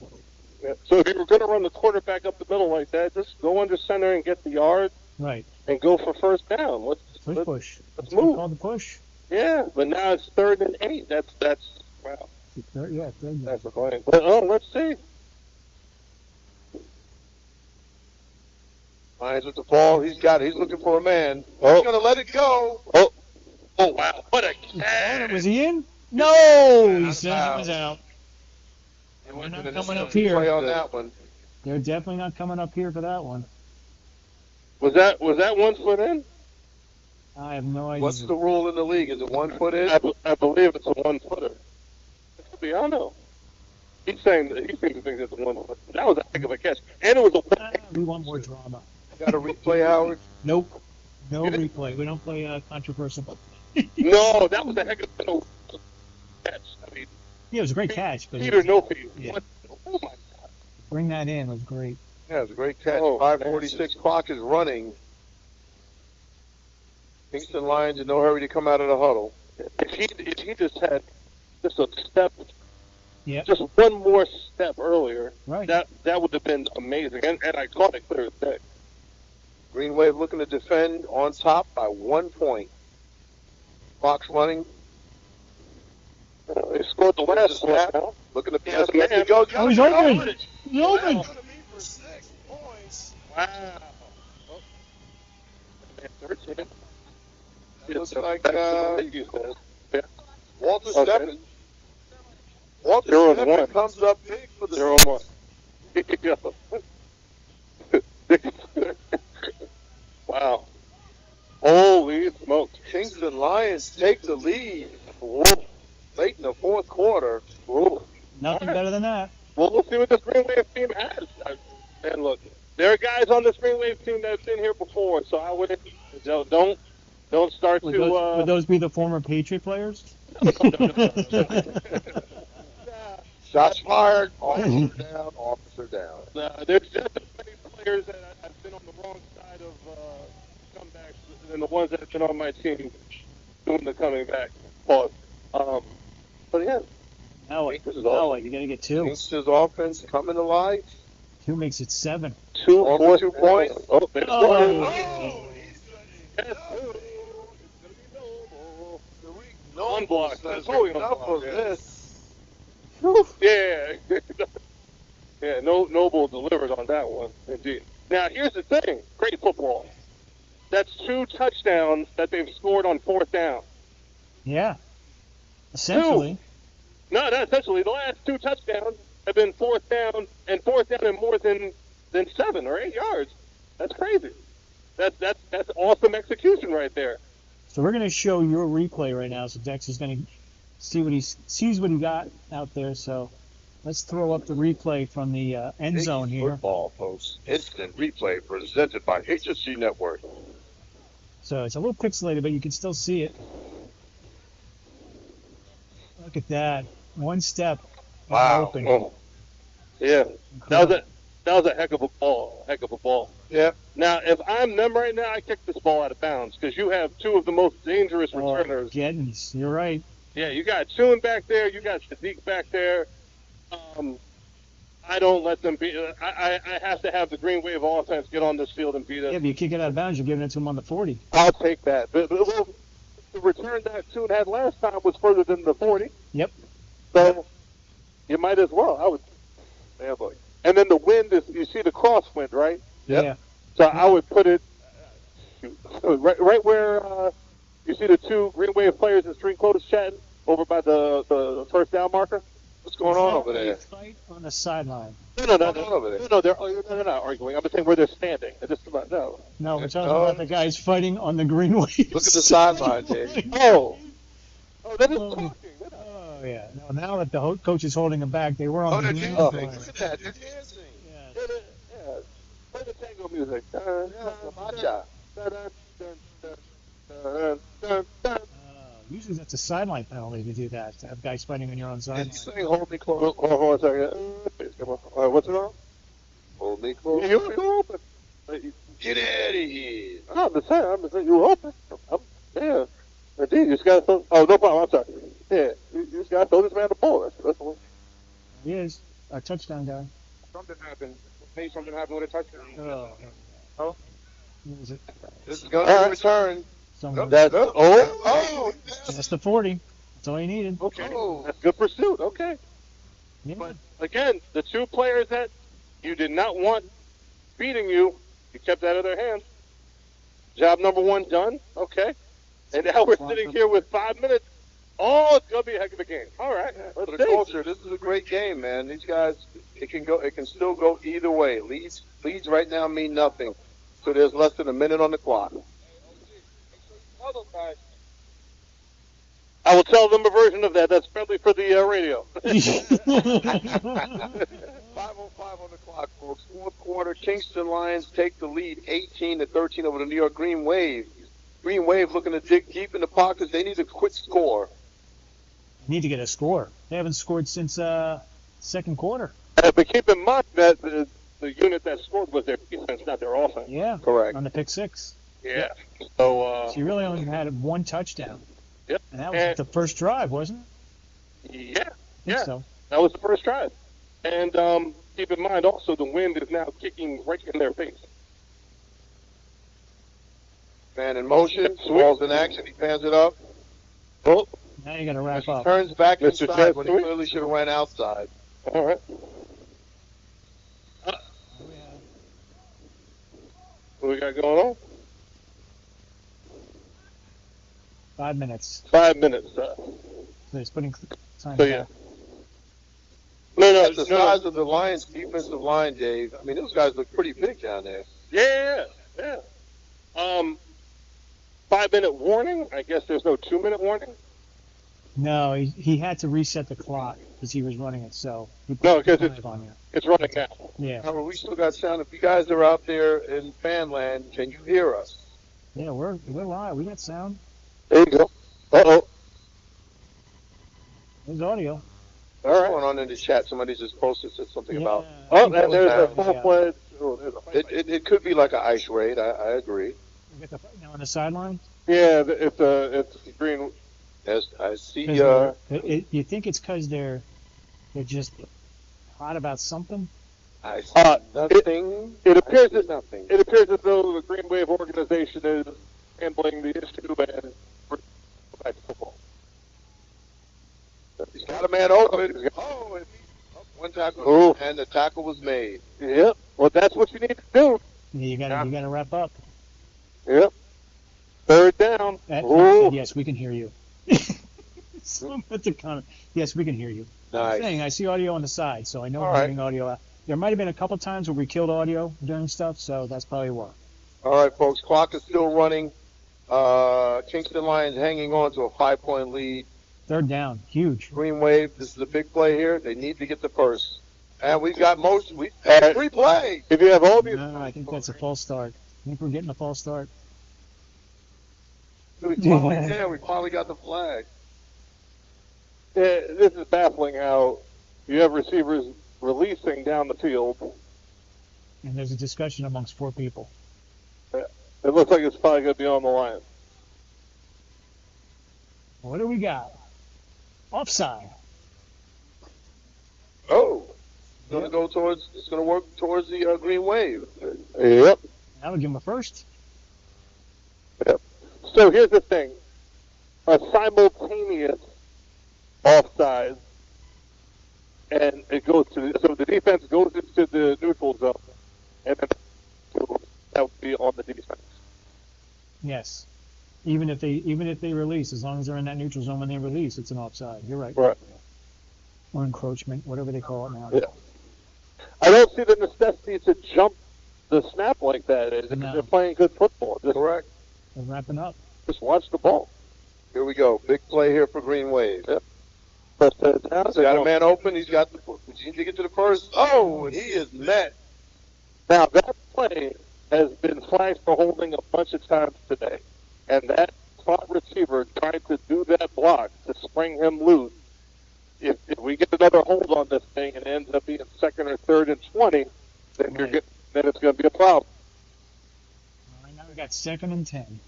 [SPEAKER 12] Yeah. So if you were going to run the quarterback up the middle like that, just go under center and get the yard.
[SPEAKER 5] Right.
[SPEAKER 12] And go for first down. Let's
[SPEAKER 5] push.
[SPEAKER 12] Let's
[SPEAKER 5] That's
[SPEAKER 12] move.
[SPEAKER 5] called the push.
[SPEAKER 12] Yeah, but now it's 3rd and 8. That's wow.
[SPEAKER 5] Yeah,
[SPEAKER 12] That's the plan. But let's see.
[SPEAKER 4] Lions with the ball. He's got it. He's looking for a man.
[SPEAKER 12] Oh.
[SPEAKER 4] He's going to let it go.
[SPEAKER 12] Oh, wow. What a catch.
[SPEAKER 5] Was he in? No! He said he was out.
[SPEAKER 4] We're
[SPEAKER 5] not coming up here.
[SPEAKER 4] Play on that one.
[SPEAKER 5] They're definitely not coming up here for that one.
[SPEAKER 12] Was that 1 foot in?
[SPEAKER 5] I have no idea.
[SPEAKER 4] What's the rule in the league? Is it 1 foot in?
[SPEAKER 12] I believe it's a 1-footer. It could be. I don't know. He's saying that he seems to think it's a 1 foot. That was a heck of a catch, and it was a.
[SPEAKER 5] We want more drama.
[SPEAKER 4] Got a replay, Howard?
[SPEAKER 5] Nope. No replay. We don't play controversial.
[SPEAKER 12] No, that was a heck of a catch. I mean,
[SPEAKER 5] yeah, it was a great catch. But
[SPEAKER 12] Peter no feet.
[SPEAKER 5] Yeah.
[SPEAKER 12] Oh my God.
[SPEAKER 5] Bring that in was great.
[SPEAKER 4] Yeah, it was a great catch.
[SPEAKER 12] Oh,
[SPEAKER 4] 5:46 clock is running. Kingston Lions in no hurry to come out of the huddle.
[SPEAKER 12] If he just had just a step,
[SPEAKER 5] just
[SPEAKER 12] one more step earlier,
[SPEAKER 5] right.
[SPEAKER 12] that would have been amazing. And I caught it clear as day.
[SPEAKER 4] Greenwave looking to defend on top by 1 point. Clock's running.
[SPEAKER 12] They scored the last snap.
[SPEAKER 4] Looking to pass.
[SPEAKER 12] Yeah,
[SPEAKER 4] He goes.
[SPEAKER 5] Oh, he's open. He's open.
[SPEAKER 12] Wow. Oh. 13.
[SPEAKER 4] It looks like Walter
[SPEAKER 12] Okay.
[SPEAKER 4] Steffen. Walter
[SPEAKER 12] 0-1.
[SPEAKER 4] Steffen comes up big for the
[SPEAKER 12] 0-1. Here you go. Wow. Holy smokes.
[SPEAKER 4] Kingston Lions take the lead. Late in the 4th quarter.
[SPEAKER 5] Nothing better than that.
[SPEAKER 12] Well, we'll see what this Greenwave team has. And look, there are guys on this Greenwave team that have been here before, so I wouldn't don't start
[SPEAKER 5] Would
[SPEAKER 12] to.
[SPEAKER 5] Would those be the former Patriot players?
[SPEAKER 4] Shots fired. Officer down. Officer down.
[SPEAKER 12] There's just as many players that have been on the wrong side of comebacks than the ones that have been on my team doing the coming back. But yeah.
[SPEAKER 5] Now what? You got to get 2.
[SPEAKER 4] Kingston's offense coming alive.
[SPEAKER 5] 2 makes it 7.
[SPEAKER 12] 2
[SPEAKER 4] Over 2 points.
[SPEAKER 12] Oh, there's unblocked. That's totally
[SPEAKER 4] enough of
[SPEAKER 12] unblocked.
[SPEAKER 4] this.
[SPEAKER 12] Yeah. Yeah, Noble delivered on that one, indeed. Now, here's the thing. Great football. That's 2 touchdowns that they've scored on 4th down.
[SPEAKER 5] Yeah. Essentially.
[SPEAKER 12] 2. No, not essentially. The last 2 touchdowns have been 4th down, and 4th down in more than 7 or 8 yards. That's crazy. That's awesome execution right there.
[SPEAKER 5] So we're going to show your replay right now. So Dex is going to see what he sees what he got out there. So let's throw up the replay from the end zone here.
[SPEAKER 4] Football, folks. Instant replay presented by HSG Network.
[SPEAKER 5] So it's a little pixelated, but you can still see it. Look at that. One step.
[SPEAKER 12] Wow.
[SPEAKER 5] Open.
[SPEAKER 12] Oh. Yeah. That was a heck of a ball. Heck of a ball.
[SPEAKER 4] Yeah.
[SPEAKER 12] Now, if I'm them right now, I kick this ball out of bounds because you have two of the most dangerous returners.
[SPEAKER 5] Giddens, you're right.
[SPEAKER 12] Yeah, you got Chun back there. You got Sadiq back there. I don't let them beat. I have to have the Greenwave offense get on this field and beat us.
[SPEAKER 5] Yeah, but you kick it out of bounds, you're giving it to him on the 40.
[SPEAKER 12] I'll take that. But the return that Chun had last time was further than the 40.
[SPEAKER 5] Yep.
[SPEAKER 12] So you might as well. I would. Yeah, boy. And then the wind is. You see the crosswind, right?
[SPEAKER 4] Yep.
[SPEAKER 5] Yeah.
[SPEAKER 12] So I would put it right where you see the two Greenwave players in street quotas chatting over by the first down marker. What's going on over there?
[SPEAKER 5] Fight on the sideline.
[SPEAKER 12] No, they're not arguing. I'm just saying where they're standing. They're just about, no.
[SPEAKER 5] No, we're talking about the guys fighting on the Greenwave.
[SPEAKER 4] Look at the sideline, Dave.
[SPEAKER 12] Oh, they're just talking.
[SPEAKER 5] Oh, yeah. No, now that the coach is holding them back, they were on the
[SPEAKER 4] they're
[SPEAKER 5] ground.
[SPEAKER 4] dancing. Look at that. They're dancing.
[SPEAKER 12] Yeah. Play the tango music.
[SPEAKER 5] Usually that's a sideline penalty to do that, to have guys fighting on your own sideline.
[SPEAKER 12] Hold me close. Hold on a second. What's it on?
[SPEAKER 4] Hold me close.
[SPEAKER 12] You open.
[SPEAKER 4] Get out of here.
[SPEAKER 12] I'm just saying, you open. Yeah. Indeed, you just got to no problem, I'm sorry. Yeah, you just got to throw this man the ball. That's all.
[SPEAKER 5] He is. A touchdown guy.
[SPEAKER 12] Something happened. Maybe something happened with a touchdown.
[SPEAKER 5] Oh. Who is it?
[SPEAKER 4] This is going to return.
[SPEAKER 5] That's the 40. That's all you needed.
[SPEAKER 12] Okay. That's good pursuit. Okay.
[SPEAKER 5] Yeah.
[SPEAKER 12] But again, the two players that you did not want beating you, you kept out of their hands. Job number one done. Okay. And now we're sitting here with 5 minutes. Oh, it's gonna be a heck of a game. All right.
[SPEAKER 4] For the culture, this is a great game, man. These guys, it can still go either way. Leads right now mean nothing. So there's less than a minute on the clock.
[SPEAKER 12] I will tell them a version of that. That's friendly for the radio.
[SPEAKER 4] 5:05 on the clock, folks. Fourth quarter, Kingston Lions take the lead 18-13 over the New York Greenwave. Greenwave looking to dig deep in the pockets. They need a quick score.
[SPEAKER 5] Need to get a score. They haven't scored since second quarter.
[SPEAKER 12] But keep in mind that the unit that scored was their defense, not their offense.
[SPEAKER 5] Yeah.
[SPEAKER 4] Correct.
[SPEAKER 5] On the pick six.
[SPEAKER 12] Yeah. So
[SPEAKER 5] you really only had one touchdown.
[SPEAKER 12] Yep.
[SPEAKER 5] And that was the first drive, wasn't it?
[SPEAKER 12] Yeah.
[SPEAKER 5] I think so.
[SPEAKER 12] That was the first drive. And keep in mind also the wind is now kicking right in their face.
[SPEAKER 4] Man in motion, ball's in action, he pans it up.
[SPEAKER 12] Oh,
[SPEAKER 5] now you got to wrap up.
[SPEAKER 4] Turns back
[SPEAKER 12] Mr.
[SPEAKER 4] inside when he clearly should have went outside.
[SPEAKER 12] All right. What we got going on?
[SPEAKER 5] 5 minutes.
[SPEAKER 12] 5 minutes.
[SPEAKER 5] So he's putting time
[SPEAKER 12] So, yeah. No.
[SPEAKER 4] That's the size of the Lions' defensive line, Dave. I mean, those guys look pretty big down there.
[SPEAKER 12] Yeah. 5 minute warning. I guess there's no 2 minute warning.
[SPEAKER 5] No, he had to reset the clock because he was running it. So
[SPEAKER 12] No, because
[SPEAKER 5] it's
[SPEAKER 12] running now.
[SPEAKER 5] Yeah.
[SPEAKER 4] However, we still got sound. If you guys are out there in fan land, can you hear us?
[SPEAKER 5] Yeah, we're live. We got sound.
[SPEAKER 12] There you go. Uh-oh.
[SPEAKER 5] There's audio.
[SPEAKER 12] All right.
[SPEAKER 4] What's going on in the chat? Somebody just posted something about.
[SPEAKER 12] Oh, there's a full-fledged.
[SPEAKER 4] It could be like an ice raid. I agree.
[SPEAKER 5] We got now on the sideline.
[SPEAKER 12] Yeah, it's green.
[SPEAKER 4] As I see.
[SPEAKER 5] You think it's because they're just hot about something?
[SPEAKER 4] I see nothing.
[SPEAKER 12] It appears
[SPEAKER 4] that nothing.
[SPEAKER 12] It appears as though the Greenwave organization is handling the issue and back to football.
[SPEAKER 4] He's got a man open. One tackle, and the tackle was made.
[SPEAKER 12] Yep. Well, that's what you need to do.
[SPEAKER 5] Yeah, you gotta wrap up.
[SPEAKER 12] Yep. Third down.
[SPEAKER 5] Yes, we can hear you. Someone put the comment. Yes, we can hear you.
[SPEAKER 4] Nice.
[SPEAKER 5] I'm saying I see audio on the side, so I know I'm hearing audio out. There might have been a couple times where we killed audio during stuff, so that's probably why.
[SPEAKER 4] All right, folks. Clock is still running. Kingston Lions hanging on to a 5-point lead.
[SPEAKER 5] Third down, huge.
[SPEAKER 4] Greenwave, this is a big play here. They need to get the first. And we've got most. We had 3 plays.
[SPEAKER 12] If you have all these,
[SPEAKER 5] No, I think that's a false start. I think we're getting a false start.
[SPEAKER 4] We finally got the flag.
[SPEAKER 12] this is baffling how you have receivers releasing down the field.
[SPEAKER 5] And there's a discussion amongst 4 people.
[SPEAKER 12] It looks like it's probably going to be on the line.
[SPEAKER 5] What do we got? Offside.
[SPEAKER 4] Oh, it's going to go towards. It's going to work towards the green wave.
[SPEAKER 12] Yep.
[SPEAKER 5] I would give him a first.
[SPEAKER 12] Yep. So here's the thing: a simultaneous offside, and it goes to so the defense goes into the neutral zone, and then that would be on the defense.
[SPEAKER 5] Yes. Even if they release, as long as they're in that neutral zone when they release, it's an offside. You're right.
[SPEAKER 12] Right.
[SPEAKER 5] Or encroachment, whatever they call it now.
[SPEAKER 12] Yeah. I don't see the necessity to jump the snap like that.
[SPEAKER 5] No.
[SPEAKER 12] They're playing good football. Just,
[SPEAKER 4] Correct.
[SPEAKER 5] They're wrapping up.
[SPEAKER 12] just watch the ball.
[SPEAKER 4] Here we go. Big play here for Green Wave.
[SPEAKER 12] Yep. First down.
[SPEAKER 4] He's got a man open. He's got the. He needs to get to the first. Oh, and he is met.
[SPEAKER 12] Now that play has been flagged for holding a bunch of times today, and that slot receiver tried to do that block to spring him loose. If we get another hold on this thing and it ends up being 2nd or 3rd and 20, then then it's going to be a problem.
[SPEAKER 5] All right, now we got 2nd and 10.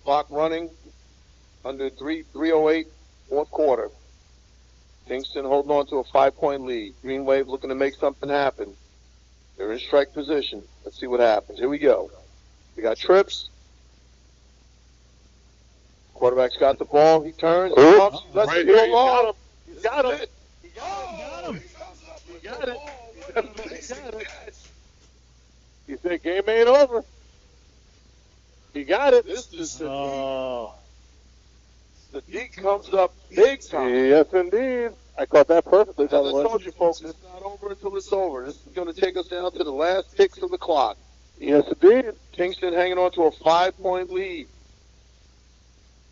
[SPEAKER 4] Clock running. Under 3:08, fourth quarter. Kingston holding on to a 5-point lead. Green Wave looking to make something happen. They're in strike position. Let's see what happens. Here we go. We got trips. Quarterback's got the ball. He turns. Let's
[SPEAKER 12] Right
[SPEAKER 4] go
[SPEAKER 12] here,
[SPEAKER 4] long.
[SPEAKER 12] He's got him.
[SPEAKER 4] He got him.
[SPEAKER 12] He got it. He got it. He said, game ain't over. He got it.
[SPEAKER 4] This is the
[SPEAKER 5] Oh,
[SPEAKER 4] D comes up big time.
[SPEAKER 12] Yes, indeed. I caught that perfectly.
[SPEAKER 4] As I told you folks, it's not over until it's over. This is going to take us down to the last ticks of the clock.
[SPEAKER 12] Yes, indeed.
[SPEAKER 4] Kingston hanging on to a 5-point lead.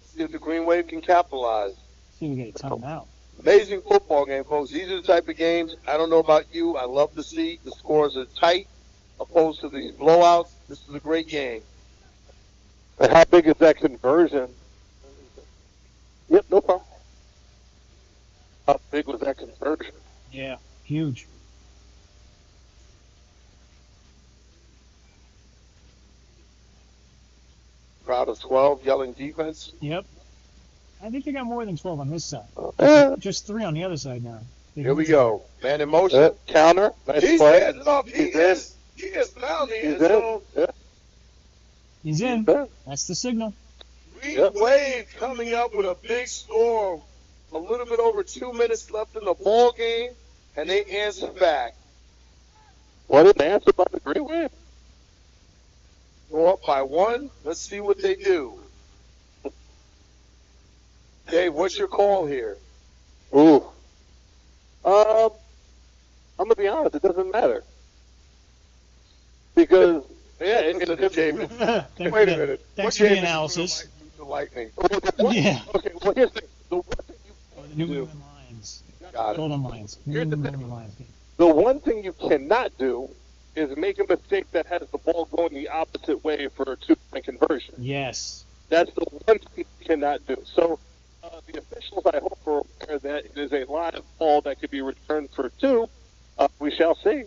[SPEAKER 4] See if the Green Wave can capitalize.
[SPEAKER 5] see, we get a timeout.
[SPEAKER 4] Amazing football game, folks. These are the type of games, I don't know about you, I love to see. The scores are tight, opposed to these blowouts. This is a great game.
[SPEAKER 12] And how big is that conversion? Yep, no problem. How big was that conversion?
[SPEAKER 5] Yeah, huge.
[SPEAKER 4] Crowd of 12 yelling defense.
[SPEAKER 5] Yep. I think they got more than 12 on this side. Just 3 on the other side now.
[SPEAKER 4] Here we go. Man in motion.
[SPEAKER 12] Counter. Nice
[SPEAKER 4] He's
[SPEAKER 12] play.
[SPEAKER 4] standing up. He is now in the end zone.
[SPEAKER 5] He's in. That's the signal.
[SPEAKER 4] Green Wave coming up with a big score. A little bit over 2 minutes left in the ball game, and they answer back.
[SPEAKER 12] What is the answer by the Green Wave?
[SPEAKER 4] Go up by 1. Let's see what they do. Dave, what's your call here?
[SPEAKER 12] Ooh. I'm gonna be honest. It doesn't matter because
[SPEAKER 4] Wait a minute.
[SPEAKER 5] Thanks for the analysis.
[SPEAKER 4] The Lightning.
[SPEAKER 5] Yeah.
[SPEAKER 12] Okay. Well, here's the thing. The one thing
[SPEAKER 5] The New England Lions.
[SPEAKER 4] Got it.
[SPEAKER 5] Golden Lions. New England Lions.
[SPEAKER 12] The one thing you cannot do is make a mistake that has the ball going the opposite way for a 2-point conversion.
[SPEAKER 5] Yes.
[SPEAKER 12] That's the one thing you cannot do. So the officials, I hope, are aware that it is a live ball that could be returned for 2. We shall see.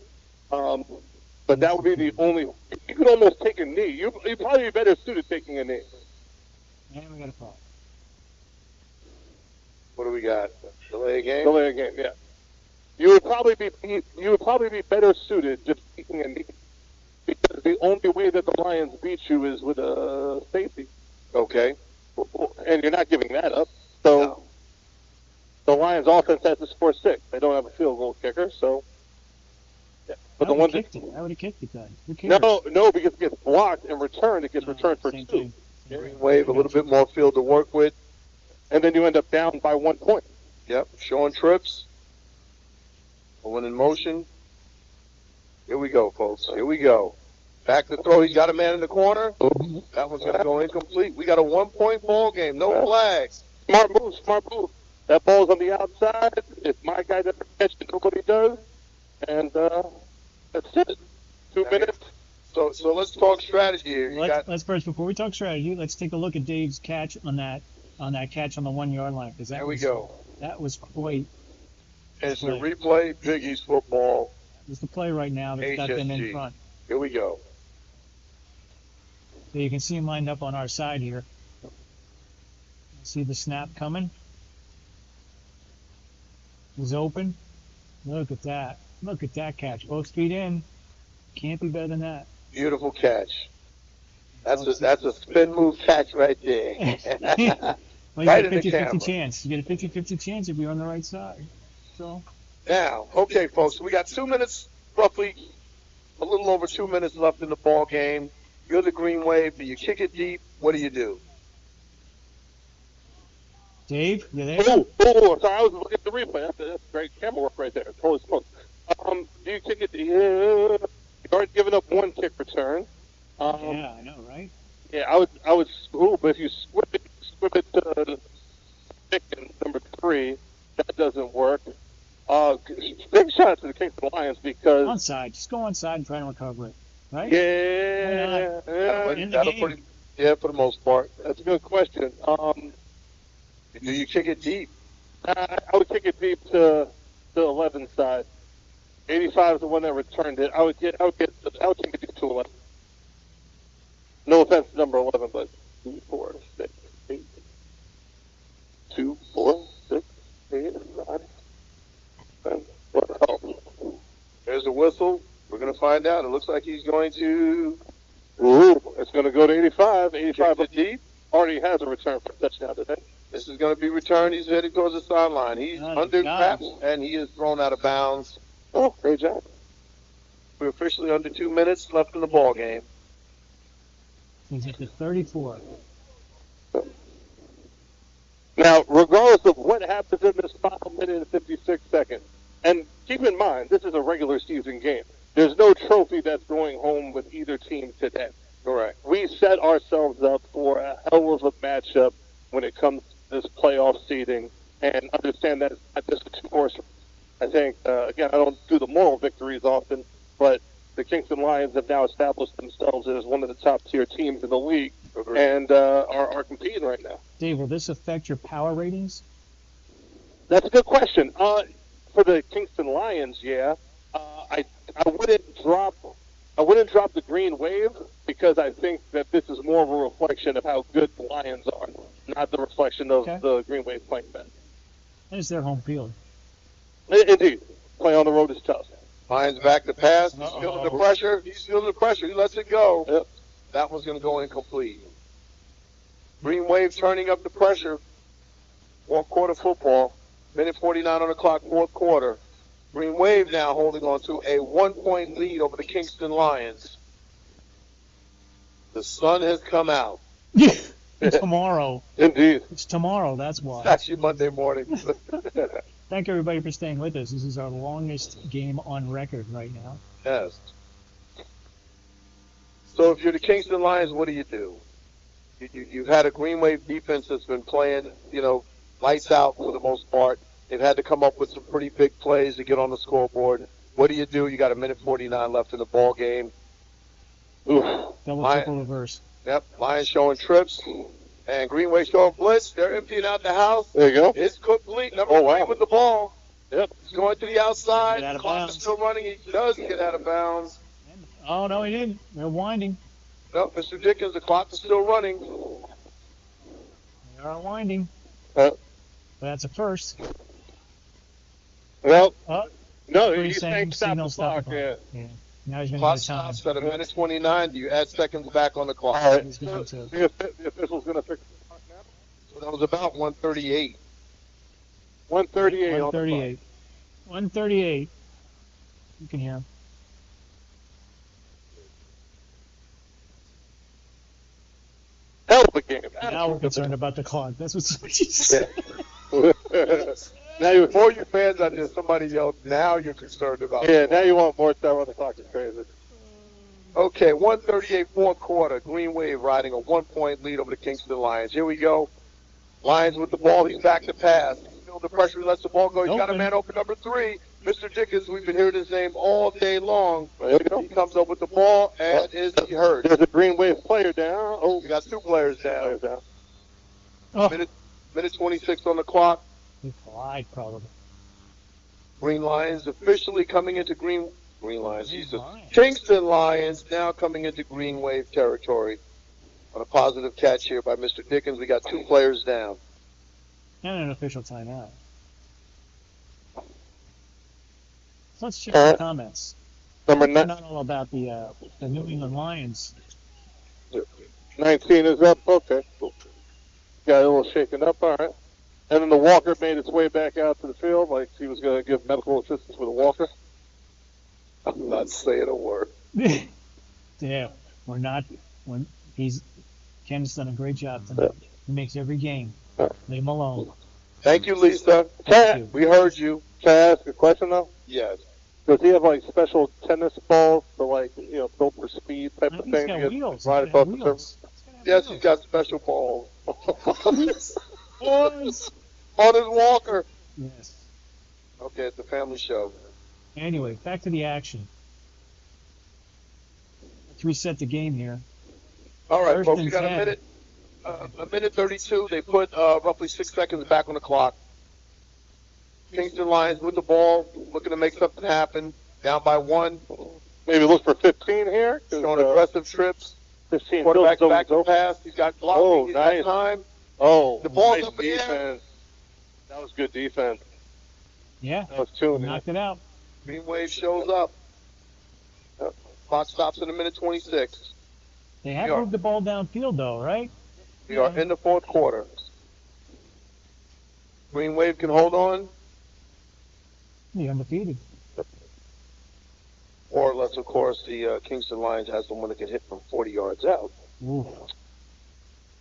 [SPEAKER 12] But that would be the only. You could almost take a knee. You'd probably be better suited taking a knee.
[SPEAKER 5] And we got a call.
[SPEAKER 4] What do we got? Delay a game?
[SPEAKER 12] Delay a game, yeah. You would probably be better suited just taking a knee, because the only way that the Lions beat you is with a safety.
[SPEAKER 4] Okay.
[SPEAKER 12] And you're not giving that up. So the Lions offense has to score 6. They don't have a field goal kicker, so. Yeah. But
[SPEAKER 5] I would have kicked it then. Who cares?
[SPEAKER 12] No, because it gets blocked and returned. It gets returned for 2.
[SPEAKER 4] Green Wave, a little bit more field to work with.
[SPEAKER 12] And then you end up down by 1 point.
[SPEAKER 4] Yep. Showing trips. Pulling in motion. Here we go, folks. Here we go. Back to throw. He's got a man in the corner. That one's going to go incomplete. We got a 1-point ball game. No flags.
[SPEAKER 12] Smart move, smart move. That ball's on the outside. If my guy doesn't catch it, nobody does. And that's it. 2 minutes.
[SPEAKER 4] So let's talk strategy here.
[SPEAKER 5] Let's first, before we talk strategy, let's take a look at Dave's catch on that catch on the 1 yard line.
[SPEAKER 4] There we go.
[SPEAKER 5] That was quite.
[SPEAKER 4] It's the replay, Big East football.
[SPEAKER 5] It's the play right now that's got them in front.
[SPEAKER 4] Here we go.
[SPEAKER 5] So you can see him lined up on our side here. See the snap coming. He's open. Look at that. Look at that catch. Both feet in. Can't be better than that.
[SPEAKER 4] Beautiful catch. That's a spin move catch right there.
[SPEAKER 5] Well, you get a 50-50 chance. You get a 50-50 chance if you're on the right side. So.
[SPEAKER 4] Now, okay, folks, we got 2 minutes, roughly a little over 2 minutes left in the ball game. You're the Greenwave. Do you kick it deep? What do you do?
[SPEAKER 5] Dave, you there?
[SPEAKER 12] Sorry, I was looking at the replay. That's great camera work right there. Holy smokes. Do you kick it? You've already given up one kick return.
[SPEAKER 5] Yeah, I know, right?
[SPEAKER 12] Yeah, I would. But if you squib it to kick in number 3, that doesn't work. Big shout out to the Kingston Lions because
[SPEAKER 5] onside. Just go onside and try to recover it, right?
[SPEAKER 12] Yeah,
[SPEAKER 4] for the most part.
[SPEAKER 12] That's a good question.
[SPEAKER 4] Do you kick it deep?
[SPEAKER 12] I would kick it deep to 11 side. 85 is the one that returned it. I would kick it deep to 11. No offense to number 11, but 2, 4, 6, 8. 2, 4, 6, 8, 9. What the hell?
[SPEAKER 4] There's a whistle. We're going to find out. It looks like he's going to.
[SPEAKER 12] It's going to go to 85. 85
[SPEAKER 4] kick it deep.
[SPEAKER 12] Already has a return for a touchdown today.
[SPEAKER 4] This is going to be returned. He's headed towards the sideline. He's under wraps, and he is thrown out of bounds.
[SPEAKER 12] Oh, great job.
[SPEAKER 4] We're officially under 2 minutes left in the ball game.
[SPEAKER 5] He's at the 34.
[SPEAKER 12] Now, regardless of what happens in this final minute and 56 seconds, and keep in mind, this is a regular season game. There's no trophy that's going home with either team today.
[SPEAKER 4] Correct.
[SPEAKER 12] We set ourselves up for a hell of a matchup when it comes to this playoff seeding, and understand that it's not just a two-horse. I think, again, I don't do the moral victories often, but the Kingston Lions have now established themselves as one of the top-tier teams in the league, and are competing right now.
[SPEAKER 5] Dave, will this affect your power ratings?
[SPEAKER 12] That's a good question. For the Kingston Lions, yeah, I wouldn't drop the Greenwave because I think that this is more of a reflection of how good the Lions are, not the reflection of the Greenwave playing bad.
[SPEAKER 5] And it's their home field.
[SPEAKER 12] Indeed, playing on the road is tough.
[SPEAKER 4] Lions back to pass. He's feeling the pressure. He lets it go.
[SPEAKER 12] Yep.
[SPEAKER 4] That one's going to go incomplete. Greenwave turning up the pressure. 4th quarter football. Minute 49 on the clock, 4th quarter. Greenwave now holding on to a 1-point lead over the Kingston Lions. The sun has come out.
[SPEAKER 5] Tomorrow.
[SPEAKER 12] Indeed.
[SPEAKER 5] It's tomorrow, that's why.
[SPEAKER 4] It's actually Monday morning.
[SPEAKER 5] Thank everybody for staying with us. This is our longest game on record right now.
[SPEAKER 4] Yes. So if you're the Kingston Lions, what do? You've had a Greenwave defense that's been playing, lights out for the most part. They've had to come up with some pretty big plays to get on the scoreboard. What do? You got a minute 49 left in the ball game.
[SPEAKER 5] Double, triple reverse.
[SPEAKER 4] Yep, Lions showing trips. And Greenwave showing blitz. They're emptying out the house.
[SPEAKER 12] There you go.
[SPEAKER 4] It's complete. Number 3 with the ball.
[SPEAKER 12] Yep.
[SPEAKER 4] He's going to the outside.
[SPEAKER 5] Get out of
[SPEAKER 4] Clock
[SPEAKER 5] bounds.
[SPEAKER 4] is still running. He does get out of bounds.
[SPEAKER 5] Oh, no, he didn't. They're winding.
[SPEAKER 4] No, Mr. Dickens, the clock is still running.
[SPEAKER 5] They are winding.
[SPEAKER 12] But
[SPEAKER 5] that's a first.
[SPEAKER 12] Well,
[SPEAKER 5] no,
[SPEAKER 12] he's saying stop the clock. Yeah.
[SPEAKER 5] Now he's going
[SPEAKER 4] Clock
[SPEAKER 5] to time.
[SPEAKER 4] stops at a minute 29. Do you add seconds back on the clock?
[SPEAKER 12] All right.
[SPEAKER 5] The
[SPEAKER 12] official's going to fix the clock now.
[SPEAKER 4] So that was about 138.
[SPEAKER 12] 138.
[SPEAKER 5] 138. 138. You can hear him.
[SPEAKER 12] Hell of a game.
[SPEAKER 5] Now we're concerned about the clock. That's what somebody said.
[SPEAKER 4] Now, before you fans out there, somebody yelled, now you're concerned about
[SPEAKER 12] now you want more time on the clock. It's crazy.
[SPEAKER 4] Okay, 138 fourth quarter. Greenwave riding a 1-point lead over the Kingston Lions. Here we go. Lions with the ball. He's back to pass. He's feeling the pressure. He lets the ball go. He's got a man open, number 3. Mr. Dickens, we've been hearing his name all day long. He comes up with the ball, and is he hurt?
[SPEAKER 12] There's a Greenwave player down.
[SPEAKER 4] Oh, we got 2 players down.
[SPEAKER 5] Oh.
[SPEAKER 4] Minute 26 on the clock.
[SPEAKER 5] He flied, probably.
[SPEAKER 4] Green Lions officially coming into Green Lions. Kingston Lions now coming into Greenwave territory. On a positive catch here by Mr. Dickens, we got 2 players down.
[SPEAKER 5] And an official timeout. So let's check the comments.
[SPEAKER 12] Number 9.
[SPEAKER 5] Not all about the New England Lions.
[SPEAKER 12] 19 is up. Okay. Got a little shaken up. All right. And then the walker made its way back out to the field like he was going to give medical assistance with a walker.
[SPEAKER 4] I'm not saying a word.
[SPEAKER 5] Yeah, we're not. When Ken's done a great job tonight. He makes every game. Leave him alone.
[SPEAKER 4] Thank you, Lisa.
[SPEAKER 5] Thank you.
[SPEAKER 4] We heard you.
[SPEAKER 12] Can I ask a question though?
[SPEAKER 4] Yes.
[SPEAKER 12] Does he have like special tennis balls for like built for speed type of
[SPEAKER 5] He's
[SPEAKER 12] thing?
[SPEAKER 5] got
[SPEAKER 12] You
[SPEAKER 5] wheels.
[SPEAKER 12] ride
[SPEAKER 5] He's got
[SPEAKER 12] across the
[SPEAKER 5] wheels.
[SPEAKER 4] Yes, he's got special balls.
[SPEAKER 5] Boys.
[SPEAKER 4] On his walker.
[SPEAKER 5] Yes.
[SPEAKER 4] Okay, it's a family show.
[SPEAKER 5] Anyway, back to the action. Let's reset the game here.
[SPEAKER 4] All right,
[SPEAKER 5] First
[SPEAKER 4] folks, we
[SPEAKER 5] and
[SPEAKER 4] got
[SPEAKER 5] 10.
[SPEAKER 4] a minute 32. They put roughly 6 seconds back on the clock. Kingston Lions with the ball, looking to make something happen. Down by 1.
[SPEAKER 12] Maybe look for 15 here.
[SPEAKER 4] Showing aggressive trips.
[SPEAKER 12] 15.
[SPEAKER 4] Quarterback back to pass. He's got blocking.
[SPEAKER 12] Oh,
[SPEAKER 4] He's
[SPEAKER 12] nice.
[SPEAKER 4] got time.
[SPEAKER 12] Oh,
[SPEAKER 4] The ball's
[SPEAKER 12] nice
[SPEAKER 4] up in the air.
[SPEAKER 12] defense. That was good defense.
[SPEAKER 5] Yeah.
[SPEAKER 12] That was 2.
[SPEAKER 5] Knocked it out.
[SPEAKER 4] Greenwave shows up. Clock stops in a minute 26.
[SPEAKER 5] They have moved the ball downfield, though, right?
[SPEAKER 4] We are in the 4th quarter. Greenwave can hold on,
[SPEAKER 5] They're undefeated.
[SPEAKER 4] or unless, of course, the Kingston Lions has someone that can hit from 40 yards out.
[SPEAKER 5] Ooh.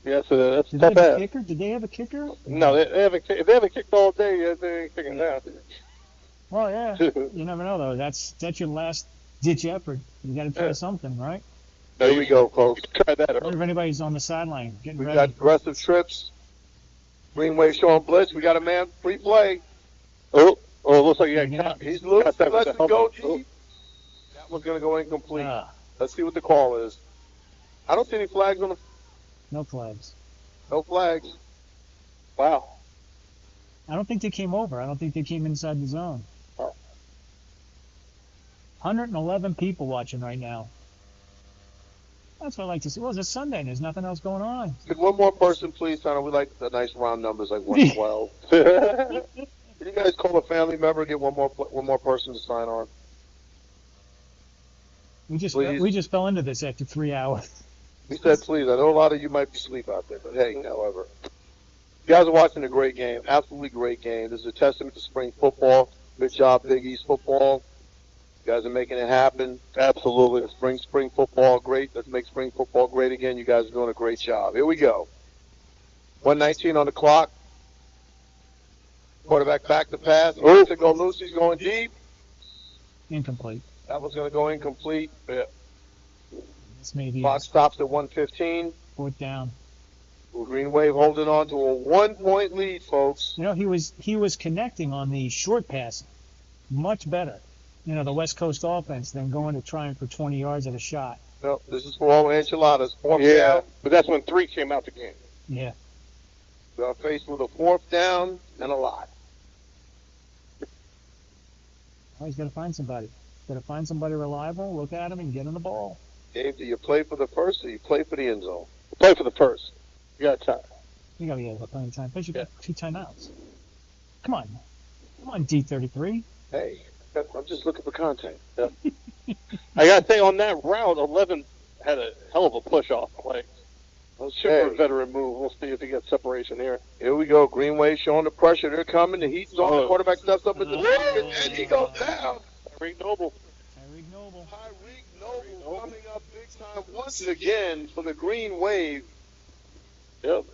[SPEAKER 12] Yeah, so that's
[SPEAKER 5] Did
[SPEAKER 12] not
[SPEAKER 5] they have a
[SPEAKER 12] bad.
[SPEAKER 5] kicker? Did they have a kicker?
[SPEAKER 12] No, they haven't. If they haven't kicked all day, they ain't kicking now.
[SPEAKER 5] Well, yeah. You never know, though. That's your last ditch effort. You got to try something, right?
[SPEAKER 4] There we go, folks.
[SPEAKER 12] Try that.
[SPEAKER 5] I wonder if anybody's on the sideline getting
[SPEAKER 4] We
[SPEAKER 5] ready.
[SPEAKER 4] got aggressive trips. Greenwave showing blitz. We got a man free play.
[SPEAKER 12] Oh, looks like you got
[SPEAKER 4] He's loose. He lets it go
[SPEAKER 12] Oh.
[SPEAKER 4] deep. That one's going to go incomplete.
[SPEAKER 5] Ah,
[SPEAKER 4] Let's see what the call is. I don't see any flags on the.
[SPEAKER 5] no flags.
[SPEAKER 4] No flags.
[SPEAKER 12] Wow.
[SPEAKER 5] I don't think they came over. I don't think they came inside the zone.
[SPEAKER 12] Oh.
[SPEAKER 5] 111 people watching right now. That's what I like to see. Well, it's a Sunday and there's nothing else going on.
[SPEAKER 4] Could one more person please sign on? We like the nice round numbers like 112. Can you guys call a family member and get one more person to sign on?
[SPEAKER 5] We just
[SPEAKER 4] Please.
[SPEAKER 5] fell into this after 3 hours.
[SPEAKER 4] He said please. I know a lot of you might be asleep out there, but hey, however. You guys are watching a great game. Absolutely great game. This is a testament to spring football. Good job, Big East football. You guys are making it happen. Absolutely. Spring football, great. Let's make spring football great again. You guys are doing a great job. Here we go. 1:19 on the clock. Quarterback back to pass. Lets it go loose. He's going deep.
[SPEAKER 5] Incomplete.
[SPEAKER 4] That was going to go incomplete.
[SPEAKER 5] This may be
[SPEAKER 4] Clock stops at 1:15.
[SPEAKER 5] 4th down.
[SPEAKER 4] Greenwave holding on to a 1-point lead, folks.
[SPEAKER 5] You know, he was connecting on the short pass much better. You know, the West Coast offense than going to trying for 20 yards at a shot.
[SPEAKER 4] No, this is for all enchiladas. 4th
[SPEAKER 12] Yeah,
[SPEAKER 4] down.
[SPEAKER 12] but that's when 3 came out the game.
[SPEAKER 5] Yeah.
[SPEAKER 4] We are faced with a 4th down and a lot.
[SPEAKER 5] Oh, he's got to find somebody. Got to find somebody reliable, look at him, and get him the ball.
[SPEAKER 4] Dave, do you play for the first or you play for the end zone?
[SPEAKER 12] Play for the first. You got time.
[SPEAKER 5] You got to be able to play in time. Plus, you got 2 timeouts. Come on, D33.
[SPEAKER 4] Hey, I'm just looking for content.
[SPEAKER 12] Yeah. I got to say, on that route, 11 had a hell of a push off play. Super veteran move. We'll see if he gets separation here.
[SPEAKER 4] Here we go. Greenway showing the pressure. They're coming. The heat's on. The quarterback steps up at the pocket, and he goes down.
[SPEAKER 12] Tyreek Noble.
[SPEAKER 5] Tyreek Noble
[SPEAKER 4] coming up big time once again for the Green Wave.
[SPEAKER 12] Yep.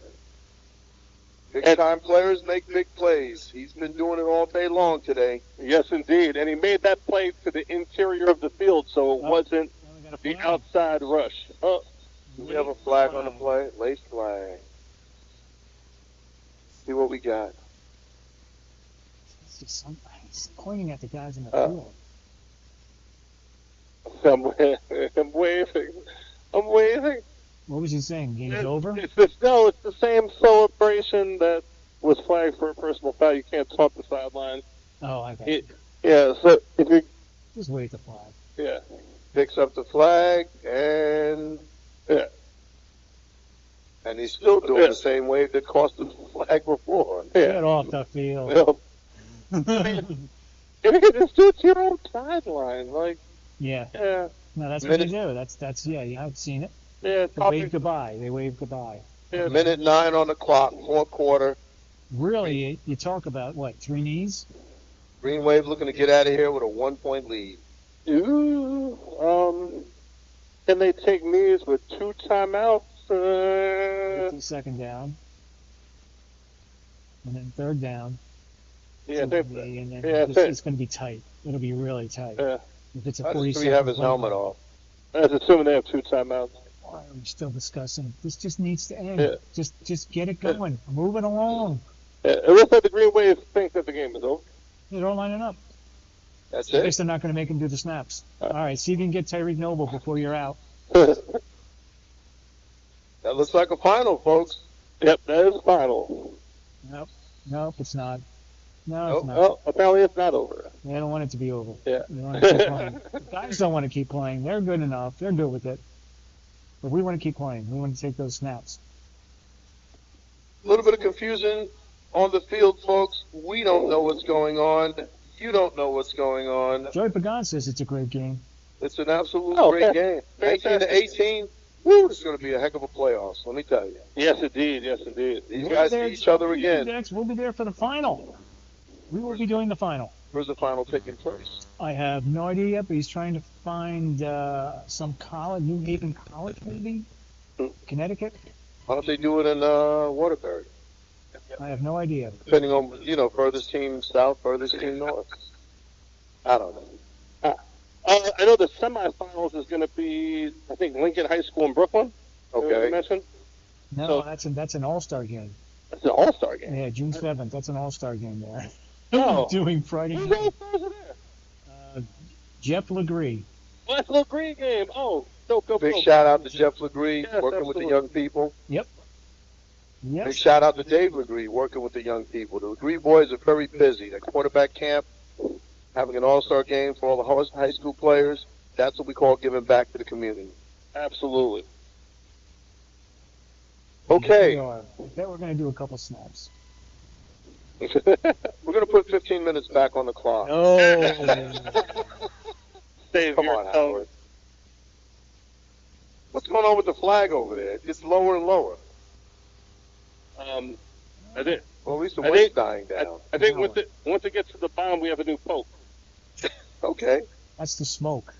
[SPEAKER 4] Big time players make big plays. He's been doing it all day long today.
[SPEAKER 12] Yes, indeed. And he made that play to the interior of the field, so it wasn't the outside rush. Oh,
[SPEAKER 4] Do we have a flag on the play? Late flag. See what we got.
[SPEAKER 5] He's pointing at the guys in the field.
[SPEAKER 12] I'm waving. I'm waving.
[SPEAKER 5] What was he saying? Game's over?
[SPEAKER 12] It's the same celebration that was flagged for a personal foul. You can't taunt the sideline.
[SPEAKER 5] Oh, I got it.
[SPEAKER 12] Yeah, so if you
[SPEAKER 5] just wave the flag.
[SPEAKER 12] Yeah.
[SPEAKER 4] Picks up the flag and and he's still doing the same wave that cost him the flag before.
[SPEAKER 5] Get off the field.
[SPEAKER 12] Just do it to your own sideline, like.
[SPEAKER 5] Yeah.
[SPEAKER 12] Yeah.
[SPEAKER 5] No, that's what they do. That's yeah. I've seen it.
[SPEAKER 12] Yeah.
[SPEAKER 5] They wave goodbye. They wave goodbye.
[SPEAKER 12] Yeah.
[SPEAKER 4] Minute 9 on the clock, fourth quarter.
[SPEAKER 5] Really, you talk about what? 3 knees?
[SPEAKER 4] Greenwave looking to get out of here with a 1-point lead.
[SPEAKER 12] Ooh. Can they take knees with 2 timeouts?
[SPEAKER 5] 52nd down. And then 3rd down.
[SPEAKER 12] Yeah,
[SPEAKER 5] and then it's going to be tight. It'll be really tight.
[SPEAKER 12] Yeah.
[SPEAKER 5] If it's a
[SPEAKER 4] Why
[SPEAKER 5] 40
[SPEAKER 4] does he have his helmet off?
[SPEAKER 12] That's assuming they have 2 timeouts.
[SPEAKER 5] Why are we still discussing? This just needs to end.
[SPEAKER 12] Yeah.
[SPEAKER 5] Just get it going. Move it along.
[SPEAKER 12] Yeah, it looks like the Green Wave think that the game is over.
[SPEAKER 5] They're all lining up.
[SPEAKER 4] That's
[SPEAKER 5] I
[SPEAKER 4] it?
[SPEAKER 5] guess they're not going to make him do the snaps. All right, see if you can get Tyreek Noble before you're out.
[SPEAKER 4] That looks like a final, folks.
[SPEAKER 12] Yep, that is final.
[SPEAKER 5] Nope, it's not. No,
[SPEAKER 4] Nope.
[SPEAKER 5] it's not.
[SPEAKER 12] Well, apparently it's not over.
[SPEAKER 5] They don't want it to be over.
[SPEAKER 12] Yeah.
[SPEAKER 5] They want to keep playing. The guys don't want to keep playing. They're good enough. They're good with it. But we want to keep playing. We want to take those snaps.
[SPEAKER 4] A little bit of confusion on the field, folks. We don't know what's going on. You don't know what's going on.
[SPEAKER 5] Joey Pagan says it's a great game.
[SPEAKER 4] It's an absolute great game. 19 to 18. Woo, it's going to be a heck of a playoffs, let me tell you.
[SPEAKER 12] Yes, indeed. Yes, indeed.
[SPEAKER 4] These guys see each other again.
[SPEAKER 5] We'll be there for the final. We will be doing the final.
[SPEAKER 4] Where's the final taking place?
[SPEAKER 5] I have no idea yet, but he's trying to find some college, New Haven College, maybe? Connecticut?
[SPEAKER 4] Why don't they do it in Waterbury?
[SPEAKER 5] I have no idea.
[SPEAKER 4] Depending on, furthest team south, furthest team north. I don't know.
[SPEAKER 12] I know the semifinals is going to be, I think, Lincoln High School in Brooklyn.
[SPEAKER 4] Okay.
[SPEAKER 12] You mentioned?
[SPEAKER 5] No, that's an all-star game.
[SPEAKER 12] That's an all-star game?
[SPEAKER 5] Yeah, June 7th. That's an all-star game there.
[SPEAKER 12] Oh.
[SPEAKER 5] Doing Friday
[SPEAKER 12] Who's
[SPEAKER 5] night.
[SPEAKER 12] all-stars are there?
[SPEAKER 5] Jeff Legree.
[SPEAKER 12] Oh, that's a little green game. Oh, go.
[SPEAKER 4] Big shout out to Jeff Legree,
[SPEAKER 12] Yes,
[SPEAKER 4] working with the
[SPEAKER 12] absolutely.
[SPEAKER 4] young people.
[SPEAKER 5] Yep.
[SPEAKER 4] Big shout out to Dave Legree, working with the young people. The Legree boys are very busy. That quarterback camp, having an all-star game for all the high school players, that's what we call giving back to the community.
[SPEAKER 12] Absolutely.
[SPEAKER 4] Okay.
[SPEAKER 5] I bet we're going to do a couple snaps.
[SPEAKER 4] We're going to put 15 minutes back on the clock.
[SPEAKER 5] Oh.
[SPEAKER 4] Come on, Howard. What's going on with the flag over there? It's lower and lower.
[SPEAKER 12] I think.
[SPEAKER 4] Well, at least the weight's dying down.
[SPEAKER 12] I think once it gets to the bottom, we have a new pope.
[SPEAKER 4] Okay.
[SPEAKER 5] That's the smoke.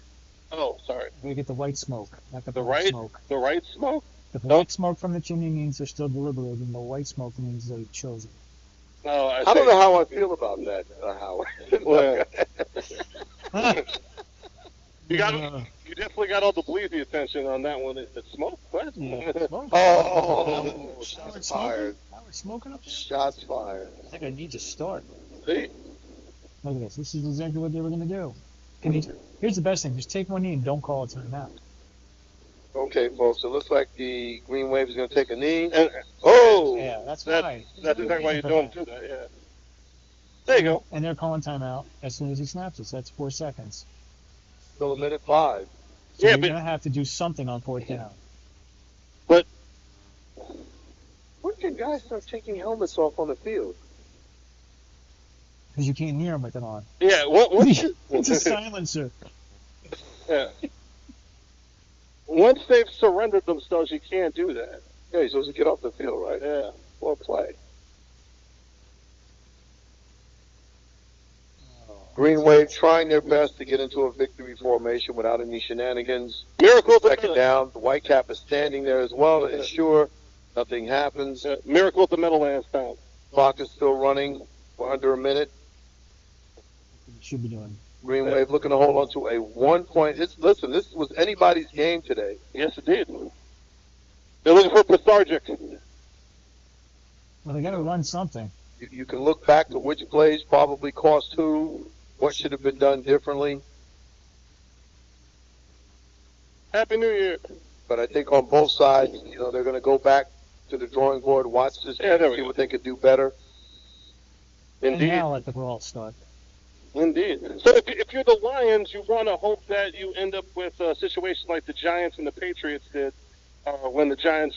[SPEAKER 12] Oh, sorry.
[SPEAKER 5] We get the white smoke, not the
[SPEAKER 12] The
[SPEAKER 5] black
[SPEAKER 12] right
[SPEAKER 5] smoke.
[SPEAKER 12] The right smoke?
[SPEAKER 5] The black smoke from the chimney means they're still deliberating. The white smoke means they've chosen.
[SPEAKER 12] No,
[SPEAKER 4] I don't know how I feel about that, Howard.
[SPEAKER 12] Well, you definitely got all the bleezy attention on that one. It's smoke? What?
[SPEAKER 5] Yeah, smoke.
[SPEAKER 4] Oh, shots fired.
[SPEAKER 5] Howard smoking up there?
[SPEAKER 4] Shots fired.
[SPEAKER 5] I think I need to start.
[SPEAKER 4] See?
[SPEAKER 5] Look at this. This is exactly what they were going to do. Here's the best thing. Just take one knee and don't call a timeout.
[SPEAKER 4] Okay, folks. It looks like the Green Wave is going to take a knee.
[SPEAKER 12] Oh!
[SPEAKER 5] Yeah, that's right.
[SPEAKER 12] That's exactly why you're doing that, yeah. There you go.
[SPEAKER 5] And they're calling timeout as soon as he snaps it. So that's 4 seconds.
[SPEAKER 4] Still a minute 5.
[SPEAKER 5] So you're going to have to do something on 4th down.
[SPEAKER 12] But
[SPEAKER 4] when can guys start taking helmets off on the field?
[SPEAKER 5] Because you can't hear them with it on.
[SPEAKER 12] Yeah,
[SPEAKER 5] It's a silencer.
[SPEAKER 12] Yeah. Once they've surrendered themselves, you can't do that.
[SPEAKER 4] Yeah, you're supposed to get off the field, right?
[SPEAKER 12] Yeah.
[SPEAKER 4] Well played. Green Wave trying their best to get into a victory formation without any shenanigans.
[SPEAKER 12] Miracle at the
[SPEAKER 4] Second down. The white cap is standing there as well to ensure nothing happens.
[SPEAKER 12] Miracle at the Meadowlands down.
[SPEAKER 4] Clock is still running for under a minute.
[SPEAKER 5] Should be doing.
[SPEAKER 4] Greenwave looking to hold on to a 1 point. Listen, this was anybody's game today.
[SPEAKER 12] Yes, it did. They're looking for Pasargic.
[SPEAKER 5] Well, they got to run something.
[SPEAKER 4] You can look back to which plays probably cost who, what should have been done differently.
[SPEAKER 12] Happy New Year.
[SPEAKER 4] But I think on both sides, they're going to go back to the drawing board, watch this, see what they could do better.
[SPEAKER 5] Indeed. And now let the brawl start.
[SPEAKER 12] Indeed. So if you're the Lions, you want to hope that you end up with a situation like the Giants and the Patriots did when the Giants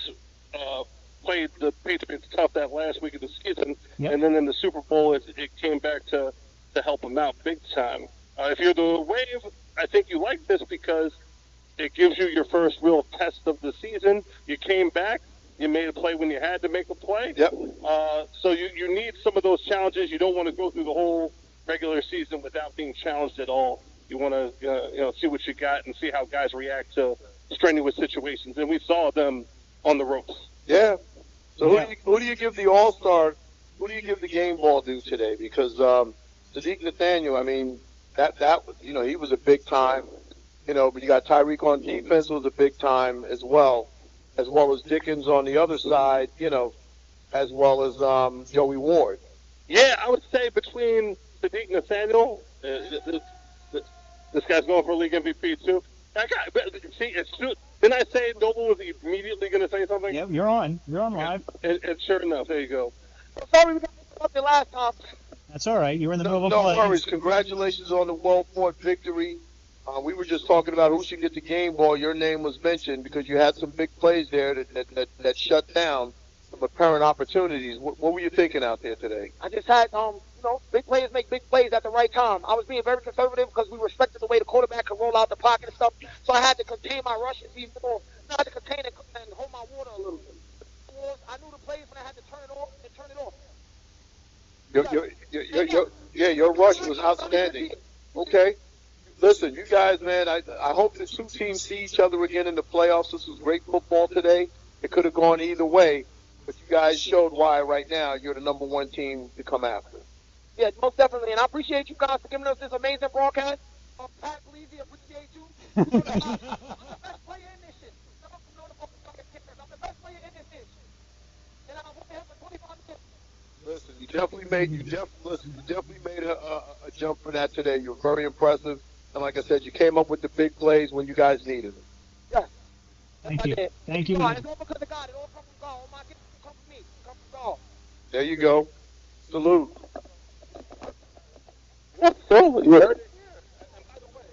[SPEAKER 12] played the Patriots tough that last week of the season, and then in the Super Bowl it came back to help them out big time. If you're the Wave, I think you like this because it gives you your first real test of the season. You came back. You made a play when you had to make a play.
[SPEAKER 4] Yep.
[SPEAKER 12] So you need some of those challenges. You don't want to go through the whole regular season without being challenged at all. You want to see what you got and see how guys react to strenuous situations. And we saw them on the ropes.
[SPEAKER 4] Yeah. So who do you give the All-Star? Who do you give the game ball to today? Because Sadiq Nathaniel, I mean, that he was a big time. But you got Tyreek on defense was a big time as well as Dickens on the other side, as well as Joey Ward.
[SPEAKER 12] Yeah, I would say between Sadiq Nathaniel, this guy's going for league MVP too. Didn't I say Noble was immediately going to say something?
[SPEAKER 5] Yeah, you're on. You're on live.
[SPEAKER 12] And sure enough, there you go.
[SPEAKER 13] Sorry we got up the last time.
[SPEAKER 5] That's all right. You were in the middle of a play.
[SPEAKER 4] No worries. Congratulations on the well-fought victory. We were just talking about who should get the game ball. Your name was mentioned because you had some big plays there that shut down some apparent opportunities. What were you thinking out there today?
[SPEAKER 13] I just had, big players make big plays at the right time. I was being very conservative because we respected the way the quarterback could roll out the pocket and stuff. So I had to contain my rushes even more. I had to contain it and hold my water a little bit. I knew the plays when I had to turn it off and turn it off.
[SPEAKER 4] Your rush was outstanding. Okay. Listen, you guys, man, I hope the two teams see each other again in the playoffs. This was great football today. It could have gone either way, but you guys showed why right now you're the number one team to come after.
[SPEAKER 13] Yeah, most definitely. And I appreciate you guys for giving us this amazing broadcast. Pat Levy, appreciate you. I'm the best player in this shit. I'm the best player in this shit. And I'm only here for 25 minutes.
[SPEAKER 4] Listen, you definitely made a jump for that today. You're very impressive. And like I said, you came up with the big plays when you guys needed them.
[SPEAKER 13] Yes.
[SPEAKER 5] Thank you. Thank you.
[SPEAKER 13] It's all because of God. It all comes from God. All my gifts come from me. It comes from God.
[SPEAKER 4] There you go. Salute.
[SPEAKER 12] So, you heard it here. And by the way,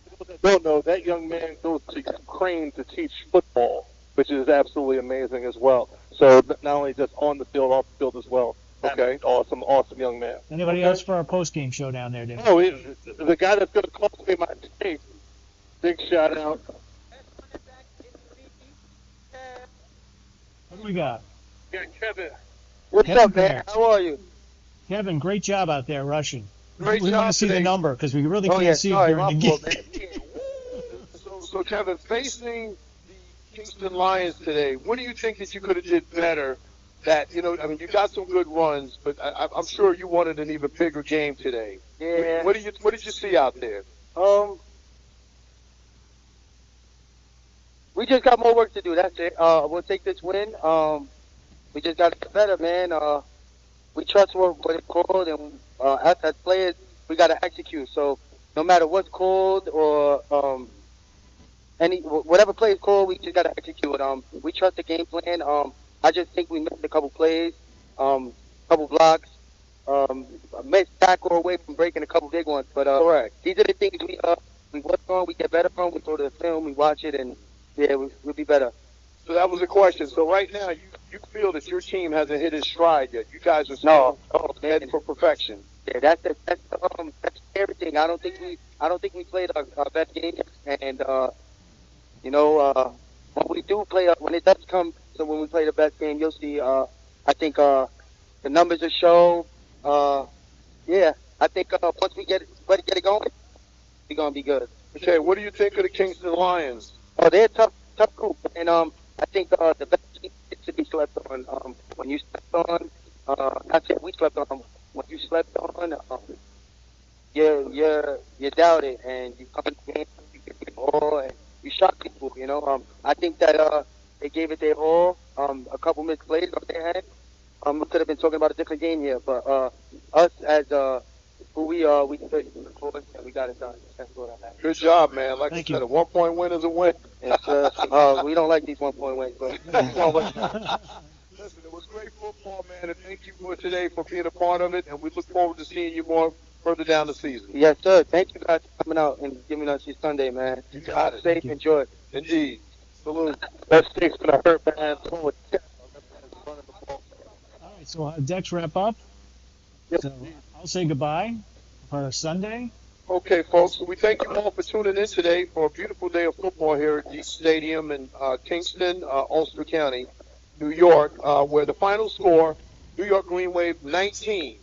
[SPEAKER 12] for those that don't know, that young man goes to Ukraine to teach football, which is absolutely amazing as well. So not only just on the field, off the field as well. Okay. Awesome young man.
[SPEAKER 5] Anybody else for our post-game showdown there, Dave?
[SPEAKER 12] Oh, the guy that's going to cost me my day. Big shout out.
[SPEAKER 5] What do we got?
[SPEAKER 12] Yeah, Kevin.
[SPEAKER 13] What's up, man? How are you?
[SPEAKER 5] Kevin, great job out there rushing.
[SPEAKER 4] Great
[SPEAKER 5] we
[SPEAKER 4] job
[SPEAKER 5] want to see
[SPEAKER 4] today.
[SPEAKER 5] the number because we really can't see it during the game.
[SPEAKER 4] So, Kevin, facing the Kingston Lions today, what do you think that you could have did better? That, you got some good runs, but I'm sure you wanted an even bigger game today.
[SPEAKER 13] Yeah.
[SPEAKER 4] What did you see out there?
[SPEAKER 13] We just got more work to do. That's it. We'll take this win. We just got to get better, man. We trust what it's called, and us as players, we got to execute. So no matter what's called or whatever play is called, we just got to execute. We trust the game plan. I just think we missed a couple plays, couple blocks, missed tackle away from breaking a couple big ones. But these are the things we work on, we get better from. We go to the film, we watch it, and we'll be better.
[SPEAKER 4] So that was the question. So right now, you feel that your team hasn't hit its stride yet. You guys are still heading for perfection.
[SPEAKER 13] Yeah, that's everything. I don't think we played our best game, and when we do play, when it does come. So when we play the best game, you'll see. I think the numbers will show. I think once we get it going, we're gonna be good.
[SPEAKER 4] Okay, what do you think of the Kingston Lions?
[SPEAKER 13] Oh, they're a tough group, and I think the best team is to be slept on. When you slept on, I said we slept on. When you slept on, you doubt it, and you come in the game, you give it all, and you shock people. I think that they gave it their all. A couple missed plays on their hand. We could have been talking about a different game here, but us as who we are, we stood in the course and we got it done. That's what I have.
[SPEAKER 14] Good job, man. Like
[SPEAKER 5] Thank
[SPEAKER 14] I said,
[SPEAKER 5] you.
[SPEAKER 14] a 1 point win is a win.
[SPEAKER 13] We don't like these 1 point wins, but
[SPEAKER 14] Listen, it was great football, man, and thank you for today for being a part of it, and we look forward to seeing you more further down the season.
[SPEAKER 13] yes, sir. Thank you guys for coming out and giving us your Sunday, man.
[SPEAKER 14] You got it.
[SPEAKER 13] Safe, enjoy.
[SPEAKER 14] Indeed. Salute.
[SPEAKER 12] Best thing's gonna hurt, man.
[SPEAKER 5] All right, so we'll have Dex wrap up. So I'll say goodbye for Sunday.
[SPEAKER 14] Okay, folks, so we thank you all for tuning in today for a beautiful day of football here at the stadium in Kingston, Ulster County, New York, where the final score, New York Greenwave 19,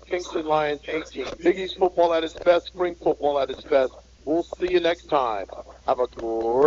[SPEAKER 14] Kingston Lions 18. Big East football at its best, spring football at its best. We'll see you next time. Have a great